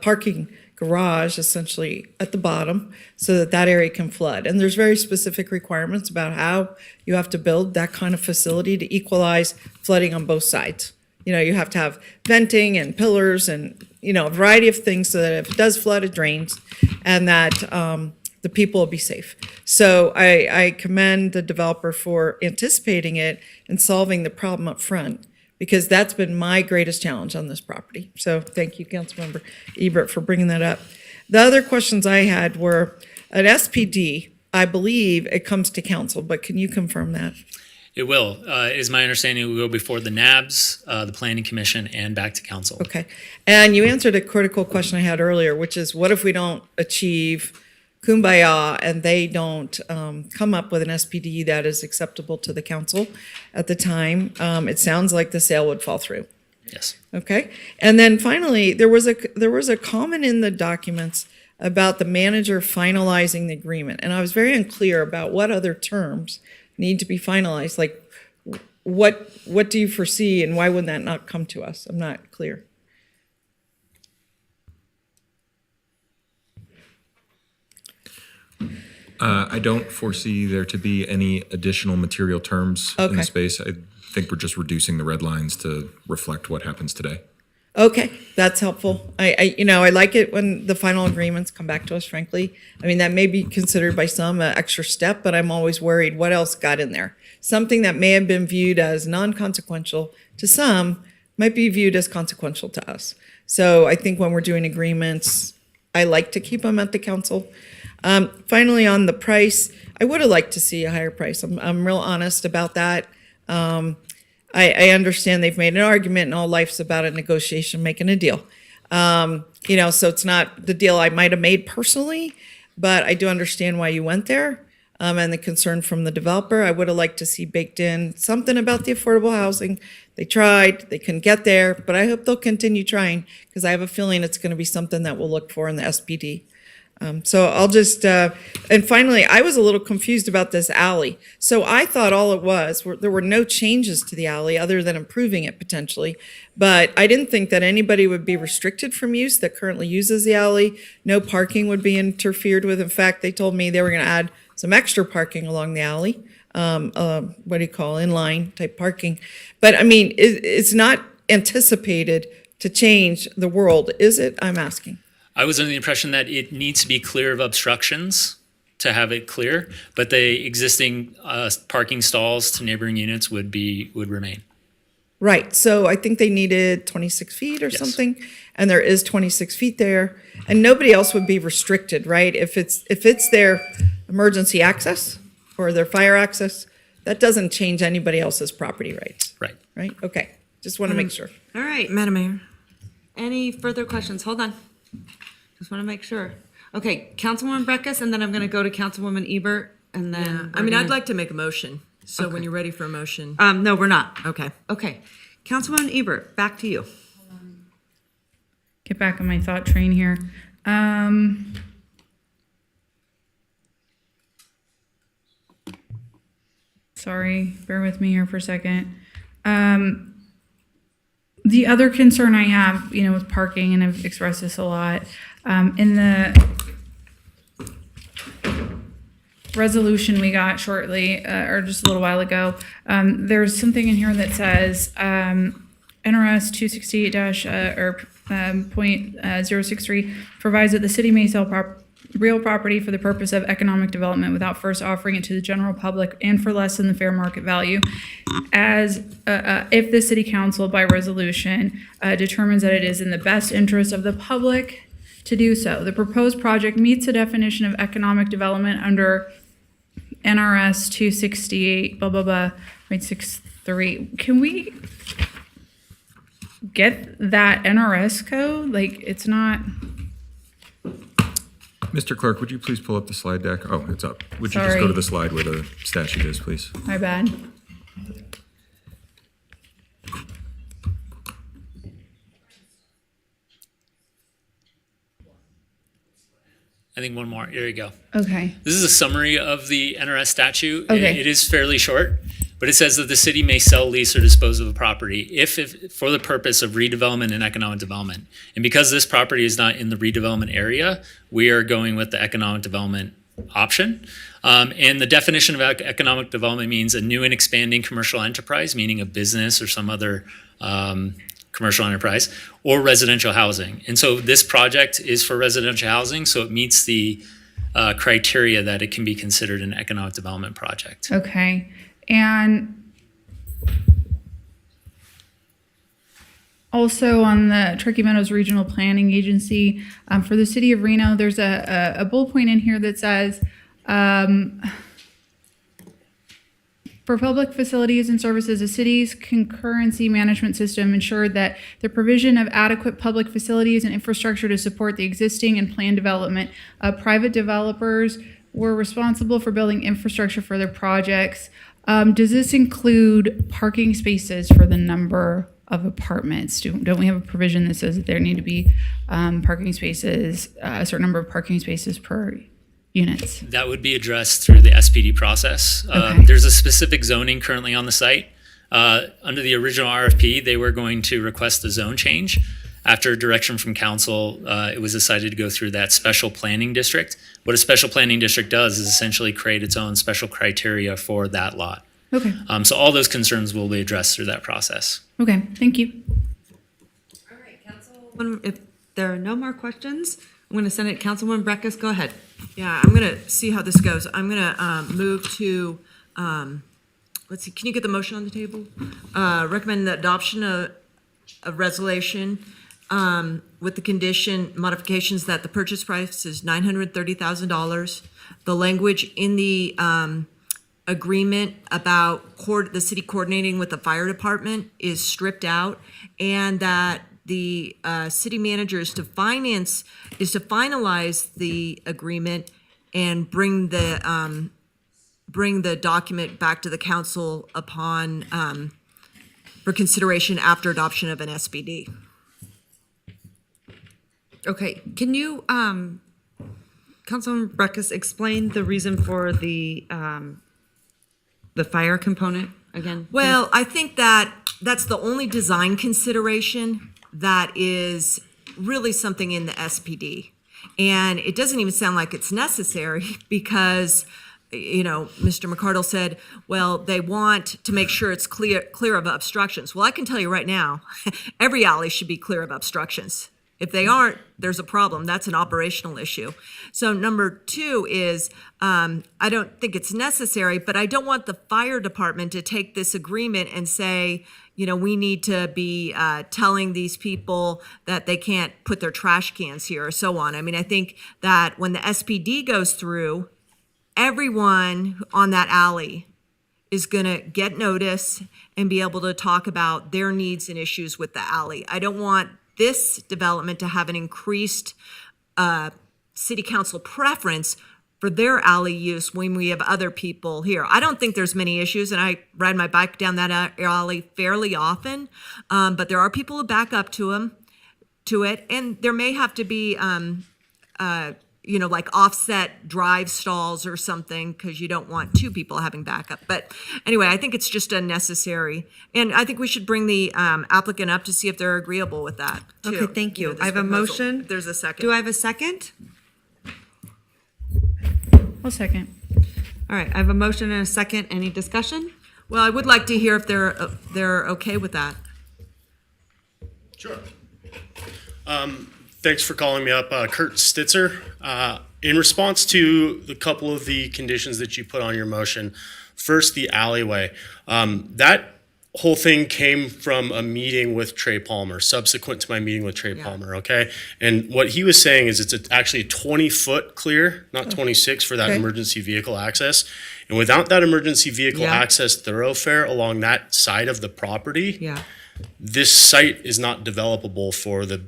parking garage essentially at the bottom so that area can flood. And there's very specific requirements about how you have to build that kind of facility to equalize flooding on both sides. You know, you have to have venting and pillars and, a variety of things so that if it does flood, it drains and that the people will be safe. So I commend the developer for anticipating it and solving the problem up front, because that's been my greatest challenge on this property. So thank you, Councilmember Ebert, for bringing that up. The other questions I had were at SPD, I believe it comes to council, but can you confirm that? It will. It is my understanding it will go before the NABS, the Planning Commission, and back to council. Okay. And you answered a critical question I had earlier, which is what if we don't achieve kumbaya and they don't come up with an SPD that is acceptable to the council at the time? It sounds like the sale would fall through. Yes. Okay. And then finally, there was a comment in the documents about the manager finalizing the agreement. And I was very unclear about what other terms need to be finalized? Like, what do you foresee, and why would that not come to us? I'm not clear. I don't foresee there to be any additional material terms in Okay. the space. I think we're just reducing the red lines to reflect what happens today. Okay, that's helpful. I like it when the final agreements come back to us, frankly. I mean, that may be considered by some an extra step, but I'm always worried what else got in there. Something that may have been viewed as non-consequential to some might be viewed as consequential to us. So I think when we're doing agreements, I like to keep them at the council. Finally, on the price, I would have liked to see a higher price. I'm real honest about that. I understand they've made an argument and all life's about a negotiation, making a deal. So it's not the deal I might have made personally, but I do understand why you went there. And the concern from the developer, I would have liked to see baked in something about the affordable housing. They tried, they couldn't get there, but I hope they'll continue trying because I have a feeling it's going to be something that we'll look for in the SPD. So I'll just, and finally, I was a little confused about this alley. So I thought all it was, there were no changes to the alley other than improving it potentially. But I didn't think that anybody would be restricted from use that currently uses the alley. No parking would be interfered with. In fact, they told me they were going to add some extra parking along the alley. Inline type parking. But I mean, it's not anticipated to change the world, is it? I'm asking. I was under the impression that it needs to be clear of obstructions to have it clear, but the existing parking stalls to neighboring units would remain. Right. So I think they needed 26 feet or something, and there is 26 feet there, and nobody else would be restricted, right? If it's their emergency access or their fire access, that doesn't change anybody else's property rights. Right. Right. Okay. Just want to make sure. All right, Madam Mayor. Any further questions? Hold on. Just want to make sure. Okay, Councilwoman Breckus, and then I'm going to go to Councilwoman Ebert, and then. I'd like to make a motion. So when you're ready for a motion. No, we're not. Okay. Okay, Councilwoman Ebert, back to you. Get back on my thought train here. Sorry, bear with me here for a second. The other concern I have, with parking, and I've expressed this a lot, in the resolution we got shortly, or just a little while ago, there's something in here that says, NRS 268-063 provides that the city may sell real property for the purpose of economic development without first offering it to the general public and for less than the fair market value, as if the city council by resolution determines that it is in the best interest of the public to do so. The proposed project meets the definition of economic development under NRS 268.63. Can we get that NRS code? Like, it's not. Mr. Clerk, would you please pull up the slide deck? Oh, it's up. Would you just Sorry. go to the slide where the statute is, please? My bad. I think one more. Here you go. Okay. This is a summary of the NRS statute. Okay. It is fairly short, but it says that the city may sell, lease, or dispose of a property if for the purpose of redevelopment and economic development. And because this property is not in the redevelopment area, we are going with the economic development option. And the definition of economic development means a new and expanding commercial enterprise, meaning a business or some other commercial enterprise, or residential housing. And so this project is for residential housing, so it meets the criteria that it can be considered an economic development project. Okay. And also on the Truckee Meadows Regional Planning Agency, for the city of Reno, there's a bullet point in here that says, for public facilities and services, the city's concurrency management system ensured that the provision of adequate public facilities and infrastructure to support the existing and planned development. Private developers were responsible for building infrastructure for their projects. Does this include parking spaces for the number of apartments? Don't we have a provision that says that there need to be parking spaces, a certain number of parking spaces per units? That would be addressed through the SPD process. Okay. There's a specific zoning currently on the site. Under the original RFP, they were going to request the zone change. After direction from council, it was decided to go through that special planning district. What a special planning district does is essentially create its own special criteria for that lot. Okay. So all those concerns will be addressed through that process. Okay. Thank you. All right, Councilwoman, if there are no more questions, I'm going to send it. Councilwoman Breckus, go ahead. Yeah, I'm going to see how this goes. I'm going to move to, let's see, can you get the motion on the table? Recommend the adoption of a resolution with the condition modifications that the purchase price is $930,000. The language in the agreement about the city coordinating with the fire department is stripped out, and that the city manager is to finalize the agreement and bring the document back to the council upon for consideration after adoption of an SPD. Okay, can you, Councilwoman Breckus, explain the reason for the fire component again? Well, I think that that's the only design consideration that is really something in the SPD. And it doesn't even sound like it's necessary because, you know, Mr. McCardle said, well, they want to make sure it's clear of obstructions. Well, I can tell you right now, every alley should be clear of obstructions. If they aren't, there's a problem. That's an operational issue. So number two is, I don't think it's necessary, but I don't want the fire department to take this agreement and say, you know, we need to be telling these people that they can't put their trash cans here or so on. I mean, I think that when the SPD goes through, everyone on that alley is going to get notice and be able to talk about their needs and issues with the alley. I don't want this development to have an increased city council preference for their alley use when we have other people here. I don't think there's many issues, and I ride my bike down that alley fairly often, but there are people who back up to it, and there may have to be you know, like offset drive stalls or something, because you don't want two people having backup. But anyway, I think it's just unnecessary. And I think we should bring the applicant up to see if they're agreeable with that, too. Okay, thank you. This I have a proposal. motion. There's a second. Do I have a second? I'll second. All right, I have a motion and a second. Any discussion? Well, I would like to hear if they're okay with that. Sure. Thanks for calling me up, Kurt Stitzer. In response to the couple of the conditions that you put on your motion, first, the alleyway. That whole thing came from a meeting with Trey Palmer, subsequent to my meeting with Trey Palmer, okay? And what he was saying is it's actually a 20-foot clear, not 26, for that emergency vehicle access. And without that emergency vehicle access thoroughfare along that side of the property, this site is not developable for the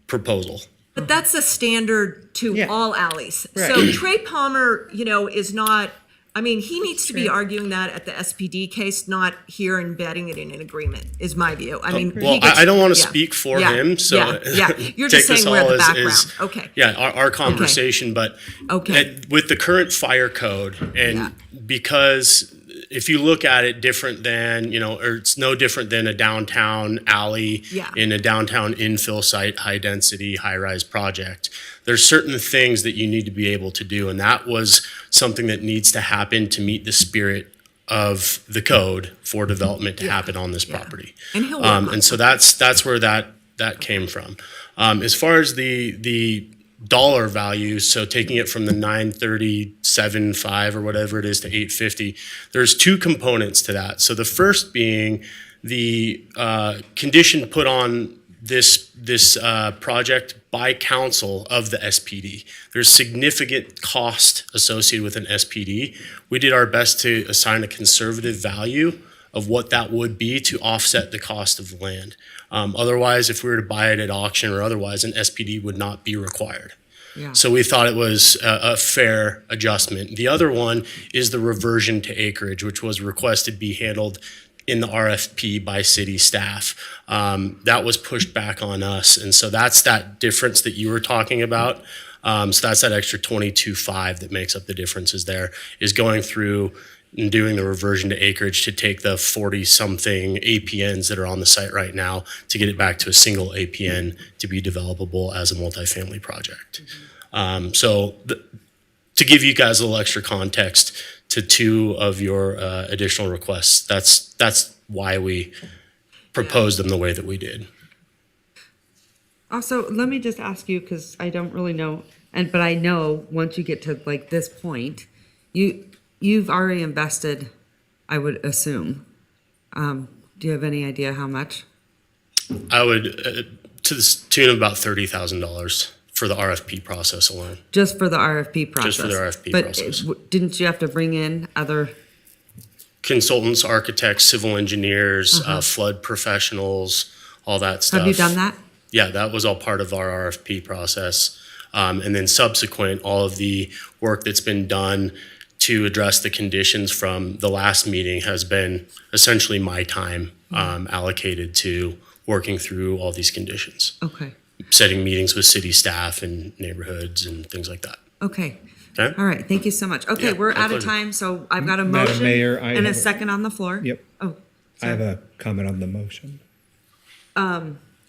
proposal. But that's a standard to all alleys. So Trey Palmer, you know, is not, I mean, he needs to be arguing that at the SPD case, not here embedding it in an agreement, is my view. I mean, well, I don't want to speak for him, so You're take just this saying we're at all the background. as Okay. yeah, our conversation. But with the current fire code, and because if you look at it different than, you know, or it's no different than a downtown alley in a downtown infill site, high density, high rise project, there's certain things that you need to be able to do. And that was something that needs to happen to meet the spirit of the code for development to happen on this property. And he'll and so that's where that came from. As far as the dollar value, so taking it from the 937.5 or whatever it is to 850, there's two components to that. So the first being the condition put on this project by council of the SPD. There's significant cost associated with an SPD. We did our best to assign a conservative value of what that would be to offset the cost of the land. Otherwise, if we were to buy it at auction or otherwise, an SPD would not be required. So we thought it was a fair adjustment. The other one is the reversion to acreage, which was requested be handled in the RFP by city staff. That was pushed back on us. And so that's that difference that you were talking about. So that's that extra 22.5 that makes up the differences there, is going through and doing the reversion to acreage to take the 40-something APNs that are on the site right now to get it back to a single APN to be developable as a multifamily project. To give you guys a little extra context to two of your additional requests, that's why we proposed them the way that we did. Also, let me just ask you, because I don't really know, but I know once you get to like this point, you've already invested, I would assume. Do you have any idea how much? I would, to the tune of about $30,000 for the RFP process alone. Just for the RFP process? Just for the RFP but process. Didn't you have to bring in other? Consultants, architects, civil engineers, flood professionals, all that stuff. Have you done that? Yeah, that was all part of our RFP process. And then subsequent, all of the work that's been done to address the conditions from the last meeting has been essentially my time allocated to working through all these conditions. Okay. Setting meetings with city staff and neighborhoods and things like that. Okay. Okay. All right. Thank you so much. Okay, Yeah, we're my out of pleasure. time, so I've got a Madam motion Mayor, and a second on the floor. Yep. Oh, I have a comment on the motion.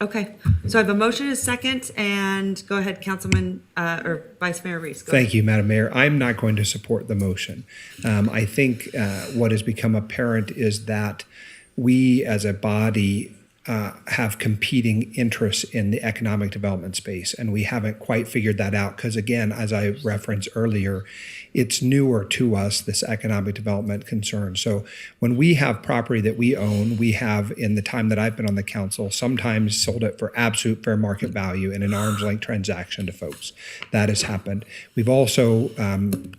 okay. So I have a motion and a second, and go ahead, Councilman or Vice Mayor Reese. Go Thank you, Madam Mayor. I'm not going to support the motion. I think what has become apparent is that we as a body have competing interests in the economic development space, and we haven't quite figured that out because, again, as I referenced earlier, it's newer to us, this economic development concern. So when we have property that we own, we have, in the time that I've been on the council, sometimes sold it for absolute fair market value in an arm's length transaction to folks. That has happened. We've also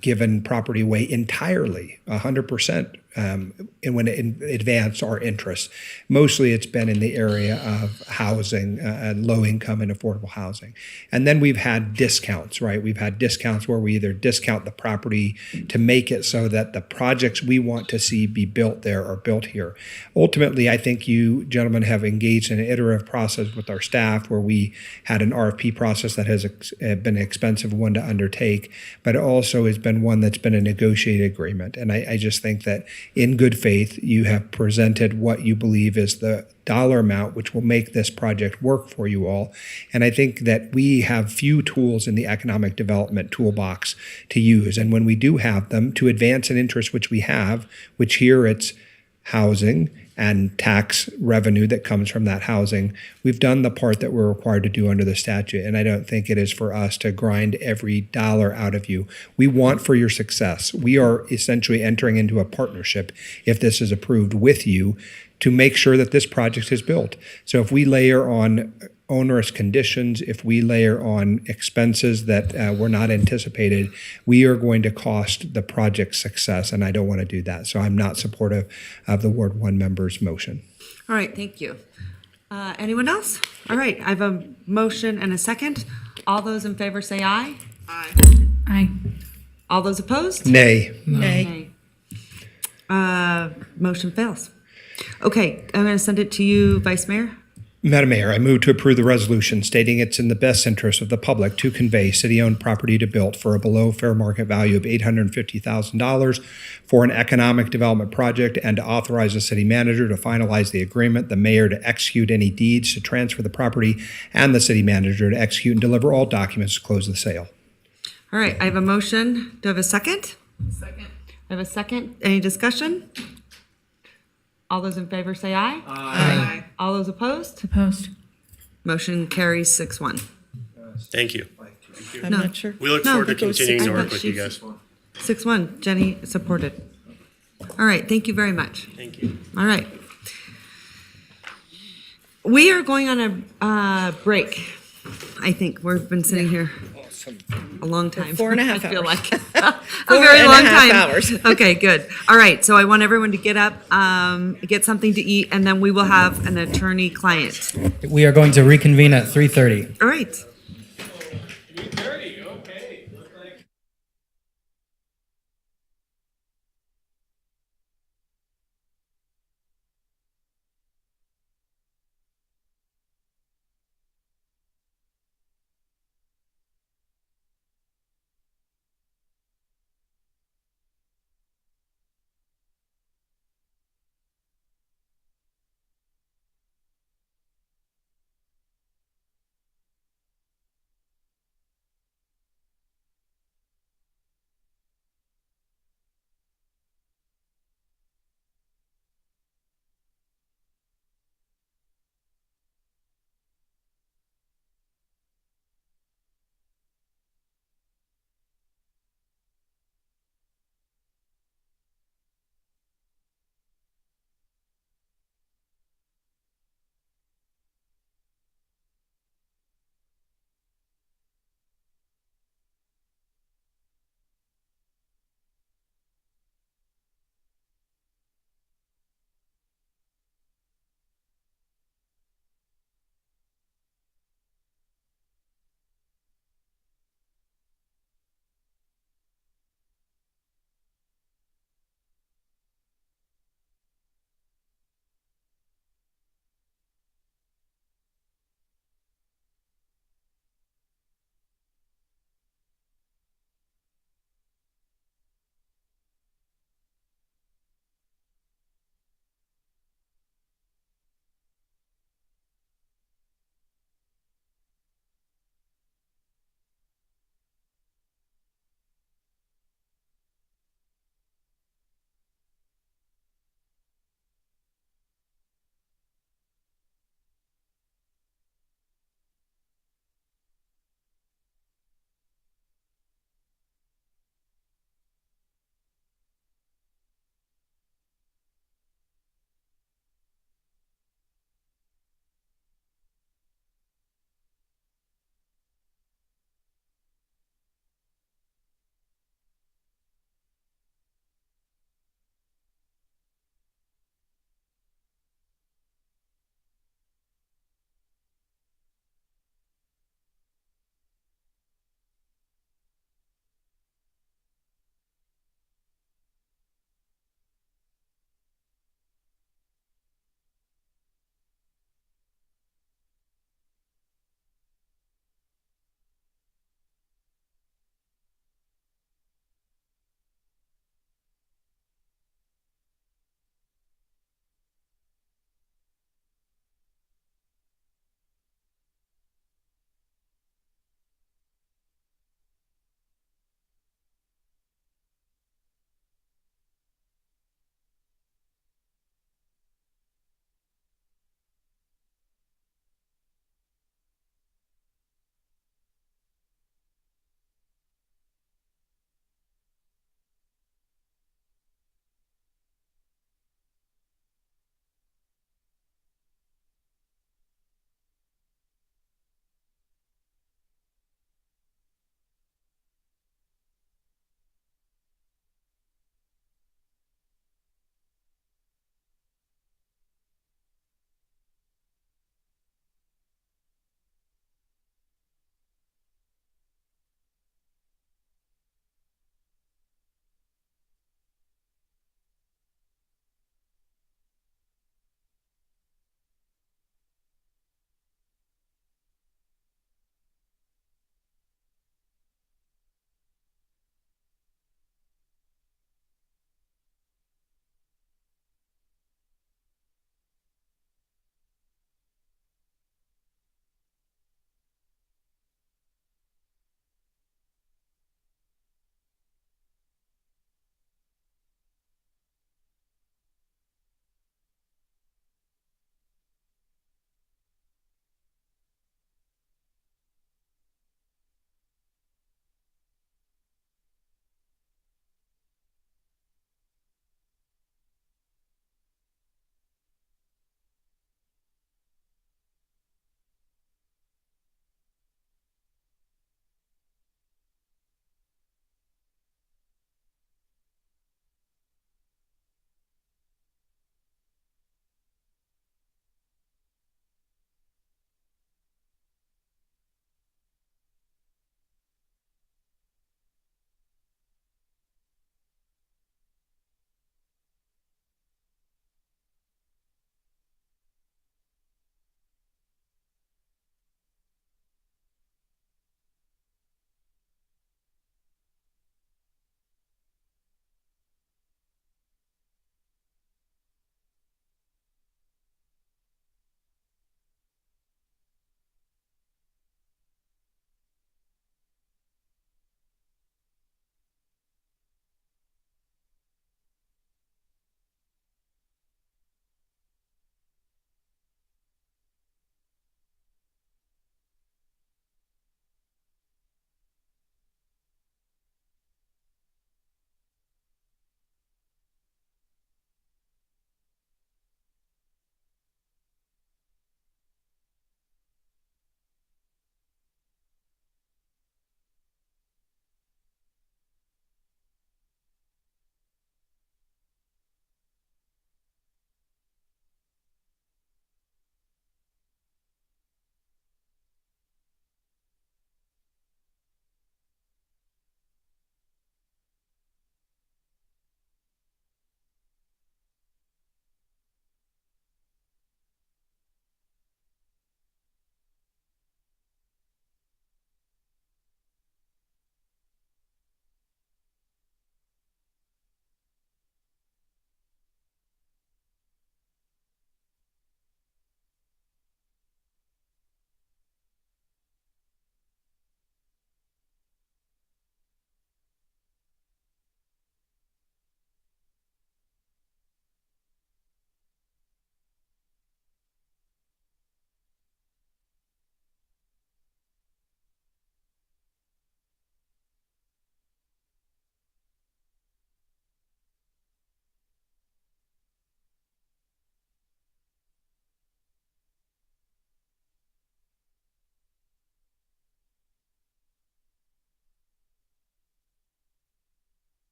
given property away entirely, 100%. And when it advanced our interests. Mostly it's been in the area of housing, low income and affordable housing. And then we've had discounts, right? We've had discounts where we either discount the property to make it so that the projects we want to see be built there are built here. Ultimately, I think you gentlemen have engaged in an iterative process with our staff where we had an RFP process that has been an expensive one to undertake, but it also has been one that's been a negotiated agreement. And I just think that in good faith, you have presented what you believe is the dollar amount which will make this project work for you all. And I think that we have few tools in the economic development toolbox to use. And when we do have them to advance an interest which we have, which here it's housing and tax revenue that comes from that housing, we've done the part that we're required to do under the statute. And I don't think it is for us to grind every dollar out of you. We want for your success. We are essentially entering into a partnership, if this is approved, with you to make sure that this project is built. So if we layer on onerous conditions, if we layer on expenses that were not anticipated, we are going to cost the project's success, and I don't want to do that. So I'm not supportive of the Ward 1 member's motion. All right, thank you. Anyone else? All right, I have a motion and a second. All those in favor say aye. Aye. Aye. All those opposed? Nay. Nay. Motion fails. Okay, I'm going to send it to you, Vice Mayor. Madam Mayor, I move to approve the resolution stating it's in the best interest of the public to convey city-owned property to built for a below fair market value of $850,000 for an economic development project and to authorize the city manager to finalize the agreement, the mayor to execute any deeds to transfer the property, and the city manager to execute and deliver all documents to close the sale. All right, I have a motion. Do I have a second? Second. I have a second. Any discussion? All those in favor say aye. Aye. All those opposed? Opposed. Motion carries 6-1. Thank you. I'm not sure. We look No, forward to it goes continuing to I work thought with you she's- guys. 6-1. Jenny supported. All right, thank you very much. Thank you. All right. We are going on a break. I think we've been sitting here a long time. 4.5 I feel hours. like a very long 4.5 time. hours. Okay, good. All right, so I want everyone to get up, get something to eat, and then we will have an attorney-client. We are going to reconvene at 3:30. All right.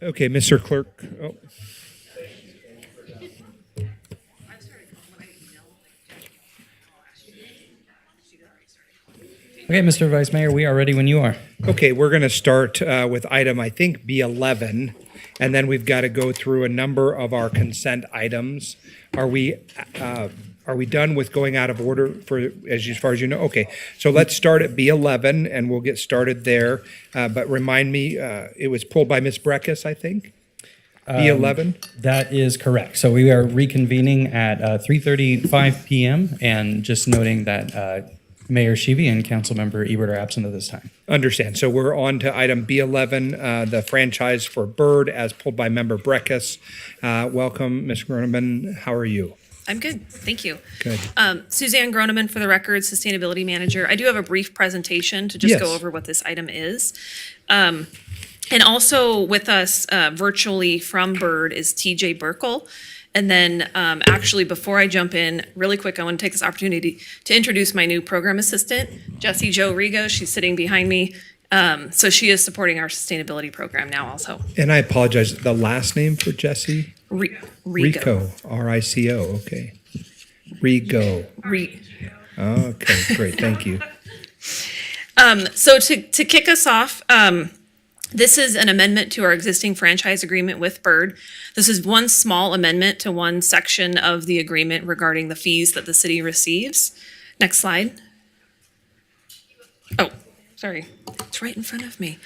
Okay, Mr. Clerk. Oh. Okay, Mr. Vice Mayor, we are ready when you are. Okay, we're going to start with item, I think, B11, and then we've got to go through a number of our consent items. Are we done with going out of order for as far as you know? Okay, so let's start at B11, and we'll get started there. But remind me, it was pulled by Ms. Breckus, I think. B11. That is correct. So we are reconvening at 3:35 p.m. and just noting that Mayor Shivi and Councilmember Ebert are absent at this time. Understand. So we're on to item B11, the franchise for Bird, as pulled by Member Breckus. Welcome, Ms. Groneman. How are you? I'm good, thank you. Good. Suzanne Groneman, for the record, Sustainability Manager. I do have a brief presentation to just go over what this item is. And also with us virtually from Bird is TJ Burkle. And then actually, before I jump in, really quick, I want to take this opportunity to introduce my new program assistant, Jessie Jo Rigo. She's sitting behind me. So she is supporting our sustainability program now also. And I apologize, the last name for Jessie? Rico. R-I-C-O, okay. Rigo. Okay, great, thank you. So to kick us off, this is an amendment to our existing franchise agreement with Bird. This is one small amendment to one section of the agreement regarding the fees that the city receives. Next slide. Oh, sorry. It's right in front of me.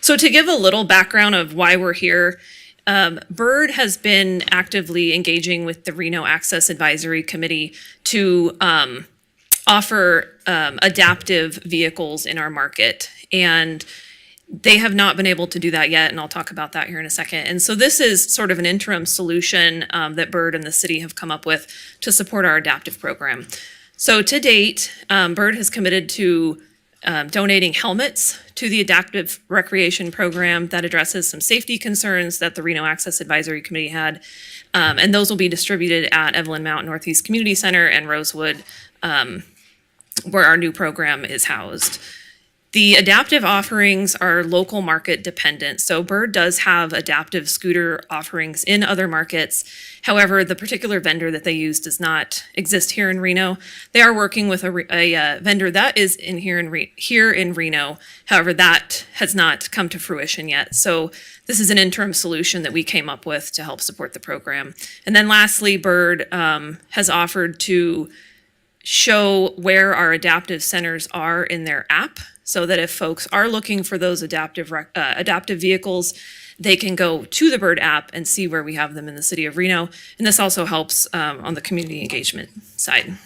So to give a little background of why we're here, Bird has been actively engaging with the Reno Access Advisory Committee to offer adaptive vehicles in our market. And they have not been able to do that yet, and I'll talk about that here in a second. And so this is sort of an interim solution that Bird and the city have come up with to support our adaptive program. So to date, Bird has committed to donating helmets to the adaptive recreation program that addresses some safety concerns that the Reno Access Advisory Committee had. And those will be distributed at Evelyn Mount Northeast Community Center and Rosewood, where our new program is housed. The adaptive offerings are local market dependent. So Bird does have adaptive scooter offerings in other markets. However, the particular vendor that they use does not exist here in Reno. They are working with a vendor that is here in Reno. However, that has not come to fruition yet. So this is an interim solution that we came up with to help support the program. And then lastly, Bird has offered to show where our adaptive centers are in their app, so that if folks are looking for those adaptive vehicles, they can go to the Bird app and see where we have them in the city of Reno. And this also helps on the community engagement side.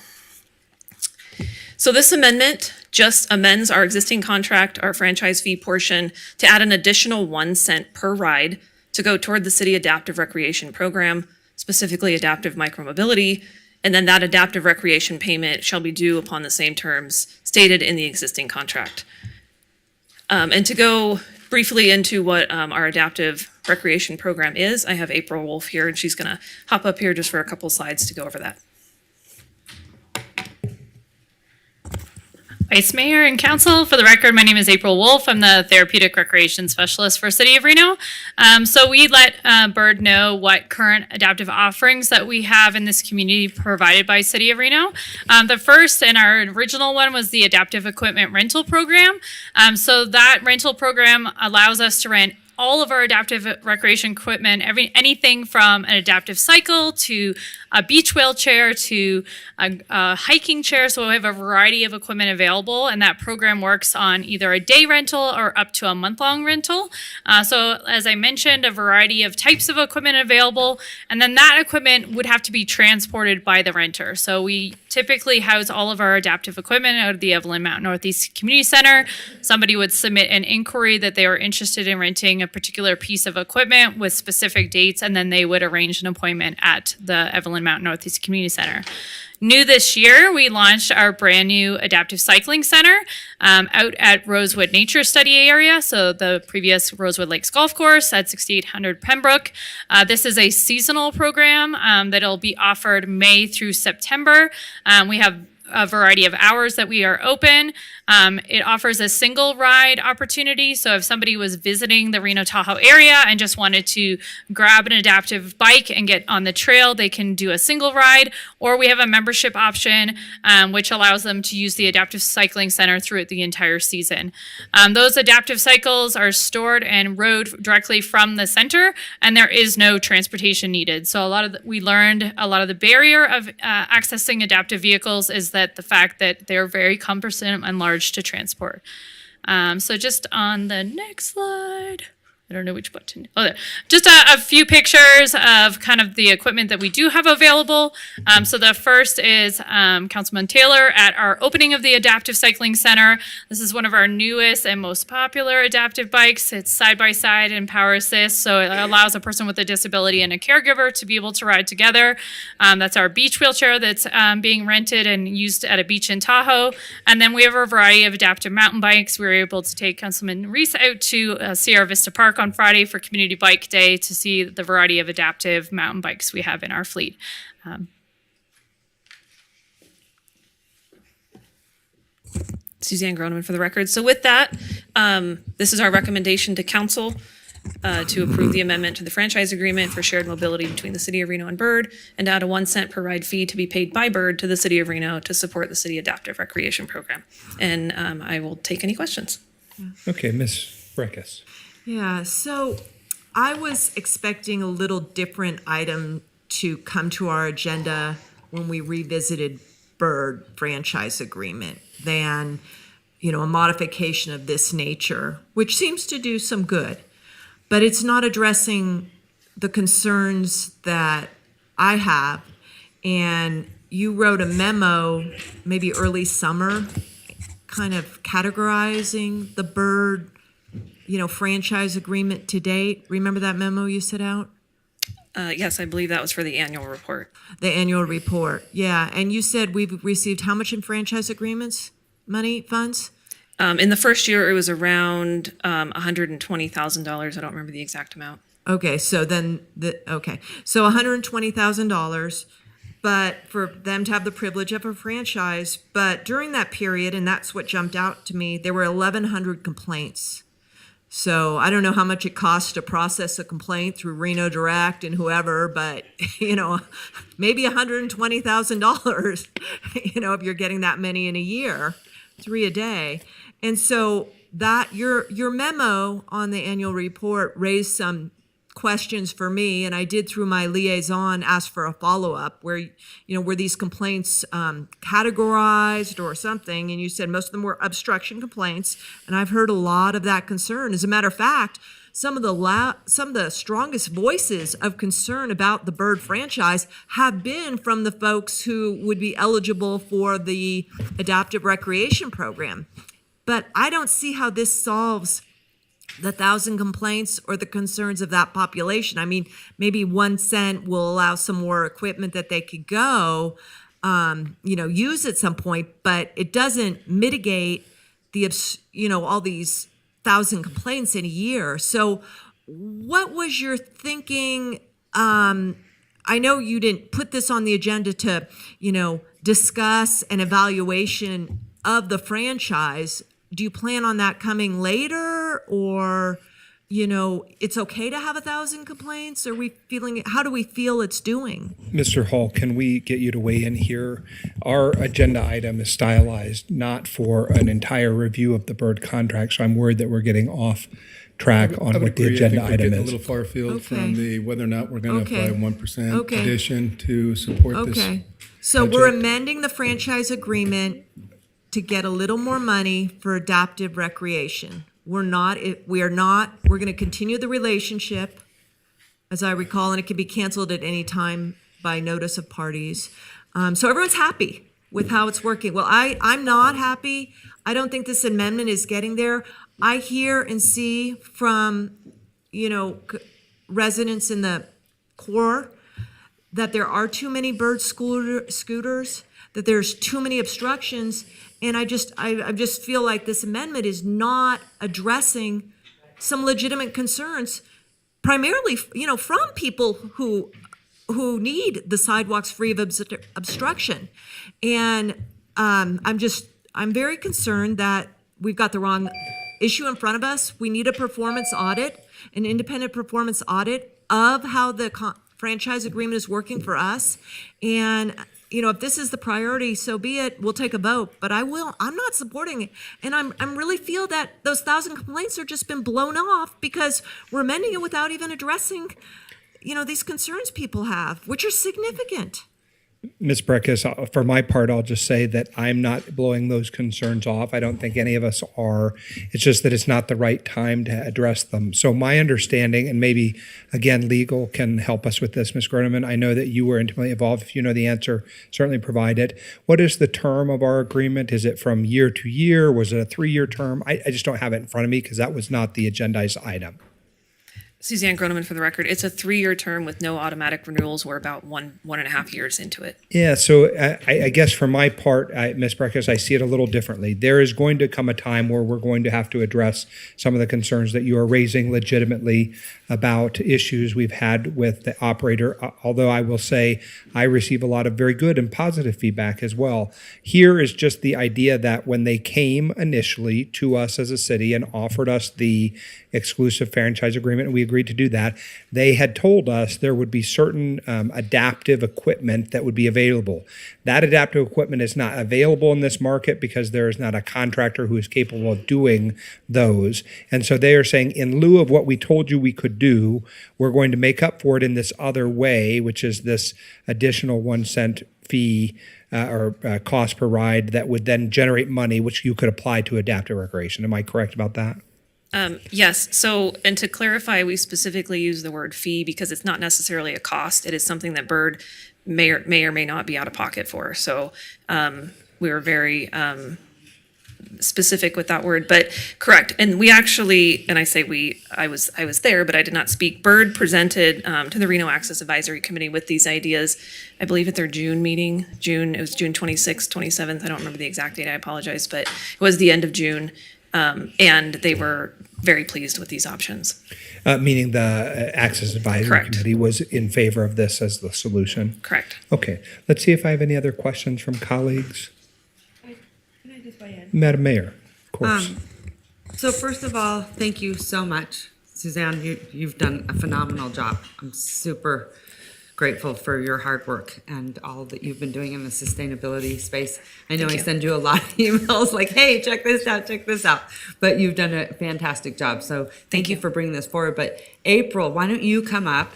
So this amendment just amends our existing contract, our franchise fee portion, to add an additional 1 cent per ride to go toward the city adaptive recreation program, specifically adaptive micromobility. And then that adaptive recreation payment shall be due upon the same terms stated in the existing contract. And to go briefly into what our adaptive recreation program is, I have April Wolf here, and she's gonna hop up here just for a couple slides to go over that. Vice Mayor and Council, for the record, my name is April Wolf. I'm the Therapeutic Recreation Specialist for City of Reno. So we let Bird know what current adaptive offerings that we have in this community provided by City of Reno. The first and our original one was the Adaptive Equipment Rental Program. So that rental program allows us to rent all of our adaptive recreation equipment, anything from an adaptive cycle to a beach wheelchair to a hiking chair. So we have a variety of equipment available, and that program works on either a day rental or up to a month-long rental. So as I mentioned, a variety of types of equipment available, and then that equipment would have to be transported by the renter. So we typically house all of our adaptive equipment out of the Evelyn Mount Northeast Community Center. Somebody would submit an inquiry that they were interested in renting a particular piece of equipment with specific dates, and then they would arrange an appointment at the Evelyn Mount Northeast Community Center. New this year, we launched our brand new adaptive cycling center out at Rosewood Nature Study Area, so the previous Rosewood Lakes Golf Course at 6800 Pembroke. This is a seasonal program that'll be offered May through September. We have a variety of hours that we are open. It offers a single ride opportunity. So if somebody was visiting the Reno Tahoe area and just wanted to grab an adaptive bike and get on the trail, they can do a single ride. Or we have a membership option, which allows them to use the Adaptive Cycling Center throughout the entire season. Those adaptive cycles are stored and rode directly from the center, and there is no transportation needed. So we learned a lot of the barrier of accessing adaptive vehicles is that the fact that they're very cumbersome and large to transport. So just on the next slide. I don't know which button. Oh, there. Just a few pictures of kind of the equipment that we do have available. So the first is Councilman Taylor at our opening of the Adaptive Cycling Center. This is one of our newest and most popular adaptive bikes. It's side-by-side and power assist, so it allows a person with a disability and a caregiver to be able to ride together. That's our beach wheelchair that's being rented and used at a beach in Tahoe. And then we have a variety of adaptive mountain bikes. We were able to take Councilman Reese out to Sierra Vista Park on Friday for Community Bike Day to see the variety of adaptive mountain bikes we have in our fleet. Suzanne Groneman for the record. So with that, this is our recommendation to council to approve the amendment to the franchise agreement for shared mobility between the city of Reno and Byrd, and add a 1 cent per ride fee to be paid by Byrd to the city of Reno to support the city adaptive recreation program. And I will take any questions. Okay, Ms. Breckus. Yeah, so I was expecting a little different item to come to our agenda when we revisited Byrd franchise agreement than, a modification of this nature, which seems to do some good, but it's not addressing the concerns that I have. And you wrote a memo maybe early summer, kind of categorizing the Byrd franchise agreement to date. Remember that memo you sent out? Yes, I believe that was for the annual report. The annual report, yeah. And you said we've received how much in franchise agreements, funds? In the first year, it was around $120,000. I don't remember the exact amount. Okay, so then, so $120,000, but for them to have the privilege of a franchise. But during that period, and that's what jumped out to me, there were 1,100 complaints. So I don't know how much it costs to process a complaint through Reno Direct and whoever, but, maybe $120,000, if you're getting that many in a year, 3 a day. And so that your memo on the annual report raised some questions for me, and I did through my liaison ask for a follow-up where, were these complaints categorized or something? And you said most of them were obstruction complaints, and I've heard a lot of that concern. As a matter of fact, some of the strongest voices of concern about the Byrd franchise have been from the folks who would be eligible for the adaptive recreation program. But I don't see how this solves the 1,000 complaints or the concerns of that population. I mean, maybe 1 cent will allow some more equipment that they could go, use at some point, but it doesn't mitigate all these 1,000 complaints in a year. So what was your thinking? I know you didn't put this on the agenda to, discuss an evaluation of the franchise. Do you plan on that coming later, or, it's okay to have 1,000 complaints? How do we feel it's doing? Mr. Hall, can we get you to weigh in here? Our agenda item is stylized not for an entire review of the Byrd contract, so I'm worried that we're getting off track on what the agenda item I think we're getting is. a little far afield from whether or not we're going to Okay. apply 1% Okay. addition to support this. Okay, so we're amending the franchise agreement to get a little more money for adaptive recreation. We're going to continue the relationship, as I recall, and it can be canceled at any time by notice of parties. So everyone's happy with how it's working. Well, I'm not happy. I don't think this amendment is getting there. I hear and see from, residents in the core that there are too many Byrd scooters, that there's too many obstructions, and I just feel like this amendment is not addressing some legitimate concerns, primarily, from people who need the sidewalks free of obstruction. And I'm very concerned that we've got the wrong issue in front of us. We need a performance audit, an independent performance audit of how the franchise agreement is working for us. And, if this is the priority, so be it. We'll take a vote, but I'm not supporting it. And I'm really feel that those 1,000 complaints are just been blown off because we're amending it without even addressing, these concerns people have, which are significant. Ms. Breckus, for my part, I'll just say that I'm not blowing those concerns off. I don't think any of us are. It's just that it's not the right time to address them. So my understanding, and maybe, again, legal can help us with this, Ms. Groneman, I know that you were intimately involved. If you know the answer, certainly provide it. What is the term of our agreement? Is it from year to year? Was it a 3-year term? I just don't have it in front of me because that was not the agendized item. Suzanne Groneman for the record. It's a 3-year term with no automatic renewals. We're about one and a half years into it. Yeah, so I guess for my part, Ms. Breckus, I see it a little differently. There is going to come a time where we're going to have to address some of the concerns that you are raising legitimately about issues we've had with the operator, although I will say I receive a lot of very good and positive feedback as well. Here is just the idea that when they came initially to us as a city and offered us the exclusive franchise agreement, and we agreed to do that, they had told us there would be certain adaptive equipment that would be available. That adaptive equipment is not available in this market because there is not a contractor who is capable of doing those. And so they are saying, in lieu of what we told you we could do, we're going to make up for it in this other way, which is this additional 1 cent fee or cost per ride that would then generate money, which you could apply to adaptive recreation. Am I correct about that? Yes. So, and to clarify, we specifically use the word fee because it's not necessarily a cost. It is something that Bird may or may not be out of pocket for. So we were very specific with that word, but correct. And we actually, and I say we, I was there, but I did not speak. Bird presented to the Reno Access Advisory Committee with these ideas, I believe at their June meeting. It was June 26th, 27th. I don't remember the exact date. I apologize, but it was the end of June. And they were very pleased with these options. Meaning the Access Advisory Correct. Committee was in favor of this as the solution? Correct. Okay. Let's see if I have any other questions from colleagues. Can I just weigh in? Madam Mayor, of course. So first of all, thank you so much, Suzanne. You've done a phenomenal job. I'm super grateful for your hard work and all that you've been doing in the sustainability space. I know I send you a lot of emails like, hey, check this out. But you've done a fantastic job. So thank you for bringing this forward. But April, why don't you come up?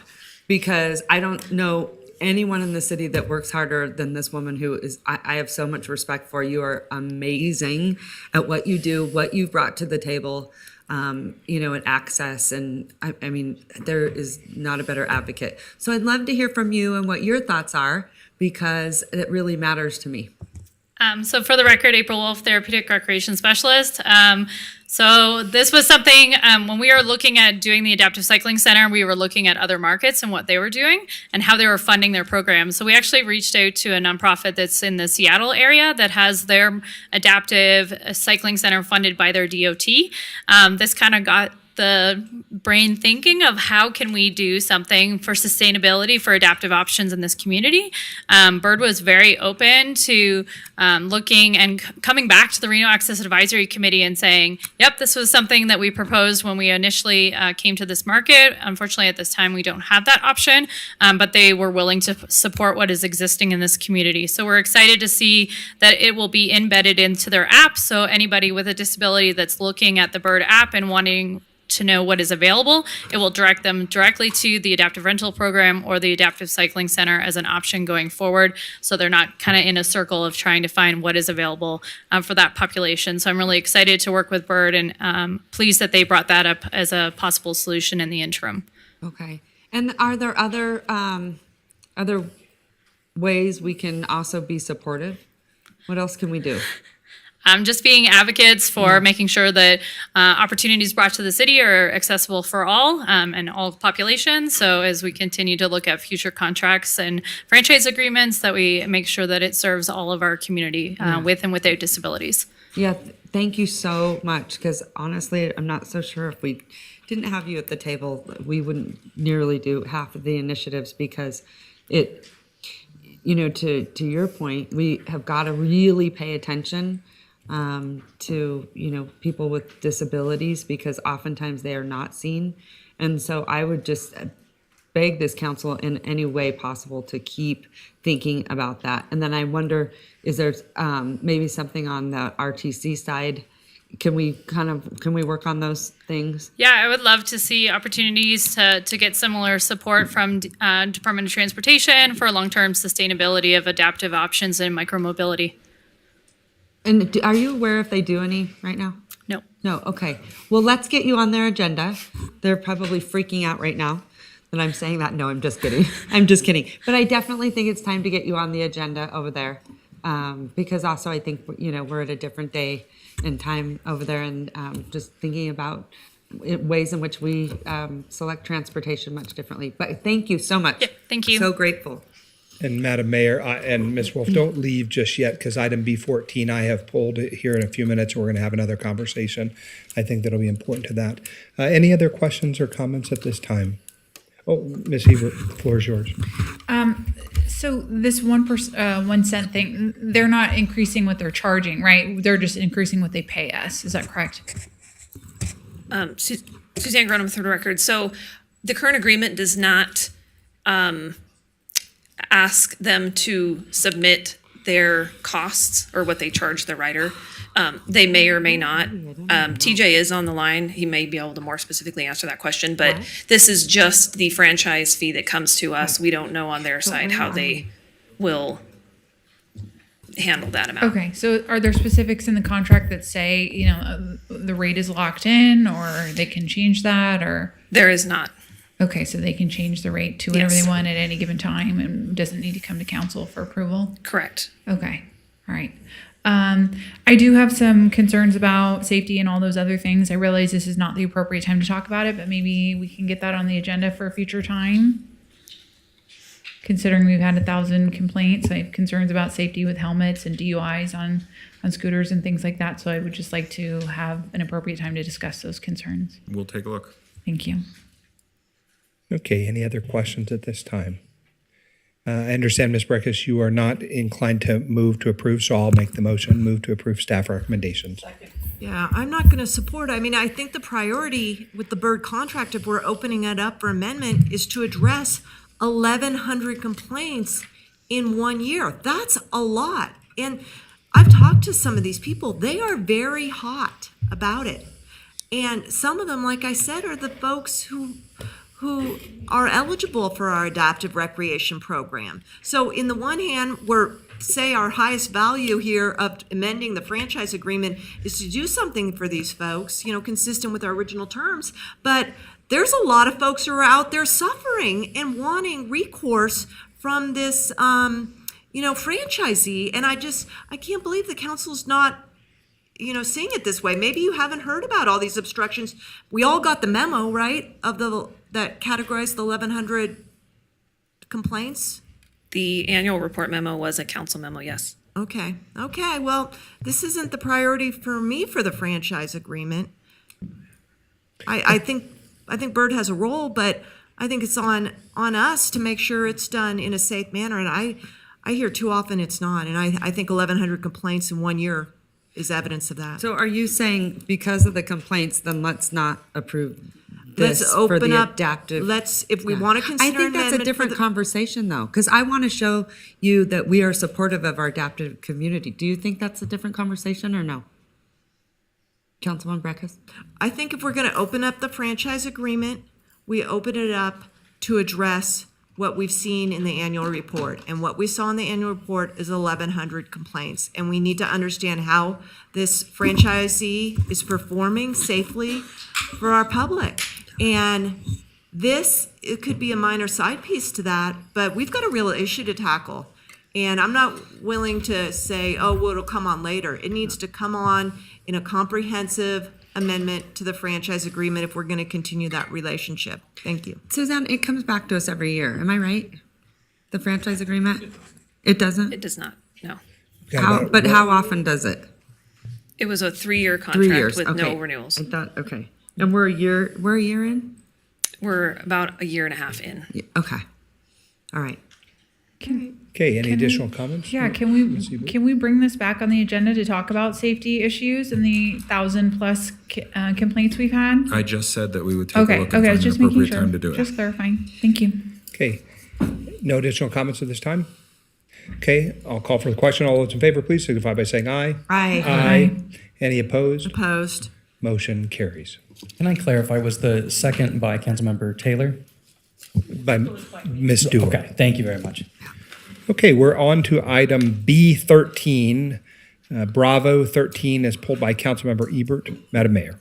Because I don't know anyone in the city that works harder than this woman who is, I have so much respect for. You are amazing at what you do, what you've brought to the table. And access. And I mean, there is not a better advocate. So I'd love to hear from you and what your thoughts are, because it really matters to me. So for the record, April Wolf, Therapeutic Recreation Specialist. So this was something, when we were looking at doing the Adaptive Cycling Center, we were looking at other markets and what they were doing and how they were funding their programs. So we actually reached out to a nonprofit that's in the Seattle area that has their adaptive cycling center funded by their DOT. This kind of got the brain thinking of how can we do something for sustainability for adaptive options in this community. Bird was very open to looking and coming back to the Reno Access Advisory Committee and saying, yep, this was something that we proposed when we initially came to this market. Unfortunately, at this time, we don't have that option, but they were willing to support what is existing in this community. So we're excited to see that it will be embedded into their app. So anybody with a disability that's looking at the Bird app and wanting to know what is available, it will direct them directly to the adaptive rental program or the adaptive cycling center as an option going forward. So they're not kind of in a circle of trying to find what is available for that population. So I'm really excited to work with Bird and pleased that they brought that up as a possible solution in the interim. Okay. And are there other ways we can also be supportive? What else can we do? Just being advocates for making sure that opportunities brought to the city are accessible for all and all populations. So as we continue to look at future contracts and franchise agreements, that we make sure that it serves all of our community with and without disabilities. Yeah, thank you so much. Because honestly, I'm not so sure if we didn't have you at the table, we wouldn't nearly do half of the initiatives, because to your point, we have got to really pay attention to, people with disabilities, because oftentimes they are not seen. And so I would just beg this council in any way possible to keep thinking about that. And then I wonder, is there maybe something on the RTC side? Can we work on those things? Yeah, I would love to see opportunities to get similar support from Department of Transportation for long-term sustainability of adaptive options and micromobility. And are you aware if they do any right now? No. No, okay. Well, let's get you on their agenda. They're probably freaking out right now that I'm saying that. No, I'm just kidding. I'm just kidding. But I definitely think it's time to get you on the agenda over there. Because also I think, we're at a different day and time over there, and just thinking about ways in which we select transportation much differently. But thank you so much. Yeah, thank you. So grateful. And Madam Mayor and Ms. Wolf, don't leave just yet, because item B14 I have pulled it here in a few minutes. We're going to have another conversation. I think that'll be important to that. Any other questions or comments at this time? Oh, Ms. Hebert, the floor is yours. So this 1 cent thing, they're not increasing what they're charging, right? They're just increasing what they pay us. Is that correct? Suzanne Gronum for the record. So the current agreement does not ask them to submit their costs or what they charge the rider. They may or may not. TJ is on the line. He may be able to more specifically answer that question, but this is just the franchise fee that comes to us. We don't know on their side how they will handle that amount. Okay, so are there specifics in the contract that say, the rate is locked in, or they can change that, or? There is not. Okay, so they can change the rate to whatever Yes. they want at any given time and doesn't need to come to council for approval? Correct. Okay, all right. I do have some concerns about safety and all those other things. I realize this is not the appropriate time to talk about it, but maybe we can get that on the agenda for a future time. Considering we've had 1,000 complaints, I have concerns about safety with helmets and DUIs on scooters and things like that. So I would just like to have an appropriate time to discuss those concerns. We'll take a look. Thank you. Okay, any other questions at this time? I understand, Ms. Breckus, you are not inclined to move to approve, so I'll make the motion, move to approve staff recommendations. Yeah, I'm not going to support. I mean, I think the priority with the Bird contract, if we're opening it up for amendment, is to address 1,100 complaints in 1 year. That's a lot. And I've talked to some of these people. They are very hot about it. And some of them, like I said, are the folks who are eligible for our adaptive recreation program. So in the one hand, we're say our highest value here of amending the franchise agreement is to do something for these folks, consistent with our original terms. But there's a lot of folks who are out there suffering and wanting recourse from this, franchisee. And I can't believe the council's not seeing it this way. Maybe you haven't heard about all these obstructions. We all got the memo, right, that categorized the 1,100 complaints? The annual report memo was a council memo, yes. Okay. Well, this isn't the priority for me for the franchise agreement. I think Bird has a role, but I think it's on us to make sure it's done in a safe manner. And I hear too often it's not. And I think 1,100 complaints in 1 year is evidence of that. So are you saying because of the complaints, then let's not approve this Let's for open the up. adaptive? If we want to consider I think that's a amendment different for the- conversation though, because I want to show you that we are supportive of our adaptive community. Do you think that's a different conversation or no? Councilwoman Breckus? I think if we're going to open up the franchise agreement, we open it up to address what we've seen in the annual report. And what we saw in the annual report is 1,100 complaints. And we need to understand how this franchisee is performing safely for our public. And it could be a minor side piece to that, but we've got a real issue to tackle. And I'm not willing to say, it'll come on later. It needs to come on in a comprehensive amendment to the franchise agreement if we're going to continue that relationship. Thank you. Suzanne, it comes back to us every year. Am I right? The franchise agreement? It doesn't? It does not, no. How often does it? It was a 3-year 3 contract years. with Okay. no renewals. Okay. And we're a year in? We're about a year and a half in. Okay. All right. Okay, any Can we- additional comments? Yeah, can we bring this back on the agenda to talk about safety issues and the 1,000+ complaints we've had? I just said that we would take a Okay, look okay, I and was find an just making appropriate sure. time to do it. Just clarifying. Thank you. Okay, no additional comments at this time? Okay, I'll call for the question. All those in favor, please signify by saying aye. Aye. Aye. Any opposed? Opposed. Motion carries. Can I clarify, was the second by Councilmember Taylor? By Ms. Dewar. Okay, thank you very much. Okay, we're on to item B13. Bravo 13 is pulled by Councilmember Ebert. Madam Mayor.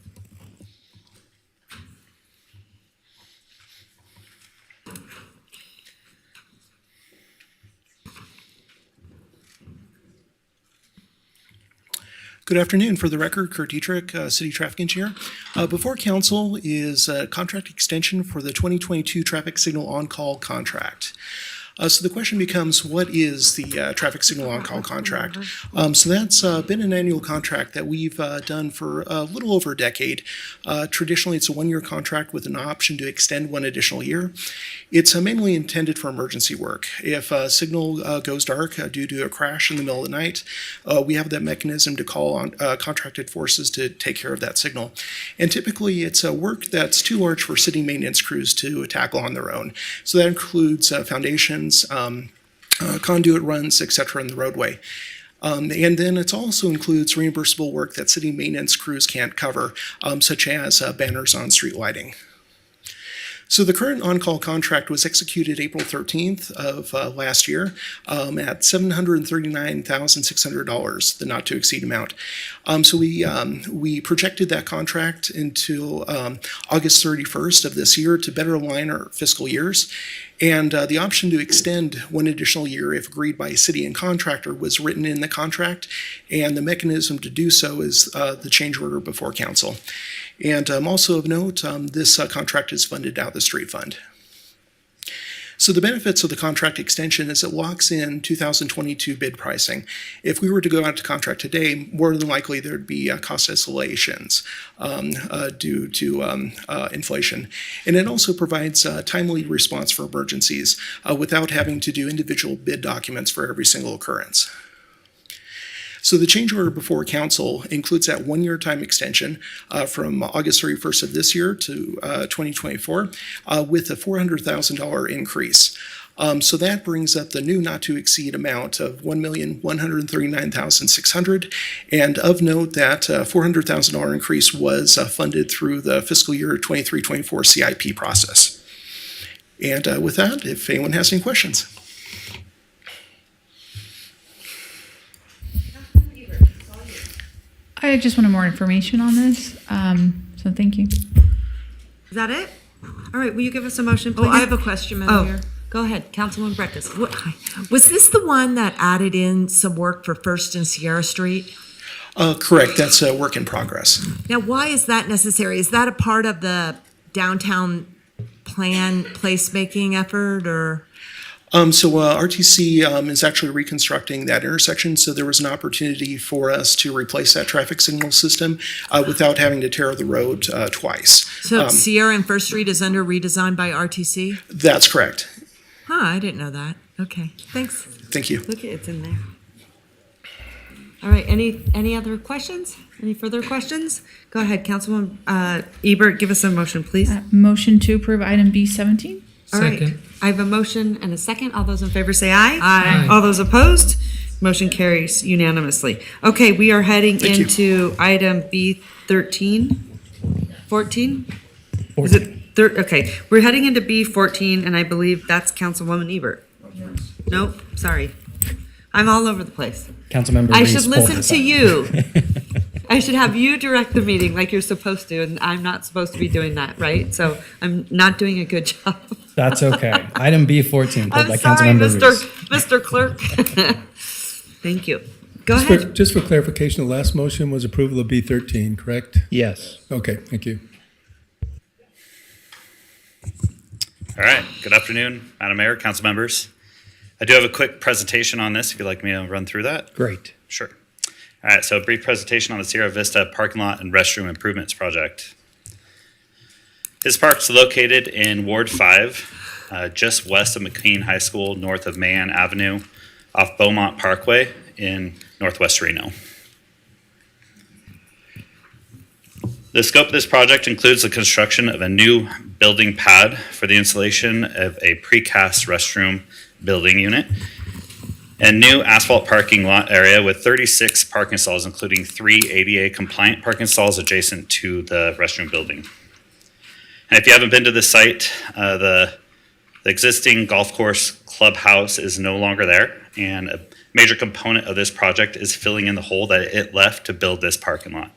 Good afternoon. For the record, Kurt Dietrich, City Traffic Engineer. Before Council is a contract extension for the 2022 Traffic Signal On-Call contract. So the question becomes, what is the traffic signal on-call contract? So that's been an annual contract that we've done for a little over a decade. Traditionally, it's a one-year contract with an option to extend one additional year. It's mainly intended for emergency work. If a signal goes dark due to a crash in the middle of the night, we have that mechanism to call on contracted forces to take care of that signal. And typically, it's work that's too large for city maintenance crews to tackle on their own. So that includes foundations, conduit runs, etc. in the roadway. And then it also includes reimbursable work that city maintenance crews can't cover, such as banners on street lighting. So the current on-call contract was executed April 13th of last year at $739,600, the not-to-exceed amount. So we projected that contract until August 31st of this year to better align our fiscal years. And the option to extend one additional year, if agreed by city and contractor, was written in the contract. And the mechanism to do so is the change order before council. And also of note, this contract is funded out of the street fund. So the benefits of the contract extension is it locks in 2022 bid pricing. If we were to go out to contract today, more than likely there'd be cost escalations due to inflation. And it also provides a timely response for emergencies without having to do individual bid documents for every single occurrence. So the change order before council includes that one-year time extension from August 31st of this year to 2024 with a $400,000 increase. So that brings up the new not-to-exceed amount of $1,139,600. And of note, that $400,000 increase was funded through the fiscal year 23-24 CIP process. And with that, if anyone has any questions. I just wanted more information on this, so thank you. Is that it? All right, will you give us a motion, please? Oh, I have a question, Madam Mayor. Go ahead, Councilwoman Breckus. Was this the one that added in some work for First and Sierra Street? Correct, that's a work in progress. Now, why is that necessary? Is that a part of the downtown plan placemaking effort, or? So RTC is actually reconstructing that intersection, so there was an opportunity for us to replace that traffic signal system without having to tear the road twice. So Sierra and First Street is under redesign by RTC? That's correct. Huh, I didn't know that. Okay, thanks. Thank you. Look, it's in there. All right, any other questions? Any further questions? Go ahead, Councilwoman Ebert, give us a motion, please. Motion to approve item B17. All right, Second. I have a motion and a second. All those in favor say aye. Aye. All those opposed? Motion carries unanimously. Okay, we are heading into item B13, 14? Is it okay, we're heading into B14, and I believe that's Councilwoman Ebert. Nope, sorry. I'm all over the place. Councilmember I Reese should pulled listen this to up. you. I should have you direct the meeting like you're supposed to, and I'm not supposed to be doing that, right? So I'm not doing a good job. That's okay. Item B14, pulled by I'm sorry, Councilmember Reese. Mr. Clerk. Thank you. Go ahead. Just for clarification, the last motion was approval of B13, correct? Yes. Okay, thank you. All right. Good afternoon, Madam Mayor, council members. I do have a quick presentation on this if you'd like me to run through that. Great. Sure. All right. So a brief presentation on the Sierra Vista parking lot and restroom improvements project. This park's located in Ward 5. just west of McKean High School, north of Mayan Avenue, off Beaumont Parkway in northwest Reno. The scope of this project includes the construction of a new building pad for the installation of a precast restroom building unit and new asphalt parking lot area with 36 parking stalls, including 3 ADA compliant parking stalls adjacent to the restroom building. And if you haven't been to the site, the existing golf course clubhouse is no longer there, and a major component of this project is filling in the hole that it left to build this parking lot.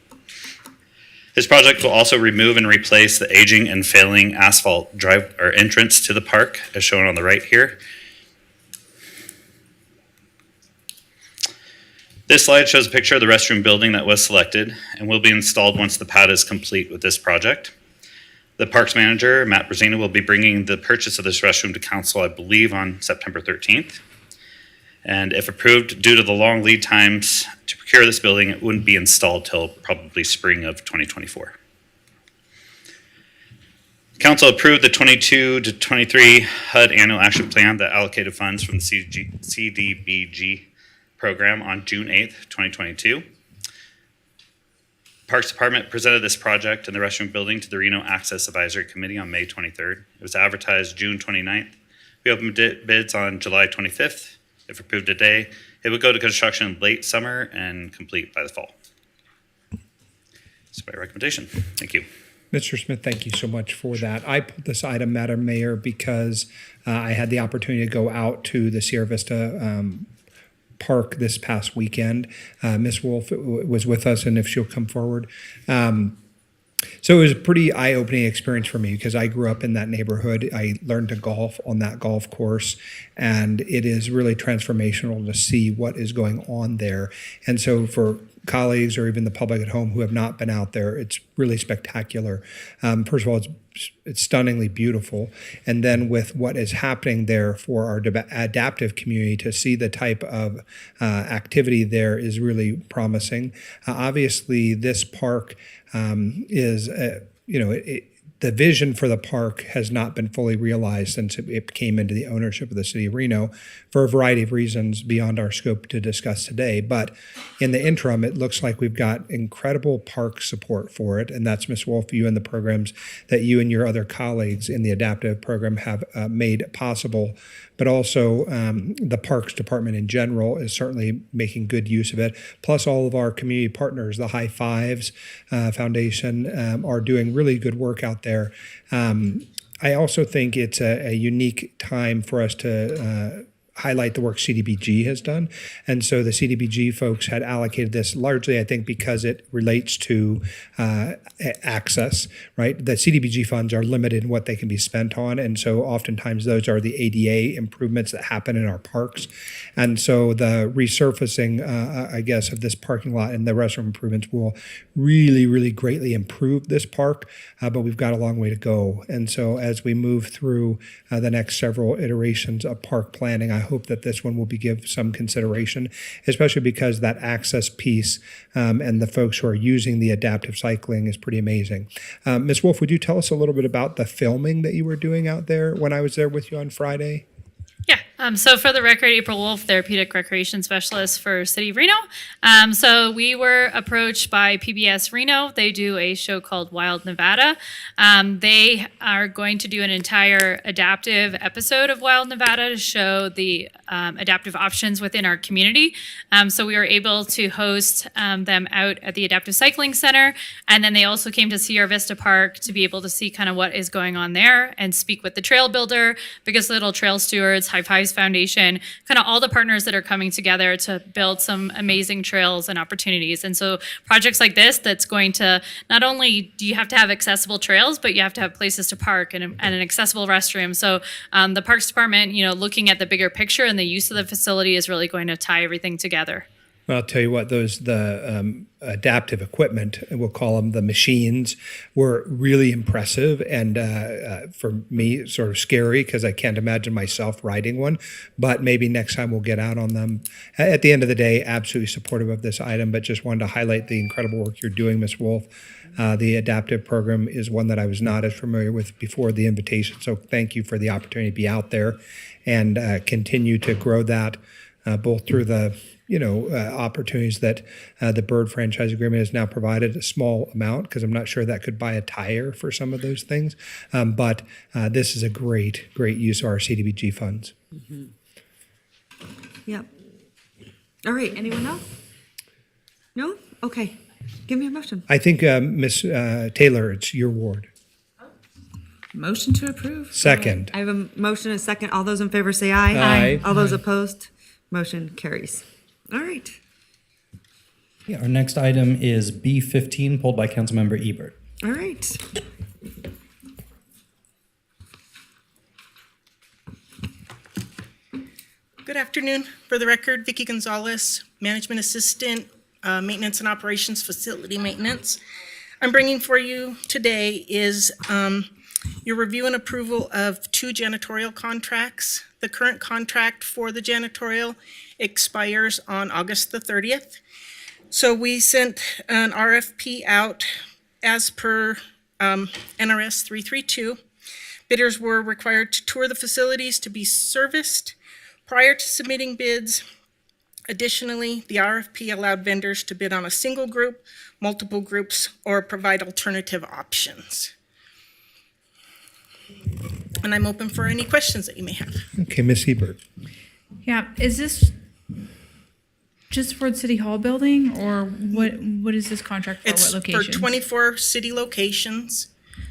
This project will also remove and replace the aging and failing asphalt drive or entrance to the park, as shown on the right here. This slide shows a picture of the restroom building that was selected and will be installed once the pad is complete with this project. The parks manager, Matt Brzezina, will be bringing the purchase of this restroom to council, I believe, on September 13th. And if approved, due to the long lead times to procure this building, it wouldn't be installed till probably spring of 2024. Council approved the 22 to 23 HUD annual action plan that allocated funds from the CDBG program on June 8th, 2022. Parks Department presented this project in the restroom building to the Reno Access Advisory Committee on May 23rd. It was advertised June 29th. We opened bids on July 25th. If approved today, it would go to construction late summer and complete by the fall. That's my recommendation. Thank you. Mr. Smith, thank you so much for that. I pulled this item, Madam Mayor, because I had the opportunity to go out to the Sierra Vista Park this past weekend. Ms. Wolf was with us, and if she'll come forward. So it was a pretty eye-opening experience for me because I grew up in that neighborhood. I learned to golf on that golf course, and it is really transformational to see what is going on there. And so for colleagues or even the public at home who have not been out there, it's really spectacular. First of all, it's stunningly beautiful. And then with what is happening there for our adaptive community, to see the type of activity there is really promising. Obviously, this park is, the vision for the park has not been fully realized since it came into the ownership of the city of Reno for a variety of reasons beyond our scope to discuss today. But in the interim, it looks like we've got incredible park support for it. And that's, Ms. Wolf, you and the programs that you and your other colleagues in the adaptive program have made possible. But also the Parks Department in general is certainly making good use of it. Plus all of our community partners, the High Fives Foundation, are doing really good work out there. I also think it's a unique time for us to highlight the work CDBG has done. And so the CDBG folks had allocated this largely, I think, because it relates to access, right? The CDBG funds are limited in what they can be spent on. And so oftentimes those are the ADA improvements that happen in our parks. And so the resurfacing, I guess, of this parking lot and the restroom improvements will really, really greatly improve this park. But we've got a long way to go. And so as we move through the next several iterations of park planning, I hope that this one will be give some consideration, especially because that access piece and the folks who are using the adaptive cycling is pretty amazing. Ms. Wolf, would you tell us a little bit about the filming that you were doing out there when I was there with you on Friday? Yeah. So for the record, April Wolf, Therapeutic Recreation Specialist for City of Reno. So we were approached by PBS Reno. They do a show called Wild Nevada. They are going to do an entire adaptive episode of Wild Nevada to show the adaptive options within our community. So we were able to host them out at the Adaptive Cycling Center. And then they also came to Sierra Vista Park to be able to see kind of what is going on there and speak with the trail builder, Biggest Little Trail Stewards, High Fives Foundation, kind of all the partners that are coming together to build some amazing trails and opportunities. And so projects like this, that's going to, not only do you have to have accessible trails, but you have to have places to park and an accessible restroom. So the Parks Department, looking at the bigger picture and the use of the facility is really going to tie everything together. Well, I'll tell you what, the adaptive equipment, we'll call them the machines, were really impressive and for me, sort of scary because I can't imagine myself riding one. But maybe next time we'll get out on them. At the end of the day, absolutely supportive of this item, but just wanted to highlight the incredible work you're doing, Ms. Wolf. The adaptive program is one that I was not as familiar with before the invitation. So thank you for the opportunity to be out there and continue to grow that both through the opportunities that the Bird franchise agreement has now provided, a small amount, because I'm not sure that could buy a tire for some of those things. But this is a great use of our CDBG funds. Mm-hmm. Yep. All right, anyone else? No? Okay, give me a motion. I think, Ms. Taylor, it's your ward. Motion to approve. Second. I have a motion and a second. All those in favor say aye. Aye. All those opposed, motion carries. All right. Yeah, our next item is B15, pulled by Councilmember Ebert. All right. Good afternoon. For the record, Vicki Gonzalez, Management Assistant, Maintenance and Operations, Facility Maintenance. I'm bringing for you today is your review and approval of 2 janitorial contracts. The current contract for the janitorial expires on August the 30th. So we sent an RFP out as per NRS 332. Bidders were required to tour the facilities to be serviced prior to submitting bids. Additionally, the RFP allowed vendors to bid on a single group, multiple groups, or provide alternative options. And I'm open for any questions that you may have. Okay, Ms. Ebert. Yeah, is this just for the City Hall building, or what is this contract for? It's What for locations? 24 city locations,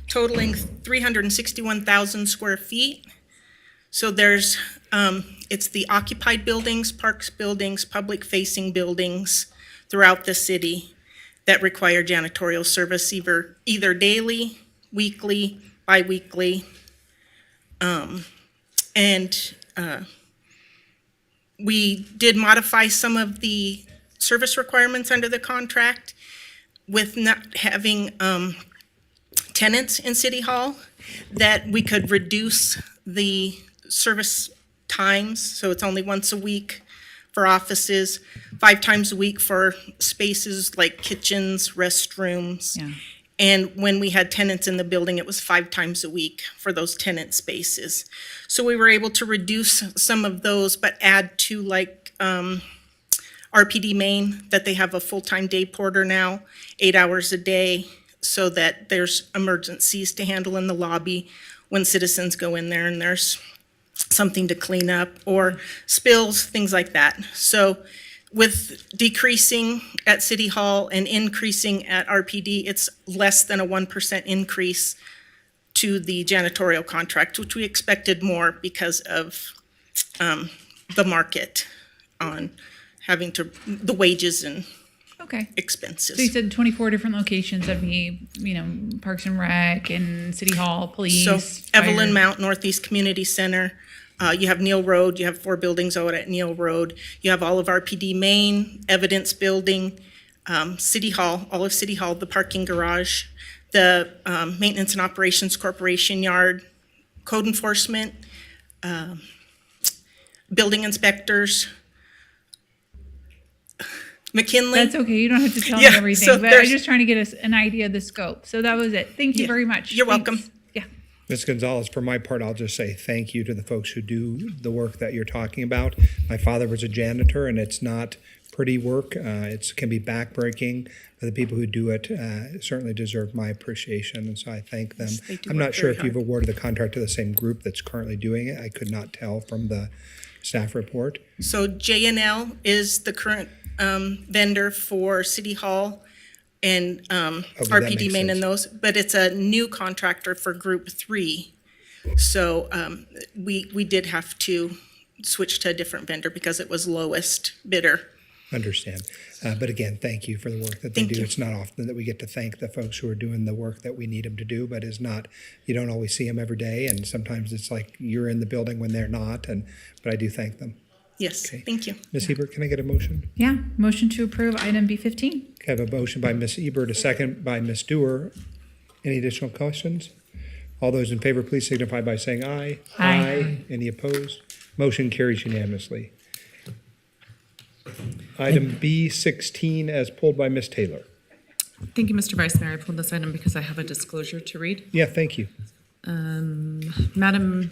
totaling 361,000 square feet. So there's, it's the occupied buildings, parks buildings, public-facing buildings throughout the city that require janitorial service either daily, weekly, bi-weekly. We did modify some of the service requirements under the contract with not having tenants in City Hall, that we could reduce the service times. So it's only once a week for offices, 5 times a week for spaces like kitchens, restrooms. Yeah. And when we had tenants in the building, it was 5 times a week for those tenant spaces. So we were able to reduce some of those, but add to like RPD Main, that they have a full-time day porter now, 8 hours a day, so that there's emergencies to handle in the lobby when citizens go in there and there's something to clean up or spills, things like that. So with decreasing at City Hall and increasing at RPD, it's less than a 1% increase to the janitorial contract, which we expected more because of the market on having to, the wages and Okay. expenses. So you said 24 different locations. That'd be, Parks and Rec and City Hall, police. So Evelyn fire. Mount, Northeast Community Center. You have Neal Road. You have 4 buildings out at Neal Road. You have all of RPD Main, Evidence Building, City Hall, all of City Hall, the parking garage, the Maintenance and Operations Corporation yard, code enforcement, building inspectors, McKinley. That's okay. You don't have to tell Yeah, me everything, so but I'm there's- just trying to get us an idea of the scope. So that was it. Thank you Yeah, very much. you're Thanks. welcome. Yeah. Ms. Gonzalez, for my part, I'll just say thank you to the folks who do the work that you're talking about. My father was a janitor, and it's not pretty work. It can be backbreaking, but the people who do it certainly deserve my appreciation, and so I thank them. Yes, they do I'm work not sure very if you've hard. awarded the contract to the same group that's currently doing it. I could not tell from the staff report. So J&L is the current vendor for City Hall and that RPD makes Main sense. and those, but it's a new contractor for Group 3. So we did have to switch to a different vendor because it was lowest bidder. Understand. But again, thank you for the work that they Thank do. you. It's not often that we get to thank the folks who are doing the work that we need them to do, but it's not, you don't always see them every day, and sometimes it's like you're in the building when they're not, but I do thank them. Yes, thank you. Ms. Ebert, can I get a motion? Yeah, motion to approve item B15. I have a motion by Ms. Ebert, a second by Ms. Dewar. Any additional questions? All those in favor, please signify by saying aye. Aye. Any opposed? Motion carries unanimously. Item B16 as pulled by Ms. Taylor. Thank you, Mr. Vice Mayor. I pulled this item because I have a disclosure to read. Yeah, thank you. Madam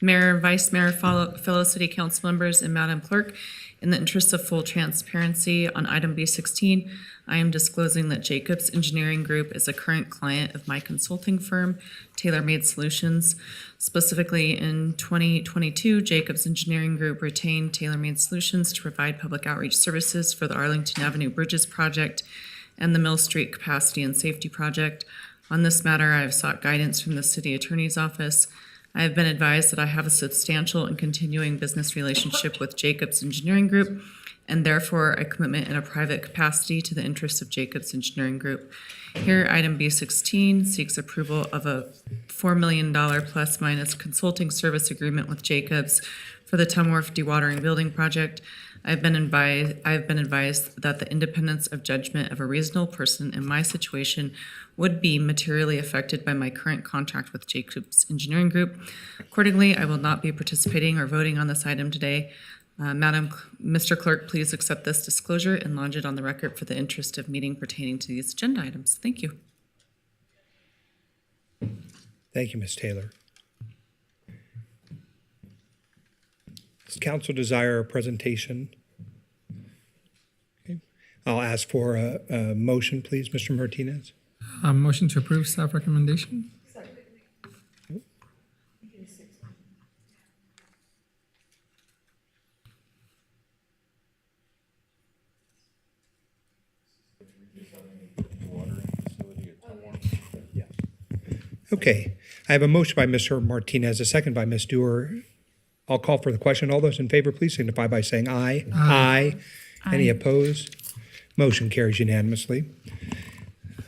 Mayor, Vice Mayor, fellow City Council members, and Madam Clerk, in the interest of full transparency on item B16, I am disclosing that Jacobs Engineering Group is a current client of my consulting firm, Tailor Made Solutions. Specifically, in 2022, Jacobs Engineering Group retained Tailor Made Solutions to provide public outreach services for the Arlington Avenue Bridges Project and the Mill Street Capacity and Safety Project. On this matter, I have sought guidance from the City Attorney's Office. I have been advised that I have a substantial and continuing business relationship with Jacobs Engineering Group, and therefore a commitment in a private capacity to the interests of Jacobs Engineering Group. Here, item B16 seeks approval of a $4 million plus minus consulting service agreement with Jacobs for the Tumworth Dewatering Building Project. I have been advised that the independence of judgment of a reasonable person in my situation would be materially affected by my current contract with Jacobs Engineering Group. Accordingly, I will not be participating or voting on this item today. Mr. Clerk, please accept this disclosure and lodge it on the record for the interest of meeting pertaining to these agenda items. Thank you. Thank you, Ms. Taylor. Does council desire a presentation? Okay. I'll ask for a motion, please, Mr. Martinez. Motion to approve staff recommendation. Okay, I have a motion by Mr. Martinez, a second by Ms. Dewar. I'll call for the question. All those in favor, please signify by saying aye. Aye. Any opposed? Motion carries unanimously.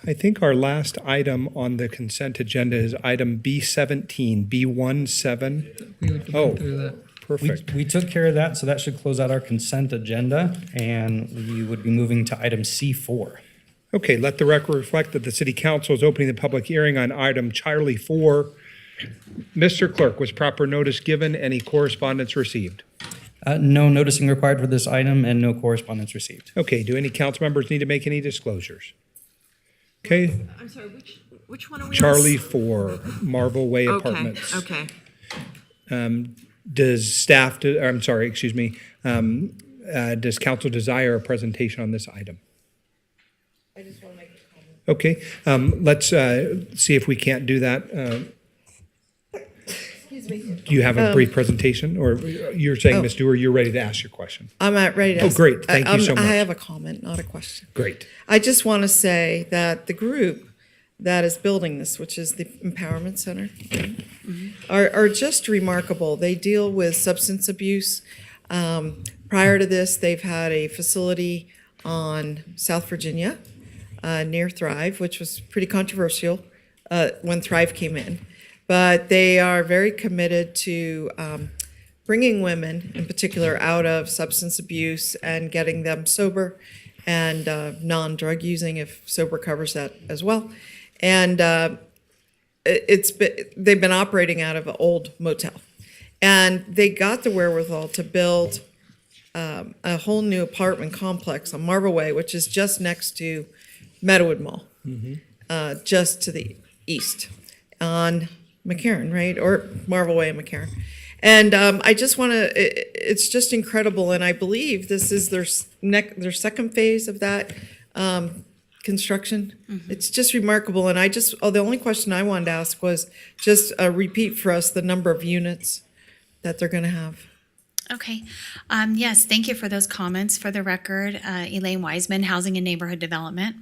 I think our last item on the consent agenda is item B17, B17. We would go through that. Perfect. We took care of that, so that should close out our consent agenda, and we would be moving to item C4. Okay, let the record reflect that the city council is opening the public hearing on item Charlie 4. Mr. Clerk, was proper notice given? Any correspondence received? No noticing required for this item and no correspondence received. Okay, do any council members need to make any disclosures? Okay. I'm sorry, which one are we on? Charlie 4, Marvel Way Apartments. Okay. Does staff, does council desire a presentation on this item? I just want to make a comment. Okay, let's see if we can't do that. Excuse me. Do you have a brief presentation, or you're saying, Ms. Dewar, you're ready to ask your question? I'm ready to Oh, ask. great. Thank you so much. I have a comment, not a question. Great. I just want to say that the group that is building this, which is the Empowerment Center, are just remarkable. They deal with substance abuse. Prior to this, they've had a facility on South Virginia near Thrive, which was pretty controversial when Thrive came in. But they are very committed to bringing women, in particular, out of substance abuse and getting them sober and non-drug using, if sober covers that as well. And they've been operating out of an old motel. And they got the wherewithal to build a whole new apartment complex on Marble Way, which is just next to Meadowood Mall, just to the east on McCarran, right? Or Marble Way and McCarran. And I just want to, it's just incredible. And I believe this is their second phase of that construction. It's just remarkable. And the only question I wanted to ask was just repeat for us the number of units that they're going to have. Okay. Yes, thank you for those comments. For the record, Elaine Wiseman, Housing and Neighborhood Development.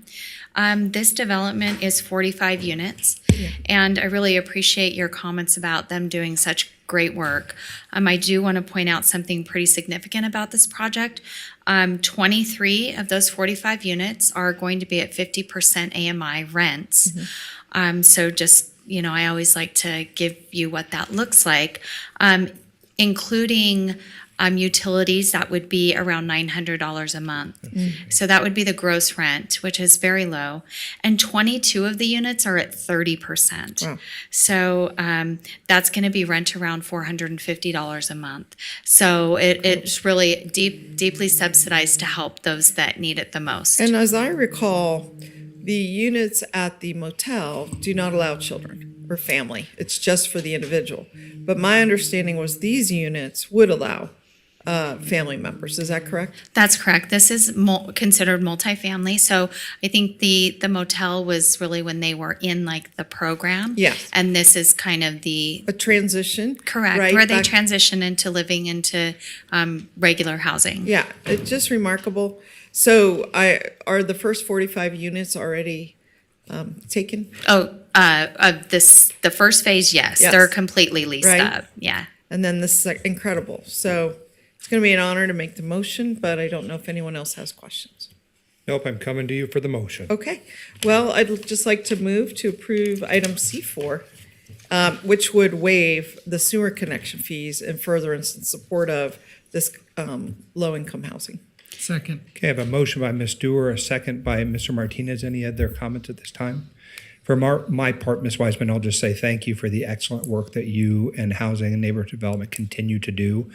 This development is 45 units, and I really appreciate your comments about them doing such great work. I do want to point out something pretty significant about this project. 23 of those 45 units are going to be at 50% AMI rents. So just, I always like to give you what that looks like, including Utilities, that would be around $900 a month. So that would be the gross rent, which is very low. And 22 of the units are at 30%. Wow. So that's going to be rent around $450 a month. So it's really deeply subsidized to help those that need it the most. And as I recall, the units at the motel do not allow children or family. It's just for the individual. But my understanding was these units would allow family members. Is that correct? That's correct. This is considered multifamily. So I think the motel was really when they were in like the program. Yes. And this is kind of a transition. Correct. Right, where they back- transition into living into regular housing. Yeah, it's just remarkable. So are the first 45 units already taken? Oh, the first phase, yes. Yes. They're completely leased Right. up. Yeah. And then this is incredible. So it's going to be an honor to make the motion, but I don't know if anyone else has questions. Nope, I'm coming to you for the motion. Okay. Well, I'd just like to move to approve item C4, which would waive the sewer connection fees in furtherance in support of this low-income housing. Second. Okay, I have a motion by Ms. Dewar, a second by Mr. Martinez. Any other comments at this time? For my part, Ms. Wiseman, I'll just say thank you for the excellent work that you and Housing and Neighborhood Development continue to do.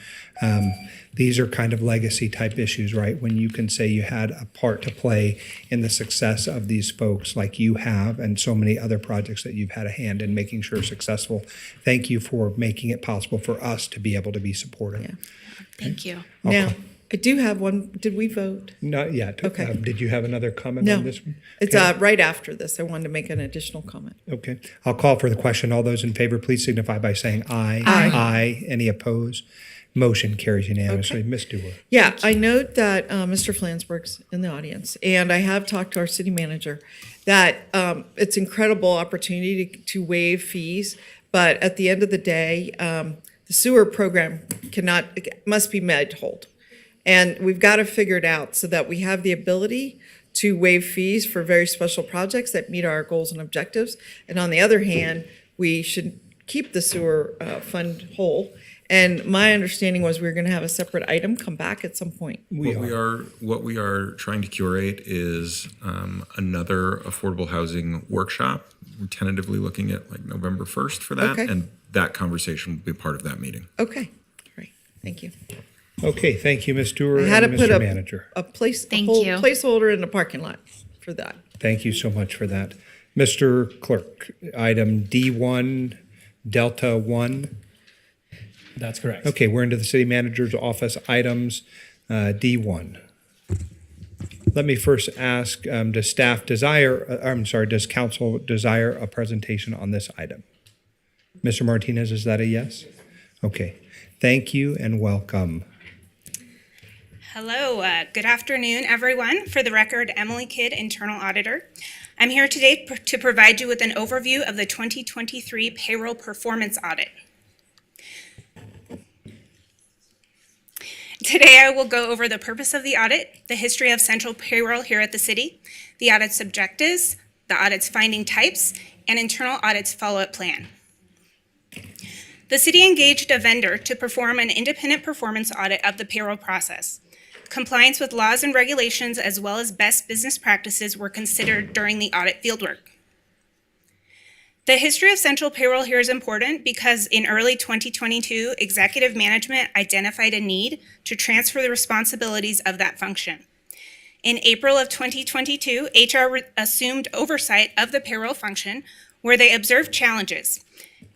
These are kind of legacy type issues, right? When you can say you had a part to play in the success of these folks like you have and so many other projects that you've had a hand in making sure successful. Thank you for making it possible for us to be able to be supportive. Yeah. Thank you. Now, I do have one. Did we vote? Not yet. Okay. Did you have another comment No. on this one? It's Okay. right after this. I wanted to make an additional comment. Okay. I'll call for the question. All those in favor, please signify by saying aye. Aye. Aye. Any opposed? Motion carries unanimously. Okay. Ms. Dewar. Yeah, I note that Mr. Flansburgh's in the audience, and I have talked to our city manager that it's incredible opportunity to waive fees, but at the end of the day, the sewer program must be made whole. And we've got to figure it out so that we have the ability to waive fees for very special projects that meet our goals and objectives. And on the other hand, we should keep the sewer fund whole. And my understanding was we were going to have a separate item come back at some point. What we are trying to curate is another affordable housing workshop. We're tentatively looking at like November 1st for that, Okay. and that conversation will be part of that meeting. Okay, great, thank you. Okay, thank you, Ms. Dewar I had to and put Mr. Manager. a Thank whole you. placeholder in the parking lot for that. Thank you so much for that. Mr. Clerk, item D1, Delta 1. That's correct. Okay, we're into the city manager's office items, D1. Let me first ask, does council desire a presentation on this item? Mr. Martinez, is that a yes? Okay, thank you and welcome. Hello, good afternoon, everyone. For the record, Emily Kidd, Internal Auditor. I'm here today to provide you with an overview of the 2023 Payroll Performance Audit. Today, I will go over the purpose of the audit, the history of central payroll here at the city, the audit's objectives, the audit's finding types, and internal audit's follow-up plan. The city engaged a vendor to perform an independent performance audit of the payroll process. Compliance with laws and regulations as well as best business practices were considered during the audit fieldwork. The history of central payroll here is important because in early 2022, executive management identified a need to transfer the responsibilities of that function. In April of 2022, HR assumed oversight of the payroll function where they observed challenges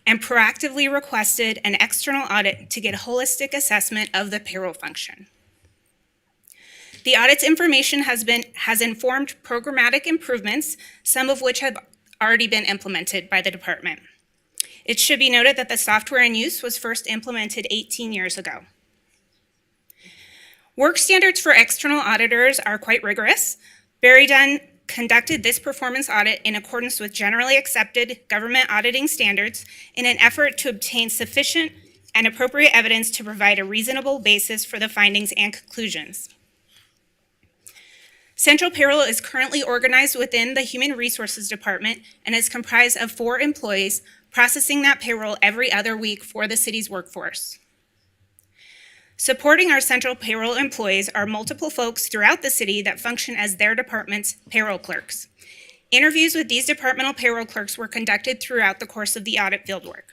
and proactively requested an external audit to get a holistic assessment of the payroll function. The audit's information has informed programmatic improvements, some of which have already been implemented by the department. It should be noted that the software in use was first implemented 18 years ago. Work standards for external auditors are quite rigorous. Barry Dunn conducted this performance audit in accordance with generally accepted government auditing standards in an effort to obtain sufficient and appropriate evidence to provide a reasonable basis for the findings and conclusions. Central Payroll is currently organized within the Human Resources Department and is comprised of 4 employees processing that payroll every other week for the city's workforce. Supporting our central payroll employees are multiple folks throughout the city that function as their department's payroll clerks. Interviews with these departmental payroll clerks were conducted throughout the course of the audit fieldwork.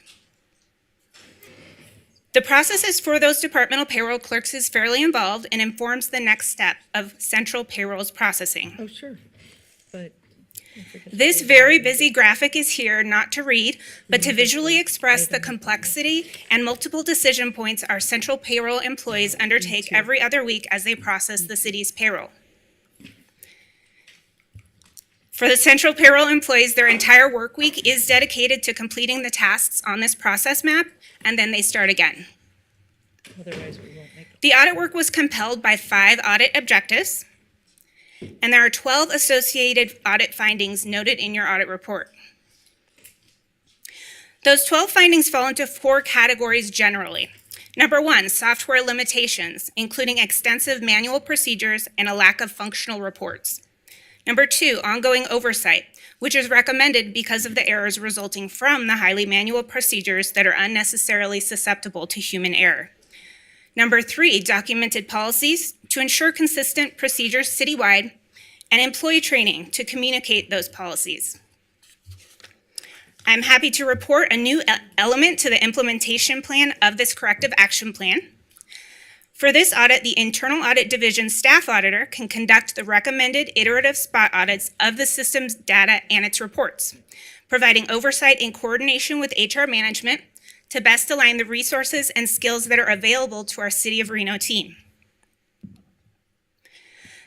The processes for those departmental payroll clerks is fairly involved and informs the next step of central payroll's processing. Oh, sure. But this very busy graphic is here not to read, but to visually express the complexity and multiple decision points our central payroll employees undertake every other week as they process the city's payroll. For the central payroll employees, their entire work week is dedicated to completing the tasks on this process map, and then they start again. otherwise we won't make it. The audit work was compelled by 5 audit objectives, and there are 12 associated audit findings noted in your audit report. Those 12 findings fall into 4 categories generally. Number 1, software limitations, including extensive manual procedures and a lack of functional reports. Number 2, ongoing oversight, which is recommended because of the errors resulting from the highly manual procedures that are unnecessarily susceptible to human error. Number 3, documented policies to ensure consistent procedures citywide, and employee training to communicate those policies. I'm happy to report a new element to the implementation plan of this corrective action plan. For this audit, the Internal Audit Division staff auditor can conduct the recommended iterative spot audits of the system's data and its reports, providing oversight in coordination with HR management to best align the resources and skills that are available to our City of Reno team.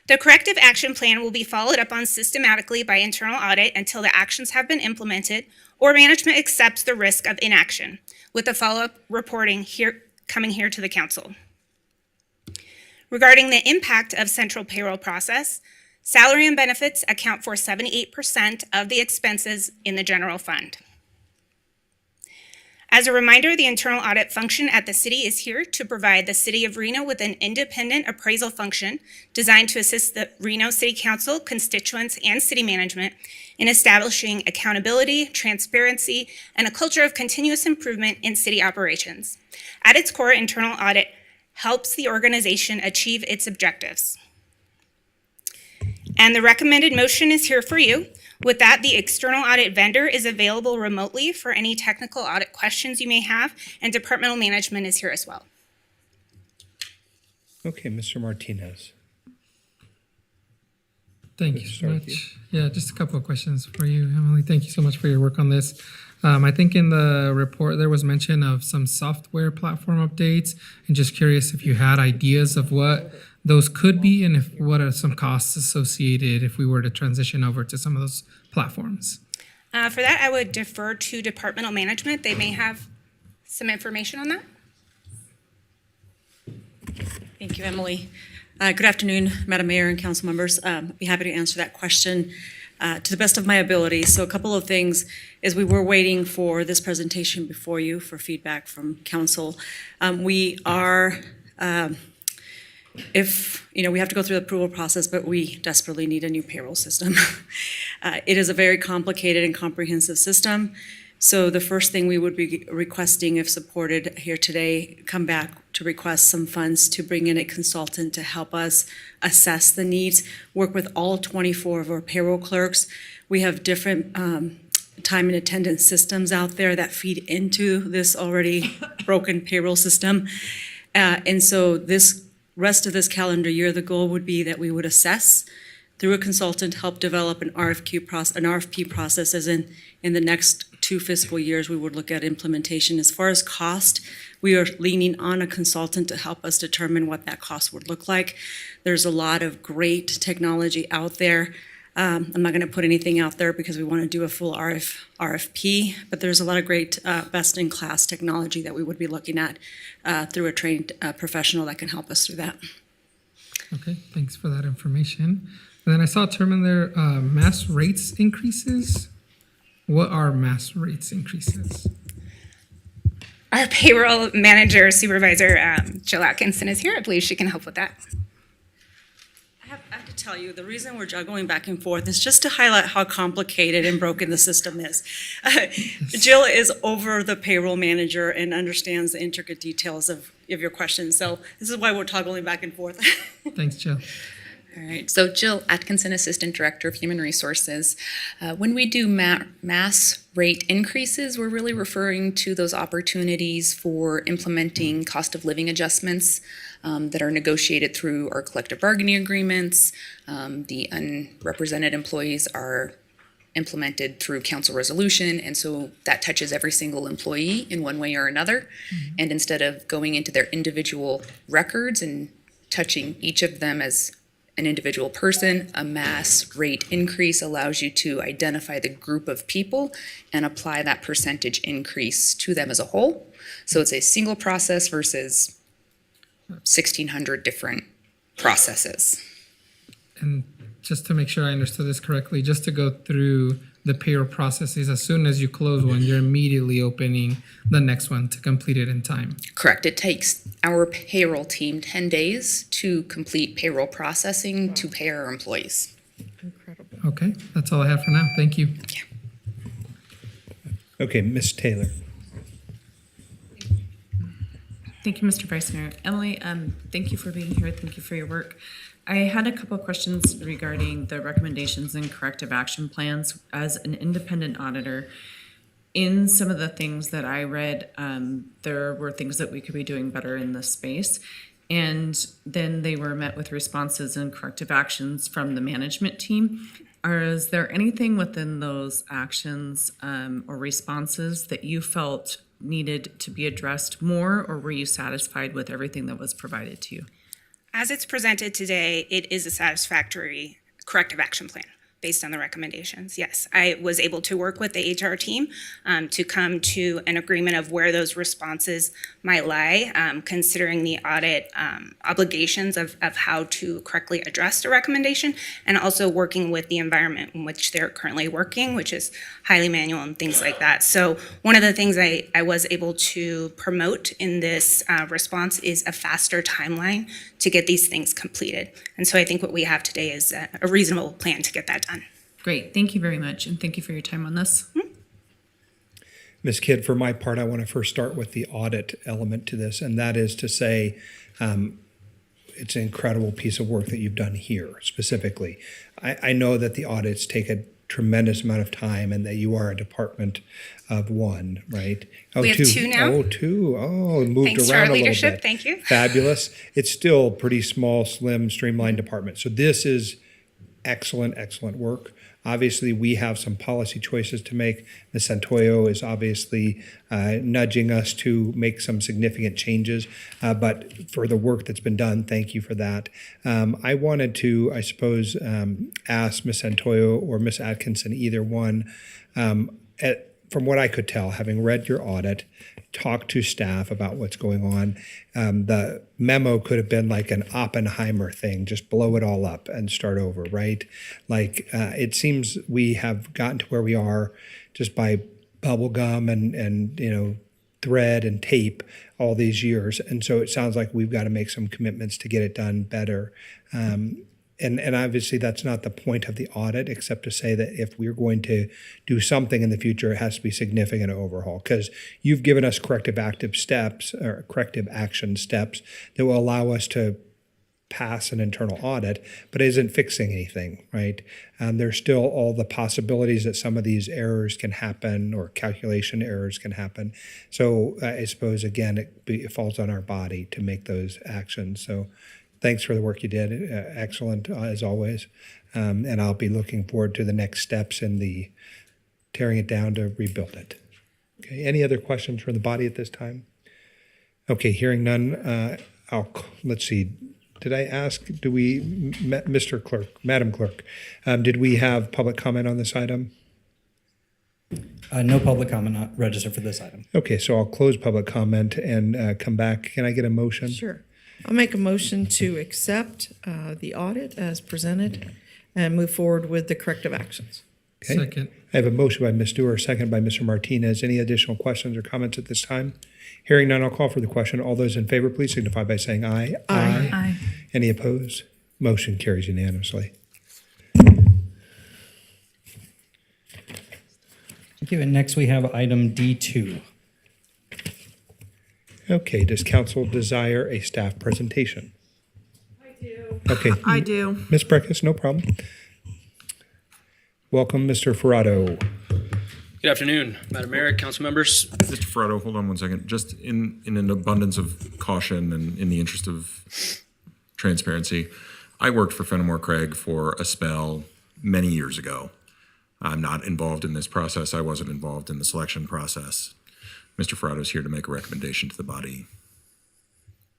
The corrective action plan will be followed up on systematically by internal audit until the actions have been implemented or management accepts the risk of inaction, with the follow-up reporting coming here to the council. Regarding the impact of central payroll process, salary and benefits account for 78% of the expenses in the general fund. As a reminder, the internal audit function at the city is here to provide the City of Reno with an independent appraisal function designed to assist the Reno City Council, constituents, and city management in establishing accountability, transparency, and a culture of continuous improvement in city operations. At its core, internal audit helps the organization achieve its objectives. And the recommended motion is here for you. With that, the external audit vendor is available remotely for any technical audit questions you may have, and departmental management is here as well. Okay, Mr. Martinez. Thank you so much. Yeah, just a couple of questions for you, Emily. Thank you so much for your work on this. I think in the report there was mention of some software platform updates, and just curious if you had ideas of what those could be and what are some costs associated if we were to transition over to some of those platforms. For that, I would defer to departmental management. They may have some information on that. Thank you, Emily. Good afternoon, Madam Mayor and council members. I'd be happy to answer that question to the best of my ability. So a couple of things is we were waiting for this presentation before you for feedback from council. We are, we have to go through the approval process, but we desperately need a new payroll system. It is a very complicated and comprehensive system. So the first thing we would be requesting, if supported here today, come back to request some funds to bring in a consultant to help us assess the needs, work with all 24 of our payroll clerks. We have different time and attendance systems out there that feed into this already broken payroll system. And so this rest of this calendar year, the goal would be that we would assess through a consultant, help develop an RFP process, as in the next 2 fiscal years, we would look at implementation. As far as cost, we are leaning on a consultant to help us determine what that cost would look like. There's a lot of great technology out there. I'm not going to put anything out there because we want to do a full RFP, but there's a lot of great best-in-class technology that we would be looking at through a trained professional that can help us through that. Okay, thanks for that information. And then I saw a term in there, mass rates increases. What are mass rates increases? Our payroll manager supervisor, Jill Atkinson, is here. I believe she can help with that. I have to tell you, the reason we're juggling back and forth is just to highlight how complicated and broken the system is. Jill is over the payroll manager and understands the intricate details of your questions. So this is why we're toggling back and forth. Thanks, Jill. All right, so Jill Atkinson, Assistant Director of Human Resources. When we do mass rate increases, we're really referring to those opportunities for implementing cost of living adjustments that are negotiated through our collective bargaining agreements. The unrepresented employees are implemented through council resolution, and so that touches every single employee in one way or another. And instead of going into their individual records and touching each of them as an individual person, a mass rate increase allows you to identify the group of people and apply that percentage increase to them as a whole. So it's a single process versus 1,600 different processes. And just to make sure I understood this correctly, just to go through the payroll processes, as soon as you close one, you're immediately opening the next one to complete it in time. Correct. It takes our payroll team 10 days to complete payroll processing to pay our employees. Okay, that's all I have for now. Thank you. Okay, Ms. Taylor. Thank you, Mr. Vice Mayor. Emily, thank you for being here. Thank you for your work. I had a couple of questions regarding the recommendations and corrective action plans. As an independent auditor, in some of the things that I read, there were things that we could be doing better in this space. And then they were met with responses and corrective actions from the management team. Is there anything within those actions or responses that you felt needed to be addressed more, or were you satisfied with everything that was provided to you? As it's presented today, it is a satisfactory corrective action plan based on the recommendations. Yes, I was able to work with the HR team to come to an agreement of where those responses might lie, considering the audit obligations of how to correctly address the recommendation, and also working with the environment in which they're currently working, which is highly manual and things like that. So one of the things I was able to promote in this response is a faster timeline to get these things completed. And so I think what we have today is a reasonable plan to get that done. Great. Thank you very much. And thank you for your time on this. Ms. Kidd, for my part, I want to first start with the audit element to this, and that is to say it's an incredible piece of work that you've done here specifically. I know that the audits take a tremendous amount of time and that you are a department of one, right? We have two now. Oh, two. Oh, moved Thanks to around our a little leadership. bit. Thank you. Fabulous. It's still pretty small, slim, streamlined department. So this is excellent, excellent work. Obviously, we have some policy choices to make. Ms. Santoyo is obviously nudging us to make some significant changes. But for the work that's been done, thank you for that. I wanted to, I suppose, ask Ms. Santoyo or Ms. Atkinson, either one, from what I could tell, having read your audit, talked to staff about what's going on, the memo could have been like an Oppenheimer thing, just blow it all up and start over, right? Like it seems we have gotten to where we are just by bubble gum and thread and tape all these years. And so it sounds like we've got to make some commitments to get it done better. And obviously that's not the point of the audit, except to say that if we're going to do something in the future, it has to be significant overhaul, because you've given us corrective action steps that will allow us to pass an internal audit, but it isn't fixing anything, right? There's still all the possibilities that some of these errors can happen or calculation errors can happen. So I suppose, again, it falls on our body to make those actions. So thanks for the work you did. Excellent, as always. And I'll be looking forward to the next steps in the tearing it down to rebuild it. Okay, any other questions from the body at this time? Okay, hearing none, let's see. Did I ask, Mr. Clerk, Madam Clerk, did we have public comment on this item? No public comment not registered for this item. Okay, so I'll close public comment and come back. Can I get a motion? Sure. I'll make a motion to accept the audit as presented and move forward with the corrective actions. Okay. Second. I have a motion by Ms. Stewart, second by Mr. Martinez. Any additional questions or comments at this time? Hearing none, I'll call for the question. All those in favor, please signify by saying aye. Aye. Any opposed? Motion carries unanimously. Thank you. And next we have item D2. Okay, does council desire a staff presentation? I do. Okay. I do. Ms. Breckus, no problem. Welcome, Mr. Ferrado. Good afternoon, Madam Mayor, council members. Mr. Ferrado, hold on one second. Just in an abundance of caution and in the interest of transparency, I worked for Fenimore Craig for a spell many years ago. I'm not involved in this process. I wasn't involved in the selection process. Mr. Ferrado is here to make a recommendation to the body.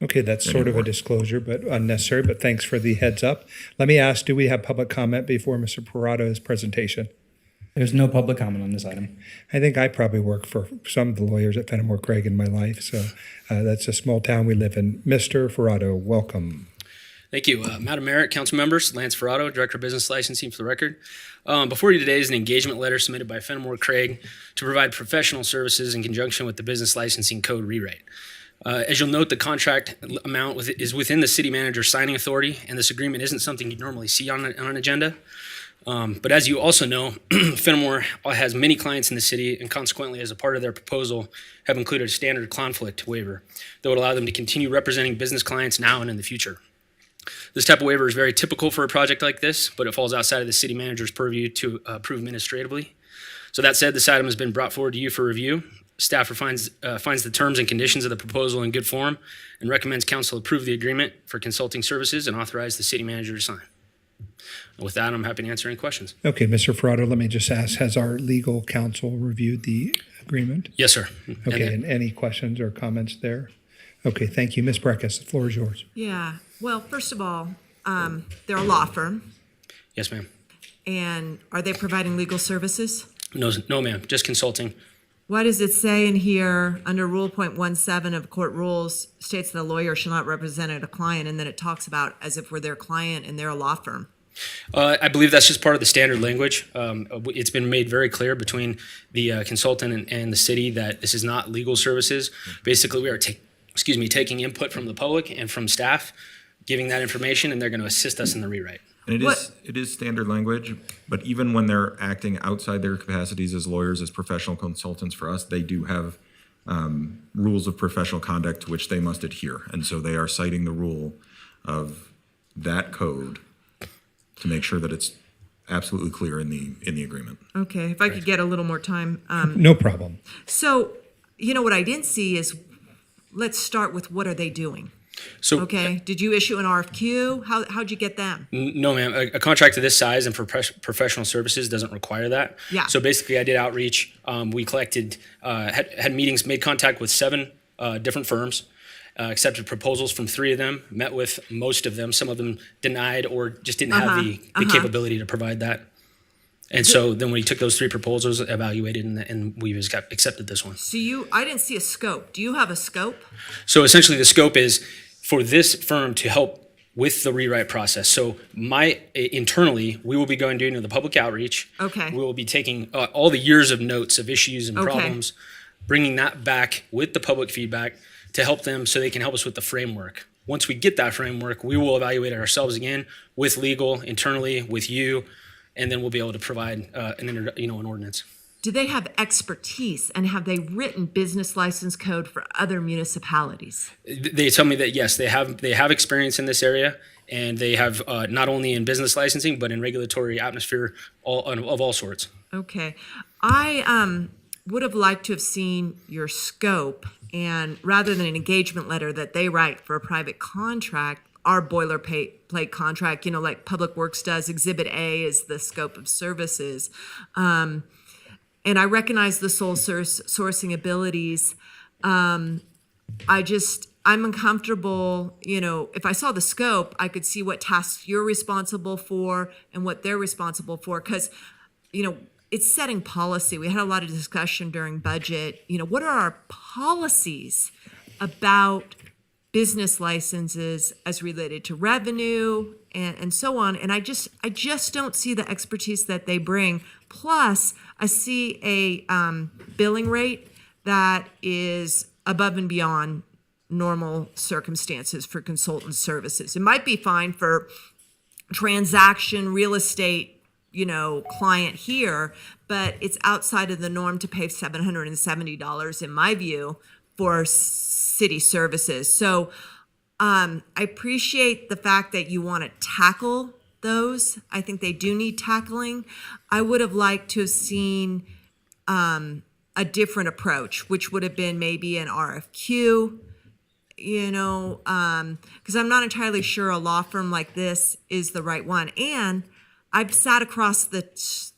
Okay, that's sort of a disclosure, but unnecessary, but thanks for the heads up. Let me ask, do we have public comment before Mr. Ferrado's presentation? There's no public comment on this item. I think I probably work for some of the lawyers at Fenimore Craig in my life, so that's a small town we live in. Mr. Ferrado, welcome. Thank you. Madam Mayor, council members, Lance Ferrado, Director of Business Licensing for the record. Before you today is an engagement letter submitted by Fenimore Craig to provide professional services in conjunction with the Business Licensing Code rewrite. As you'll note, the contract amount is within the city manager's signing authority, and this agreement isn't something you'd normally see on an agenda. But as you also know, Fenimore has many clients in the city, and consequently, as a part of their proposal, have included a standard conflict waiver that would allow them to continue representing business clients now and in the future. This type of waiver is very typical for a project like this, but it falls outside of the city manager's purview to approve administratively. So that said, this item has been brought forward to you for review. Staff finds the terms and conditions of the proposal in good form and recommends council approve the agreement for consulting services and authorize the city manager to sign. And with that, I'm happy to answer any questions. Okay, Mr. Ferrado, let me just ask, has our legal counsel reviewed the agreement? Yes, sir. Okay, and any questions or comments there? Okay, thank you. Ms. Breckus, the floor is yours. Yeah. Well, first of all, they're a law firm. Yes, ma'am. And are they providing legal services? No, ma'am. Just consulting. What does it say in here under Rule .17 of court rules states that a lawyer shall not represent a client, and then it talks about as if we're their client and they're a law firm? I believe that's just part of the standard language. It's been made very clear between the consultant and the city that this is not legal services. Basically, we are taking input from the public and from staff, giving that information, and they're going to assist us in the rewrite. And it is standard language, but even when they're acting outside their capacities as lawyers, as professional consultants for us, they do have rules of professional conduct to which they must adhere. And so they are citing the rule of that code to make sure that it's absolutely clear in the agreement. Okay, if I could get a little more time. No problem. So, what I didn't see is, let's start with what are they doing? So, okay, did you issue an RFQ? How'd you get them? No, ma'am. A contract of this size and for professional services doesn't require that. Yeah. So basically, I did outreach. We collected, had meetings, made contact with 7 different firms, accepted proposals from 3 of them, met with most of them. Some of them denied or just didn't have the capability to provide that. And so then we took those 3 proposals, evaluated, and we accepted this one. So I didn't see a scope. Do you have a scope? So essentially, the scope is for this firm to help with the rewrite process. So internally, we will be going doing the public outreach. Okay. We will be taking all the years of notes of issues and problems, bringing that back with the public feedback to help them so they can help us with the framework. Once we get that framework, we will evaluate it ourselves again with legal, internally, with you, and then we'll be able to provide an ordinance. Do they have expertise, and have they written business license code for other municipalities? They tell me that yes, they have experience in this area, and they have not only in business licensing but in regulatory atmosphere of all sorts. Okay, I would have liked to have seen your scope, and rather than an engagement letter that they write for a private contract, our boilerplate contract, like Public Works does. Exhibit A is the scope of services. And I recognize the sole sourcing abilities. I'm uncomfortable, if I saw the scope, I could see what tasks you're responsible for and what they're responsible for. Because, it's setting policy. We had a lot of discussion during budget. What are our policies about business licenses as related to revenue and so on? And I just don't see the expertise that they bring. Plus, I see a billing rate that is above and beyond normal circumstances for consultant services. It might be fine for transaction real estate, client here, but it's outside of the norm to pay $770, in my view, for city services. So I appreciate the fact that you want to tackle those. I think they do need tackling. I would have liked to have seen a different approach, which would have been maybe an RFQ, because I'm not entirely sure a law firm like this is the right one. And I've sat across the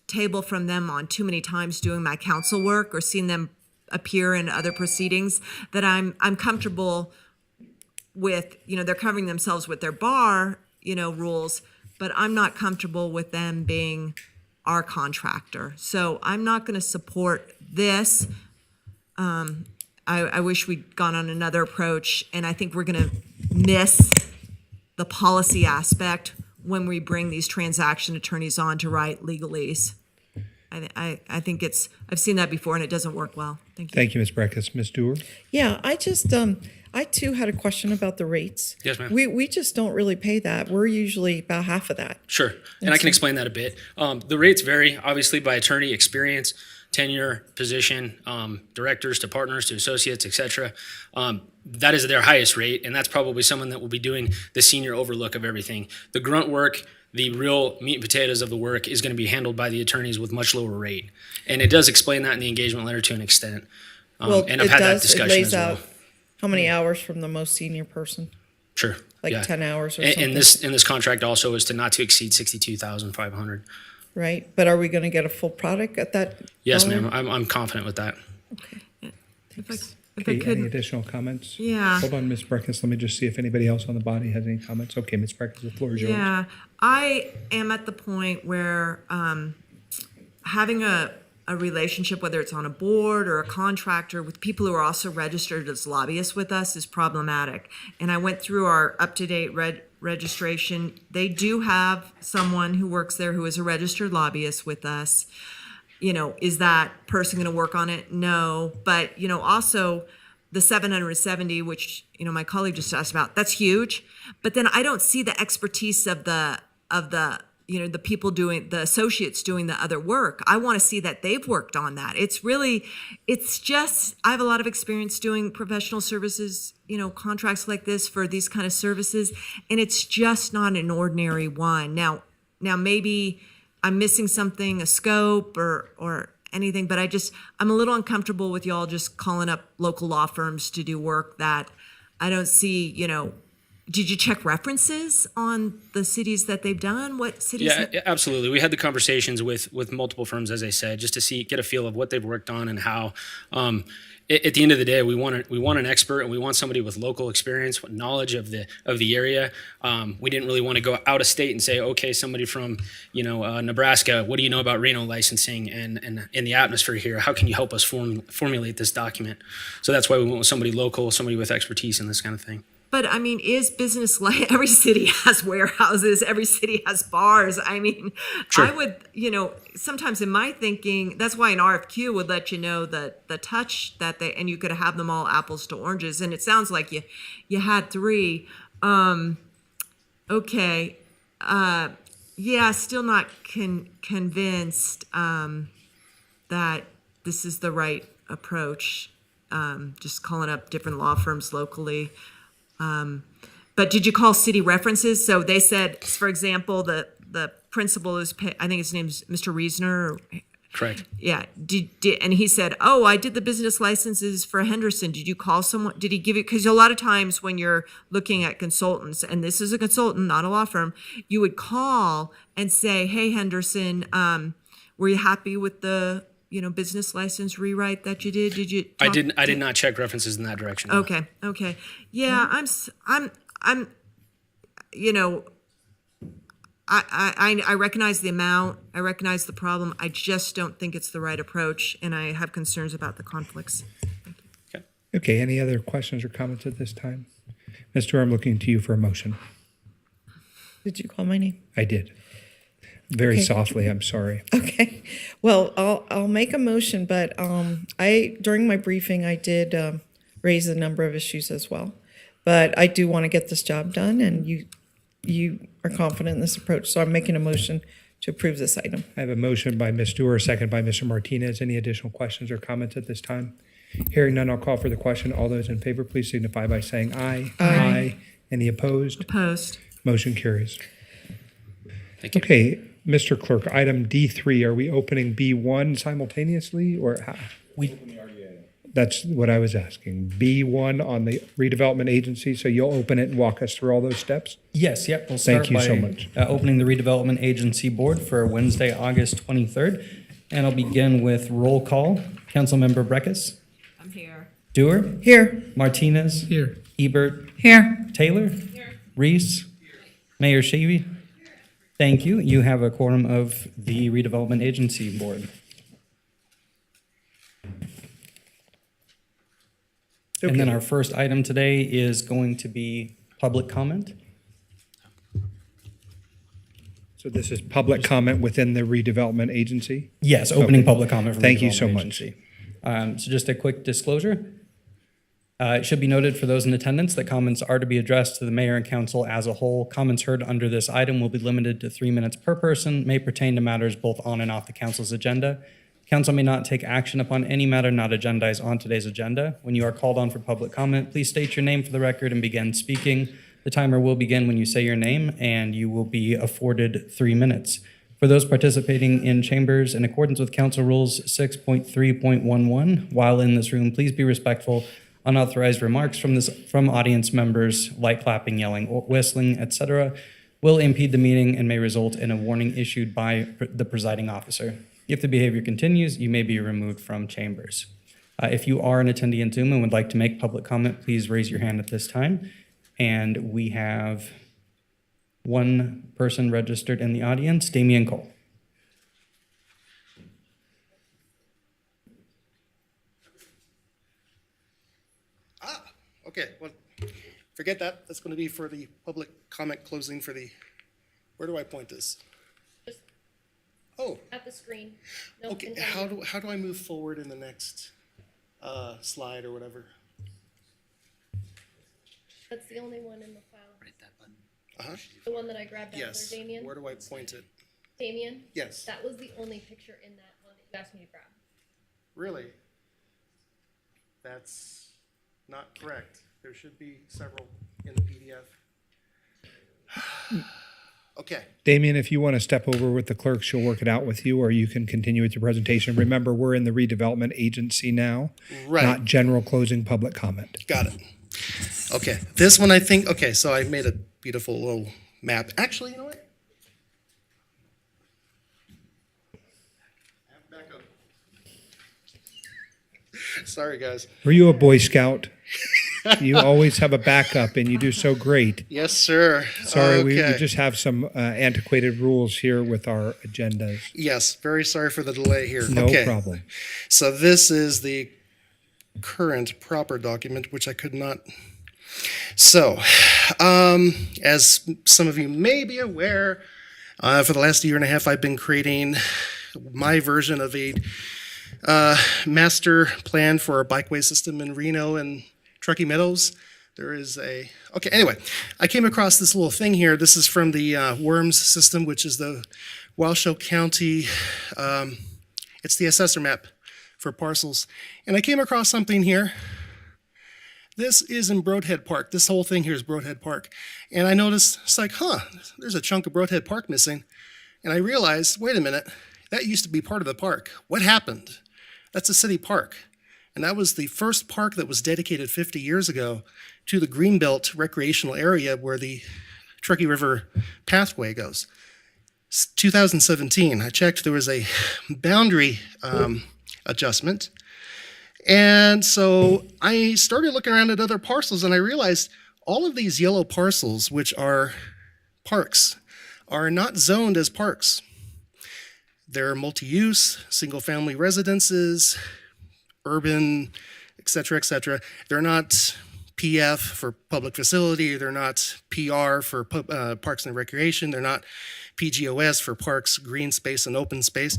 table from them on too many times doing my council work or seen them appear in other proceedings that I'm comfortable with. They're covering themselves with their bar, rules, but I'm not comfortable with them being our contractor. So I'm not going to support this. I wish we'd gone on another approach, and I think we're going to miss the policy aspect when we bring these transaction attorneys on to write legalese. I think I've seen that before, and it doesn't work well. Thank you. Thank you, Ms. Breckus. Ms. Dewar? Yeah, I too had a question about the rates. Yes, ma'am. We just don't really pay that. We're usually about half of that. Sure, and I can explain that a bit. The rates vary, obviously, by attorney experience, tenure, position, directors to partners to associates, etc. That is their highest rate, and that's probably someone that will be doing the senior overlook of everything. The grunt work, the real meat and potatoes of the work, is going to be handled by the attorneys with much lower rate. And it does explain that in the engagement letter to an extent. And I've had that discussion it lays as well. out how many hours from the most senior person, Sure. like yeah. 10 hours or And something. this contract also is to not to exceed 62,500. Right? But are we going to get a full product at that? Yes, dollar? ma'am. I'm confident with that. If I Okay, could, any additional comments? Yeah. Hold on, Ms. Breckus. Let me just see if anybody else on the body has any comments. Okay, Ms. Breckus, the floor is yours. Yeah, I am at the point where having a relationship, whether it's on a board or a contractor, with people who are also registered as lobbyists with us is problematic. And I went through our up-to-date registration. They do have someone who works there who is a registered lobbyist with us. Is that person going to work on it? No. But, also the 770, which, my colleague just asked about, that's huge. But then I don't see the expertise of the the people doing, the associates doing the other work. I want to see that they've worked on that. I have a lot of experience doing professional services, contracts like this for these kind of services, and it's just not an ordinary one. Now maybe I'm missing something, a scope or anything, but I'm a little uncomfortable with y'all just calling up local law firms to do work that I don't see, did you check references on the cities that they've done? What cities? Yeah, absolutely. We had the conversations with multiple firms, as I said, just to get a feel of what they've worked on and how. At the end of the day, we want an expert, and we want somebody with local experience, with knowledge of the area. We didn't really want to go out of state and say, okay, somebody from Nebraska, what do you know about Reno licensing and in the atmosphere here? How can you help us formulate this document? So that's why we went with somebody local, somebody with expertise in this kind of thing. But is business like every city has warehouses, every city has bars. Sure. I would, sometimes in my thinking, that's why an RFQ would let you know the touch that and you could have them all apples to oranges. And it sounds like you had three. Okay. Still not convinced that this is the right approach. Just calling up different law firms locally. But did you call city references? So they said, for example, the principal is, I think his name's Mr. Reisner. Correct. Yeah. And he said, oh, I did the business licenses for Henderson. Did you call someone? Did he give you? Because a lot of times when you're looking at consultants, and this is a consultant, not a law firm, you would call and say, hey, Henderson, were you happy with the business license rewrite that you did? Did you? I did not check references in that direction. No. Okay. Yeah, I'm. I recognize the amount. I recognize the problem. I just don't think it's the right approach, and I have concerns about the conflicts. Okay. Any other questions or comments at this time? Mr. I'm looking to you for a motion. Did you call my name? I did. Very softly, I'm sorry. Okay. Well, I'll make a motion, but during my briefing, I did raise a number of issues as well. But I do want to get this job done, and you are confident in this approach. So I'm making a motion to approve this item. I have a motion by Ms. Dewar, a second by Mr. Martinez. Any additional questions or comments at this time? Hearing none, I'll call for the question. All those in favor, please signify by saying aye. Aye. Any opposed? Opposed. Motion carries. Thank you. Okay, Mr. Clerk, item D3, are we opening B1 simultaneously or how? That's what I was asking. B1 on the redevelopment agency, so you'll open it and walk us through all those steps? Yes, yep. We'll Thank start you by so much. opening the redevelopment agency board for Wednesday, August 23rd. And I'll begin with roll call. Councilmember Breckus. I'm here. Dewar. Here. Martinez. Here. Ebert. Here. Taylor. Here. Reese. Mayor Shavy. Thank you. You have a quorum of the redevelopment agency board. And then our first item today is going to be public comment. So this is public comment within the redevelopment agency? Yes, opening Okay. public comment from the Thank you so redevelopment much. agency. So just a quick disclosure. It should be noted for those in attendance that comments are to be addressed to the mayor and council as a whole. Comments heard under this item will be limited to 3 minutes per person, may pertain to matters both on and off the council's agenda. Council may not take action upon any matter not agendized on today's agenda. When you are called on for public comment, please state your name for the record and begin speaking. The timer will begin when you say your name, and you will be afforded 3 minutes. For those participating in chambers, in accordance with Council Rules 6.3.11, while in this room, please be respectful. Unauthorized remarks from audience members, like clapping, yelling, or whistling, etc., will impede the meeting and may result in a warning issued by the presiding officer. If the behavior continues, you may be removed from chambers. If you are an attendee in Zoom and would like to make public comment, please raise your hand at this time. And we have one person registered in the audience, Damian Cole. Okay, well, forget that. That's going to be for the public comment closing for the, where do I point this? Oh, At the screen. No, okay, in front of you. how do I move forward in the next slide or whatever? That's the only one in the file. Uh-huh. The one that I grabbed out Yes, there, Damien. where do I point it? Damien? Yes. That was the only picture in that one that you asked me to grab. Really? That's not correct. There should be several in the PDF. Okay. Damien, if you want to step over with the clerk, she'll work it out with you, or you can continue with your presentation. Remember, we're in the redevelopment agency now, Right. not general closing public comment. Got it. Okay, this one I think, okay, so I made a beautiful little map. Actually, you know what? Back up. Sorry, guys. Were you a Boy Scout? You always have a backup, and you do so great. Yes, sir. Sorry, we Okay. just have some antiquated rules here with our agendas. Yes, very sorry for the delay here. No Okay. problem. So this is the current proper document, which I could not. So, as some of you may be aware, for the last year and a half, I've been creating my version of a master plan for a bikeway system in Reno and Truckee Meadows. There is a, okay, anyway, I came across this little thing here. This is from the WORMS system, which is the Washoe County, it's the assessor map for parcels. And I came across something here. This is in Broadhead Park. This whole thing here is Broadhead Park. And I noticed, it's like, there's a chunk of Broadhead Park missing. And I realized, wait a minute, that used to be part of the park. What happened? That's a city park. And that was the first park that was dedicated 50 years ago to the Greenbelt recreational area where the Truckee River Pathway goes. 2017, I checked, there was a boundary adjustment. And so I started looking around at other parcels and I realized all of these yellow parcels, which are parks, are not zoned as parks. They're multi-use, single-family residences, urban, et cetera, et cetera. They're not PF for public facility. They're not PR for parks and recreation. They're not PGOS for parks, green space, and open space.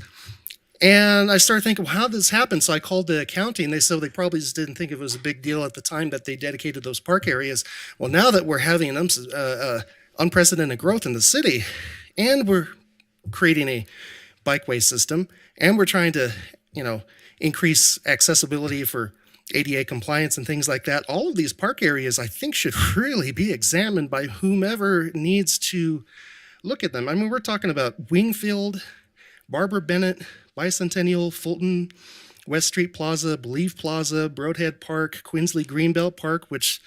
And I started thinking, well, how did this happen? So I called the county, and they said they probably just didn't think it was a big deal at the time that they dedicated those park areas. Well, now that we're having them unprecedented growth in the city, and we're creating a bikeway system, and we're trying to, increase accessibility for ADA compliance and things like that. All of these park areas, I think, should really be examined by whomever needs to look at them. I mean, we're talking about Wingfield, Barbara Bennett, Bicentennial, Fulton, West Street Plaza, Believe Plaza, Broadhead Park, Quinsley Greenbelt Park, which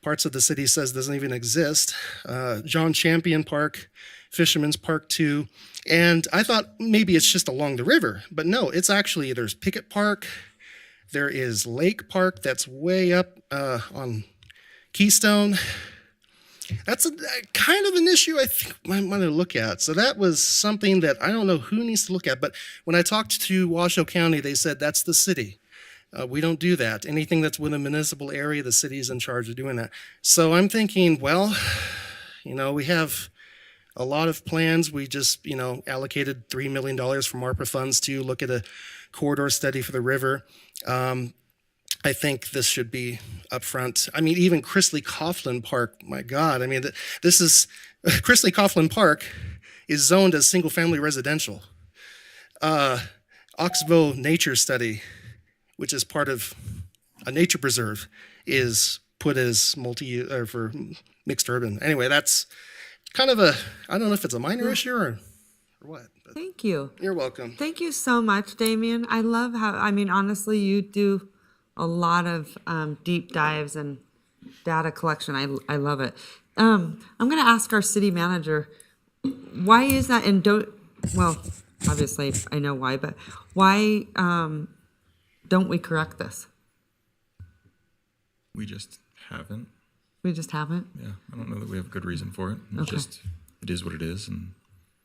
parts of the city says doesn't even exist, John Champion Park, Fisherman's Park 2. And I thought maybe it's just along the river, but no, it's actually, there's Pickett Park, there is Lake Park that's way up on Keystone. That's a kind of an issue I think I might want to look at. So that was something that I don't know who needs to look at, but when I talked to Washoe County, they said that's the city. We don't do that. Anything that's within a municipal area, the city is in charge of doing that. So I'm thinking, well, we have a lot of plans. We just, allocated $3 million from ARPA funds to look at a corridor study for the river. I think this should be upfront. I mean, even Chrisley Coughlin Park, my God, I mean, this is, Chrisley Coughlin Park is zoned as single-family residential. Oxbow Nature Study, which is part of a nature preserve, is put as for mixed urban. Anyway, that's kind of I don't know if it's a minor issue or what. But Thank you. you're welcome. Thank you so much, Damien. I love honestly, you do a lot of deep dives and data collection. I love it. I'm going to ask our city manager, why is that? And obviously I know why, but why don't we correct this? We just haven't. We just haven't? Yeah, I don't know that we have a good reason for it. Okay. It is what it is, and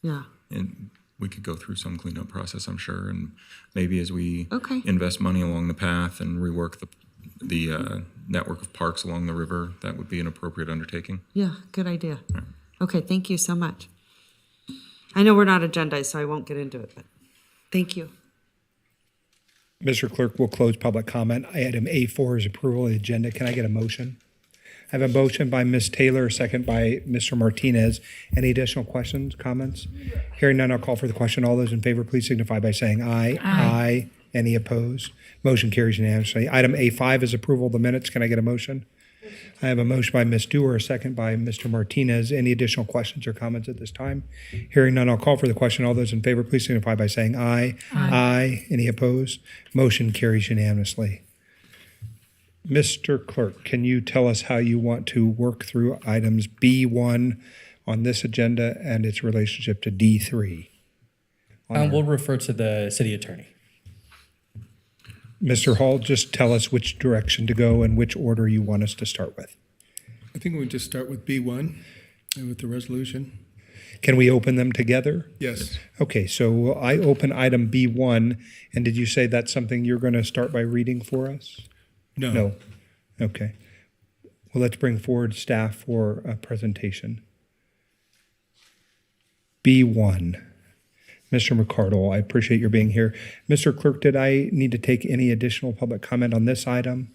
Yeah. and we could go through some cleanup process, I'm sure, and maybe as we Okay. invest money along the path and rework the network of parks along the river, that would be an appropriate undertaking. Yeah, good idea. Okay, thank you so much. I know we're not agendized, so I won't get into it, but thank you. Mr. Clerk, we'll close public comment. Item A4 is approval of the agenda. Can I get a motion? I have a motion by Ms. Taylor, a second by Mr. Martinez. Any additional questions, comments? Hearing none, I'll call for the question. All those in favor, please signify by saying aye. Aye. Any opposed? Motion carries unanimously. Item A5 is approval of the minutes. Can I get a motion? I have a motion by Ms. Dewar, a second by Mr. Martinez. Any additional questions or comments at this time? Hearing none, I'll call for the question. All those in favor, please signify by saying aye. Aye. Any opposed? Motion carries unanimously. Mr. Clerk, can you tell us how you want to work through items B1 on this agenda and its relationship to D3? We'll refer to the city attorney. Mr. Hall, just tell us which direction to go and which order you want us to start with. I think we'll just start with B1 and with the resolution. Can we open them together? Yes. Okay, so I open item B1, and did you say that's something you're going to start by reading for us? No. Okay. Well, let's bring forward staff for a presentation. B1. Mr. McCardle, I appreciate your being here. Mr. Clerk, did I need to take any additional public comment on this item?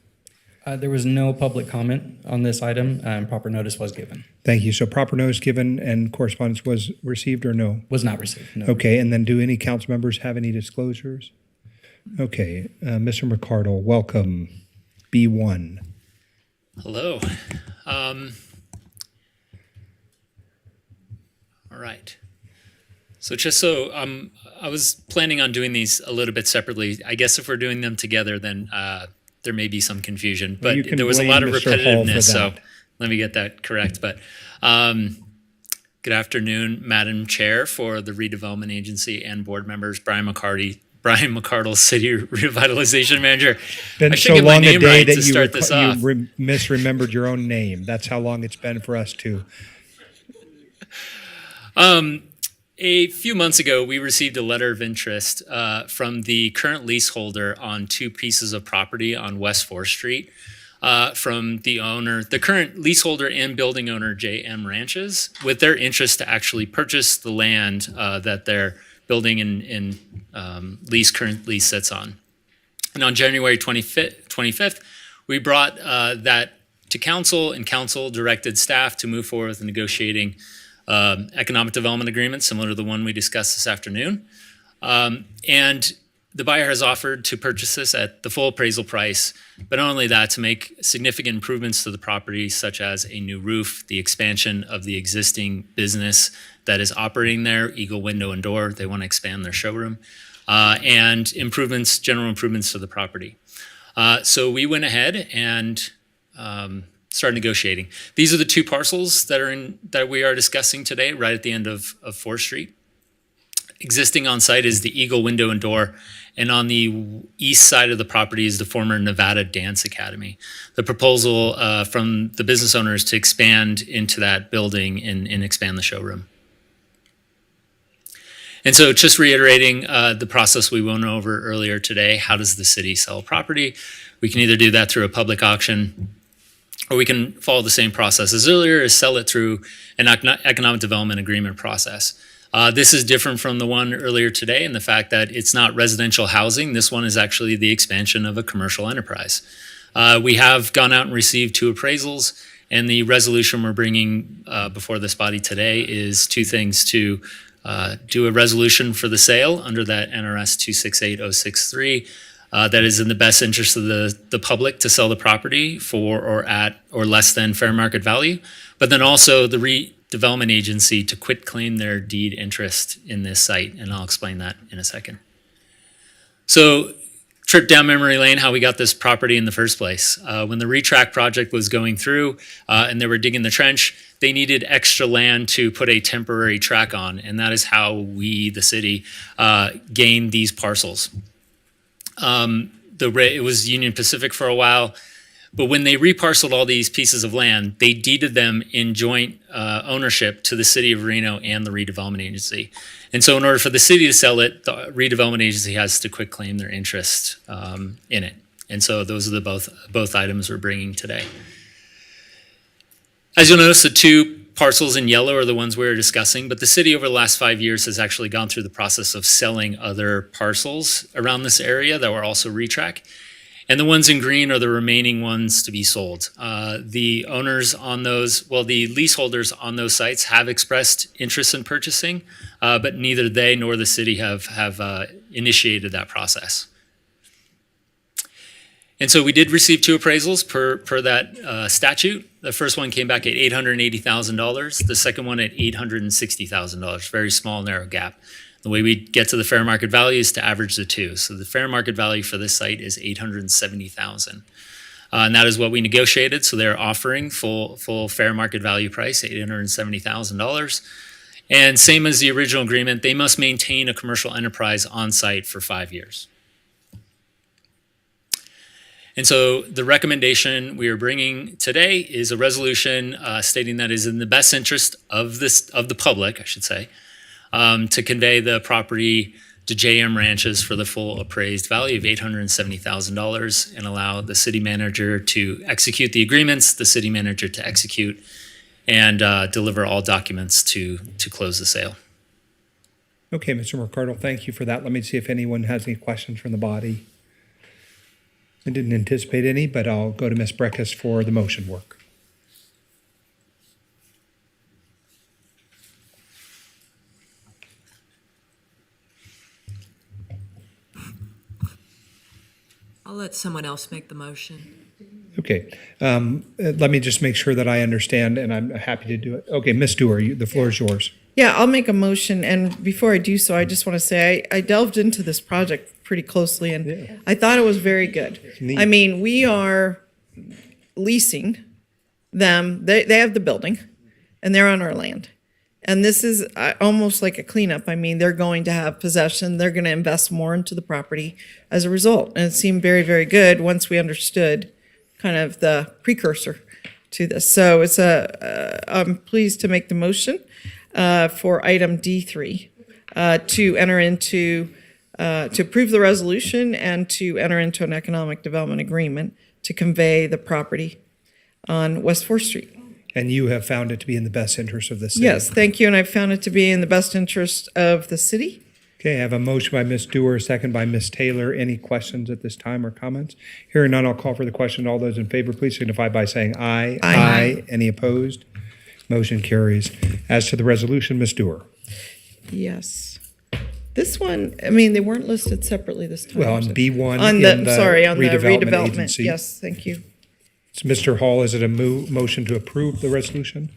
There was no public comment on this item, and proper notice was given. Thank you. So proper notice given and correspondence was received or no? Was not received, no. Okay, and then do any council members have any disclosures? Okay, Mr. McCardle, welcome. B1. Hello. All right. So I was planning on doing these a little bit separately. I guess if we're doing them together, then there may be some confusion. But You can there was a blame lot of Mr. Hall for repetitiveness, so that. let me get that correct. But good afternoon, Madam Chair for the Redevelopment Agency and board members, Brian McCardle, City Revitalization Manager. Been I should so get my long a name day right that to start this off. you misremembered your own name. That's how long it's been for us too. A few months ago, we received a letter of interest from the current leaseholder on two pieces of property on West 4th Street from the current leaseholder and building owner, J.M. Ranches, with their interest to actually purchase the land that their building and current lease sits on. And on January 25th, we brought that to council, and council directed staff to move forward with negotiating economic development agreement similar to the one we discussed this afternoon. And the buyer has offered to purchase this at the full appraisal price, but not only that, to make significant improvements to the property, such as a new roof, the expansion of the existing business that is operating there, Eagle Window and Door. They want to expand their showroom, and improvements, general improvements to the property. So we went ahead and started negotiating. These are the two parcels that we are discussing today, right at the end of 4th Street. Existing on site is the Eagle Window and Door, and on the east side of the property is the former Nevada Dance Academy. The proposal from the business owner is to expand into that building and expand the showroom. And so just reiterating the process we went over earlier today, how does the city sell property? We can either do that through a public auction, or we can follow the same process as earlier, is sell it through an economic development agreement process. This is different from the one earlier today in the fact that it's not residential housing. This one is actually the expansion of a commercial enterprise. We have gone out and received 2 appraisals, and the resolution we're bringing before this body today is 2 things: to do a resolution for the sale under that NRS 268063 that is in the best interest of the public to sell the property for or at or less than fair market value, but then also the Redevelopment Agency to quit claim their deed interest in this site, and I'll explain that in a second. So, trip down memory lane, how we got this property in the first place. When the retract project was going through and they were digging the trench, they needed extra land to put a temporary track on, and that is how we, the city, gained these parcels. It was Union Pacific for a while, but when they reparceled all these pieces of land, they deeded them in joint ownership to the city of Reno and the Redevelopment Agency. And so in order for the city to sell it, the Redevelopment Agency has to quit claim their interest in it. And so those are the both items we're bringing today. As you'll notice, the 2 parcels in yellow are the ones we were discussing, but the city over the last 5 years has actually gone through the process of selling other parcels around this area that were also retract. And the ones in green are the remaining ones to be sold. The owners on those, the leaseholders on those sites have expressed interest in purchasing, but neither they nor the city have initiated that process. And so we did receive 2 appraisals per that statute. The first one came back at $880,000. The second one at $860,000. Very small, narrow gap. The way we get to the fair market value is to average the 2. So the fair market value for this site is $870,000. And that is what we negotiated. So they're offering full fair market value price, $870,000. And same as the original agreement, they must maintain a commercial enterprise on site for 5 years. And so the recommendation we are bringing today is a resolution stating that it is in the best interest of the public, I should say, to convey the property to JM Ranches for the full appraised value of $870,000 and allow the city manager to execute the agreements, the city manager to execute and deliver all documents to close the sale. Okay, Mr. Mercado, thank you for that. Let me see if anyone has any questions from the body. I didn't anticipate any, but I'll go to Ms. Breckus for the motion work. I'll let someone else make the motion. Okay, let me just make sure that I understand, and I'm happy to do it. Okay, Ms. Dewar, the floor is yours. Yeah, I'll make a motion, and before I do so, I just want to say I delved into this project pretty closely, and I thought it was very good. Neat. I mean, we are leasing them, they have the building, and they're on our land. And this is almost like a cleanup. I mean, they're going to have possession, they're going to invest more into the property as a result. And it seemed very, very good once we understood kind of the precursor to this. So it's I'm pleased to make the motion for item D3 to enter into, to approve the resolution and to enter into an economic development agreement to convey the property on West 4th Street. And you have found it to be in the best interest of the city. Yes, thank you. And I've found it to be in the best interest of the city Okay, I have a motion by Ms. Dewar, a second by Ms. Taylor. Any questions at this time or comments? Hearing none, I'll call for the question. All those in favor, please signify by saying aye. Aye. Any opposed? Motion carries. As to the resolution, Ms. Dewar. Yes. This one, I mean, they weren't listed separately this time. Well, on was it? B1 On in the sorry, on the redevelopment redevelopment. agency. Yes, thank you. So, Mr. Hall, is it a motion to approve the resolution?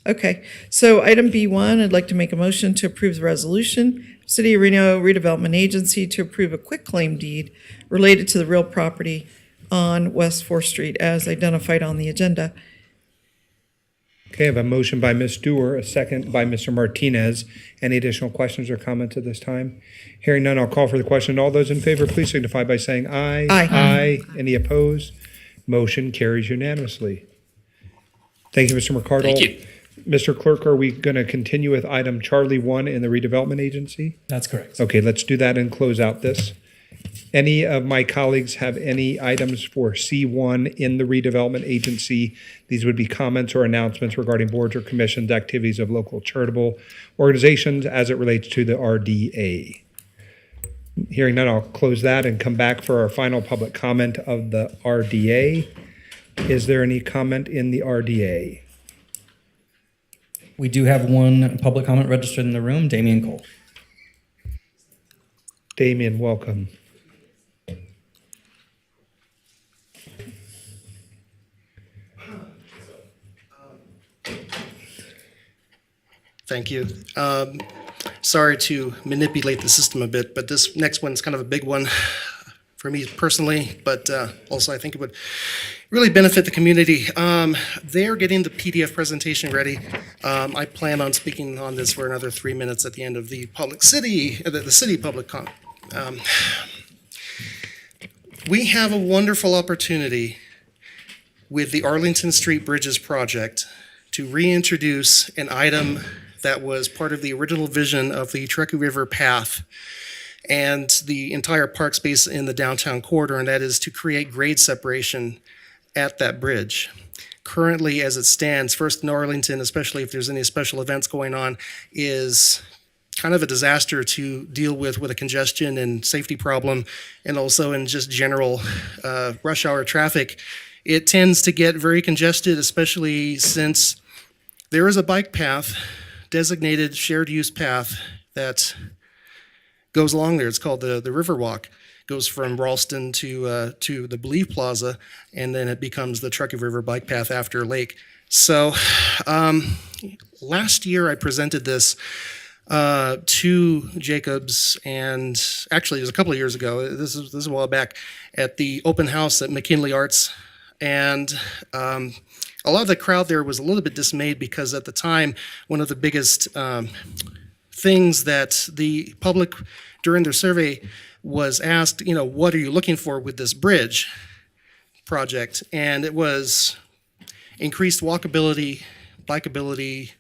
Okay, so item B1, I'd like to make a motion to approve the resolution. City of Reno Redevelopment Agency to approve a quitclaim deed related to the real property on West 4th Street as identified on the agenda. Okay, I have a motion by Ms. Dewar, a second by Mr. Martinez. Any additional questions or comments at this time? Hearing none, I'll call for the question. All those in favor, please signify by saying aye. Aye. Any opposed? Motion carries unanimously. Thank you, Mr. McCardle. Thank you. Mr. Clerk, are we going to continue with item Charlie 1 in the redevelopment agency? That's correct. Okay, let's do that and close out this. Any of my colleagues have any items for C1 in the redevelopment agency? These would be comments or announcements regarding boards or commissions, activities of local charitable organizations as it relates to the RDA. Hearing none, I'll close that and come back for our final public comment of the RDA. Is there any comment in the RDA? We do have one public comment registered in the room, Damian Cole. Damian, welcome. Thank you. Sorry to manipulate the system a bit, but this next one's kind of a big one for me personally, but also I think it would really benefit the community. They're getting the PDF presentation ready. I plan on speaking on this for another 3 minutes at the end of the city public comment. We have a wonderful opportunity with the Arlington Street Bridges project to reintroduce an item that was part of the original vision of the Truckee River Path and the entire park space in the downtown corridor, and that is to create grade separation at that bridge. Currently, as it stands, First in Arlington, especially if there's any special events going on, is kind of a disaster to deal with a congestion and safety problem, and also in just general rush hour traffic. It tends to get very congested, especially since there is a bike path, designated shared use path that goes along there. It's called the River Walk. Goes from Ralston to the Believe Plaza, and then it becomes the Truckee River Bike Path after Lake. So last year I presented this to Jacobs, and actually it was a couple of years ago. This is a while back at the open house at McKinley Arts, and a lot of the crowd there was a little bit dismayed because at the time one of the biggest things that the public during their survey was asked, what are you looking for with this bridge project? And it was increased walkability, bikeability,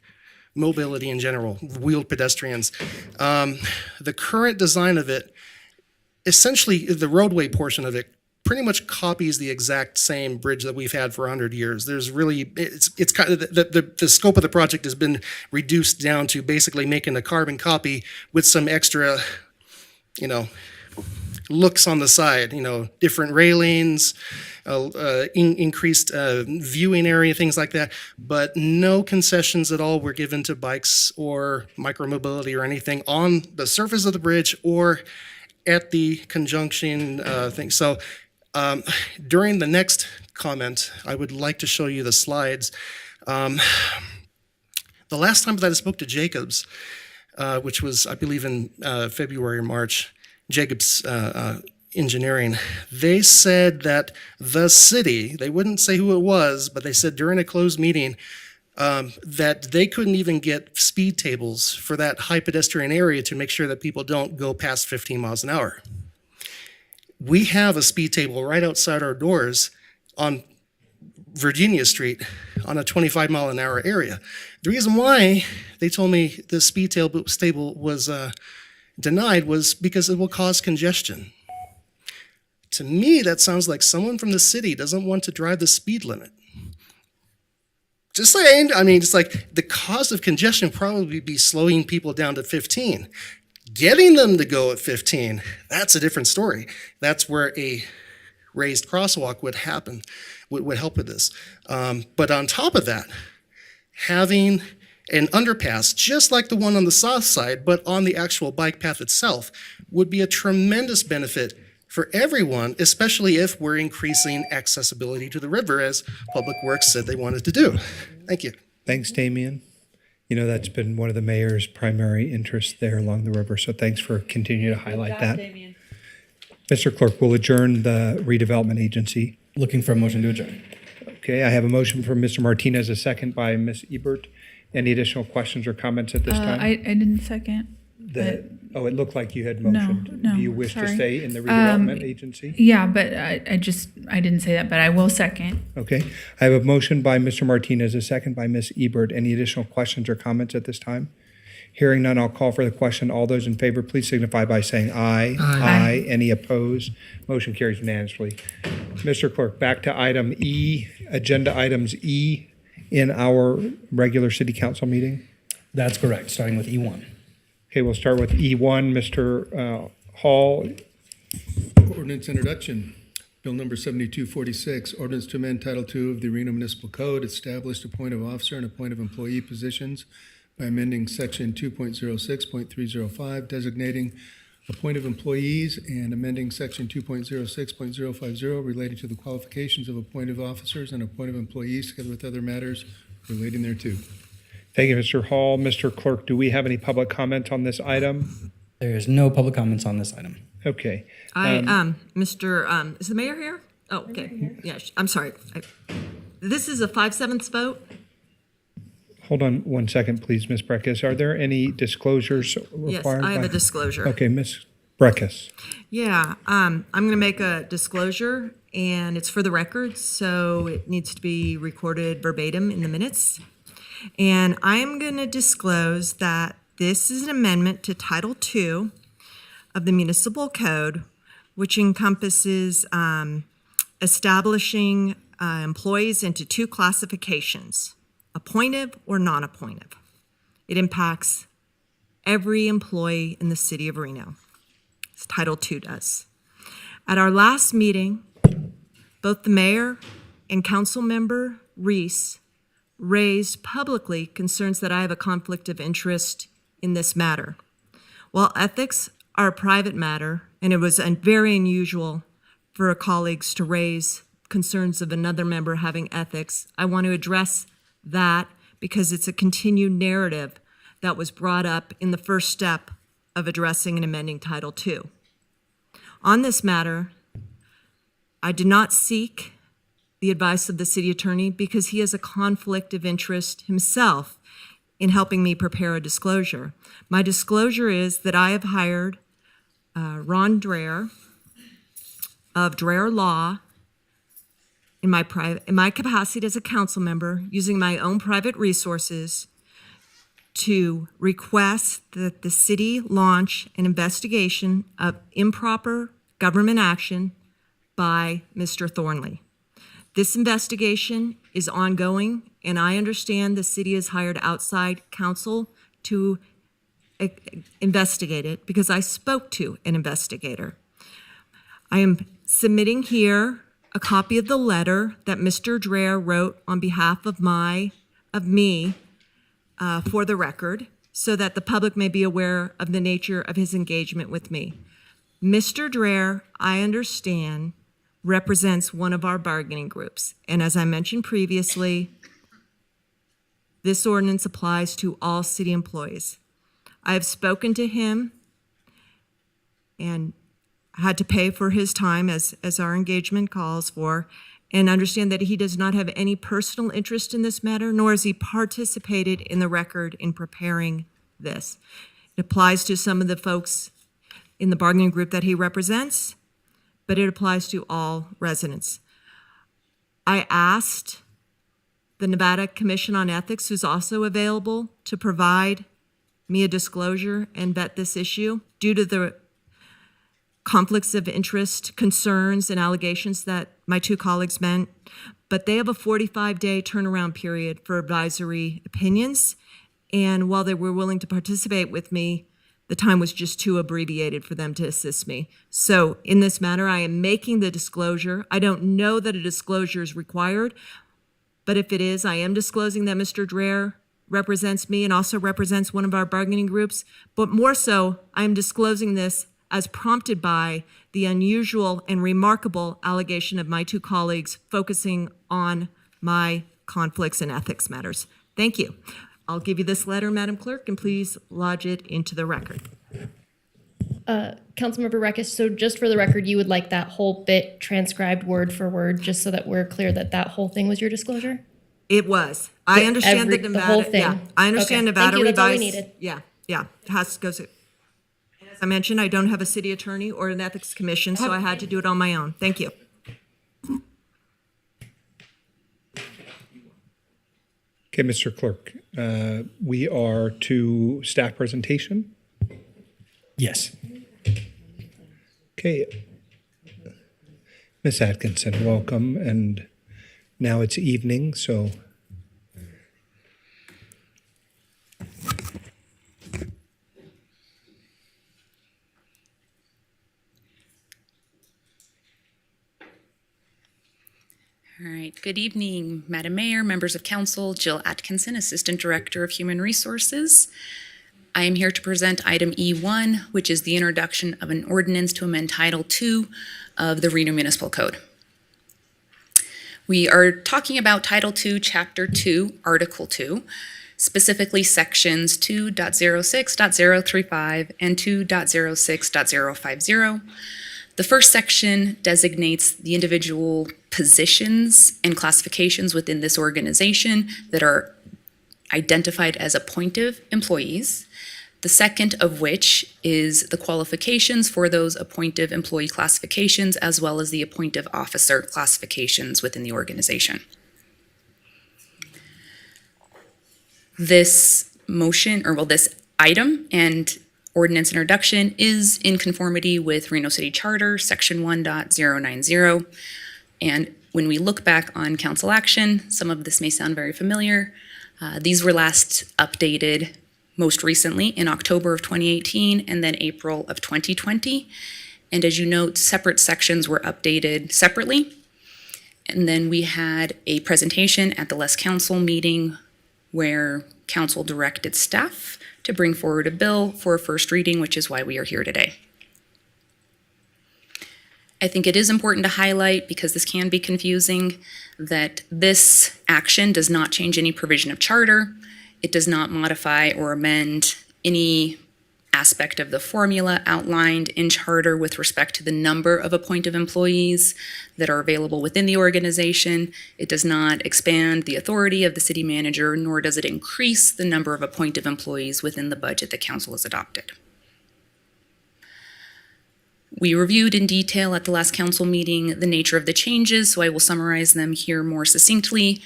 mobility in general, wheeled pedestrians. The current design of it, essentially the roadway portion of it, pretty much copies the exact same bridge that we've had for 100 years. There's really, it's kind of, the scope of the project has been reduced down to basically making a carbon copy with some extra, looks on the side, different railings, increased viewing area, things like that, but no concessions at all were given to bikes or micromobility or anything on the surface of the bridge or at the conjunction thing. So during the next comment, I would like to show you the slides. The last time that I spoke to Jacobs, which was, I believe, in February or March, Jacobs Engineering, they said that the city, they wouldn't say who it was, but they said during a closed meeting that they couldn't even get speed tables for that high pedestrian area to make sure that people don't go past 15 miles an hour. We have a speed table right outside our doors on Virginia Street on a 25 mile an hour area. The reason why they told me the speed table was denied was because it will cause congestion. To me, that sounds like someone from the city doesn't want to drive the speed limit. Just saying, it's like the cause of congestion probably be slowing people down to 15. Getting them to go at 15, that's a different story. That's where a raised crosswalk would happen, would help with this. But on top of that, having an underpass, just like the one on the south side, but on the actual bike path itself, would be a tremendous benefit for everyone, especially if we're increasing accessibility to the river, as Public Works said they wanted to do. Thank you. Thanks, Damien. You know, that's been one of the mayor's primary interests there along the river, so thanks for continuing to highlight that. Mr. Clerk, we'll adjourn the redevelopment agency. Looking for a motion to adjourn. Okay, I have a motion from Mr. Martinez, a second by Ms. Ebert. Any additional questions or comments at this time? I didn't second. Oh, it looked like you had motioned. No, Do you wish to sorry. stay in the redevelopment agency? Yeah, but I didn't say that, but I will second. Okay, I have a motion by Mr. Martinez, a second by Ms. Ebert. Any additional questions or comments at this time? Hearing none, I'll call for the question. All those in favor, please signify by saying aye. Aye. Any opposed? Motion carries unanimously. Mr. Clerk, back to item E, agenda items E in our regular city council meeting. That's correct, starting with E1. Okay, we'll start with E1. Mr. Hall. Ordinance introduction. Bill number 7246, ordinance to amend Title II of the Reno Municipal Code, establish a point of officer and a point of employee positions by amending section 2.06.305, designating a point of employees, and amending section 2.06.050 relating to the qualifications of a point of officers and a point of employees, together with other matters relating thereto. Thank you, Mr. Hall. Mr. Clerk, do we have any public comment on this item? There is no public comments on this item. Okay. Mr. Is the mayor here? Oh, okay. Yeah, I'm sorry. This is a 5/7 vote? Hold on one second, please, Ms. Breckus. Are there any disclosures required? Yes, I have by- a disclosure. Okay, Ms. Breckus. Yeah, I'm going to make a disclosure, and it's for the record, so it needs to be recorded verbatim in the minutes. And I am going to disclose that this is an amendment to Title II of the Municipal Code, which encompasses establishing employees into two classifications: appointive or non-appointive. It impacts every employee in the city of Reno. As Title II does. At our last meeting, both the mayor and council member Reese raised publicly concerns that I have a conflict of interest in this matter. While ethics are a private matter, and it was very unusual for colleagues to raise concerns of another member having ethics, I want to address that because it's a continued narrative that was brought up in the first step of addressing and amending Title II. On this matter, I did not seek the advice of the city attorney because he has a conflict of interest himself in helping me prepare a disclosure. My disclosure is that I have hired Ron Dreher of Dreher Law in my capacity as a council member, using my own private resources, to request that the city launch an investigation of improper government action by Mr. Thornley. This investigation is ongoing, and I understand the city has hired outside counsel to investigate it because I spoke to an investigator. I am submitting here a copy of the letter that Mr. Dreher wrote on behalf of me for the record, so that the public may be aware of the nature of his engagement with me. Mr. Dreher, I understand, represents one of our bargaining groups. And as I mentioned previously, this ordinance applies to all city employees. I have spoken to him and had to pay for his time as our engagement calls for, and understand that he does not have any personal interest in this matter, nor has he participated in the record in preparing this. It applies to some of the folks in the bargaining group that he represents, but it applies to all residents. I asked the Nevada Commission on Ethics, who's also available, to provide me a disclosure and vet this issue due to the conflicts of interest, concerns, and allegations that my two colleagues meant, but they have a 45-day turnaround period for advisory opinions, and while they were willing to participate with me, The time was just too abbreviated for them to assist me. So in this matter, I am making the disclosure. I don't know that a disclosure is required, but if it is, I am disclosing that Mr. Dreher represents me and also represents one of our bargaining groups. But more so, I am disclosing this as prompted by the unusual and remarkable allegation of my two colleagues focusing on my conflicts and ethics matters. Thank you. I'll give you this letter, Madam Clerk, and please lodge it into the record. Councilmember Reckes, so just for the record, you would like that whole bit transcribed word for word, just so that we're clear that that whole thing was your disclosure? It was. I understand that Nevada. The whole thing. Yeah, I understand Okay, Nevada thank you, that's all we revised. needed. Yeah. It has to go. As I mentioned, I don't have a city attorney or an ethics commission, so I had to do it on my own. Thank you. Okay, Mr. Clerk, we are to staff presentation. Yes. Okay. Ms. Atkinson, welcome. And now it's evening, so. All right. Good evening, Madam Mayor, members of council. Jill Atkinson, Assistant Director of Human Resources. I am here to present item E1, which is the introduction of an ordinance to amend Title II of the Reno Municipal Code. We are talking about Title II, Chapter 2, Article 2, specifically sections 2.06.035 and 2.06.050. The first section designates the individual positions and classifications within this organization that are identified as appointive employees. The second of which is the qualifications for those appointive employee classifications, as well as the appointive officer classifications within the organization. This this item and ordinance introduction is in conformity with Reno City Charter, Section 1.090. And when we look back on council action, some of this may sound very familiar. These were last updated most recently in October of 2018 and then April of 2020. And as you note, separate sections were updated separately. And then we had a presentation at the Les Council meeting where council directed staff to bring forward a bill for a first reading, which is why we are here today. I think it is important to highlight, because this can be confusing, that this action does not change any provision of charter. It does not modify or amend any aspect of the formula outlined in charter with respect to the number of appointive employees that are available within the organization. It does not expand the authority of the city manager, nor does it increase the number of appointive employees within the budget that council has adopted. We reviewed in detail at the last council meeting the nature of the changes, so I will summarize them here more succinctly.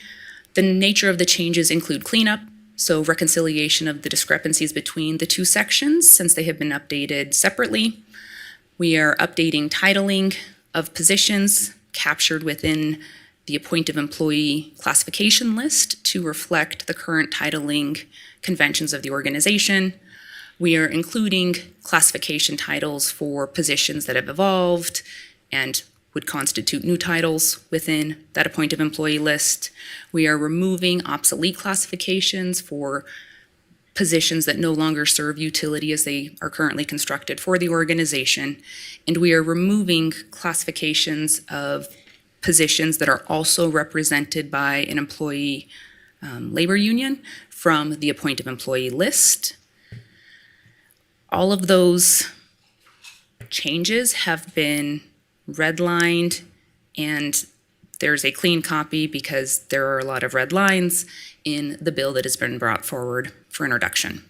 The nature of the changes include cleanup, so reconciliation of the discrepancies between the two sections since they have been updated separately. We are updating titling of positions captured within the appointive employee classification list to reflect the current titling conventions of the organization. We are including classification titles for positions that have evolved and would constitute new titles within that appointive employee list. We are removing obsolete classifications for positions that no longer serve utility as they are currently constructed for the organization. And we are removing classifications of positions that are also represented by an employee labor union from the appointive employee list. All of those changes have been redlined, and there's a clean copy because there are a lot of red lines in the bill that has been brought forward for introduction.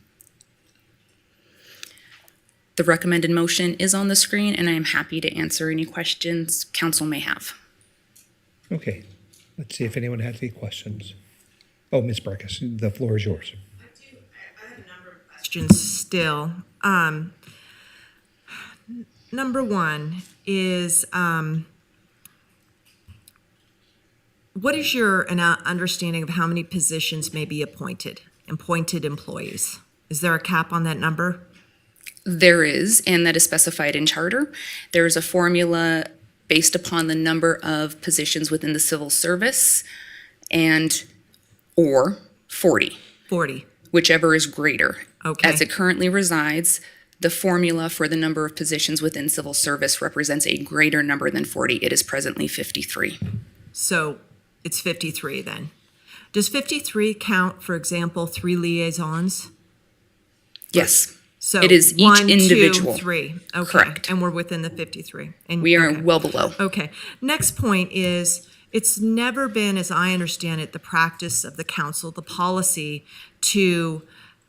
The recommended motion is on the screen, and I am happy to answer any questions council may have. Okay, let's see if anyone has any questions. Oh, Ms. Breckes, the floor is yours. I have a number of questions still. Number one is, what is your understanding of how many positions may be appointed employees? Is there a cap on that number? There is, and that is specified in charter. There is a formula based upon the number of positions within the civil service or 40. 40. Whichever is greater. Okay. As it currently resides, the formula for the number of positions within civil service represents a greater number than 40. It is presently 53. So it's 53 then. Does 53 count, for example, 3 liaisons? Yes. So it is each 1, 2, individual. 3. Okay. Correct. And we're within the 53. And We are okay. well below. Okay. Next point is, it's never been, as I understand it, the practice of the council, the policy, to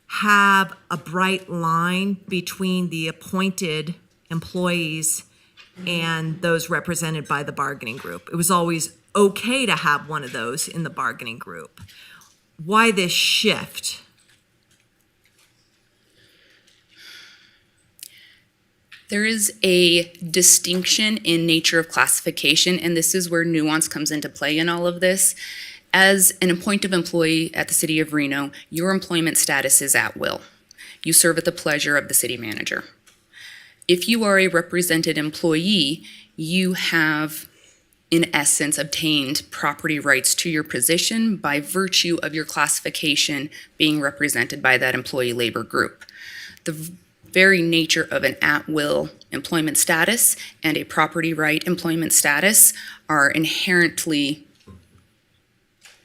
have a bright line between the appointed employees and those represented by the bargaining group. It was always okay to have one of those in the bargaining group. Why this shift? There is a distinction in nature of classification, and this is where nuance comes into play in all of this. As an appointed employee at the City of Reno, your employment status is at will. You serve at the pleasure of the city manager. If you are a represented employee, you have, in essence, obtained property rights to your position by virtue of your classification being represented by that employee labor group. The very nature of an at-will employment status and a property right employment status are inherently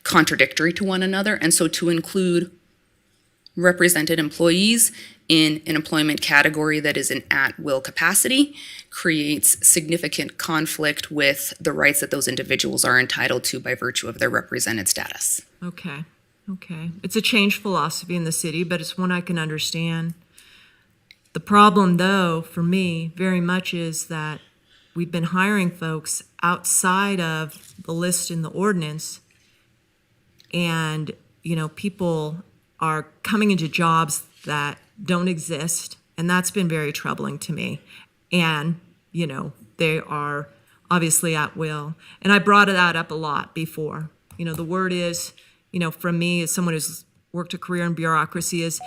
contradictory to one another, and so to include represented employees in an employment category that is an at-will capacity creates significant conflict with the rights that those individuals are entitled to by virtue of their represented status. Okay. It's a changed philosophy in the city, but it's one I can understand. The problem, though, for me, very much is that we've been hiring folks outside of the list in the ordinance, and, people are coming into jobs that don't exist, and that's been very troubling to me. And, they are obviously at will. And I brought that up a lot before. The word is, from me as someone who's worked a career in bureaucracy is,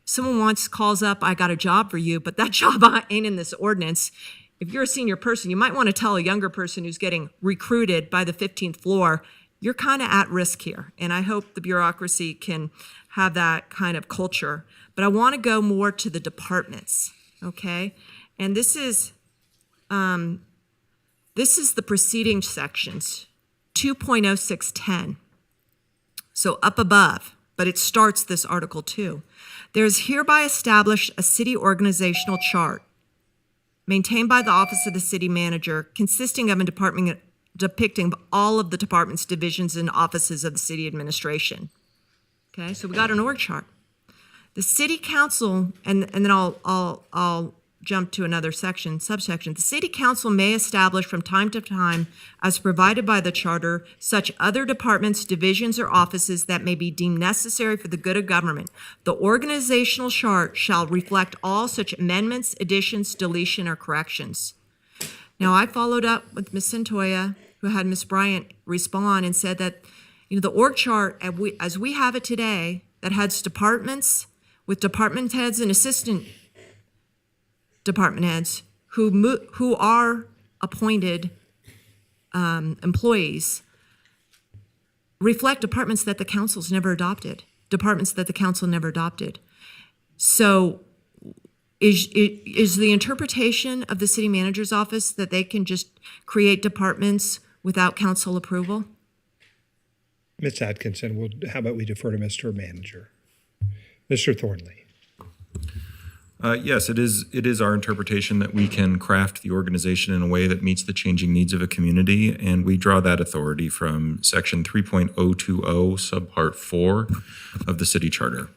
someone calls up, I got a job for you, but that job ain't in this ordinance. If you're a senior person, you might want to tell a younger person who's getting recruited by the 15th floor, you're kind of at risk here. And I hope the bureaucracy can have that kind of culture. But I want to go more to the departments, okay? And this is the preceding sections, 2.0610. So up above, but it starts this Article 2. There is hereby established a city organizational chart maintained by the Office of the City Manager, consisting of a department depicting all of the departments, divisions, and offices of the city administration. Okay, so we got an org chart. The City Council, and then I'll jump to another subsection. The City Council may establish from time to time, as provided by the charter, such other departments, divisions, or offices that may be deemed necessary for the good of government. The organizational chart shall reflect all such amendments, additions, deletion, or corrections. Now, I followed up with Ms. Santoya, who had Ms. Bryant respond and said that, the org chart, as we have it today, that has departments with department heads and assistant department heads who are appointed employees, reflect departments that the council's never adopted, departments that the council never adopted. So is the interpretation of the city manager's office that they can just create departments without council approval? Ms. Atkinson, how about we defer to Mr. Manager? Mr. Thornley. Yes, it is our interpretation that we can craft the organization in a way that meets the changing needs of a community, and we draw that authority from Section 3.020, Subpart 4 of the City Charter.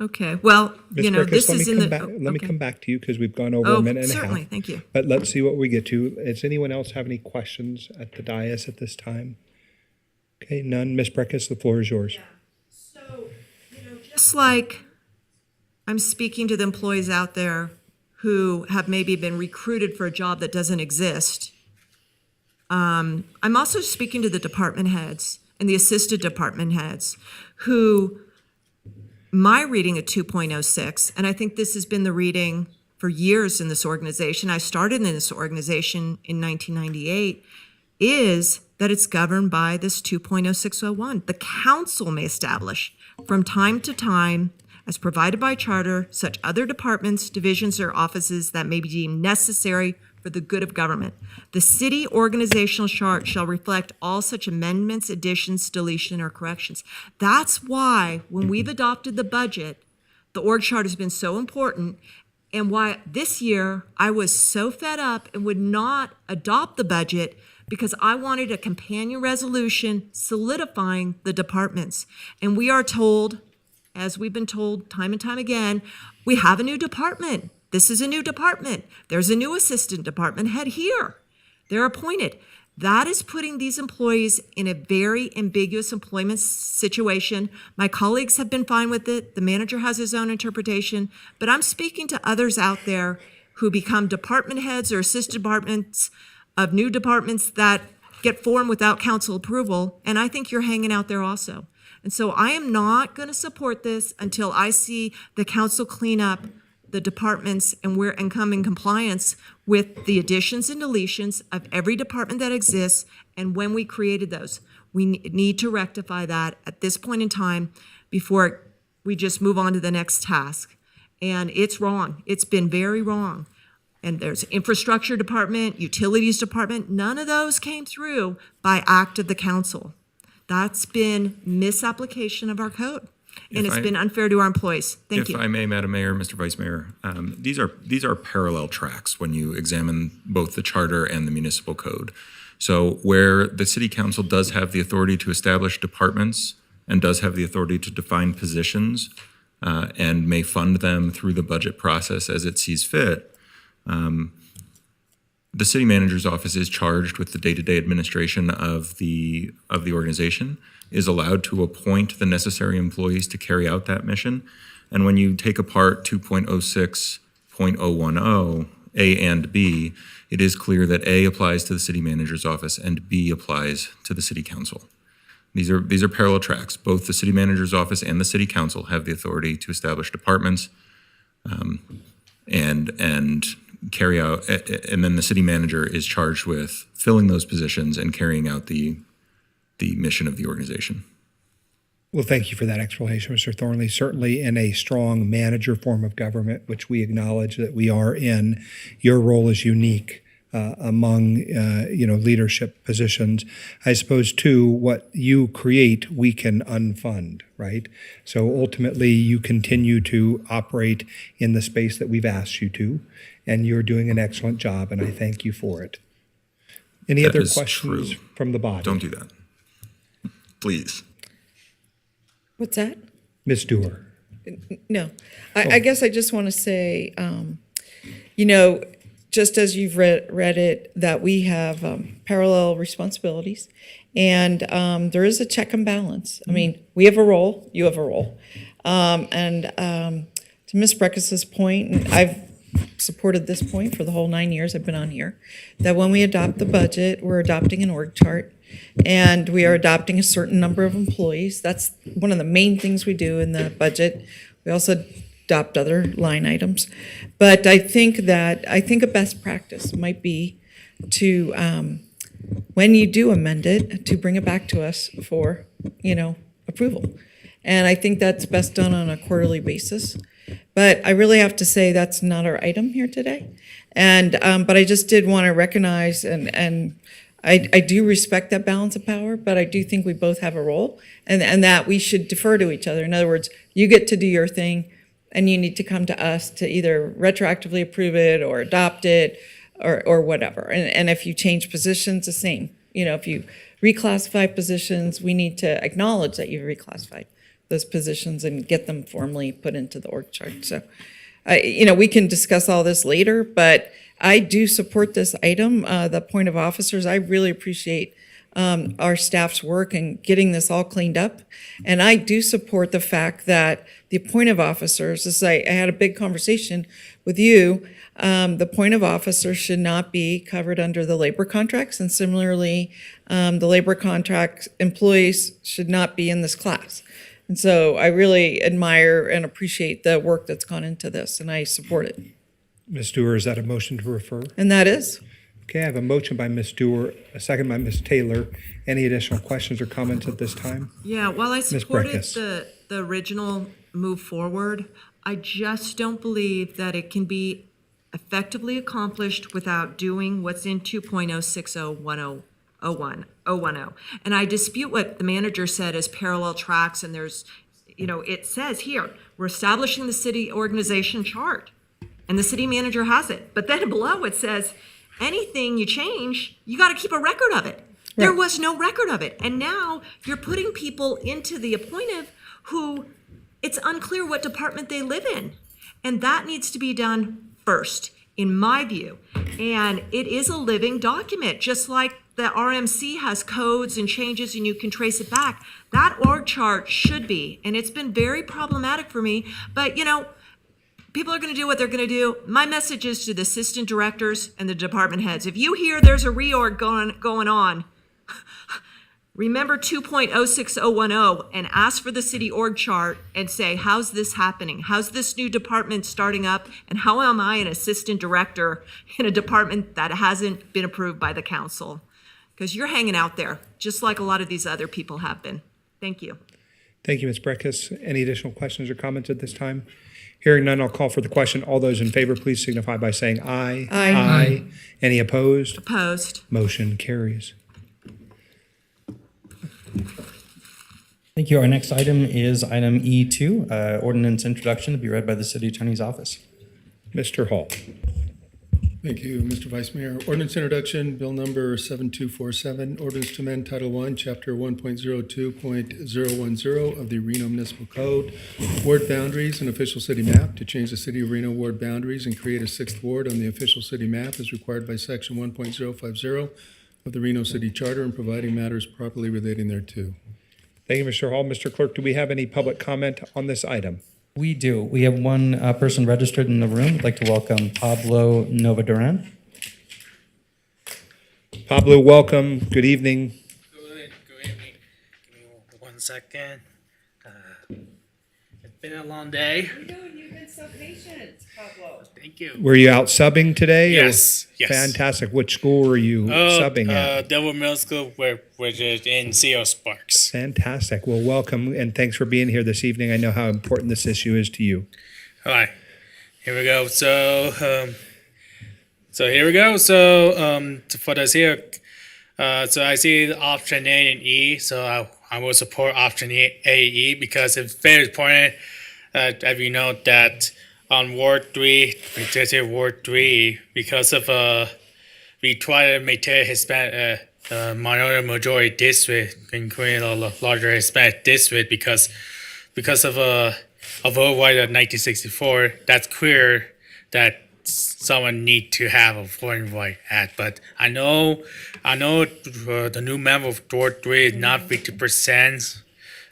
Okay, well, Ms. Brickus, this is in the... Let me come back to you because we've gone over a minute and a half. Certainly, thank you. But let's see what we get to. Does anyone else have any questions at the dais at this time? Okay, none. Ms. Brickus, the floor is yours. Yeah. So, just like I'm speaking to the employees out there who have maybe been recruited for a job that doesn't exist, I'm also speaking to the department heads and the assistant department heads who, my reading at 2.06, and I think this has been the reading for years in this organization, I started in this organization in 1998, is that it's governed by this 2.0601. The council may establish from time to time, as provided by charter, such other departments, divisions, or offices that may be deemed necessary for the good of government. The city organizational chart shall reflect all such amendments, additions, deletion, or corrections. That's why when we've adopted the budget, the org chart has been so important, and why this year I was so fed up and would not adopt the budget, because I wanted a companion resolution solidifying the departments. And we are told, as we've been told time and time again, we have a new department. This is a new department. There's a new assistant department head here. They're appointed. That is putting these employees in a very ambiguous employment situation. My colleagues have been fine with it. The manager has his own interpretation, but I'm speaking to others out there who become department heads or assistant departments of new departments that get formed without council approval, and I think you're hanging out there also. And so I am not going to support this until I see the council clean up the departments and come in compliance with the additions and deletions of every department that exists and when we created those. We need to rectify that at this point in time before we just move on to the next task. And it's wrong. It's been very wrong. And there's infrastructure department, utilities department. None of those came through by act of the council. That's been misapplication of our code. And it's been unfair to our employees. Thank you. If I may, Madam Mayor, Mr. Vice Mayor, these are parallel tracks when you examine both the charter and the municipal code. So where the city council does have the authority to establish departments and does have the authority to define positions and may fund them through the budget process as it sees fit, the city manager's office is charged with the day-to-day administration of the organization, is allowed to appoint the necessary employees to carry out that mission. And when you take apart 2.06.010, A and B, it is clear that A applies to the city manager's office and B applies to the city council. These are parallel tracks. Both the city manager's office and the city council have the authority to establish departments and carry out, and then the city manager is charged with filling those positions and carrying out the mission of the organization. Well, thank you for that explanation, Mr. Thornley. Certainly in a strong manager form of government, which we acknowledge that we are in, your role is unique among leadership positions. I suppose, too, what you create, we can unfund, right? So ultimately, you continue to operate in the space that we've asked you to, and you're doing an excellent job, and I thank you for it. Any other questions from the body? Don't do that. Please. What's that? Ms. Dewar. No, I guess I just want to say, just as you've read it, that we have parallel responsibilities, and there is a check and balance. I mean, we have a role, you have a role. To Ms. Breckus's point, and I've supported this point for the whole 9 years I've been on here, that when we adopt the budget, we're adopting an org chart, and we are adopting a certain number of employees. That's one of the main things we do in the budget. We also adopt other line items. But I think a best practice might be to, when you do amend it, to bring it back to us for, approval. And I think that's best done on a quarterly basis. But I really have to say that's not our item here today. And but I just did want to recognize and I do respect that balance of power, but I do think we both have a role and that we should defer to each other. In other words, you get to do your thing and you need to come to us to either retroactively approve it or adopt it or whatever. And if you change positions, the same. If you reclassify positions, we need to acknowledge that you've reclassified those positions and get them formally put into the org chart. So, we can discuss all this later, but I do support this item, the point of officers. I really appreciate our staff's work and getting this all cleaned up. And I do support the fact that the point of officers, I had a big conversation with you, the point of officers should not be covered under the labor contracts. And similarly, the labor contract employees should not be in this class. And so I really admire and appreciate the work that's gone into this, and I support it. Ms. Stewart, is that a motion to refer? And that is? Okay, I have a motion by Ms. Stewart, a second by Ms. Taylor. Any additional questions or comments at this time? Yeah, while I Ms. supported Breckus. the original move forward, I just don't believe that it can be effectively accomplished without doing what's in 2.06010. And I dispute what the manager said as parallel tracks, and there's, it says here, we're establishing the city organization chart, and the city manager has it. But then below it says, anything you change, you got to keep a record of it. There was no record of it. And now you're putting people into the appointive who it's unclear what department they live in. And that needs to be done first, in my view. And it is a living document, just like the RMC has codes and changes and you can trace it back. That org chart should be, and it's been very problematic for me, but people are going to do what they're going to do. My message is to the assistant directors and the department heads. If you hear there's a reorg going on, remember 2.06010 and ask for the city org chart and say, how's this happening? How's this new department starting up? And how am I an assistant director in a department that hasn't been approved by the council? Because you're hanging out there, just like a lot of these other people have been. Thank you. Thank you, Ms. Breckus. Any additional questions or comments at this time? Hearing none, I'll call for the question. All those in favor, please signify by saying aye. Aye. Aye. Any opposed? Opposed. Motion carries. Thank you. Our next item is item E2, ordinance introduction to be read by the city attorney's office. Mr. Hall. Thank you, Mr. Vice Mayor. Ordinance introduction, bill number 7247, ordinance to amend Title 1, Chapter 1.02.010 of the Reno Municipal Code, ward boundaries and official city map, to change the city of Reno ward boundaries and create a sixth ward on the official city map as required by Section 1.050 of the Reno City Charter and providing matters properly relating thereto. Thank you, Mr. Hall. Mr. Clerk, do we have any public comment on this item? We do. We have one person registered in the room. I'd like to welcome Pablo Novaduran. Pablo, welcome. Good evening. Good evening. Give me 1 second. It's been a long day. You've been so patient, Pablo. Thank you. Were you out subbing today? Yes, yes. Fantastic. Which school were you subbing at? Delaware Middle School, which is in CO Sparks. Fantastic. Well, welcome and thanks for being here this evening. I know how important this issue is to you. All right, here we go. So here we go. So for this here, so I see the option A and E. So I will support option A, E, because it's very important that you know that on Ward 3, particularly Ward 3, because of we try to maintain Hispanic minority majority district, including a larger Hispanic district, because of a vote right of 1964. That's clear that someone need to have a voting right act. But I know the new member of Ward 3 is not 50%.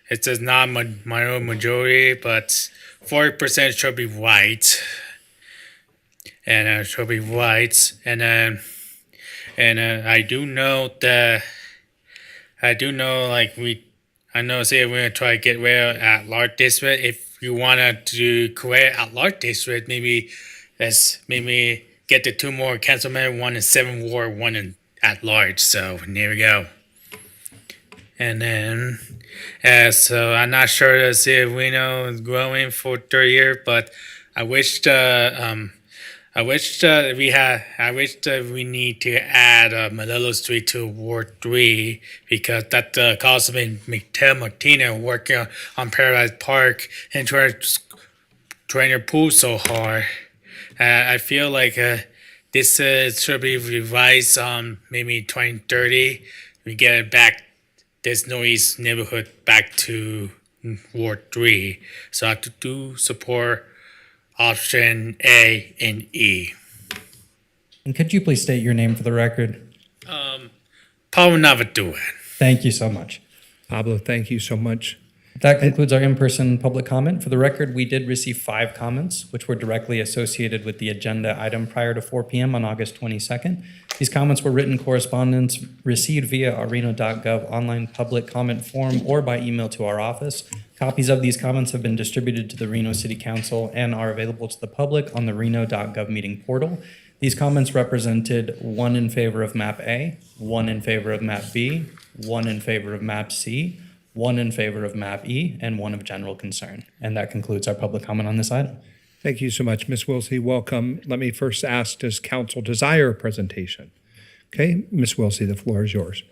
It says not minority majority, but 40% should be white, and should be white, and I do know say we're gonna try to get rid of at-large district. If you wanna to create at-large district, maybe get the two more councilmen, one in 7th Ward, one in at-large. So there we go. And then, so I'm not sure to see if Reno is growing for 30 years, but I wish we need to add Modelo Street to Ward 3, because that Councilman Martina working on Paradise Park and trying to train your pool so hard. I feel like this should be revised maybe 2030. We get it back, this Northeast neighborhood back to Ward 3. So I have to do support option A and E. And could you please state your name for the record? Pablo Novaduran. Thank you so much. Pablo, thank you so much. That concludes our in-person public comment. For the record, we did receive 5 comments, which were directly associated with the agenda item prior to 4 p.m. on August 22nd. These comments were written correspondence received via our Reno.gov online public comment form or by email to our office. Copies of these comments have been distributed to the Reno City Council and are available to the public on the reno.gov meeting portal. These comments represented 1 in favor of map A, 1 in favor of map B, 1 in favor of map C, 1 in favor of map E, and 1 of general concern. And that concludes our public comment on this item. Thank you so much, Ms. Wilsey. Welcome. Let me first ask, does council desire a presentation? Okay, Ms. Wilsey, the floor is yours.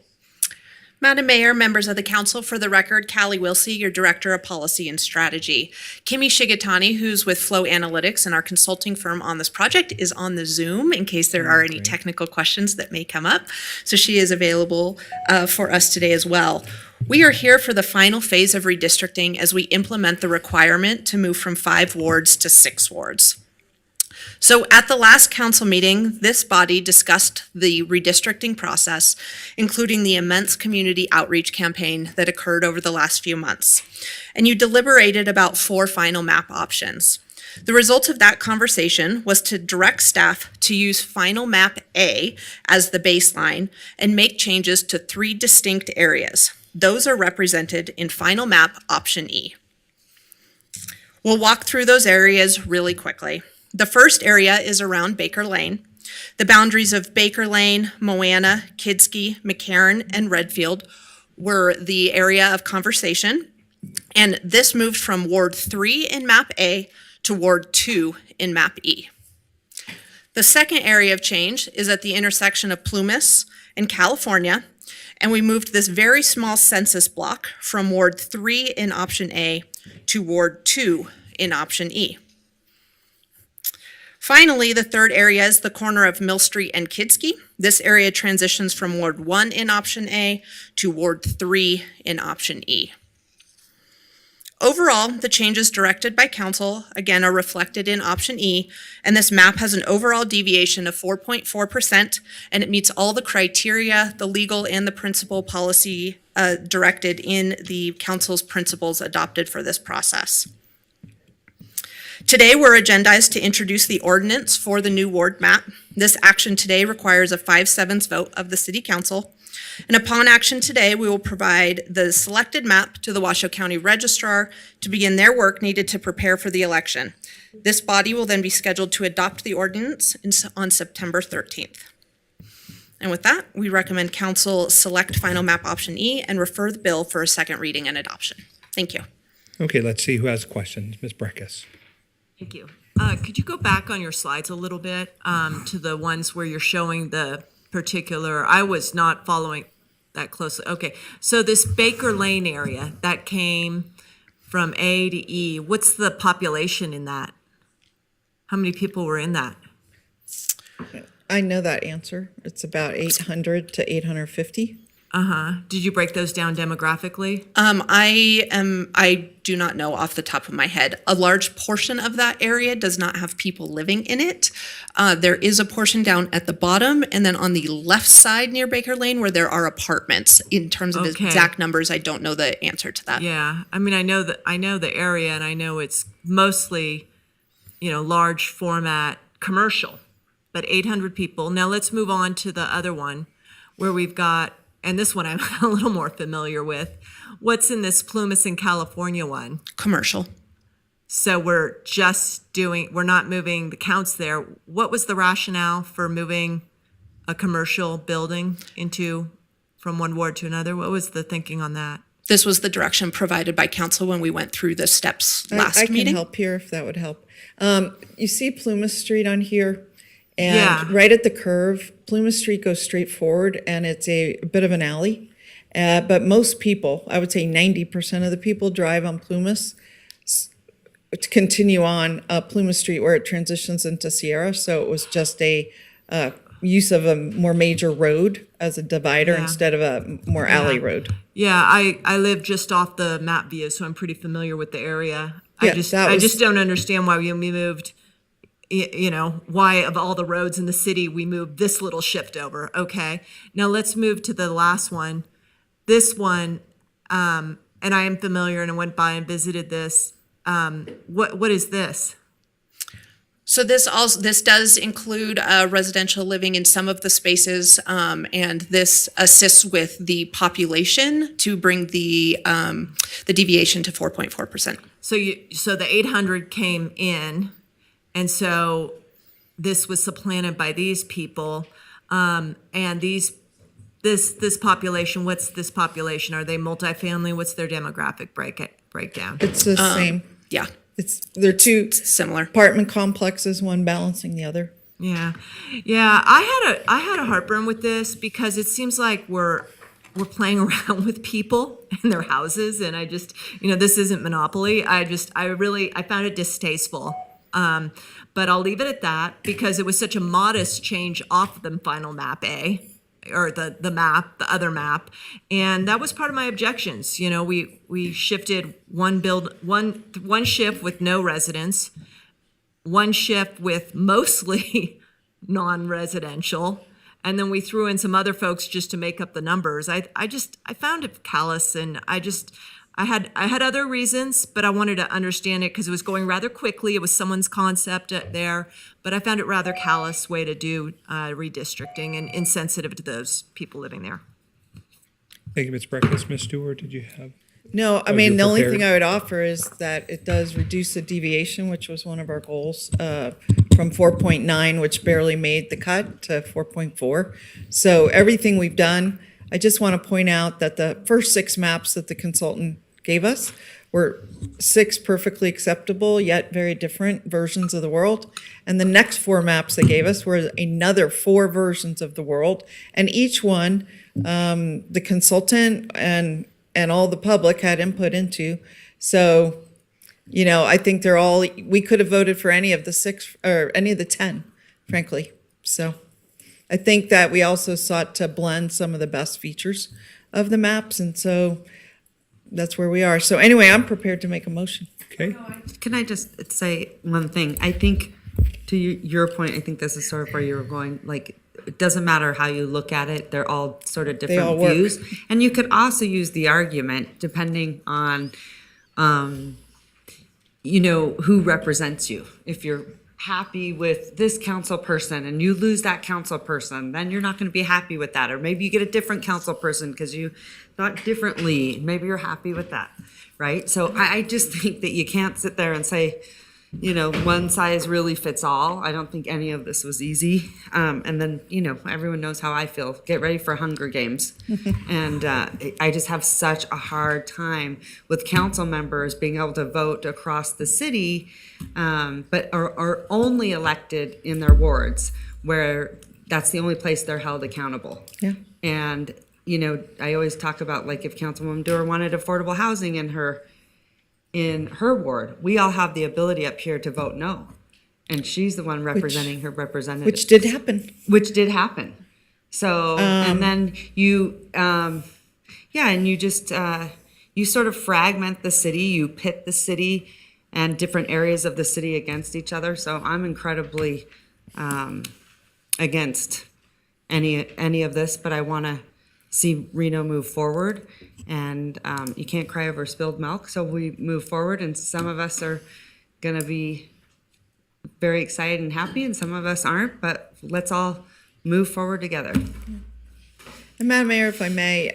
Madam Mayor, members of the council, for the record, Callie Wilsey, your Director of Policy and Strategy. Kimmy Shigatani, who's with Flow Analytics and our consulting firm on this project, is on the Zoom in case there are any technical questions that may come up. So she is available for us today as well. We are here for the final phase of redistricting as we implement the requirement to move from 5 wards to 6 wards. So at the last council meeting, this body discussed the redistricting process, including the immense community outreach campaign that occurred over the last few months. And you deliberated about 4 final map options. The result of that conversation was to direct staff to use final map A as the baseline and make changes to 3 distinct areas. Those are represented in final map option E. We'll walk through those areas really quickly. The first area is around Baker Lane. The boundaries of Baker Lane, Moana, Kidsky, McCarran, and Redfield were the area of conversation. And this moved from Ward 3 in Map A to Ward 2 in Map E. The second area of change is at the intersection of Plumas and California. And we moved this very small census block from Ward 3 in option A to Ward 2 in option E. Finally, the third area is the corner of Mill Street and Kidsky. This area transitions from Ward 1 in option A to Ward 3 in option E. Overall, the changes directed by council, again, are reflected in option E, and this map has an overall deviation of 4.4%, and it meets all the criteria, the legal and the principal policy directed in the council's principles adopted for this process. Today, we're agendized to introduce the ordinance for the new ward map. This action today requires a 5/7 vote of the City Council. And upon action today, we will provide the selected map to the Washoe County Registrar to begin their work needed to prepare for the election. This body will then be scheduled to adopt the ordinance on September 13th. And with that, we recommend council select final map option E and refer the bill for a second reading and adoption. Thank you. Okay, let's see who has questions. Ms. Breckus. Thank you. Could you go back on your slides a little bit to the ones where you're showing the particular, I was not following that closely. Okay, so this Baker Lane area, that came from A to E. What's the population in that? How many people were in that? I know that answer. It's about 800 to 850. Did you break those down demographically? I do not know off the top of my head. A large portion of that area does not have people living in it. There is a portion down at the bottom and then on the left side near Baker Lane where there are apartments. In terms of exact numbers, I don't know the answer to that. Yeah, I mean, I know the area and I know it's mostly, large format commercial, but 800 people. Now let's move on to the other one where we've got, and this one I'm a little more familiar with. What's in this Plumas in California one? Commercial. So we're not moving the counts there. What was the rationale for moving a commercial building from one ward to another? What was the thinking on that? This was the direction provided by council when we went through the steps last meeting. I can help here if that would help. You see Plumas Street on here? And right at the curve, Plumas Street goes straight forward, and it's a bit of an alley. But most people, I would say 90% of the people drive on Plumas to continue on Plumas Street where it transitions into Sierra. So it was just a use of a more major road as a divider instead of a more alley road. Yeah, I live just off the map view, so I'm pretty familiar with the area. Yeah, I just don't understand why we moved, why of all the roads in the city, we moved this little shift over. Okay, now let's move to the last one. This one, and I am familiar and I went by and visited this. What is this? So this does include residential living in some of the spaces, and this assists with the population to bring the deviation to 4.4%. So the 800 came in, and so this was supplanted by these people, and this population. What's this population? Are they multifamily? What's their demographic breakdown? It's the same. Yeah. They're two similar apartment complexes, one balancing the other. Yeah. I had a heartburn with this because it seems like we're playing around with people and their houses, and I just, this isn't Monopoly. I found it distasteful. But I'll leave it at that because it was such a modest change off the final map A, or the other map, and that was part of my objections. We shifted one shift with no residents, one shift with mostly non-residential, and then we threw in some other folks just to make up the numbers. I found it callous, and I had other reasons, but I wanted to understand it because it was going rather quickly. It was someone's concept there, but I found it rather callous way to do redistricting and insensitive to those people living there. Thank you, Ms. Breckis. Ms. Stewart, did you have? No, I Oh, mean, you're the only prepared? thing I would offer is that it does reduce the deviation, which was one of our goals, from 4.9, which barely made the cut, to 4.4. So everything we've done, I just want to point out that the first 6 maps that the consultant gave us were 6 perfectly acceptable, yet very different versions of the world. And the next 4 maps they gave us were another 4 versions of the world. And each one, the consultant and all the public had input into. So, I think we could have voted for any of the 6 or any of the 10, frankly. So I think that we also sought to blend some of the best features of the maps. And so that's where we are. So anyway, I'm prepared to make a motion. Okay. Can I just say one thing? I think, to your point, I think this is sort of where you're going, like, it doesn't matter how you look at it, they're all sort of all different work. views. And you could also use the argument, depending on, who represents you. If you're happy with this council person and you lose that council person, then you're not going to be happy with that. Or maybe you get a different council person because you thought differently. Maybe you're happy with that, right? So I just think that you can't sit there and say, one size really fits all. I don't think any of this was easy. And then, everyone knows how I feel. Get ready for Hunger Games. And I just have such a hard time with council members being able to vote across the city, but are only elected in their wards, where that's the only place they're held accountable. Yeah. And, I always talk about, like, if Councilwoman Dewar wanted affordable housing in her ward, we all have the ability up here to vote no. And she's the one representing her representatives. Which did happen. So, and then you, and you just, you sort of fragment the city, you pit the city and different areas of the city against each other. So I'm incredibly against any of this, but I want to see Reno move forward, and you can't cry over spilled milk. So we move forward, and some of us are going to be very excited and happy, and some of us aren't, but let's all move forward together. And Madam Mayor, if I may,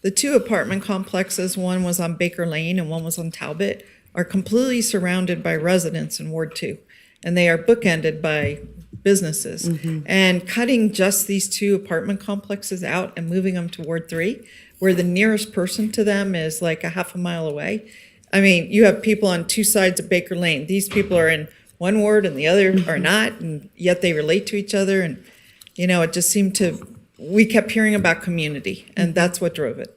the 2 apartment complexes, one was on Baker Lane and one was on Talbot, are completely surrounded by residents in Ward 2. And they are bookended by businesses. And cutting just these 2 apartment complexes out and moving them to Ward 3, where the nearest person to them is like a half a mile away. I mean, you have people on 2 sides of Baker Lane. These people are in one ward and the other are not, and yet they relate to each other. And, it just seemed we kept hearing about community, and that's what drove it.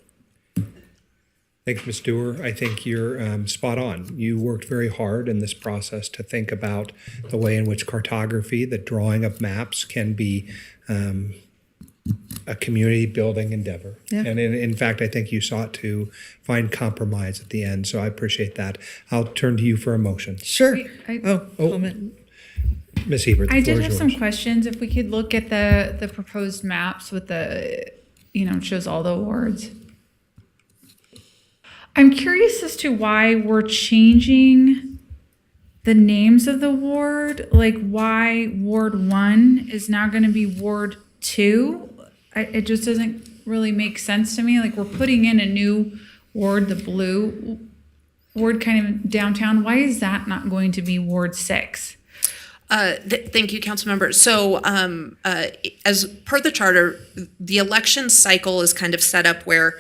Thanks, Ms. Dewar. I think you're spot on. You worked very hard in this process to think about the way in which cartography, the drawing of maps, can be a community building endeavor. Yeah. And in fact, I think you sought to find compromise at the end. So I appreciate that. I'll turn to you for a motion. Sure. Comment. Ms. Hebert, the I floor did is have some yours. questions. If we could look at the proposed maps with it shows all the awards. I'm curious as to why we're changing the names of the ward, like why Ward 1 is now going to be Ward 2. It just doesn't really make sense to me. Like we're putting in a new ward, the blue ward kind of downtown. Why is that not going to be Ward 6? Thank you, Councilmember. So as per the charter, the election cycle is kind of set up where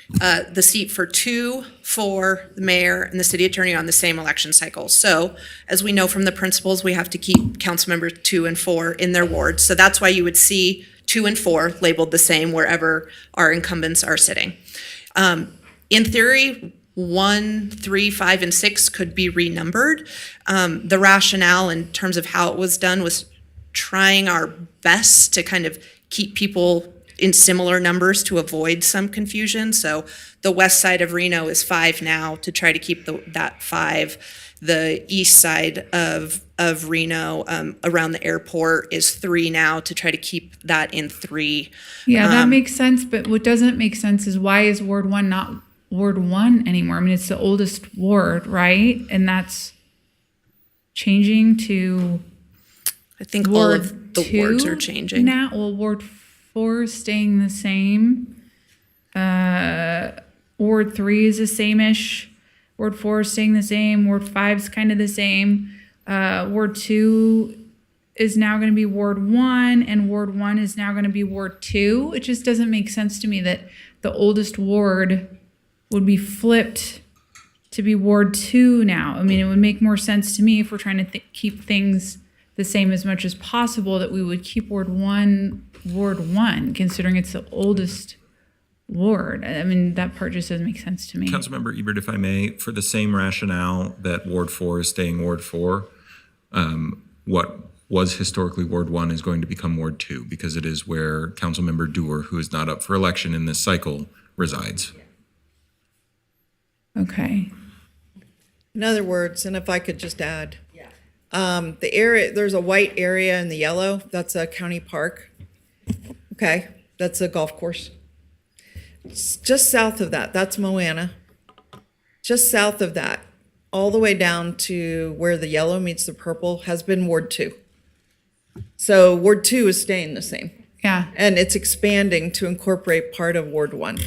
the seat for 2, 4, the mayor, and the city attorney are on the same election cycle. So as we know from the principles, we have to keep Councilmember 2 and 4 in their wards. So that's why you would see 2 and 4 labeled the same wherever our incumbents are sitting. In theory, 1, 3, 5, and 6 could be renumbered. The rationale in terms of how it was done was trying our best to kind of keep people in similar numbers to avoid some confusion. So the west side of Reno is 5 now to try to keep that 5. The east side of Reno around the airport is 3 now to try to keep that in 3. Yeah, that makes sense. But what doesn't make sense is why is Ward 1 not Ward 1 anymore? I mean, it's the oldest ward, right? And that's changing to I think all of the wards are changing. Now, well, Ward 4 is staying the same. Ward 3 is the same-ish. Ward 4 is staying the same. Ward 5 is kind of the same. Ward 2 is now going to be Ward 1, and Ward 1 is now going to be Ward 2. It just doesn't make sense to me that the oldest ward would be flipped to be Ward 2 now. I mean, it would make more sense to me if we're trying to keep things the same as much as possible, that we would keep Ward 1, considering it's the oldest ward. I mean, that part just doesn't make sense to me. Councilmember Ebert, if I may, for the same rationale that Ward 4 is staying Ward 4, what was historically Ward 1 is going to become Ward 2, because it is where Councilmember Dewar, who is not up for election in this cycle, resides. Okay. In other words, and if I could just add, the area, there's a white area in the yellow, that's a county park. Okay, that's a golf course. Just south of that, that's Moana. Just south of that, all the way down to where the yellow meets the purple, has been Ward 2. So Ward 2 is staying the same. Yeah. And it's expanding to incorporate part of Ward 1.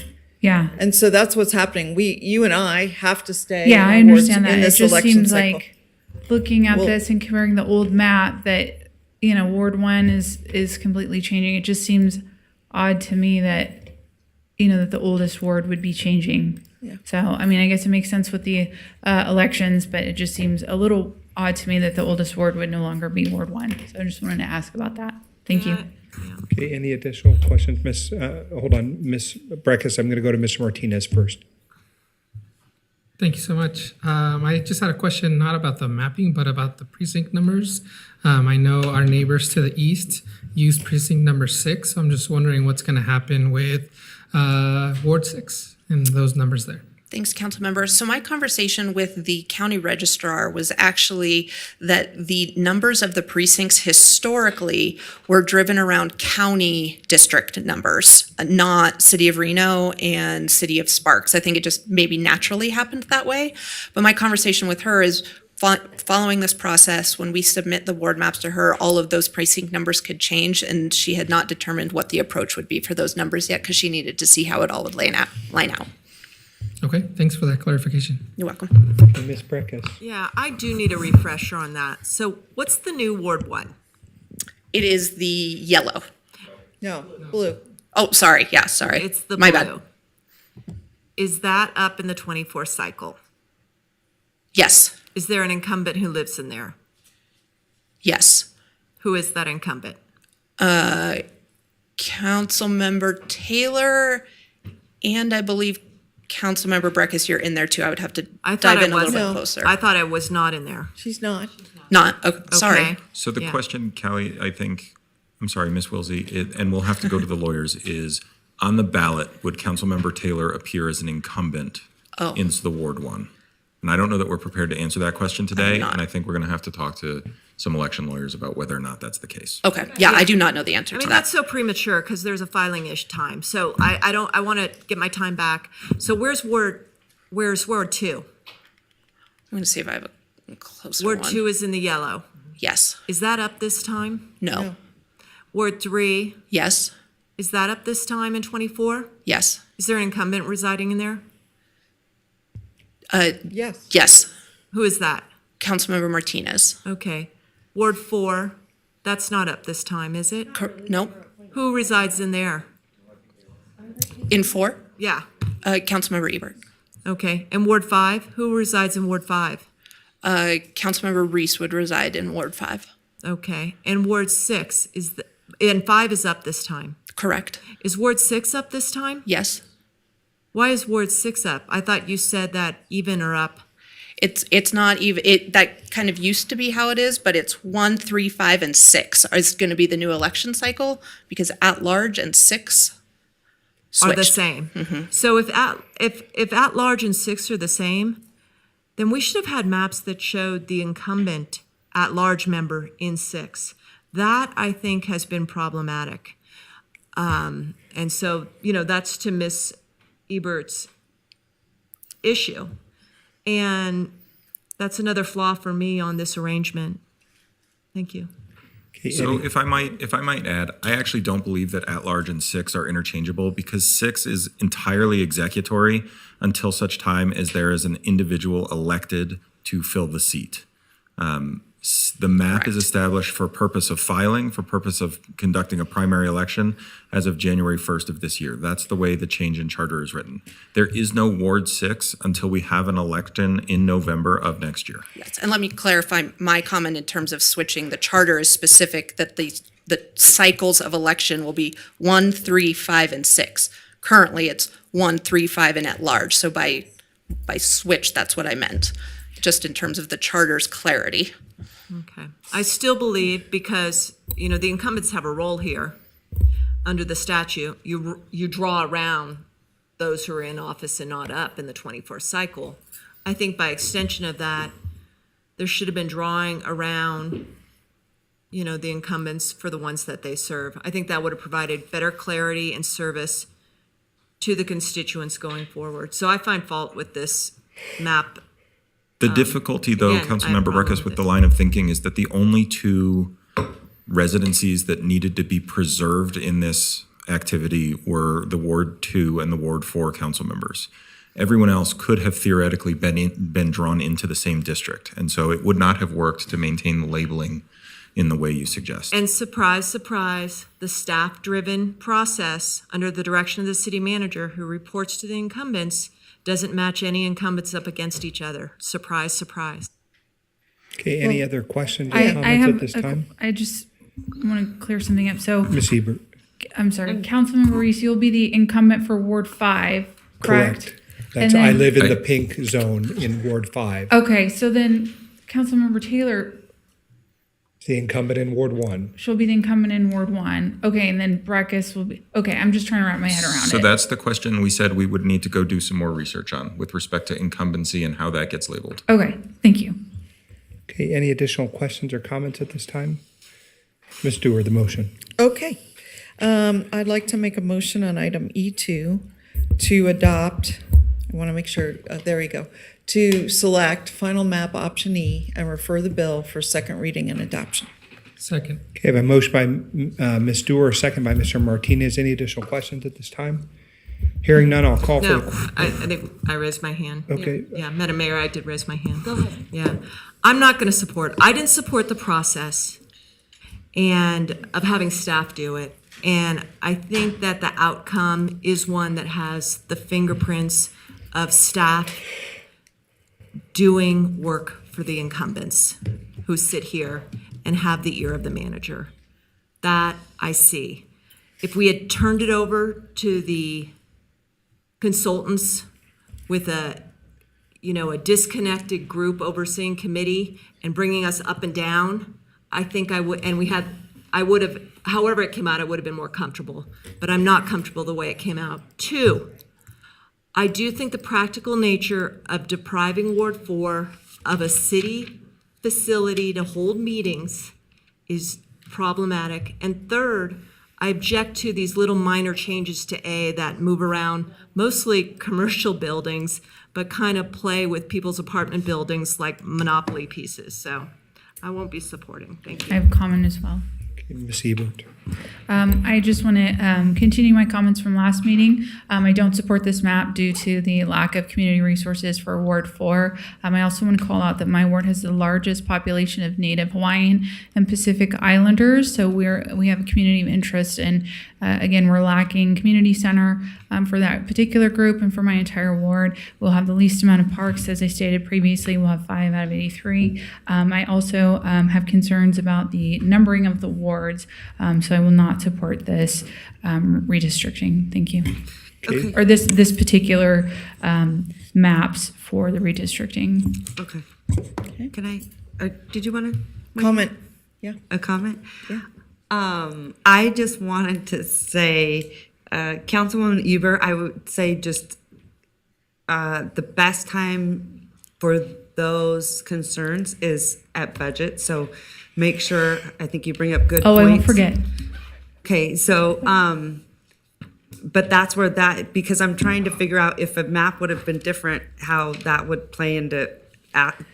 Yeah. And so that's what's happening. You and I have to stay. Yeah, I in wards understand that. in It this just election seems cycle. like looking at Well- this and comparing the old map that, Ward 1 is completely changing. It just seems odd to me that, that the oldest ward would be changing. Yeah. So, I mean, I guess it makes sense with the elections, but it just seems a little odd to me that the oldest ward would no longer be Ward 1. So I just wanted to ask about that. Thank you. Okay, any additional questions? Miss Breckus, I'm going to go to Ms. Martinez first. Thank you so much. I just had a question, not about the mapping, but about the precinct numbers. I know our neighbors to the east use precinct number 6. So I'm just wondering what's going to happen with Ward 6 and those numbers there. Thanks, Councilmember. So my conversation with the county registrar was actually that the numbers of the precincts historically were driven around county district numbers, not City of Reno and City of Sparks. I think it just maybe naturally happened that way. But my conversation with her is following this process, when we submit the ward maps to her, all of those precinct numbers could change, and she had not determined what the approach would be for those numbers yet because she needed to see how it all would line out. Okay, thanks for that clarification. You're welcome. Ms. Breckus. Yeah, I do need a refresher on that. So what's the new Ward 1? It is the yellow. No, blue. Oh, sorry. Yeah, sorry. It's the My blue. bad. Is that up in the 24 cycle? Yes. Is there an incumbent who lives in there? Yes. Who is that incumbent? Councilmember Taylor, and I believe Councilmember Breckus, you're in there too. I would have to dive in a little bit closer. I thought I was not in there. She's not. Not. Okay, sorry. So the Yeah. question, Callie, I'm sorry, Ms. Wilsey, and we'll have to go to the lawyers, is on the ballot, would Councilmember Taylor appear as an incumbent into the Ward 1? And I don't know that we're prepared to answer that question today, and I think we're going to have to talk to some election lawyers about whether or not that's the case. Okay. Yeah, I do not know the answer I to mean, that. that's so premature because there's a filing-ish time. So I want to get my time back. So where's Ward 2? I'm going to see if I have Closer Ward one. 2 is in the yellow. Yes. Is that up this time? No. Ward 3, Yes. is that up this time in 24? Yes. Is there an incumbent residing in there? Yes. Yes. Who is that? Councilmember Martinez. Okay. Ward 4, that's not up this time, is it? No. Who resides in there? In 4? Yeah. Councilmember Ebert. Okay. And Ward 5, who resides in Ward 5? Councilmember Reese would reside in Ward 5. Okay. And Ward 6 and 5 is up this time. Correct. Is Ward 6 up this time? Yes. Why is Ward 6 up? I thought you said that even or up. It's not even, that kind of used to be how it is, but it's 1, 3, 5, and 6 is going to be the new election cycle because at large and 6 switched. Are the same. So if at large and 6 are the same, then we should have had maps that showed the incumbent at large member in 6. That I think has been problematic. And so, that's to Miss Ebert's issue. And that's another flaw for me on this arrangement. Thank you. Okay, So Eddie? if I might add, I actually don't believe that at-large and 6 are interchangeable because 6 is entirely executory until such time as there is an individual elected to fill the seat. The map is established for purpose of filing, for purpose of conducting a primary election as of January 1st of this year. That's the way the change in charter is written. There is no Ward 6 until we have an election in November of next year. Yes, and let me clarify my comment in terms of switching. The charter is specific that the cycles of election will be 1, 3, 5, and 6. Currently, it's 1, 3, 5, and at large. So by switch, that's what I meant, just in terms of the charter's clarity. Okay. I still believe because, the incumbents have a role here under the statute. You draw around those who are in office and not up in the 24th cycle. I think by extension of that, there should have been drawing around, the incumbents for the ones that they serve. I think that would have provided better clarity and service to the constituents going forward. So I find fault with this map. The difficulty, though, again, I have a Councilmember problem Ruckus, with with the this. line of thinking is that the only two residencies that needed to be preserved in this activity were the Ward 2 and the Ward 4 council members. Everyone else could have theoretically been drawn into the same district, and so it would not have worked to maintain the labeling in the way you suggest. And surprise, surprise, the staff-driven process under the direction of the city manager who reports to the incumbents doesn't match any incumbents up against each other. Surprise, surprise. Okay, any other questions or I comments have at this time? I just want to clear something up. So, Ms. Ebert? I'm sorry, Councilmember Reese, you'll be the incumbent for Ward 5, correct? That's, And I then- live in the pink zone in Ward 5. Okay, so then Councilmember Taylor, The incumbent in Ward 1. she'll be the incumbent in Ward 1. Okay, and then Breckus will be, okay, I'm just trying to wrap my head around So it. that's the question we said we would need to go do some more research on with respect to incumbency and how that gets labeled. Okay, thank you. Okay, any additional questions or comments at this time? Ms. Dewar, the motion. Okay. I'd like to make a motion on item E2 to adopt, I want to make sure, there we go, to select final map option E and refer the bill for second reading and adoption. Second. Okay, I have a motion by Ms. Dewar, a second by Mr. Martinez. Any additional questions at this time? Hearing none, I'll call for No, the... I think I raised my hand. Okay. Yeah, Madam Mayor, I did raise my hand. Go ahead. Yeah. I'm not going to support, I didn't support the process and of having staff do it. And I think that the outcome is one that has the fingerprints of staff doing work for the incumbents who sit here and have the ear of the manager. That I see. If we had turned it over to the consultants with a disconnected group overseeing committee and bringing us up and down, I think I would, I would have, however it came out, I would have been more comfortable, but I'm not comfortable the way it came out. 2, I do think the practical nature of depriving Ward 4 of a city facility to hold meetings is problematic. And 3rd, I object to these little minor changes to A that move around mostly commercial buildings, but kind of play with people's apartment buildings like monopoly pieces. So I won't be supporting. Thank you. I have a comment as well. Ms. Ebert. I just want to continue my comments from last meeting. I don't support this map due to the lack of community resources for Ward 4. I also want to call out that my ward has the largest population of Native Hawaiian and Pacific Islanders, so we have a community of interest, and again, we're lacking community center for that particular group, and for my entire ward, we'll have the least amount of parks, as I stated previously. We'll have 5 out of 83. I also have concerns about the numbering of the wards, so I will not support this redistricting. Thank you. Okay. Or this particular maps for the redistricting. Okay. Can I, did you want to? Comment. Yeah. A comment? Yeah. I just wanted to say, Councilwoman Eber, I would say just the best time for those concerns is at budget. So make sure, I think you bring up good points. I won't forget. Okay, so, but that's where that, because I'm trying to figure out if a map would have been different, how that would play into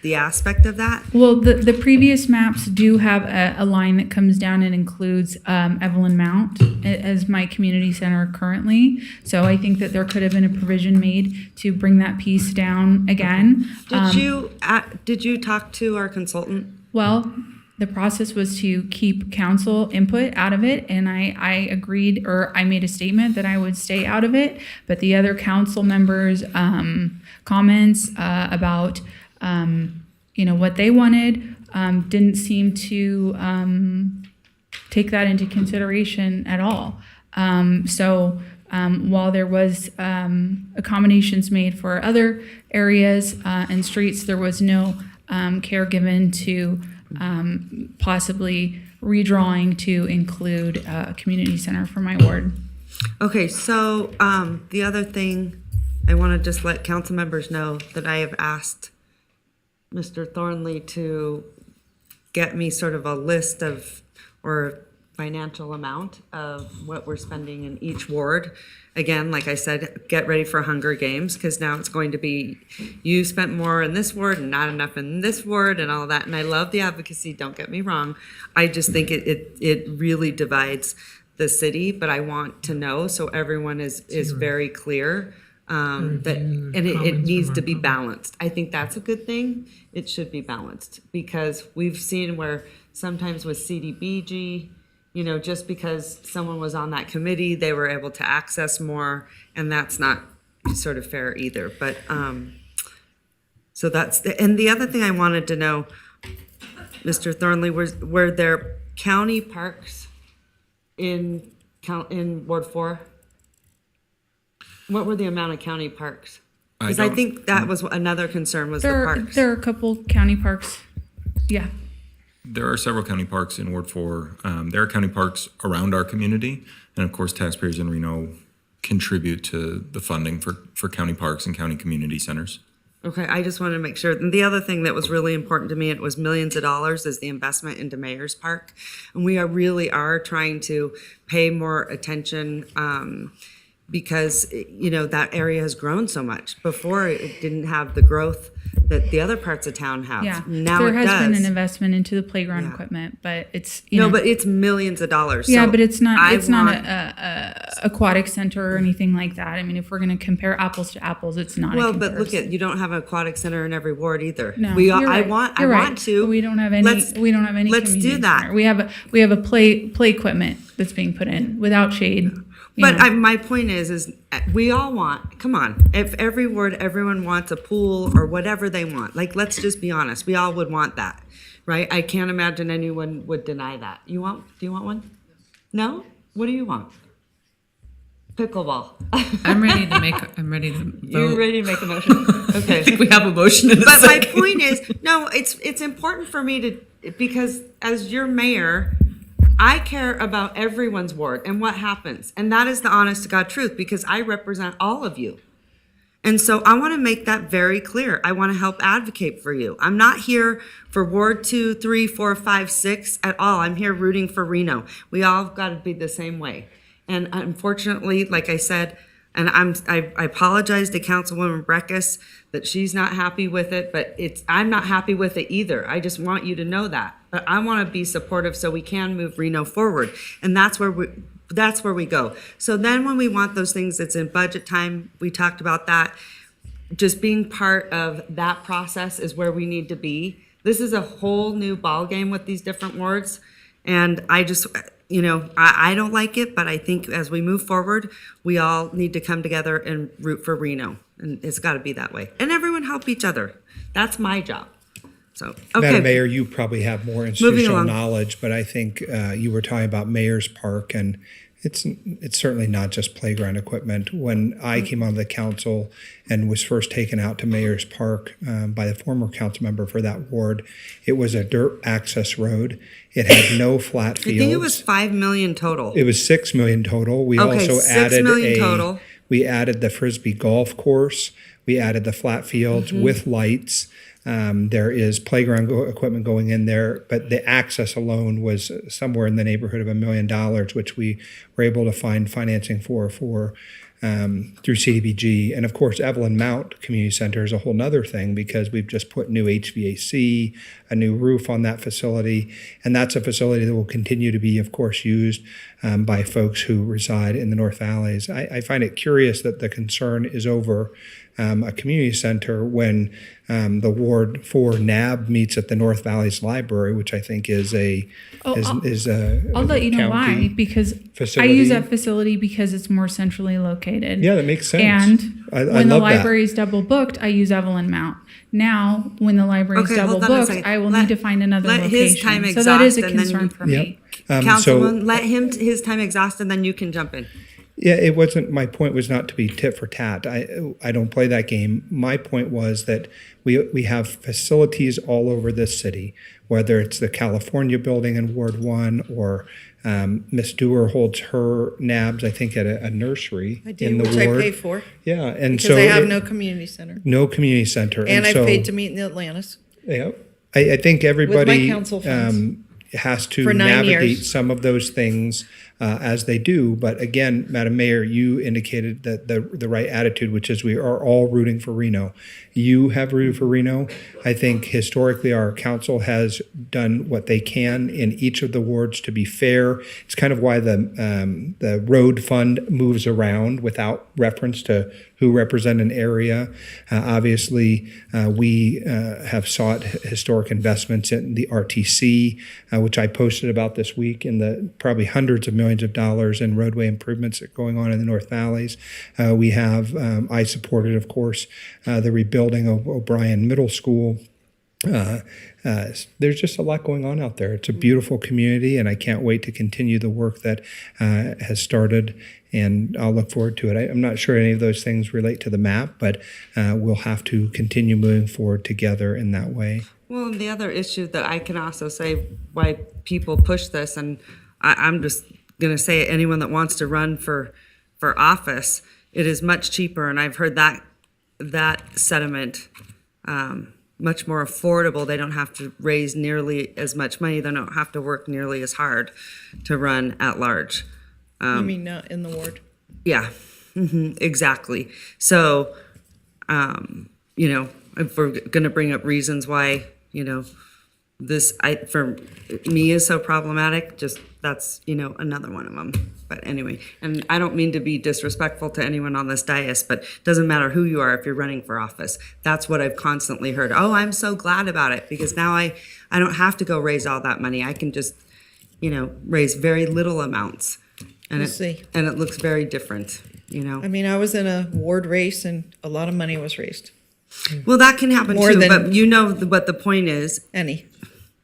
the aspect of that. Well, the previous maps do have a line that comes down and includes Evelyn Mount as my community center currently. So I think that there could have been a provision made to bring that piece down again. Did you talk to our consultant? Well, the process was to keep council input out of it, and I agreed, or I made a statement that I would stay out of it, but the other council members' comments about what they wanted didn't seem to take that into consideration at all. So while there was accommodations made for other areas and streets, there was no care given to possibly redrawing to include a community center for my ward. Okay, so the other thing, I want to just let council members know that I have asked Mr. Thornley to get me sort of a list of, or financial amount of what we're spending in each ward. Again, like I said, get ready for Hunger Games, because now it's going to be, you spent more in this ward and not enough in this ward and all that. And I love the advocacy, don't get me wrong. I just think it really divides the city, but I want to know so everyone is very clear that, and it needs to be balanced. I think that's a good thing. It should be balanced, because we've seen where sometimes with CDBG, just because someone was on that committee, they were able to access more, and that's not sort of fair either. But so that's and the other thing I wanted to know, Mr. Thornley, were there county parks in Ward 4? What were the amount of county parks? Because I think that was another concern, was the parks. There are a couple county parks. Yeah. There are several county parks in Ward 4. There are county parks around our community. And of course, taxpayers in Reno contribute to the funding for county parks and county community centers. Okay, I just wanted to make sure. And the other thing that was really important to me, it was millions of dollars, is the investment into Mayor's Park. And we really are trying to pay more attention because, that area has grown so much. Before, it didn't have the growth that the other parts of town have. Yeah, now there it has does. been an investment into the playground equipment, but it's but it's millions of dollars. Yeah, So but it's not. It's not want- a aquatic center or anything like that. I mean, if we're going to compare apples to apples, it's not. Well, a but look comparison. you don't have an aquatic center in every ward either. No, we. you're right. I want You're right. to. But we don't have any. We don't have any. Let's do community that. center. We have a play equipment that's being put in without shade. But my point is we all want, come on, if every ward, everyone wants a pool or whatever they want. Like, let's just be honest. We all would want that, right? I can't imagine anyone would deny that. Do you want one? No? What do you want? Pickleball. I'm ready to vote. You're ready to make a motion? Okay. I think we have a motion in a But second. my point is, no, it's important for me to, because as your mayor, I care about everyone's ward and what happens. And that is the honest to God truth, because I represent all of you. And so I want to make that very clear. I want to help advocate for you. I'm not here for Ward 2, 3, 4, 5, 6 at all. I'm here rooting for Reno. We all got to be the same way. And unfortunately, like I said, and I apologize to Councilwoman Breckus that she's not happy with it, but I'm not happy with it either. I just want you to know that. But I want to be supportive so we can move Reno forward. And that's where we go. So then when we want those things, it's in budget time. We talked about that. Just being part of that process is where we need to be. This is a whole new ballgame with these different wards. And I just, I don't like it, but I think as we move forward, we all need to come together and root for Reno. And it's got to be that way. And everyone help each other. That's my job. So, okay. Madam Mayor, you probably have more Moving institutional along. knowledge, but I think you were talking about Mayor's Park, and it's certainly not just playground equipment. When I came on the council and was first taken out to Mayor's Park by the former council member for that ward, it was a dirt access road. It had no flat fields. I think it was $5 million total. It was $6 million total. We Okay, also $6 added million total. We added the Frisbee golf course. We added the flat fields with lights. There is playground equipment going in there, but the access alone was somewhere in the neighborhood of $1 million, which we were able to find financing for through CDBG. And of course, Evelyn Mount Community Center is a whole nother thing because we've just put new HVAC, a new roof on that facility. And that's a facility that will continue to be, of course, used by folks who reside in the North Valleys. I find it curious that the concern is over a community center when the Ward 4 NAB meets at the North Valleys Library, which I think is a I'll let you know why, county because I facility. use that facility because it's more centrally located. Yeah, that makes sense. And I when the love that. library is double booked, I use Evelyn Mount. Now, when the library is Okay, double hold on a booked, second. I will need to find another let location. his time So that is a exhaust and then concern you- for me. Councilman, let his time exhaust and then you can jump in. Yeah, it wasn't, my point was not to be tit for tat. I don't play that game. My point was that we have facilities all over this city, whether it's the California building in Ward 1 or Miss Dewar holds her NABs, I think, at a nursery I do, in the which ward. I pay for. Yeah, and Because so. I have it- no community center. No community center. And I've so, paid to meet in the Atlantis. Yeah, I think everybody council funds. Has to For 9 navigate years. some of those things as they do. But again, Madam Mayor, you indicated that the right attitude, which is we are all rooting for Reno. You have rooted for Reno. I think historically our council has done what they can in each of the wards to be fair. It's kind of why the road fund moves around without reference to who represent an area. Obviously, we have sought historic investments in the RTC, which I posted about this week, in the probably hundreds of millions of dollars in roadway improvements that are going on in the North Valleys. We have, I supported, of course, the rebuilding of O'Brien Middle School. There's just a lot going on out there. It's a beautiful community, and I can't wait to continue the work that has started, and I'll look forward to it. I'm not sure any of those things relate to the map, but we'll have to continue moving forward together in that way. Well, and the other issue that I can also say why people push this, and I'm just going to say it, anyone that wants to run for office, it is much cheaper, and I've heard that sentiment, much more affordable. They don't have to raise nearly as much money. They don't have to work nearly as hard to run at large. You mean not in the ward? Yeah, exactly. So, if we're going to bring up reasons why, this for me is so problematic, just that's, another one of them. But anyway, and I don't mean to be disrespectful to anyone on this dais, but it doesn't matter who you are if you're running for office. That's what I've constantly heard. Oh, I'm so glad about it because now I don't have to go raise all that money. I can just, raise very little amounts. And We'll see. And it looks very different, I mean, I was in a ward race and a lot of money was raised. Well, that can happen More too, than- but what the point is.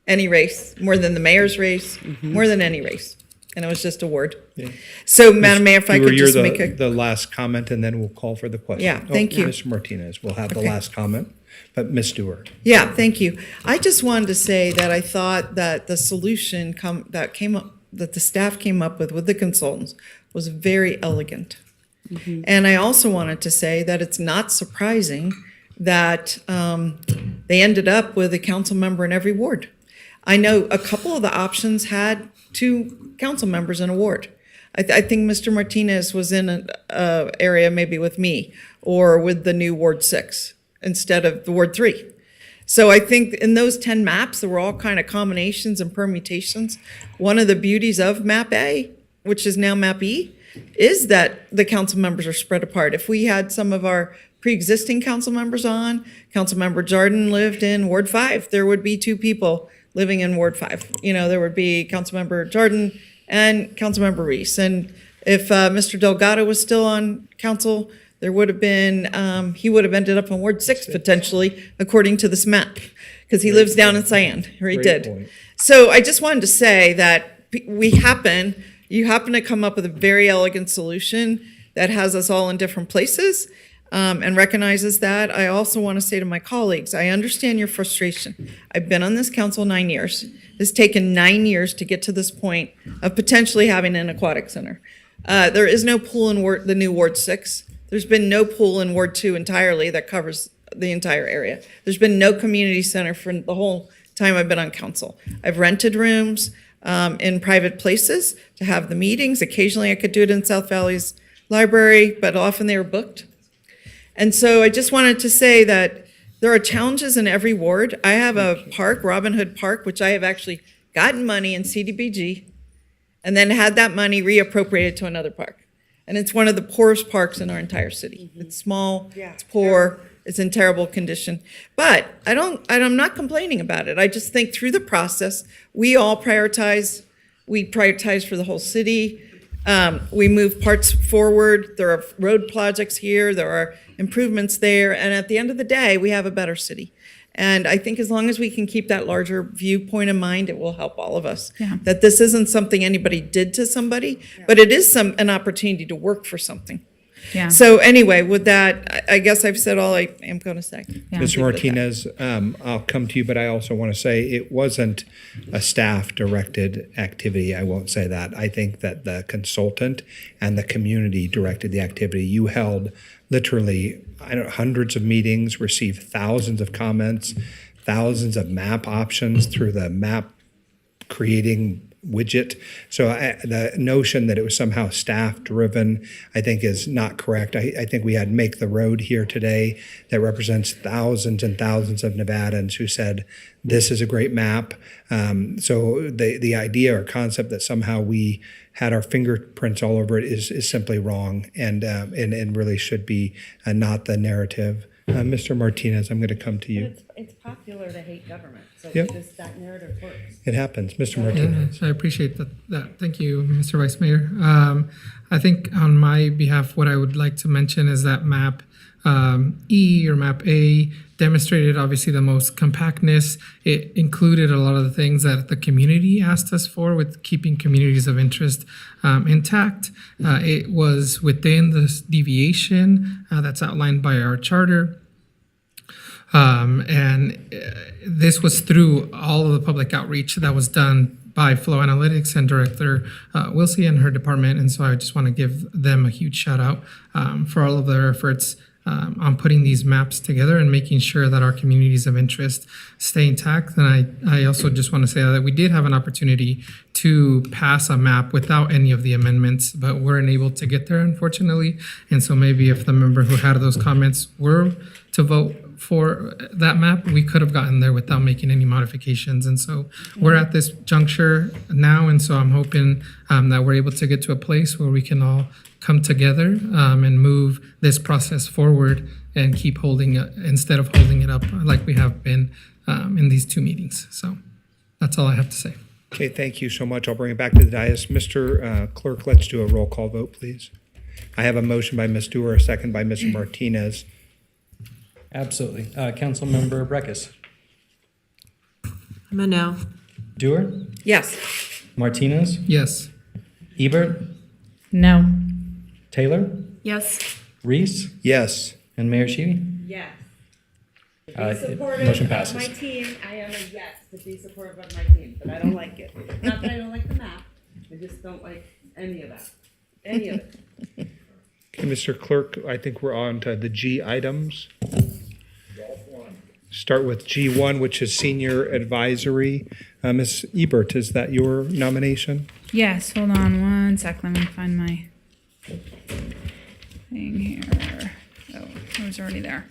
Any race, more than the mayor's race, more than any race. And it was just a ward. Yeah. So, Madam Mayor, if I could You're just make the last comment, and then we'll call for the question. Yeah, thank you. Mr. Martinez will have the Okay. last comment, but Ms. Stewart. Yeah, thank you. I just wanted to say that I thought that the solution that the staff came up with the consultants was very elegant. And I also wanted to say that it's not surprising that they ended up with a council member in every ward. I know a couple of the options had 2 council members in a ward. I think Mr. Martinez was in an area maybe with me or with the new Ward 6 instead of the Ward 3. So I think in those 10 maps, there were all kind of combinations and permutations. One of the beauties of Map A, which is now Map E, is that the council members are spread apart. If we had some of our pre-existing council members on, Councilmember Jordan lived in Ward 5, there would be 2 people living in Ward 5. You know, there would be Councilmember Jordan and Councilmember Reese. And if Mr. Delgado was still on council, there would have been, he would have ended up in Ward 6 potentially, according to this map, because he lives down in Cyan, or he did. Point. So I just wanted to say that you happen to come up with a very elegant solution that has us all in different places and recognizes that. I also want to say to my colleagues, I understand your frustration. I've been on this council 9 years. It's taken 9 years to get to this point of potentially having an aquatic center. There is no pool in the new Ward 6. There's been no pool in Ward 2 entirely that covers the entire area. There's been no community center for the whole time I've been on council. I've rented rooms in private places to have the meetings. Occasionally I could do it in South Valley's library, but often they were booked. And so I just wanted to say that there are challenges in every ward. I have a park, Robin Hood Park, which I have actually gotten money in CDBG and then had that money reappropriated to another park. And it's one of the poorest parks in our entire city. It's small, it's poor, it's in terrible condition. But I'm not complaining about it. I just think through the process, we all prioritize. We prioritize for the whole city. We move parts forward. There are road projects here. There are improvements there. And at the end of the day, we have a better city. And I think as long as we can keep that larger viewpoint in mind, it will help all of us. Yeah. That this isn't something anybody did to somebody, but it is an opportunity to work for something. Yeah. So anyway, with that, I guess I've said all I am going to say. Yeah. Mr. Martinez, I'll come to you, but I also want to say it wasn't a staff-directed activity. I won't say that. I think that the consultant and the community directed the activity. You held literally hundreds of meetings, received thousands of comments, thousands of map options through the map creating widget. So the notion that it was somehow staff-driven, I think is not correct. I think we had Make the Road here today that represents thousands and thousands of Nevadans who said, this is a great map. So the idea or concept that somehow we had our fingerprints all over it is simply wrong and really should be not the narrative. Mr. Martinez, I'm going to come to you. It's popular to hate government, so Yep. that narrative works. It happens. Mr. Martinez. I appreciate that. Thank you, Mr. Vice Mayor. I think on my behalf, what I would like to mention is that map E or map A demonstrated obviously the most compactness. It included a lot of the things that the community asked us for with keeping communities of interest intact. It was within the deviation that's outlined by our charter. This was through all of the public outreach that was done by Flow Analytics and Director Wilsey and her department. And so I just want to give them a huge shout out for all of their efforts on putting these maps together and making sure that our communities of interest stay intact. And I also just want to say that we did have an opportunity to pass a map without any of the amendments, but weren't able to get there, unfortunately. And so maybe if the member who had those comments were to vote for that map, we could have gotten there without making any modifications. And so we're at this juncture now, and so I'm hoping that we're able to get to a place where we can all come together and move this process forward and keep holding it instead of holding it up like we have been in these 2 meetings. So that's all I have to say. Okay, thank you so much. I'll bring it back to the dais. Mr. Clerk, let's do a roll call vote, please. I have a motion by Ms. Dewar, a second by Mr. Martinez. Absolutely. Councilmember Breckus. I'm a no. Dewar? Yes. Martinez? Yes. Ebert? No. Taylor? Yes. Reese? Yes. And Mayor Sheedy? Yes. Motion passes. My team, I am a yes to be supportive of my team, but I don't like it. Not that I don't like the map, I just don't like any of that, any of it. Okay, Mr. Clerk, I think we're on to the G items. Start with G1, which is Senior Advisory. Ms. Ebert, is that your nomination? Yes, hold on one sec. Let me find my thing here. Oh, it was already there.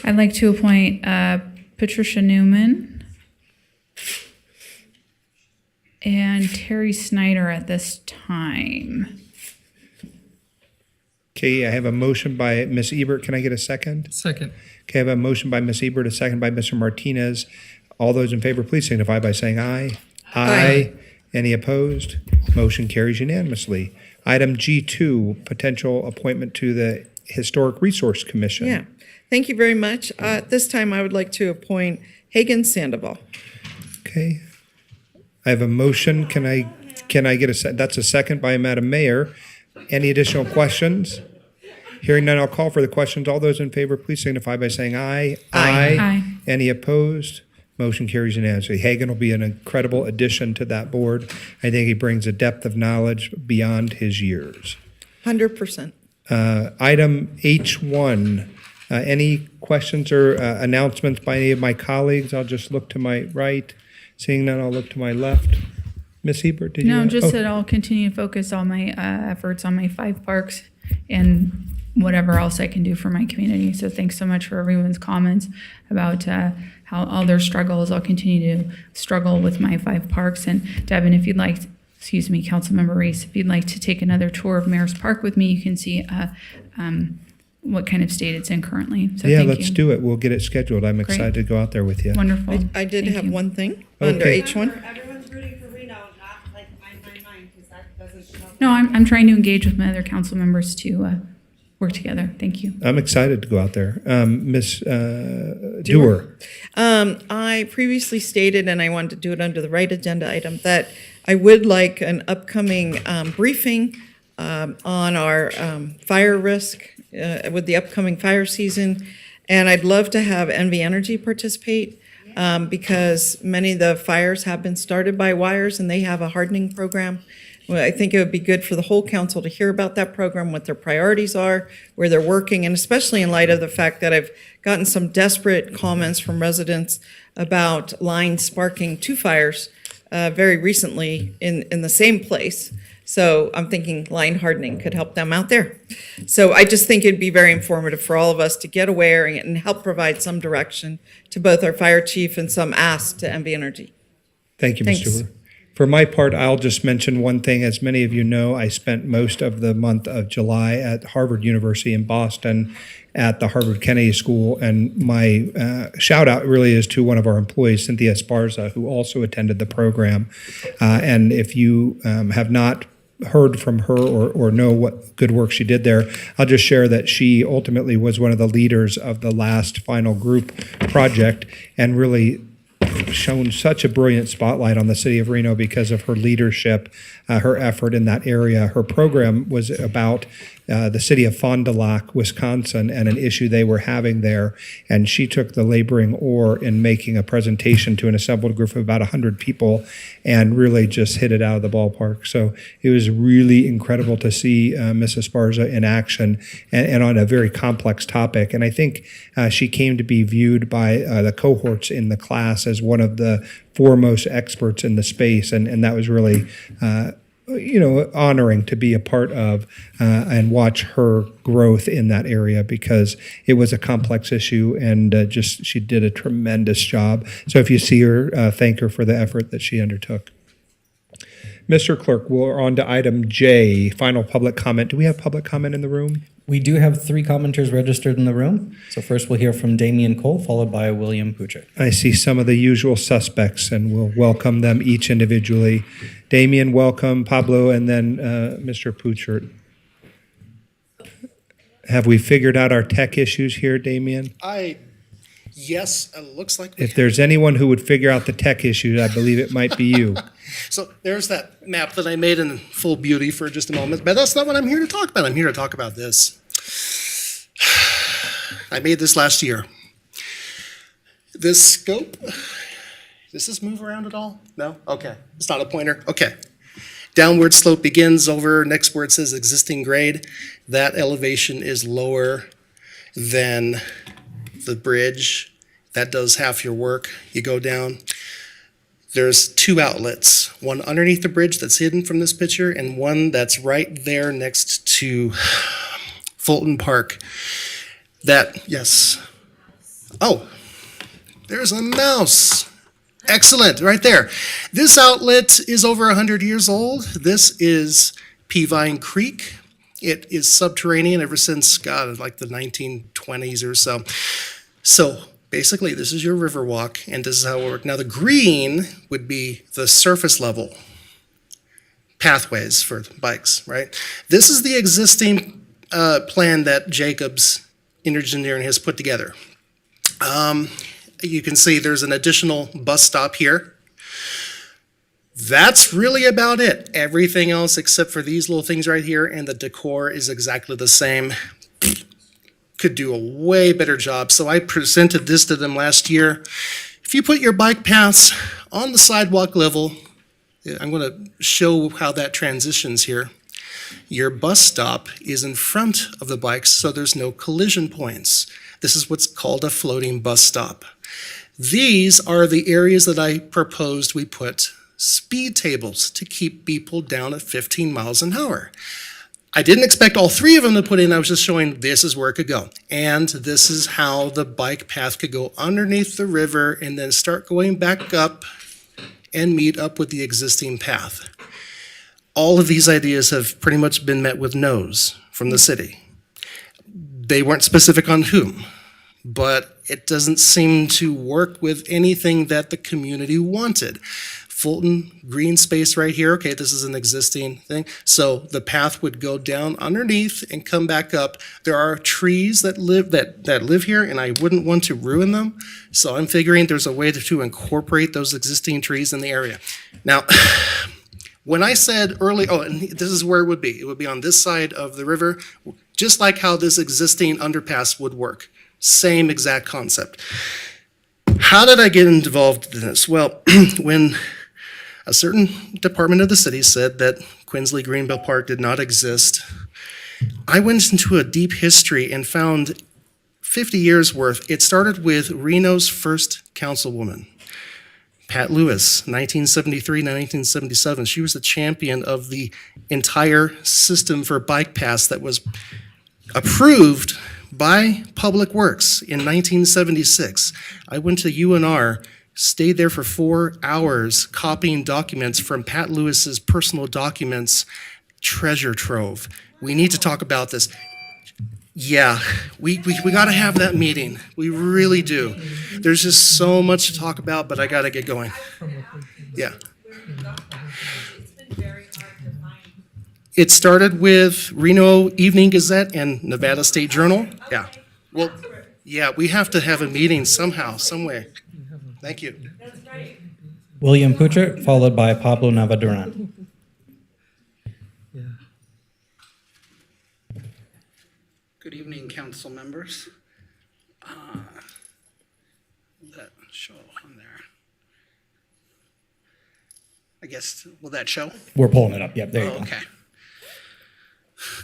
I'd like to appoint Patricia Newman and Terry Snyder at this time. Okay, I have a motion by Ms. Ebert. Can I get a second? Second. Okay, I have a motion by Ms. Ebert, a second by Mr. Martinez. All those in favor, please signify by saying aye. Aye. Any opposed? Motion carries unanimously. Item G2, potential appointment to the Historic Resource Commission. Yeah, thank you very much. This time I would like to appoint Hagan Sandoval. Okay. I have a motion. Can I get that's a second by Madam Mayor. Any additional questions? Hearing none, I'll call for the questions. All those in favor, please signify by saying aye. Aye. Aye. Any opposed? Motion carries unanimously. Hagan will be an incredible addition to that board. I think he brings a depth of knowledge beyond his years. 100%. Item H1, any questions or announcements by any of my colleagues? I'll just look to my right. Seeing none, I'll look to my left. Ms. Hebert, did you? No, just that I'll continue to focus all my efforts on my 5 parks and whatever else I can do for my community. So thanks so much for everyone's comments about how all their struggles. I'll continue to struggle with my 5 parks. And Devin, if you'd like, Councilmember Reese, if you'd like to take another tour of Mayor's Park with me, you can see what kind of state it's in currently. So yeah, thank let's you. do it. We'll get it scheduled. I'm excited to go out there with you. Wonderful. I did Thank have you. one thing under Okay. H1. Everyone's rooting for Reno, not like mine, because that doesn't. No, I'm trying to engage with my other council members to work together. Thank you. I'm excited to go out there. Ms. Dewar. I previously stated, and I wanted to do it under the right agenda item, that I would like an upcoming briefing on our fire risk with the upcoming fire season. And I'd love to have NV Energy participate because many of the fires have been started by wires and they have a hardening program. Well, I think it would be good for the whole council to hear about that program, what their priorities are, where they're working, and especially in light of the fact that I've gotten some desperate comments from residents about lines sparking 2 fires very recently in the same place. So I'm thinking line hardening could help them out there. So I just think it'd be very informative for all of us to get aware and help provide some direction to both our fire chief and some ask to NV Energy. Thank you, Ms. Thanks. Dewar. For my part, I'll just mention one thing. As many of you know, I spent most of the month of July at Harvard University in Boston at the Harvard Kennedy School. And my shout out really is to one of our employees, Cynthia Esparza, who also attended the program. And if you have not heard from her or know what good work she did there, I'll just share that she ultimately was one of the leaders of the last final group project and really shown such a brilliant spotlight on the city of Reno because of her leadership, her effort in that area. Her program was about the city of Fond du Lac, Wisconsin, and an issue they were having there. And she took the laboring oar in making a presentation to an assembled group of about 100 people and really just hit it out of the ballpark. So it was really incredible to see Ms. Esparza in action and on a very complex topic. And I think she came to be viewed by the cohorts in the class as one of the foremost experts in the space. And that was really honoring to be a part of and watch her growth in that area because it was a complex issue and she did a tremendous job. So if you see her, thank her for the effort that she undertook. Mr. Clerk, we're on to item J, final public comment. Do we have public comment in the room? We do have 3 commenters registered in the room. So first we'll hear from Damian Cole, followed by William Pucher. I see some of the usual suspects, and we'll welcome them each individually. Damian, welcome. Pablo, and then Mr. Pucher. Have we figured out our tech issues here, Damian? Yes, it looks like. If there's anyone who would figure out the tech issues, I believe it might be you. So there's that map that I made in full beauty for just a moment, but that's not what I'm here to talk about. I'm here to talk about this. I made this last year. This scope Does this move around at all? No? Okay. It's not a pointer? Okay. Downward slope begins over next where it says existing grade. That elevation is lower than the bridge. That does half your work. You go down. There's two outlets, one underneath the bridge that's hidden from this picture and one that's right there next to Fulton Park. Yes. Oh, there's a mouse. Excellent, right there. This outlet is over 100 years old. This is Peavine Creek. It is subterranean ever since, God, like the 1920s or so. So basically, this is your river walk, and this is how it works. Now, the green would be the surface level pathways for bikes, right? This is the existing plan that Jacobs Engineering has put together. You can see there's an additional bus stop here. That's really about it. Everything else except for these little things right here and the decor is exactly the same. Could do a way better job. So I presented this to them last year. If you put your bike paths on the sidewalk level, I'm going to show how that transitions here. Your bus stop is in front of the bikes, so there's no collision points. This is what's called a floating bus stop. These are the areas that I proposed we put speed tables to keep people down at 15 miles an hour. I didn't expect all three of them to put in. I was just showing this is where it could go. And this is how the bike path could go underneath the river and then start going back up and meet up with the existing path. All of these ideas have pretty much been met with no's from the city. They weren't specific on whom, but it doesn't seem to work with anything that the community wanted. Fulton, green space right here. Okay, this is an existing thing. So the path would go down underneath and come back up. There are trees that live here, and I wouldn't want to ruin them. So I'm figuring there's a way to incorporate those existing trees in the area. Now, when I said early, and this is where it would be. It would be on this side of the river, just like how this existing underpass would work. Same exact concept. How did I get involved in this? Well, when a certain department of the city said that Quinsley Greenbelt Park did not exist, I went into a deep history and found 50 years worth. It started with Reno's first councilwoman, Pat Lewis, 1973 to 1977. She was the champion of the entire system for bike paths that was approved by Public Works in 1976. I went to UNR, stayed there for 4 hours copying documents from Pat Lewis's personal documents, treasure trove. We need to talk about this. Yeah, we got to have that meeting. We really do. There's just so much to talk about, but I got to get going. Yeah. It started with Reno Evening Gazette and Nevada State Journal. Yeah. Well, yeah, we have to have a meeting somehow, some way. Thank you. William Pucher, followed by Pablo Navaduran. Good evening, council members. Will that show on there? I guess, will that show? We're pulling it up. Yep, there you go. Okay.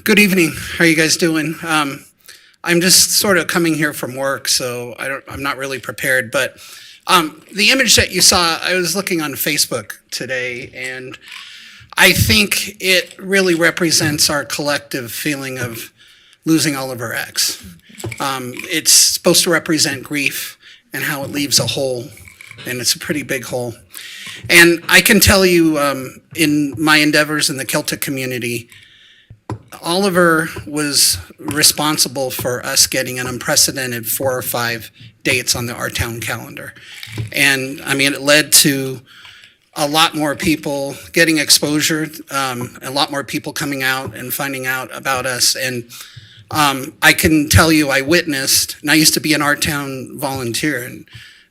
Good evening. How are you guys doing? I'm just sort of coming here from work, so I'm not really prepared, but the image that you saw, I was looking on Facebook today, and I think it really represents our collective feeling of losing Oliver X. It's supposed to represent grief and how it leaves a hole, and it's a pretty big hole. And I can tell you, in my endeavors in the Celtic community, Oliver was responsible for us getting an unprecedented 4 or 5 dates on our town calendar. And I mean, it led to a lot more people getting exposure, a lot more people coming out and finding out about us. And I can tell you, I witnessed, and I used to be an Art Town volunteer,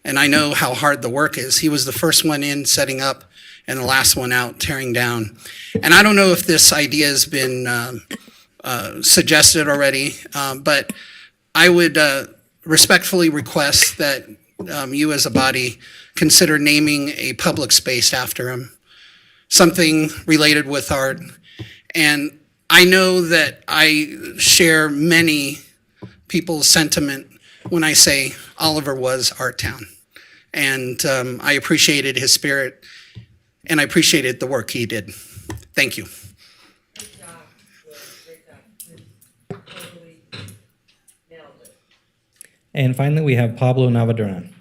and I know how hard the work is. He was the first one in setting up and the last one out tearing down. And I don't know if this idea has been suggested already, but I would respectfully request that you as a body consider naming a public space after him, something related with art. And I know that I share many people's sentiment when I say Oliver was Art Town. And I appreciated his spirit, and I appreciated the work he did. Thank you. And finally, we have Pablo Navaduran.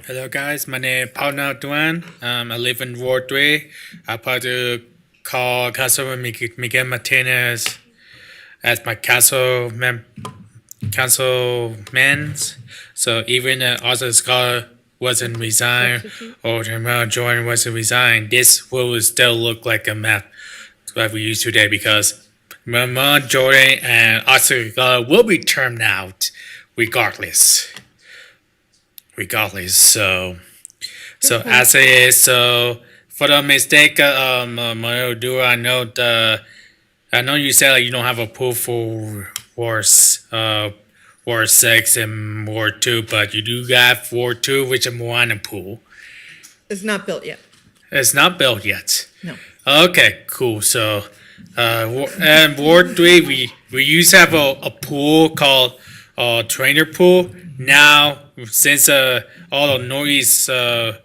Hello guys, my name is Pablo Navaduran. I live in Ward 3. I plan to call Councilman Miguel Martinez as my councilman. So even Arthur Scott wasn't resigned or Jamal Jordan wasn't resigned, this will still look like a map that we use today because Jamal Jordan and Arthur Scott will be turned out regardless. So as it is, so for the mistake, Mario Dura, I know you said like, you don't have a pool for Ward 6 and Ward 2, but you do have Ward 2, which is a Moana pool. It's not built yet. It's not built yet. No. Okay, cool. So, and Ward 3, we used to have a pool called trainer pool. Now, since all the Northeast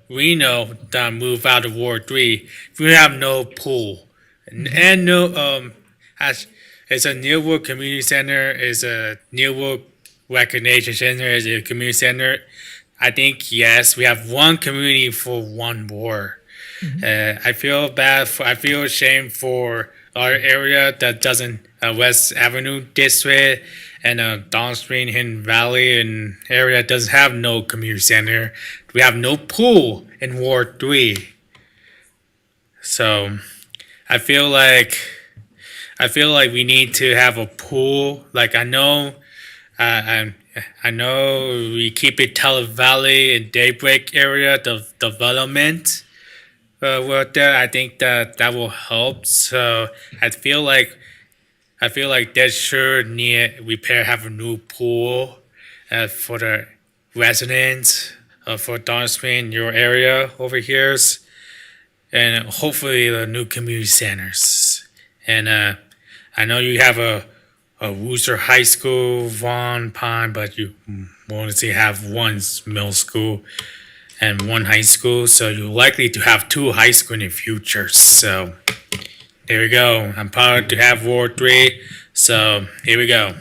Reno that moved out of Ward 3, we have no pool. And no, it's a Neilwood Community Center, it's a Neilwood Recreation Center, it's a community center. I think, yes, we have one community for one ward. I feel ashamed for our area that doesn't, West Avenue District and downstream Hidden Valley and area doesn't have no community center. We have no pool in Ward 3. So I feel like we need to have a pool. Like I know we keep it Tele Valley and Daybreak area, the development work there. I think that will help. So I feel like they should need repair, have a new pool for the residents for downstream your area over here, and hopefully the new community centers. And I know you have a Wooster High School, Vaughan Pine, but you want to have one middle school and one high school, so you're likely to have two high school in the future. So there we go. I'm proud to have Ward 3. So here we go.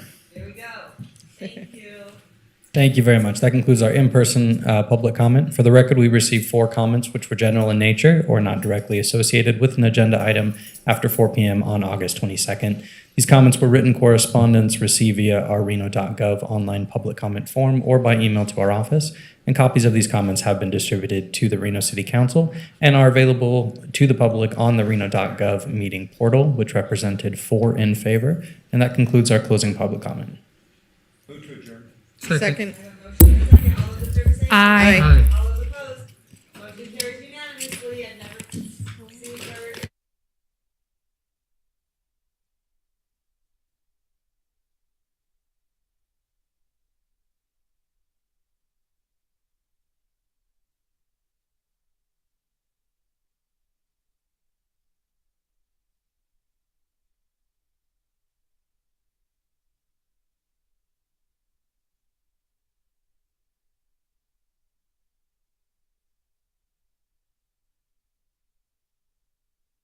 Thank you very much. That concludes our in-person public comment. For the record, we received 4 comments which were general in nature or not directly associated with an agenda item after 4 p.m. on August 22nd. These comments were written correspondence received via our reno.gov online public comment form or by email to our office, and copies of these comments have been distributed to the Reno City Council and are available to the public on the reno.gov meeting portal, which represented 4 in favor. And that concludes our closing public comment. Second. Aye. Aye.